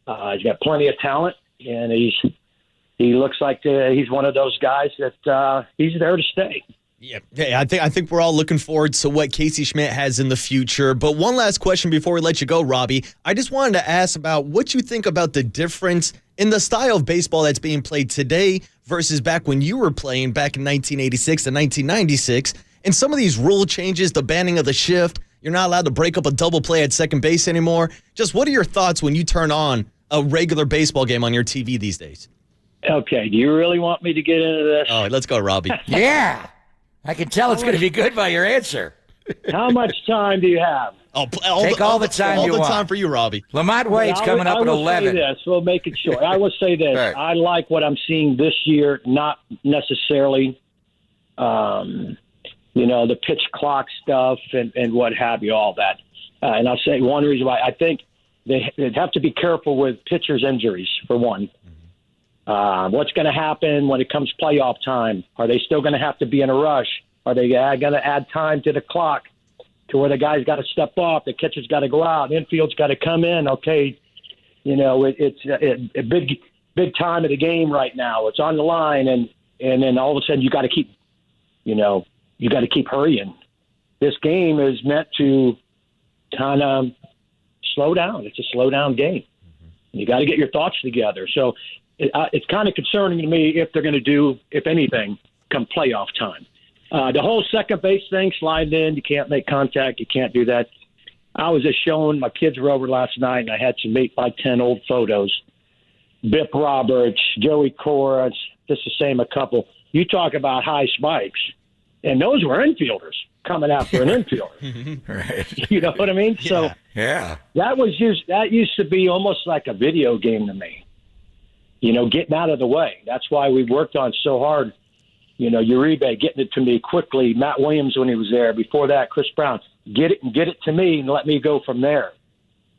He's got plenty of talent, and he looks like he's one of those guys that he's there to stay. Yeah, hey, I think we're all looking forward to what Casey Schmidt has in the future. But one last question before we let you go, Robbie. I just wanted to ask about what you think about the difference in the style of baseball that's being played today versus back when you were playing back in 1986 and 1996. And some of these rule changes, the banning of the shift, you're not allowed to break up a double play at second base anymore. Just what are your thoughts when you turn on a regular baseball game on your TV these days? Okay, do you really want me to get into this? Oh, let's go, Robbie. Yeah. I can tell it's going to be good by your answer. How much time do you have? Take all the time you want. All the time for you, Robbie. Lamont Wade's coming up at 11. Say this. We'll make it short. I will say this. Right. I like what I'm seeing this year, not necessarily, the pitch clock stuff and what have you, all that. And I'll say one reason why I think they'd have to be careful with pitchers' injuries, for one. What's going to happen when it comes playoff time? Are they still going to have to be in a rush? Are they going to add time to the clock to where the guy's got to step off, the catcher's got to go out, infield's got to come in? Okay, it's a big time of the game right now. It's on the line, and then all of a sudden you got to keep, you got to keep hurrying. This game is meant to kind of slow down. It's a slow down game. You got to get your thoughts together. So it's kind of concerning to me if they're going to do, if anything, come playoff time. The whole second base thing, sliding in, you can't make contact, you can't do that. I was just showing, my kids were over last night, and I had some 8x10 old photos. Bip Roberts, Joey Cora, just to name a couple. You talk about high spikes, and those were infielders coming after an infielder. Right. You know what I mean? Yeah. So yeah. that used to be almost like a video game to me. Getting out of the way. That's why we worked on so hard. Uribe getting it to me quickly. Matt Williams when he was there. Before that, Chris Brown. Get it to me and let me go from there.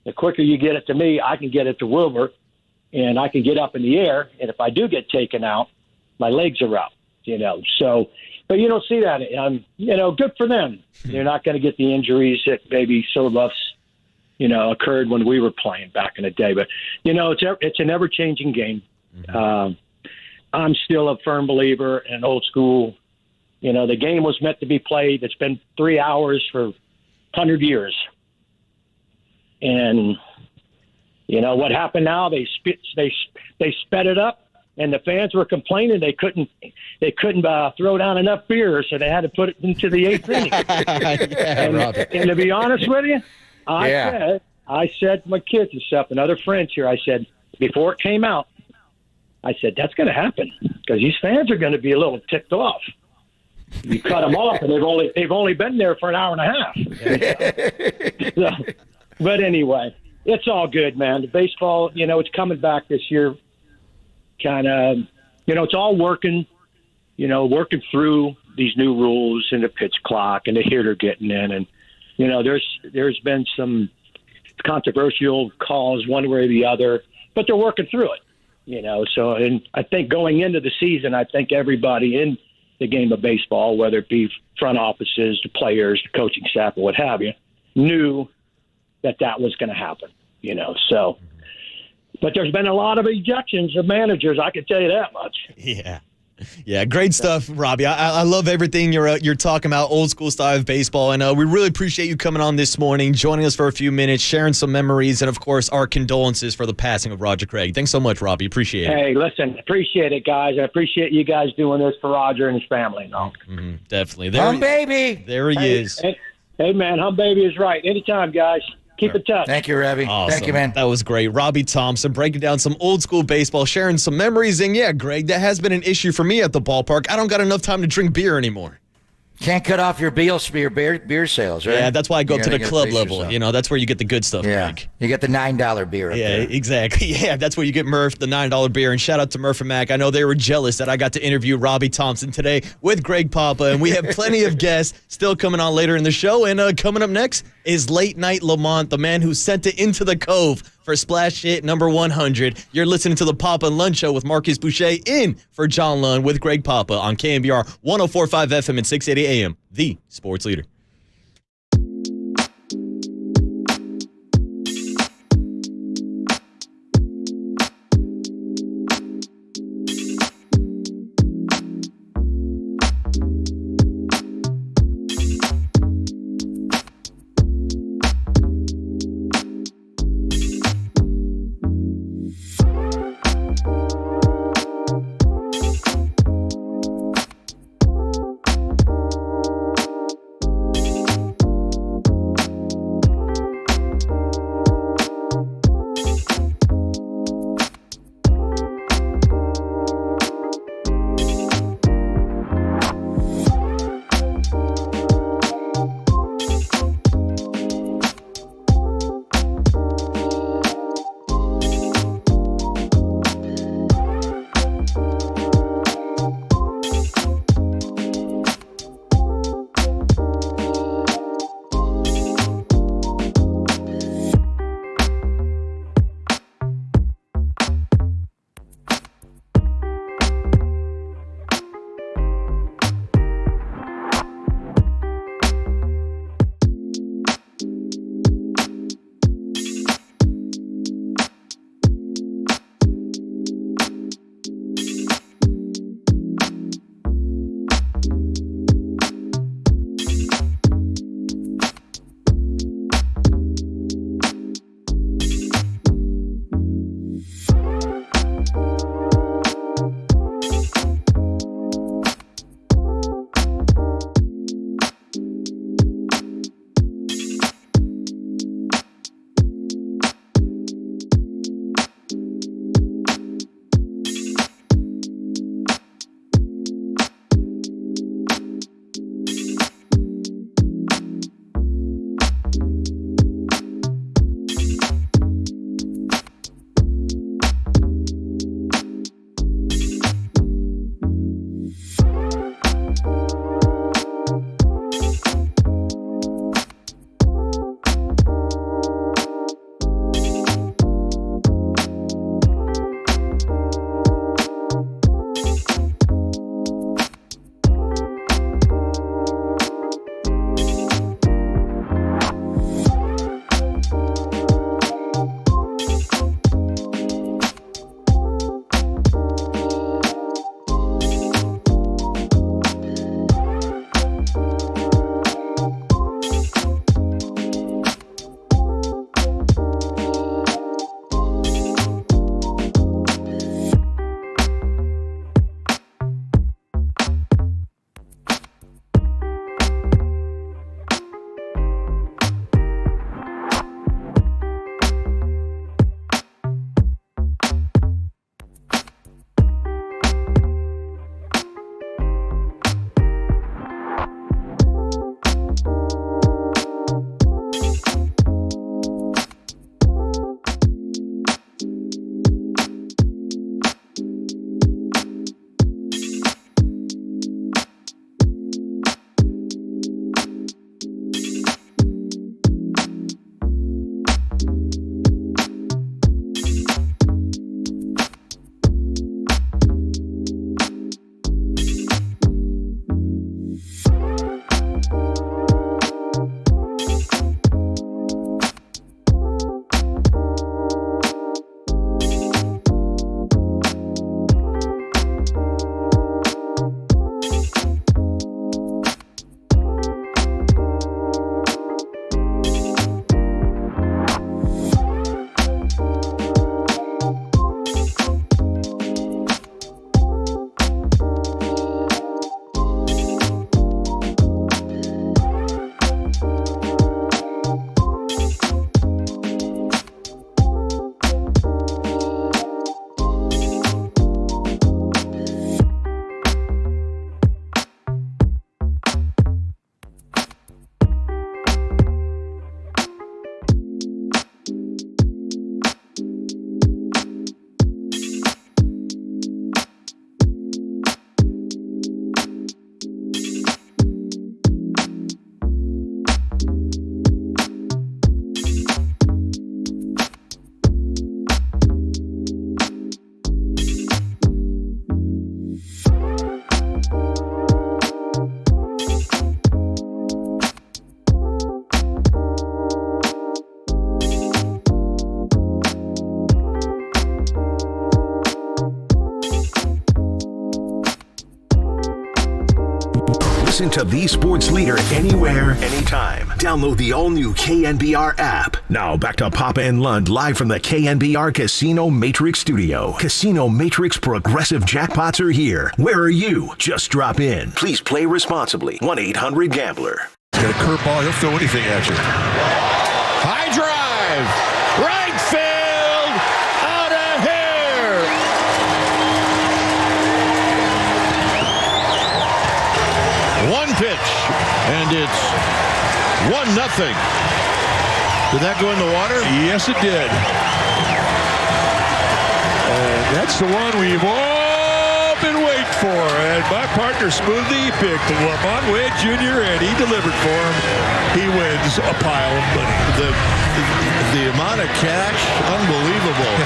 The quicker you get it to me, I can get it to Wilbur, and I can get up in the air. And if I do get taken out, my legs are out. So, but you don't see that. Good for them. They're not going to get the injuries that maybe some of us, occurred when we were playing back in the day. But it's an ever-changing game. I'm still a firm believer in old school. The game was meant to be played. It's been 3 hours for 100 years. And, what happened now, they sped it up, and the fans were complaining they couldn't throw down enough beer, so they had to put it into the 8th inning. And to be honest with you, I said to my kids and stuff and other friends here, I said, before it came out, I said, that's going to happen because these fans are going to be a little ticked off. You cut them off, and they've only been there for an hour and a half. So, but anyway, it's all good, man. The baseball, it's coming back this year. Kind of, it's all working through these new rules and the pitch clock and the hitter getting in. And, there's been some controversial calls one way or the other, but they're working through it. So, and I think going into the season, I think everybody in the game of baseball, whether it be front offices, the players, the coaching staff, or what have you, knew that was going to happen, so. But there's been a lot of ejections of managers, I can tell you that much. Yeah, great stuff, Robbie. I love everything you're talking about, old school style of baseball, and we really appreciate you coming on this morning, joining us for a few minutes, sharing some memories, and, of course, our condolences for the passing of Roger Craig. Thanks so much, Robbie. Appreciate it. Hey, listen, appreciate it, guys. I appreciate you guys doing this for Roger and his family. No? Definitely. Baby. There he is. Hey, man, Hum Baby is right. Anytime, guys. Keep in touch. Thank you, Ravi. Awesome. Thank you, man. That was great. Robbie Thompson breaking down some old school baseball, sharing some memories. And yeah, Greg, that has been an issue for me at the ballpark. I don't got enough time to drink beer anymore. Can't cut off your beer sales, right? Yeah, that's why I go You to the gotta club pace level. yourself. You know, that's where you get the good stuff, Yeah. Greg. You get the $9 beer up Yeah, there. exactly. Yeah, that's where you get Murph, the $9 beer. And shout out to Murph and Mac. I know they were jealous that I got to interview Robbie Thompson today with Greg Papa. And we have plenty of guests still coming on later in the show. And coming up next is Late Night Lamont, the man who sent it into the Cove for Splash Hit number 100. You're listening to the Papa and Lunch Show with Marcus Boucher in for John Lund with Greg Papa on KNBR 104.5 FM and 680 AM, the sports leader. to the sports leader anywhere, anytime. Download the all-new KNBR app. Now back to Papa and Lund live from the KNBR Casino Matrix Studio. Casino Matrix Progressive Jackpots are here. Where are you? Just drop in. Please play responsibly. 1-800-GAMBLER. He's got a curveball. He'll throw anything at you. High drive. Right field. Out of here. One pitch. And it's 1-0. Did that go in the water? Yes, it did. That's the one we've all been waiting for. And my partner smoothly picked Lamont Wade Jr. and he delivered for him. He wins a pile of money. The amount of cash, unbelievable.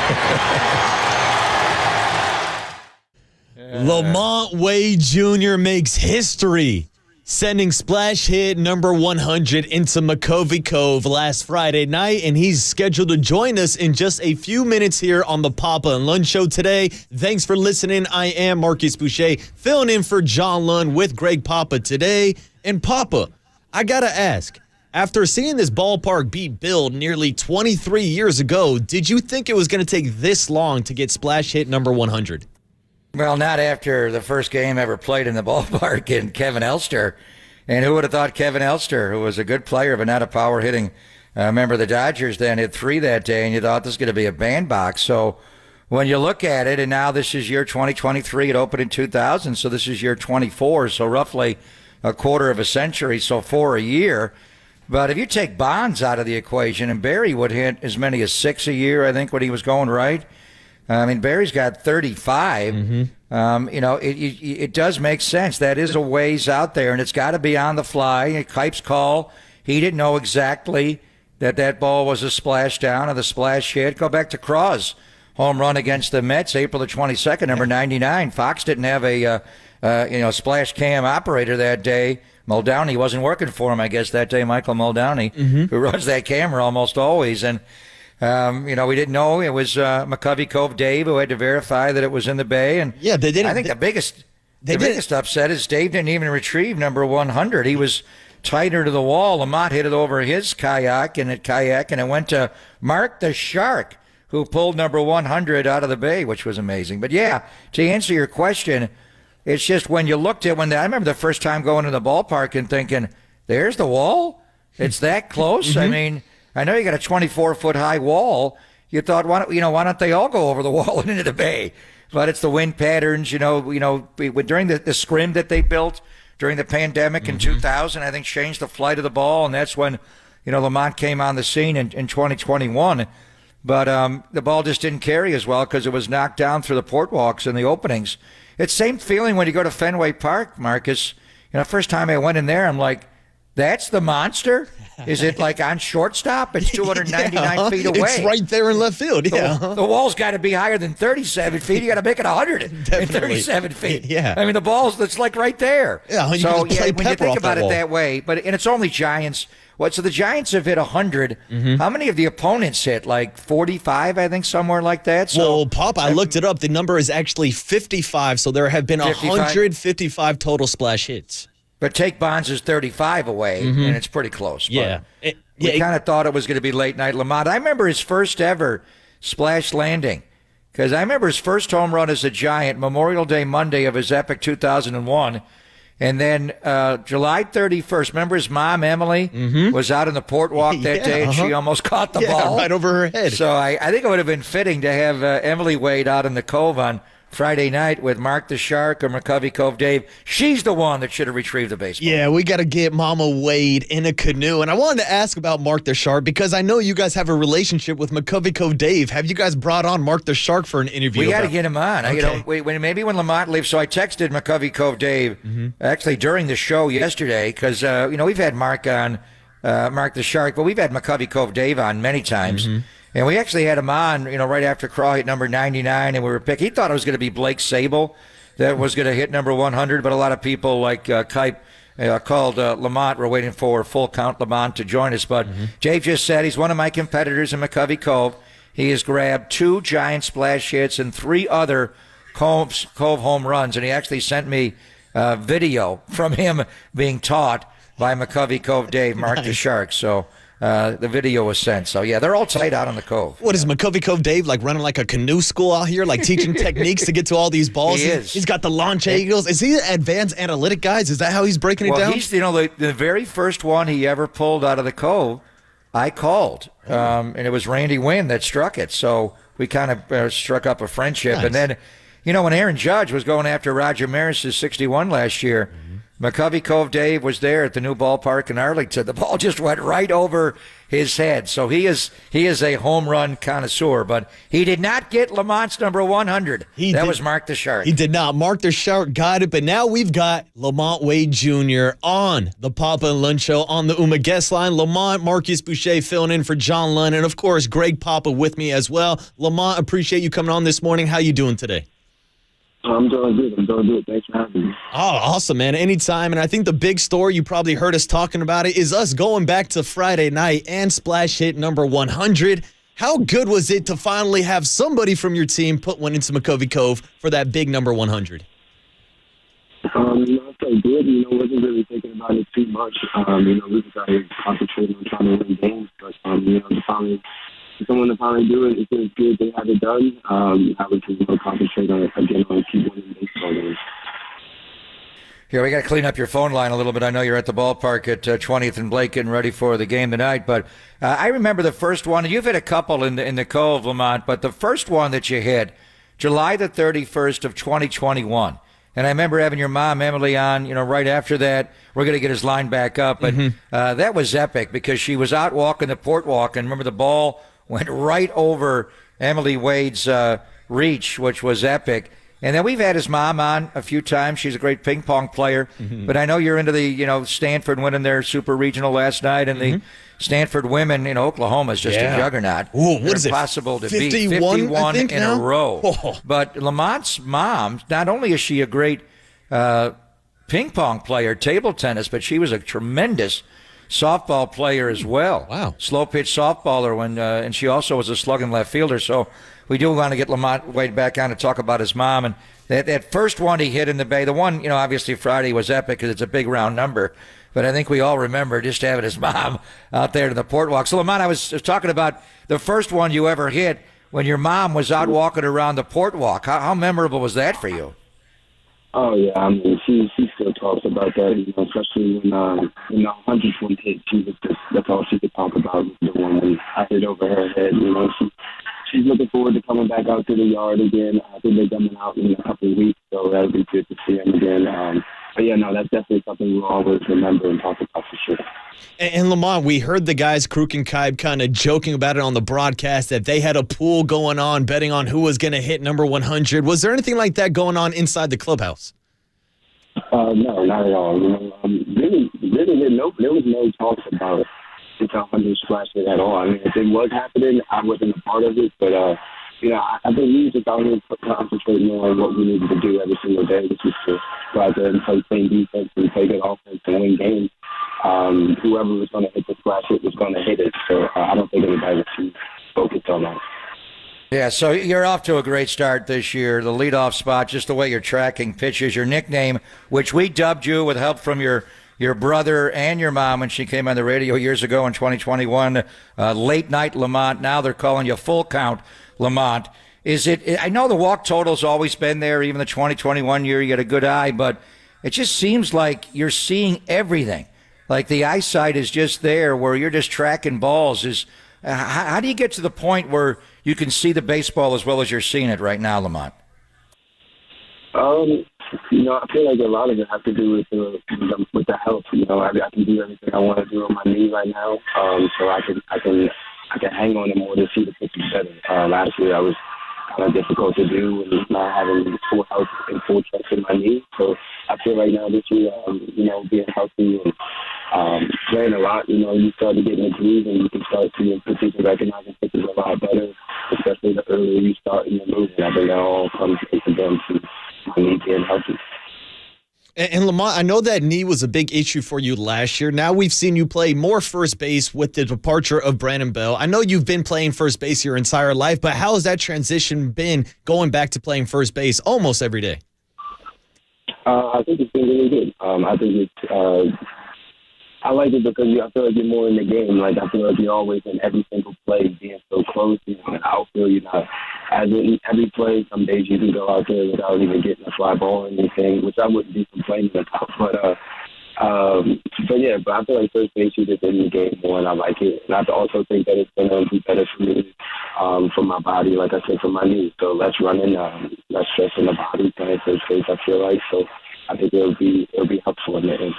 Lamont Wade Jr. makes history, sending splash hit number 100 into McCovey Cove last Friday night, and he's scheduled to join us in just a few minutes here on the Papa and Lund Show today. Thanks for listening. I am Marcus Boucher, filling in for John Lund with Greg Papa today. And Papa, I gotta ask, after seeing this ballpark be built nearly 23 years ago, did you think it was going to take this long to get splash hit number 100? Well, not after the first game ever played in the ballpark in Kevin Elster. And who would have thought Kevin Elster, who was a good player but not a power hitting member of the Dodgers, then hit 3 that day, and you thought this was going to be a bandbox. So when you look at it, and now this is year 2023, it opened in 2000, so this is year 24, so roughly a quarter of a century, so 4 a year. But if you take Bonds out of the equation, and Barry would hit as many as 6 a year, I think, when he was going right. I mean, Barry's got 35. It does make sense. That is a ways out there, and it's got to be on the fly. Kipe's call, he didn't know exactly that ball was a splash down or the splash hit. Go back to Craw's home run against the Mets, April the 22nd, number 99. Fox didn't have a splash cam operator that day. Muldowney wasn't working for him, I guess, that day. Michael Muldowney, who runs that camera almost always, and. We didn't know it was McCovey Cove Dave who had to verify that it was in the bay. And yeah, they didn't. I think the biggest upset is Dave didn't even retrieve number 100. He was tighter to the wall. Lamont hit it over his kayak, and it went to Mark the Shark, who pulled number 100 out of the bay, which was amazing. But yeah, to answer your question, it's just when you looked at I remember the first time going to the ballpark and thinking, there's the wall? It's that close? I mean, I know you got a 24-foot high wall. You thought, why don't they all go over the wall and into the bay? But it's the wind patterns, during the scrim that they built during the pandemic in 2000, I think changed the flight of the ball, and that's when, Lamont came on the scene in 2021. But the ball just didn't carry as well because it was knocked down through the port walks and the openings. It's same feeling when you go to Fenway Park, Marcus. First time I went in there, I'm like, that's the monster? Is it like on shortstop? It's 299 feet away. It's right there in left field. Yeah. The wall's got to be higher than 37 feet. You got to make it 137 feet. Yeah. I mean, it's like right there. Yeah. When you think about it that way, and it's only Giants. So the Giants have hit 100. How many of the opponents hit? Like 45, I think, somewhere like that. So, well, Pop, I looked it up. The number is actually 55. So there have been 155 total splash hits. But take Bonds' 35 away, and it's pretty close. Yeah. We kind of thought it was going to be late night Lamont. I remember his first ever splash landing because I remember his first home run as a Giant, Memorial Day Monday of his epic 2001. And then July 31st, remember his mom, Emily, was out in the port walk that day, and she almost caught the ball. Right over her head. So I think it would have been fitting to have Emily Wade out in the Cove on Friday night with Mark the Shark or McCovey Cove Dave. She's the one that should have retrieved the baseball. Yeah, we got to get Mama Wade in a canoe. And I wanted to ask about Mark the Shark because I know you guys have a relationship with McCovey Cove Dave. Have you guys brought on Mark the Shark for an interview? We got to get him on. Okay. Maybe when Lamont leaves. So I texted McCovey Cove Dave actually during the show yesterday because, we've had Mark on, Mark the Shark, but we've had McCovey Cove Dave on many times. And we actually had him on, right after Craw hit number 99, and we were picking. He thought it was going to be Blake Sable that was going to hit number 100, but a lot of people like Kipe called Lamont. We're waiting for full count Lamont to join us. But Dave just said he's one of my competitors in McCovey Cove. He has grabbed 2 Giant splash hits and 3 other Cove home runs, and he actually sent me video from him being taught by McCovey Cove Dave, Mark the Shark. So the video was sent. So, yeah, they're all tight out on the Cove. What is Macovey Cove Dave, like running like a canoe school out here, like teaching techniques to get to all these balls? He is. He's got the launch angles. Is he advanced analytic, guys? Is that how he's breaking it down? He's, the very first one he ever pulled out of the Cove, I called. And it was Randy Wynn that struck it. So we kind of struck up a friendship. Nice. And then, when Aaron Judge was going after Roger Maris's 61 last year, McCovey Cove Dave was there at the new ballpark in Arlington. The ball just went right over his head. So he is a home run connoisseur, but he did not get Lamont's number 100. That was Mark the Shark. He did not. Mark the Shark got it, but now we've got Lamont Wade Jr. on the Papa and Lunch Show on the UMA guest line. Lamont, Marcus Boucher filling in for John Lunn, and of course, Greg Papa with me as well. Lamont, appreciate you coming on this morning. How you doing today? I'm doing good. Thanks for having me. Oh, awesome, man. Anytime. And I think the big story, you probably heard us talking about it, is us going back to Friday night and splash hit number 100. How good was it to finally have somebody from your team put one into McCovey Cove for that big number 100? I felt good. Wasn't really thinking about it too much. We just got to concentrate on trying to win games. But, someone to finally do it, it feels good they had it done. I would just concentrate on keep winning baseball games. Here, we got to clean up your phone line a little bit. I know you're at the ballpark at 20th and Blake getting ready for the game tonight, but I remember the first one. You've hit a couple in the Cove, Lamont, but the first one that you hit, July the 31st of 2021. And I remember having your mom, Emily, on, right after that. We're going to get his line back up, but that was epic because she was out walking the port walk, and remember the ball went right over Emily Wade's reach, which was epic. And then we've had his mom on a few times. She's a great ping pong player. But I know you're into the, Stanford winning their super regional last night, and the Stanford women in Oklahoma is just a juggernaut. Ooh, what is it? Impossible to 51, beat. 51 in now? a row. Oh. But Lamont's mom, not only is she a great ping pong player, table tennis, but she was a tremendous softball player as well. Wow. Slow pitch softballer and she also was a slugging left fielder. So we do want to get Lamont Wade back on to talk about his mom. And that first one he hit in the Bay, the one, obviously Friday was epic because it's a big round number. But I think we all remember just having his mom out there to the port walk. So Lamont, I was talking about the first one you ever hit when your mom was out walking around the port walk. How memorable was that for you? Oh yeah, she still talks about that, especially when the 100th one hit. That's all she could talk about. The one when I hit over her head. She's looking forward to coming back out to the yard again. I think they're coming out in a couple of weeks, so that'll be good to see them again. But yeah, no, that's definitely something we'll always remember and talk about for sure. And Lamont, we heard the guys, Kruk and Kaib, kind of joking about it on the broadcast that they had a pool going on, betting on who was going to hit number 100. Was there anything like that going on inside the clubhouse? No, not at all. Really, there was no talk about the 100 splash hit at all. If it was happening, I wasn't a part of it, but I think we just out here concentrating on what we needed to do every single day, which is to go out there and play same defense and play good offense and win games. Whoever was going to hit the splash hit was going to hit it. So I don't think anybody was too focused on that. Yeah, so you're off to a great start this year. The leadoff spot, just the way you're tracking pitches, your nickname, which we dubbed you with help from your brother and your mom when she came on the radio years ago in 2021, Late Night Lamont. Now they're calling you Full Count Lamont. Is it? I know the walk total's always been there, even the 2021 year, you had a good eye, but it just seems like you're seeing everything. Like the eyesight is just there where you're just tracking balls. How do you get to the point where you can see the baseball as well as you're seeing it right now, Lamont? I feel like a lot of it has to do with the health. I can do everything I want to do on my knee right now, so I can hang on it more to see the pitches better. Last year I was kind of difficult to do and not having full health and full trust in my knee. So I feel right now this year, being healthy and playing a lot, you start to get in the groove and you can start seeing pitches and recognizing pitches a lot better, especially the earlier you start in your movement. I think that all comes into them to my knee being healthy. And Lamont, I know that knee was a big issue for you last year. Now we've seen you play more first base with the departure of Brandon Bell. I know you've been playing first base your entire life, but how has that transition been going back to playing first base almost every day? I think it's been really good. I think it's. I like it because I feel like you're more in the game. Like, I feel like you're always in every single play, being so close. You know, in the outfield, you're not as in every play. Some days you can go out there without even getting a fly ball or anything, which I wouldn't be complaining about. But I feel like first base is just in the game more, and I like it. And I also think that it's going to be better for me, for my body, like I said, for my knees. So less running, less stress in the body, playing first base, I feel like. So I think it'll be helpful in the end.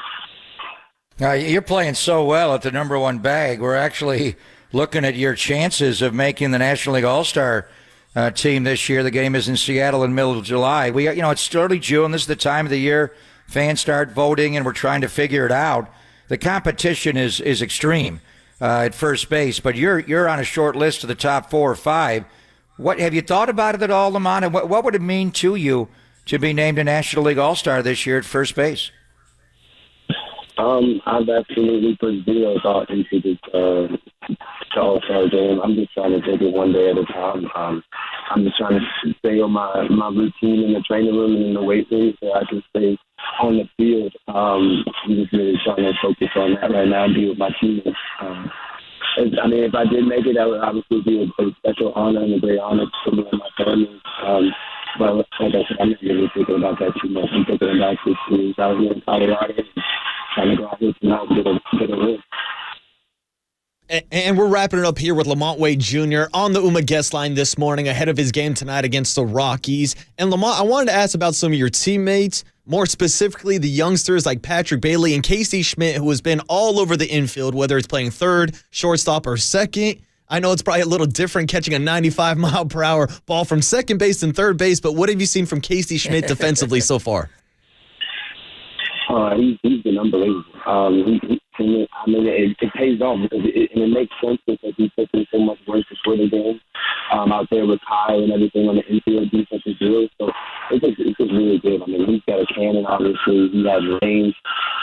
You're playing so well at the number one bag. We're actually looking at your chances of making the National League All-Star team this year. The game is in Seattle in the middle of July. It's early June. This is the time of the year fans start voting, and we're trying to figure it out. The competition is extreme at first base, but you're on a short list of the top 4 or 5. What have you thought about it at all, Lamont? And what would it mean to you to be named a National League All-Star this year at first base? I've absolutely put zero thought into this All-Star game. I'm just trying to take it one day at a time. I'm just trying to stay on my routine in the training room and in the weight room so I can stay on the field. I'm just really trying to focus on that right now and be with my teammates. If I did make it, that would obviously be a special honor and a great honor for me and my family. But like I said, I'm not really thinking about that too much. I'm thinking about this series out here in Colorado and trying to go out here tonight and get a win. And we're wrapping it up here with Lamont Wade Jr. on the UMA guest line this morning ahead of his game tonight against the Rockies. And Lamont, I wanted to ask about some of your teammates, more specifically the youngsters like Patrick Bailey and Casey Schmidt, who has been all over the infield, whether it's playing third, shortstop, or second. I know it's probably a little different catching a 95-mile-per-hour ball from second base and third base, but what have you seen from Casey Schmidt defensively so far? He's been unbelievable. It pays off because it makes sense because he puts in so much work before the game out there with Kyle and everything on the infield defensive deal. So it's just really good. He's got a cannon, obviously. He has range.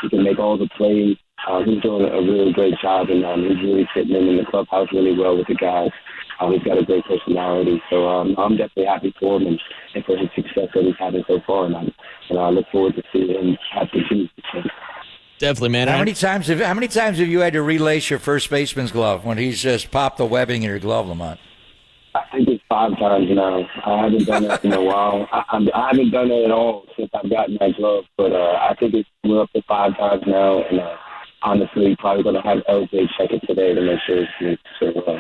He can make all the plays. He's doing a really great job, and he's really fitting in the clubhouse really well with the guys. He's got a great personality, so I'm definitely happy for him and for his success that he's having so far, and I look forward to seeing him have the Definitely, man. How many times have you had to relace your first baseman's glove when he's just popped the webbing in your glove, Lamont? I think it's 5 times now. I haven't done that in a while. I haven't done it at all since I've gotten that glove, but I think we're up to 5 times now, and honestly, probably going to have LJ check it today to make sure it's good. So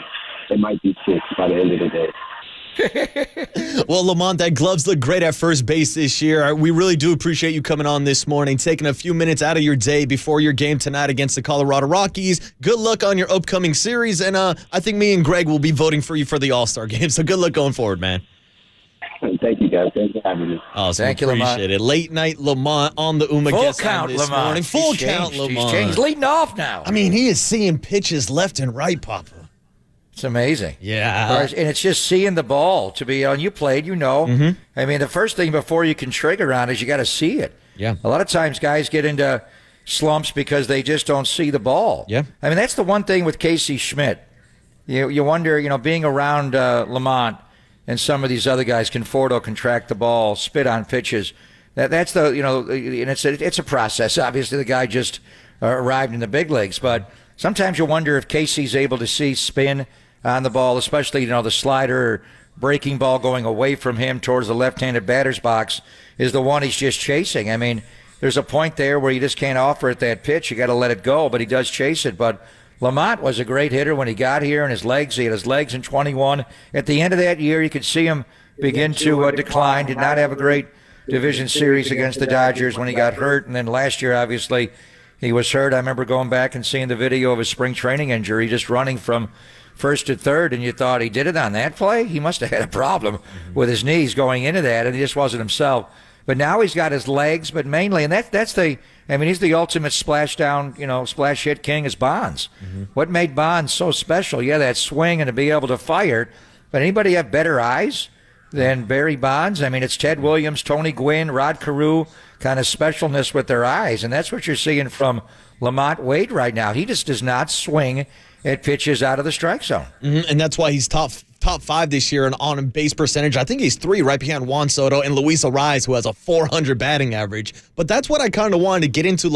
it might be 6 by the end of the day. Well, Lamont, that gloves look great at first base this year. We really do appreciate you coming on this morning, taking a few minutes out of your day before your game tonight against the Colorado Rockies. Good luck on your upcoming series, and I think me and Greg will be voting for you for the All-Star game, so good luck going forward, man. Thank you, guys. Thanks for having me. Awesome. Thank you, Lamont. Appreciate it. Late night Lamont on the UMA guest line this morning. Full count, Lamont. He's leading off now. He is seeing pitches left and right, Papa. It's amazing. Yeah. And it's just seeing the ball to be on. You played, Mm-hmm. The first thing before you can trigger on is you got to see it. Yeah. A lot of times guys get into slumps because they just don't see the ball. Yeah. That's the one thing with Casey Schmidt. You wonder, being around Lamont and some of these other guys, Conforto can track the ball, spit on pitches. That's the, and it's a process. Obviously, the guy just arrived in the big leagues, but sometimes you wonder if Casey's able to see spin on the ball, especially, the slider or breaking ball going away from him towards the left-handed batter's box is the one he's just chasing. There's a point there where you just can't offer it that pitch. You got to let it go, but he does chase it. But Lamont was a great hitter when he got here, and he had his legs in 21. At the end of that year, you could see him begin to decline. Did not have a great division series against the Dodgers when he got hurt. And then last year, obviously, he was hurt. I remember going back and seeing the video of his spring training injury, just running from first to third, and you thought he did it on that play? He must have had a problem with his knees going into that, and he just wasn't himself. But now he's got his legs, but mainly, and that's he's the ultimate splash down, splash hit king is Bonds. Mm-hmm. What made Bonds so special? Yeah, that swing and to be able to fire. But anybody have better eyes than Barry Bonds? It's Ted Williams, Tony Gwynn, Rod Carew, kind of specialness with their eyes, and that's what you're seeing from Lamont Wade right now. He just does not swing at pitches out of the strike zone. Mm-hmm. And that's why he's top top 5 this year on base percentage. I think he's 3 right behind Juan Soto and Luis Arraez, who has a 400 batting average. But that's what I kind of wanted to get into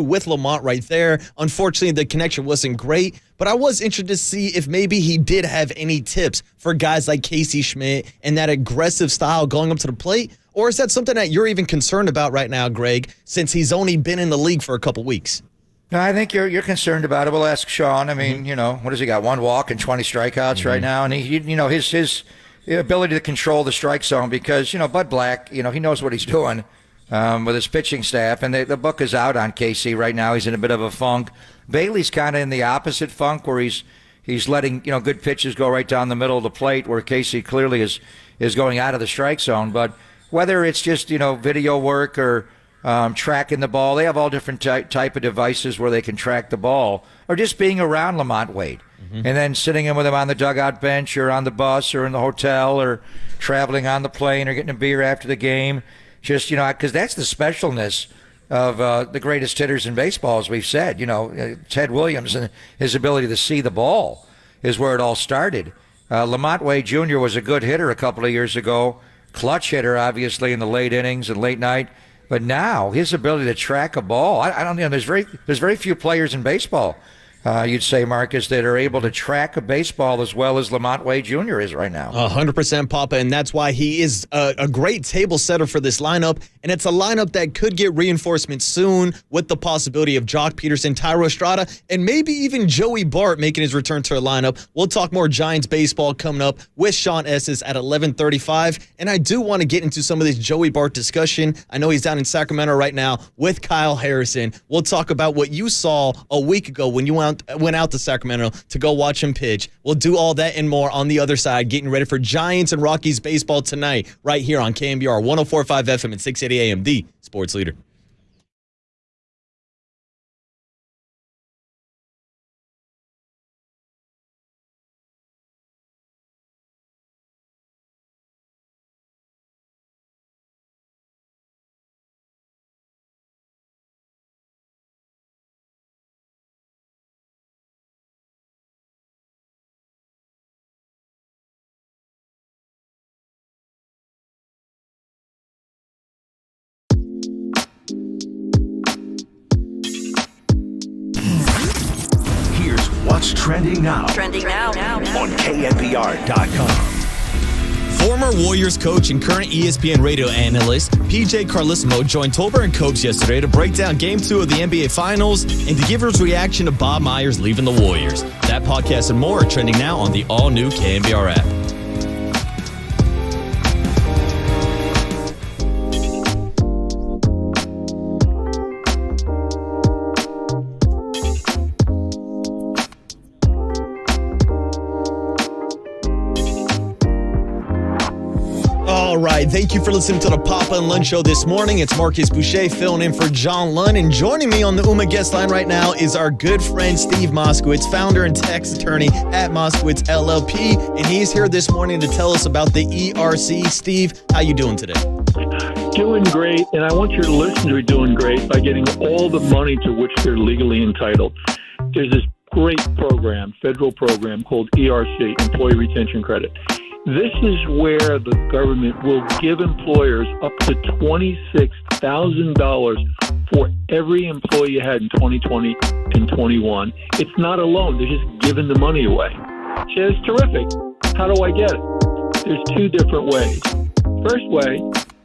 with Lamont right there. Unfortunately, the connection wasn't great, but I was interested to see if maybe he did have any tips for guys like Casey Schmidt and that aggressive style going up to the plate. Or is that something that you're even concerned about right now, Greg, since he's only been in the league for a couple weeks? No, I think you're concerned about it. We'll ask Sean. I mean, what has he got? 1 walk and 20 strikeouts right now, and he his ability to control the strike zone because Bud Black, he knows what he's doing with his pitching staff, and the book is out on Casey right now. He's in a bit of a funk. Bailey's kind of in the opposite funk where he's letting good pitches go right down the middle of the plate, where Casey clearly is going out of the strike zone, but. Whether it's just, video work or tracking the ball, they have all different type of devices where they can track the ball, or just being around Lamont Wade and then sitting in with him on the dugout bench or on the bus or in the hotel or traveling on the plane or getting a beer after the game. Just, because that's the specialness of the greatest hitters in baseball, as we've said. Ted Williams and his ability to see the ball is where it all started. Lamont Wade Jr. was a good hitter a couple of years ago. Clutch hitter, obviously, in the late innings and late night. But now his ability to track a ball, I don't know. There's very few players in baseball, you'd say, Marcus, that are able to track a baseball as well as Lamont Wade Jr. is right now. 100%, Papa, and that's why he is a great table setter for this lineup, and it's a lineup that could get reinforcement soon with the possibility of Jock Peterson, Tyro Estrada, and maybe even Joey Bart making his return to the lineup. We'll talk more Giants baseball coming up with Sean Estes at 11:35, and I do want to get into some of this Joey Bart discussion. I know he's down in Sacramento right now with Kyle Harrison. We'll talk about what you saw a week ago when you went out to Sacramento to go watch him pitch. We'll do all that and more on the other side, getting ready for Giants and Rockies baseball tonight right here on KNBR 104.5 FM and 680 AM, the sports leader. What's trending now? Trending now. On KNBR.com. Former Warriors coach and current ESPN radio analyst PJ Carlesimo joined Tolbert and Copes yesterday to break down Game 2 of the NBA Finals and to give his reaction to Bob Myers leaving the Warriors. That podcast and more are trending now on the all-new KNBR app. All right, thank you for listening to the Papa and Lunch Show this morning. It's Marcus Boucher filling in for John Lunn, and joining me on the UMA guest line right now is our good friend Steve Moskowitz, founder and tax attorney at Moskowitz LLP, and he's here this morning to tell us about the ERC. Steve, how you doing today? Doing great, and I want your listeners to be doing great by getting all the money to which they're legally entitled. There's this great program, federal program called ERC, Employee Retention Credit. This is where the government will give employers up to $26,000 for every employee you had in 2020 and 21. It's not a loan. They're just giving the money away. So it's terrific. How do I get it? There's 2 different ways. First way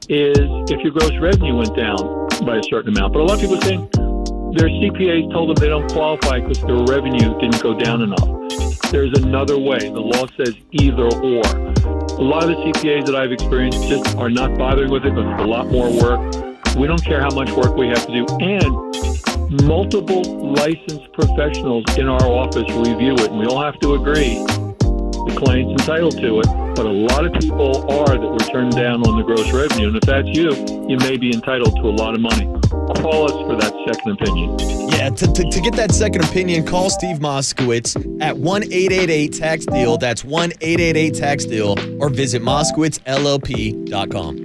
is if your gross revenue went down by a certain amount. But a lot of people think their CPAs told them they don't qualify because their revenue didn't go down enough. There's another way. The law says either or. A lot of the CPAs that I've experienced just are not bothering with it because it's a lot more work. We don't care how much work we have to do. And multiple licensed professionals in our office review it, and we all have to agree the client's entitled to it. But a lot of people are that were turned down on the gross revenue. And if that's you, you may be entitled to a lot of money. Call us for that second opinion. Yeah, to get that second opinion, call Steve Moskowitz at 1-888-TAX-DEAL. That's 1-888-TAX-DEAL. Or visit MoskowitzLLP.com.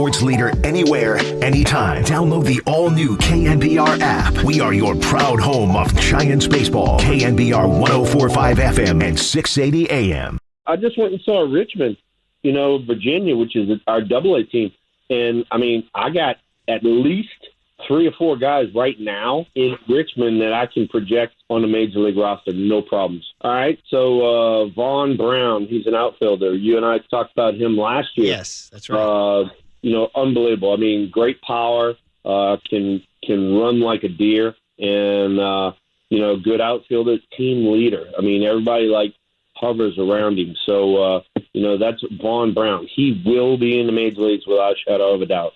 sports leader anywhere, anytime. Download the all-new KNBR app. We are your proud home of Giants baseball. KNBR 104.5 FM and 680 AM. I just went and saw Richmond, Virginia, which is our AA team. And, I got at least 3 or 4 guys right now in Richmond that I can project on the Major League roster, no problems. All right, so Vaughn Brown, he's an outfielder. You and I talked about him last year. Yes, that's right. Unbelievable. Great power, can run like a deer, and, good outfielder, team leader. Everybody, hovers around him. So, that's Vaughn Brown. He will be in the Major Leagues without a shadow of a doubt.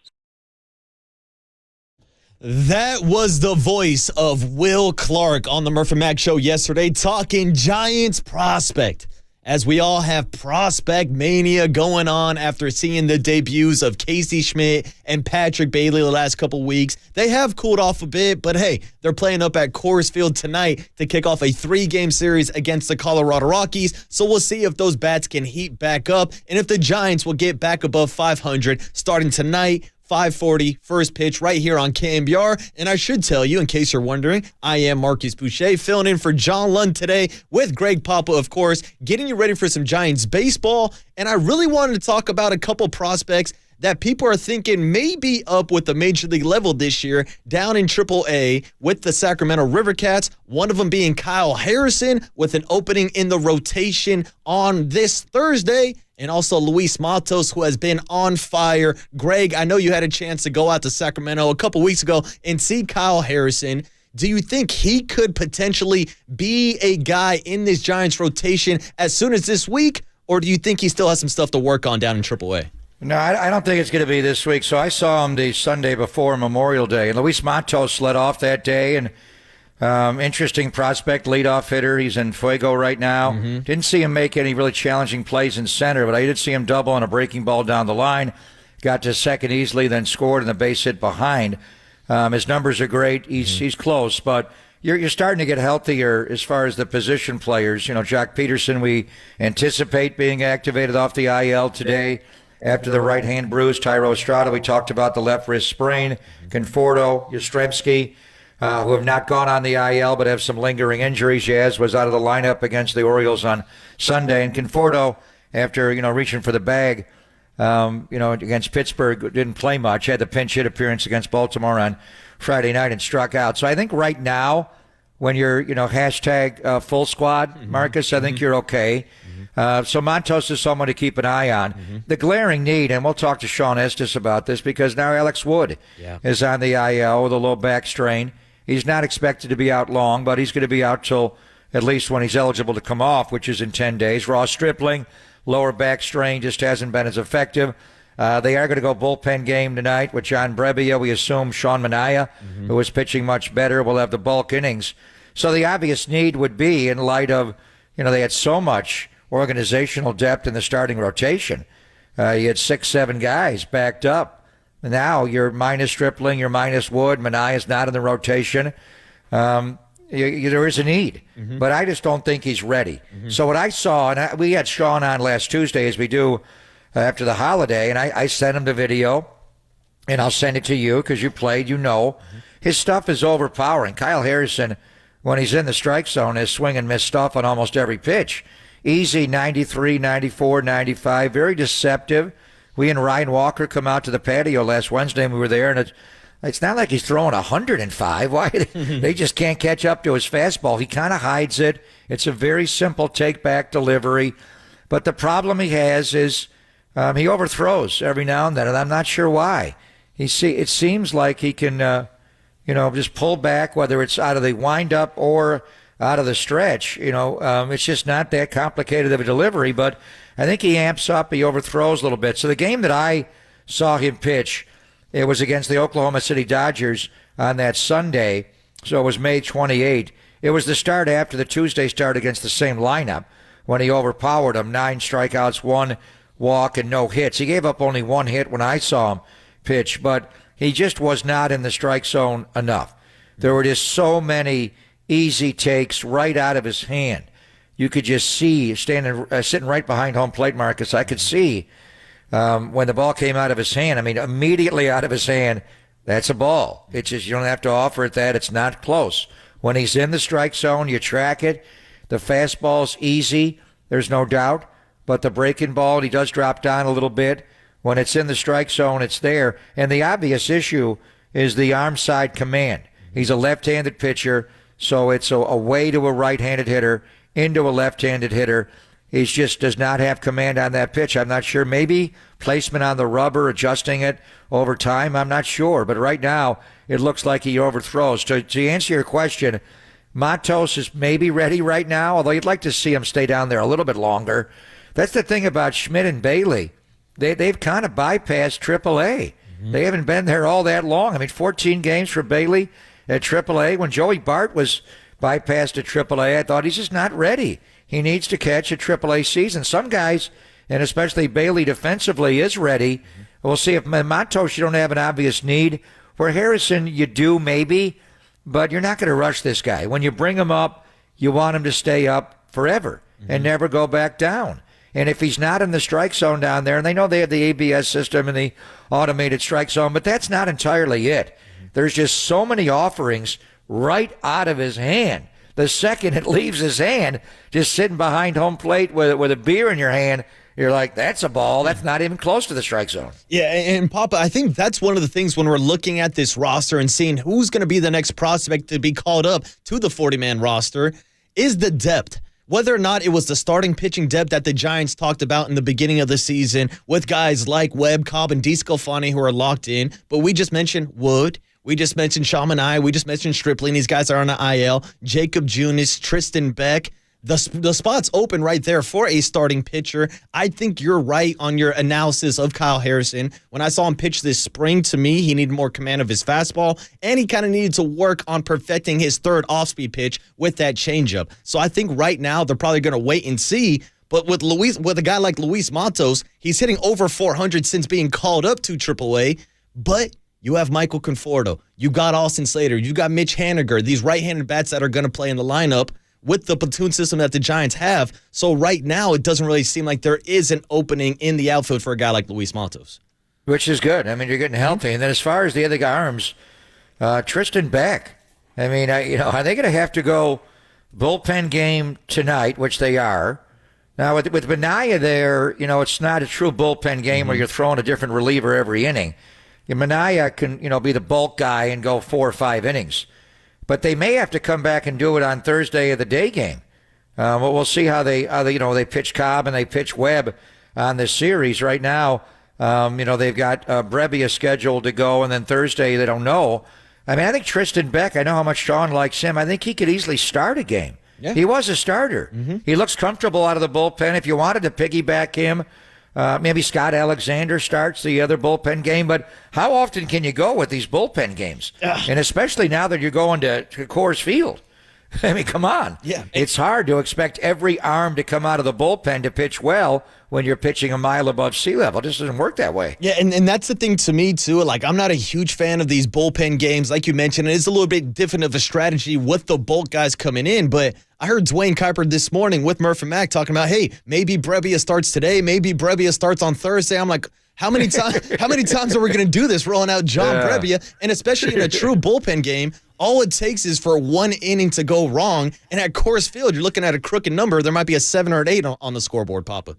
That was the voice of Will Clark on the Murphy Mac Show yesterday, talking Giants prospect. As we all have prospect mania going on after seeing the debuts of Casey Schmidt and Patrick Bailey the last couple weeks. They have cooled off a bit, but hey, they're playing up at Coors Field tonight to kick off a 3-game series against the Colorado Rockies. So we'll see if those bats can heat back up and if the Giants will get back above 500 starting tonight. 5:40, first pitch right here on KNBR. And I should tell you, in case you're wondering, I am Marcus Boucher, filling in for John Lund today with Greg Papa, of course, getting you ready for some Giants baseball. And I really wanted to talk about a couple prospects that people are thinking may be up with the Major League level this year down in AAA with the Sacramento River Cats, one of them being Kyle Harrison with an opening in the rotation on this Thursday, and also Luis Matos, who has been on fire. Greg, I know you had a chance to go out to Sacramento a couple weeks ago and see Kyle Harrison. Do you think he could potentially be a guy in this Giants rotation as soon as this week, or do you think he still has some stuff to work on down in AAA? No, I don't think it's going to be this week. So I saw him the Sunday before Memorial Day, and Luis Matos led off that day, and interesting prospect, leadoff hitter. He's in Fuego right now. Didn't see him make any really challenging plays in center, but I did see him double on a breaking ball down the line. Got to second easily, then scored in the base hit behind. His numbers are great. He's close, but you're starting to get healthier as far as the position players. Jock Peterson, we anticipate being activated off the IL today after the right hand bruise. Tyro Estrada, we talked about the left wrist sprain. Conforto, Yastrzemski, who have not gone on the IL but have some lingering injuries. Yaz was out of the lineup against the Orioles on Sunday. And Conforto, after, reaching for the bag, against Pittsburgh, didn't play much. Had the pinch hit appearance against Baltimore on Friday night and struck out. So I think right now, when you're, hashtag full squad, Marcus, I think you're okay. So Matos is someone to keep an eye on. The glaring need, and we'll talk to Sean Estes about this, because now Alex Wood is on the IL with a low back strain. He's not expected to be out long, but he's going to be out till at least when he's eligible to come off, which is in 10 days. Ross Stripling, lower back strain, just hasn't been as effective. They are going to go bullpen game tonight with John Brebbia. We assume Sean Manaea, who is pitching much better, will have the bulk innings. So the obvious need would be, in light of, they had so much organizational depth in the starting rotation. You had 6-7 guys backed up. Now you're minus Stripling, you're minus Wood. Manaea's not in the rotation. There is a need, but I just don't think he's ready. So what I saw, and we had Sean on last Tuesday, as we do after the holiday, and I sent him the video, and I'll send it to you because you played, His stuff is overpowering. Kyle Harrison, when he's in the strike zone, is swing and miss stuff on almost every pitch. Easy 93, 94, 95, very deceptive. We and Ryan Walker come out to the patio last Wednesday, and we were there, and it's not like he's throwing 105. Why? They just can't catch up to his fastball. He kind of hides it. It's a very simple take-back delivery. But the problem he has is he overthrows every now and then, and I'm not sure why. It seems like he can, just pull back, whether it's out of the wind-up or out of the stretch. It's just not that complicated of a delivery, but I think he amps up, he overthrows a little bit. So the game that I saw him pitch, it was against the Oklahoma City Dodgers on that Sunday, so it was May 28. It was the start after the Tuesday start against the same lineup when he overpowered them, 9 strikeouts, 1 walk, and no hits. He gave up only 1 hit when I saw him pitch, but he just was not in the strike zone enough. There were just so many easy takes right out of his hand. You could just see, sitting right behind home plate, Marcus, I could see when the ball came out of his hand, I mean, immediately out of his hand, that's a ball. It's just, you don't have to offer it that. It's not close. When he's in the strike zone, you track it. The fastball's easy, there's no doubt. But the breaking ball, he does drop down a little bit. When it's in the strike zone, it's there. And the obvious issue is the arm side command. He's a left-handed pitcher, so it's a way to a right-handed hitter, into a left-handed hitter. He just does not have command on that pitch. I'm not sure. Maybe placement on the rubber, adjusting it over time. I'm not sure. But right now, it looks like he overthrows. To answer your question, Matos is maybe ready right now, although you'd like to see him stay down there a little bit longer. That's the thing about Schmidt and Bailey. They've kind of bypassed AAA. Mm-hmm. They haven't been there all that long. I mean, 14 games for Bailey at AAA. When Joey Bart was bypassed at AAA, I thought he's just not ready. He needs to catch a AAA season. Some guys, and especially Bailey defensively, is ready. We'll see if Matos, you don't have an obvious need. For Harrison, you do maybe, but you're not going to rush this guy. When you bring him up, you want him to stay up forever and never go back down. And if he's not in the strike zone down there, and they know they have the ABS system and the automated strike zone, but that's not entirely it. There's just so many offerings right out of his hand. The second it leaves his hand, just sitting behind home plate with a beer in your hand, you're like, that's a ball. That's not even close to the strike zone. Yeah, and Papa, I think that's one of the things when we're looking at this roster and seeing who's going to be the next prospect to be called up to the 40-man roster is the depth. Whether or not it was the starting pitching depth that the Giants talked about in the beginning of the season with guys like Webb, Cobb, and DeSclafani who are locked in, but we just mentioned Wood. We just mentioned Chaminade. We just mentioned Stripling. These guys are on the IL. Jacob Junis, Tristan Beck. The spot's open right there for a starting pitcher. I think you're right on your analysis of Kyle Harrison. When I saw him pitch this spring, to me, he needed more command of his fastball, and he kind of needed to work on perfecting his third off-speed pitch with that changeup. So I think right now they're probably going to wait and see. But with a guy like Luis Matos, he's hitting over 400 since being called up to AAA, but you have Michael Conforto. You got Austin Slater. You got Mitch Haniger. These right-handed bats that are going to play in the lineup with the platoon system that the Giants have. So right now, it doesn't really seem like there is an opening in the outfield for a guy like Luis Matos. Which is good. I mean, you're getting healthy. And then as far as the other arms, Tristan Beck. I mean, are they going to have to go bullpen game tonight, which they are? Now, with Minaya there, it's not a true bullpen game where you're throwing a different reliever every inning. Minaya can, be the bulk guy and go 4 or 5 innings. But they may have to come back and do it on Thursday of the day game. We'll see how they pitch Cobb and they pitch Webb on this series. Right now, they've got Brebbia scheduled to go, and then Thursday they don't know. I mean, I think Tristan Beck, I know how much Sean likes him. I think he could easily start a game. Yeah. He was a starter. Mm-hmm. He looks comfortable out of the bullpen. If you wanted to piggyback him, maybe Scott Alexander starts the other bullpen game, but how often can you go with these bullpen games? And especially now that you're going to Coors Field. I mean, come on. Yeah. It's hard to expect every arm to come out of the bullpen to pitch well when you're pitching a mile above sea level. It just doesn't work that way. Yeah, and that's the thing to me, too. Like, I'm not a huge fan of these bullpen games. Like you mentioned, it is a little bit different of a strategy with the bulk guys coming in, but I heard Dwayne Kuiper this morning with Murph and Mac talking about, hey, maybe Brebbia starts today, maybe Brebbia starts on Thursday. I'm like, how many times are we going to do this, rolling out John Brebbia? And especially in a true bullpen game, all it takes is for one inning to go wrong. And at Coors Field, you're looking at a crooked number. There might be a 7 or an 8 on the scoreboard, Papa.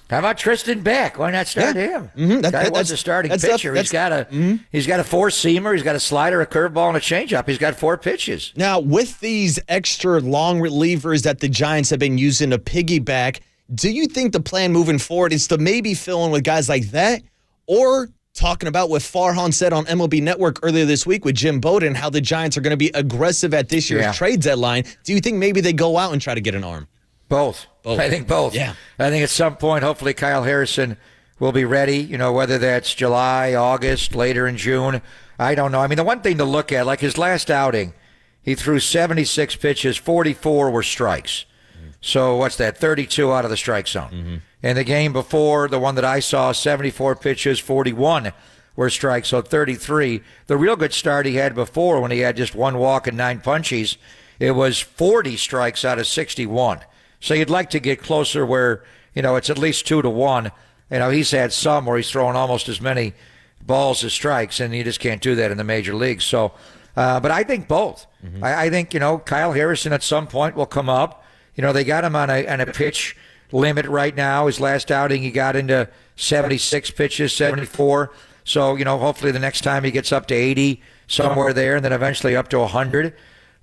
How about Tristan Beck? Why not start him? Mm-hmm. Guy was a starting pitcher. He's got a 4-seamer. He's got a slider, a curveball, and a changeup. He's got 4 pitches. Now, with these extra long relievers that the Giants have been using to piggyback, do you think the plan moving forward is to maybe fill in with guys like that, or talking about what Farhan said on MLB Network earlier this week with Jim Bowden, how the Giants are going to be aggressive at this year's trade deadline? Do you think maybe they go out and try to get an arm? Both. I think both. Yeah. I think at some point, hopefully, Kyle Harrison will be ready, whether that's July, August, later in June. I don't know. I mean, the one thing to look at, like his last outing, he threw 76 pitches, 44 were strikes. So what's that, 32 out of the strike zone. Mm-hmm. And the game before, the one that I saw, 74 pitches, 41 were strikes, so 33. The real good start he had before when he had just 1 walk and 9 punchies, it was 40 strikes out of 61. So you'd like to get closer where, it's at least 2-1 He's had some where he's throwing almost as many balls as strikes, and you just can't do that in the major leagues. So, but I think both. I think, Kyle Harrison at some point will come up. They got him on a pitch limit right now. His last outing, he got into 76 pitches, 74. So, hopefully the next time he gets up to 80, somewhere there, and then eventually up to 100.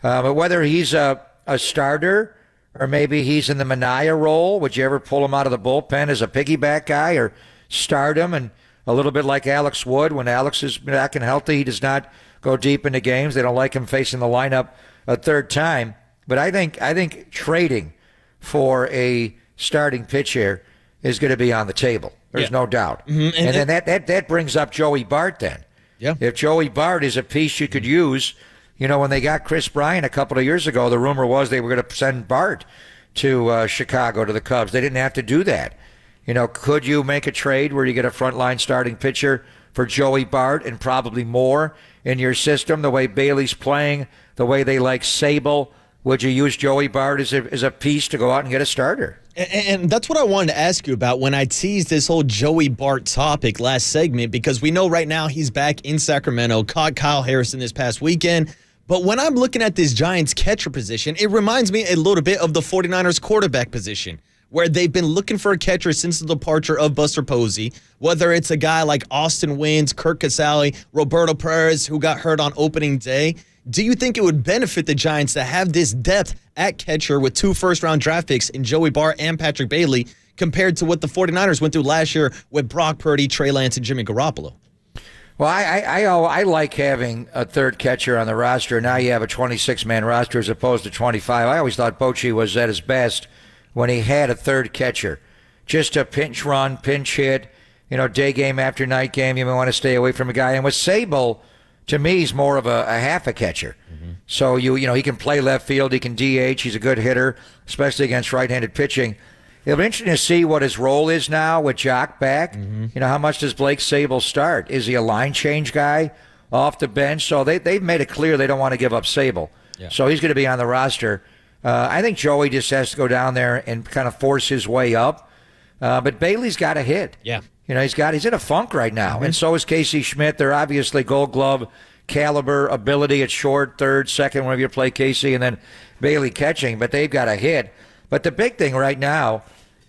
But whether he's a starter or maybe he's in the Mania role, would you ever pull him out of the bullpen as a piggyback guy or start him? And a little bit like Alex Wood, when Alex is back and healthy, he does not go deep into games. They don't like him facing the lineup a third time. But I think trading for a starting pitcher is going to be on the table. There's no doubt. Mm-hmm. And then that brings up Joey Bart then. Yeah. If Joey Bart is a piece you could use, when they got Chris Bryant a couple of years ago, the rumor was they were going to send Bart to Chicago, to the Cubs. They didn't have to do that. Could you make a trade where you get a frontline starting pitcher for Joey Bart and probably more in your system, the way Bailey's playing, the way they like Sable? Would you use Joey Bart as a piece to go out and get a starter? And that's what I wanted to ask you about when I teased this whole Joey Bart topic last segment, because we know right now he's back in Sacramento, caught Kyle Harrison this past weekend. But when I'm looking at this Giants catcher position, it reminds me a little bit of the 49ers quarterback position, where they've been looking for a catcher since the departure of Buster Posey, whether it's a guy like Austin Wynns, Kirk Casale, Roberto Perez, who got hurt on opening day. Do you think it would benefit the Giants to have this depth at catcher with 2 first-round draft picks in Joey Bart and Patrick Bailey compared to what the 49ers went through last year with Brock Purdy, Trey Lance, and Jimmy Garoppolo? Well, I like having a third catcher on the roster. Now you have a 26-man roster as opposed to 25. I always thought Bochy was at his best when he had a third catcher. Just a pinch run, pinch hit, day game after night game. You may want to stay away from a guy. And with Sable, to me, he's more of a half a catcher. Mm-hmm. So, he can play left field. He can DH. He's a good hitter, especially against right-handed pitching. It'll be interesting to see what his role is now with Jock back. Mm-hmm. How much does Blake Sable start? Is he a line change guy off the bench? So they've made it clear they don't want to give up Sable. Yeah. So he's going to be on the roster. I think Joey just has to go down there and kind of force his way up. But Bailey's got a hit. Yeah. He's in a funk right now. Mm-hmm. And so is Casey Schmidt. They're obviously Gold Glove caliber ability at short, third, second, whenever you play Casey, and then Bailey catching. But they've got a hit. But the big thing right now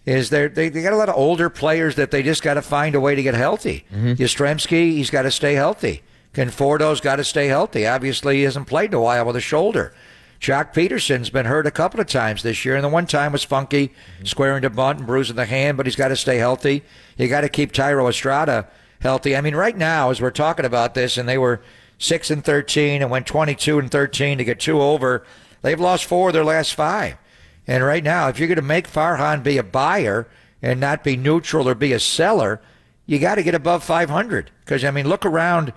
is they got a lot of older players that they just got to find a way to get healthy. Mm-hmm. Yastrzemski, he's got to stay healthy. Conforto's got to stay healthy. Obviously, he hasn't played in a while with a shoulder. Jock Peterson's been hurt a couple of times this year, and the one time was funky, squaring to bunt and bruising the hand, but he's got to stay healthy. You got to keep Tyro Estrada healthy. I mean, right now, as we're talking about this, and they were 6-13 and went 22-13 to get 2 over, they've lost 4 of their last 5. And right now, if you're going to make Farhan be a buyer and not be neutral or be a seller, you got to get above 500. Because, look around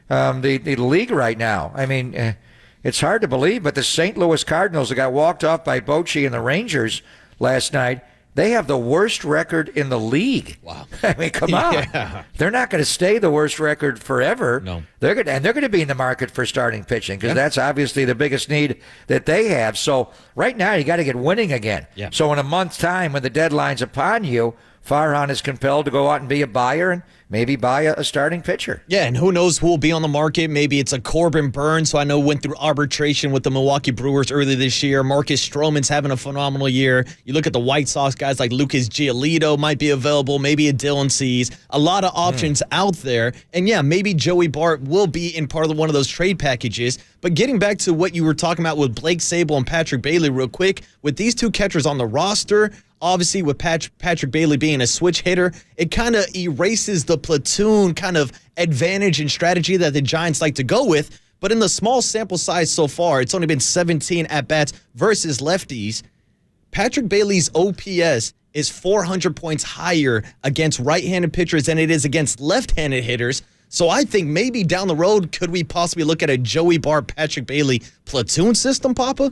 the league right now. It's hard to believe, but the St. Louis Cardinals that got walked off by Bochy and the Rangers last night, they have the worst record in the league. Wow. Come on. Yeah. They're not going to stay the worst record forever. No. They're going to be in the market for starting pitching because that's obviously the biggest need that they have. So right now you got to get winning again. Yeah. So in a month's time when the deadline's upon you, Farhan is compelled to go out and be a buyer and maybe buy a starting pitcher. Yeah, and who knows who will be on the market. Maybe it's a Corbin Burns, who I know went through arbitration with the Milwaukee Brewers earlier this year. Marcus Stroman's having a phenomenal year. You look at the White Sox, guys like Lucas Giolito might be available, maybe a Dylan Cease. A lot of options out there. And yeah, maybe Joey Bart will be in part of one of those trade packages. But getting back to what you were talking about with Blake Sable and Patrick Bailey real quick, with these 2 catchers on the roster, obviously with Patrick Bailey being a switch hitter, it kind of erases the platoon kind of advantage and strategy that the Giants like to go with. But in the small sample size so far, it's only been 17 at-bats versus lefties. Patrick Bailey's OPS is 400 points higher against right-handed pitchers than it is against left-handed hitters. So I think maybe down the road, could we possibly look at a Joey Bart, Patrick Bailey platoon system, Papa?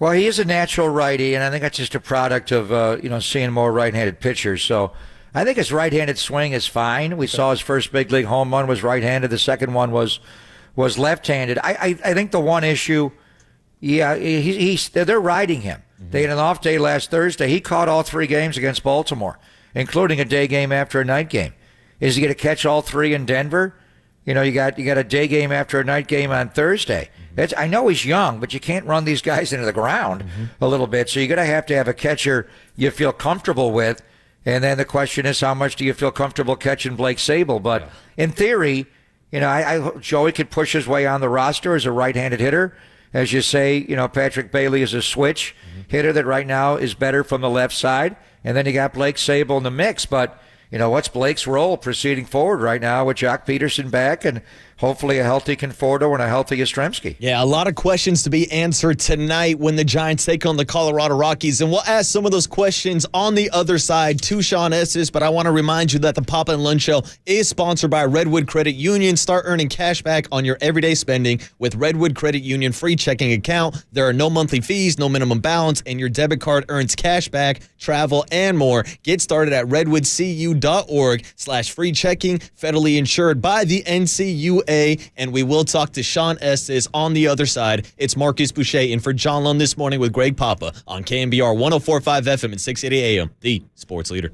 Well, he is a natural righty, and I think that's just a product of seeing more right-handed pitchers. So I think his right-handed swing is fine. We saw his first big league home run was right-handed. The second one was left-handed. I think the one issue, they're riding him. Mm-hmm. They had an off day last Thursday. He caught all 3 games against Baltimore. including a day game after a night game. Is he going to catch all 3 in Denver? You got a day game after a night game on Thursday. I know he's young, but you can't run these guys into the ground a little bit. So you're going to have a catcher you feel comfortable with. And then the question is, how much do you feel comfortable catching Blake Sable? But in theory, Joey could push his way on the roster as a right-handed hitter. As you say, Patrick Bailey is a switch hitter that right now is better from the left side. And then you got Blake Sable in the mix. But, what's Blake's role proceeding forward right now with Jock Peterson back and hopefully a healthy Conforto and a healthy Yastrzemski? Yeah, a lot of questions to be answered tonight when the Giants take on the Colorado Rockies. And we'll ask some of those questions on the other side to Sean Estes. But I want to remind you that the Papa and Lunch Show is sponsored by Redwood Credit Union. Start earning cash back on your everyday spending with Redwood Credit Union free checking account. There are no monthly fees, no minimum balance, and your debit card earns cash back, travel, and more. Get started at redwoodcu.org/free checking, federally insured by the NCUA. And we will talk to Sean Estes on the other side. It's Marcus Boucher in for John Lund this morning with Greg Papa on KNBR 104.5 FM and 680 AM, the sports leader.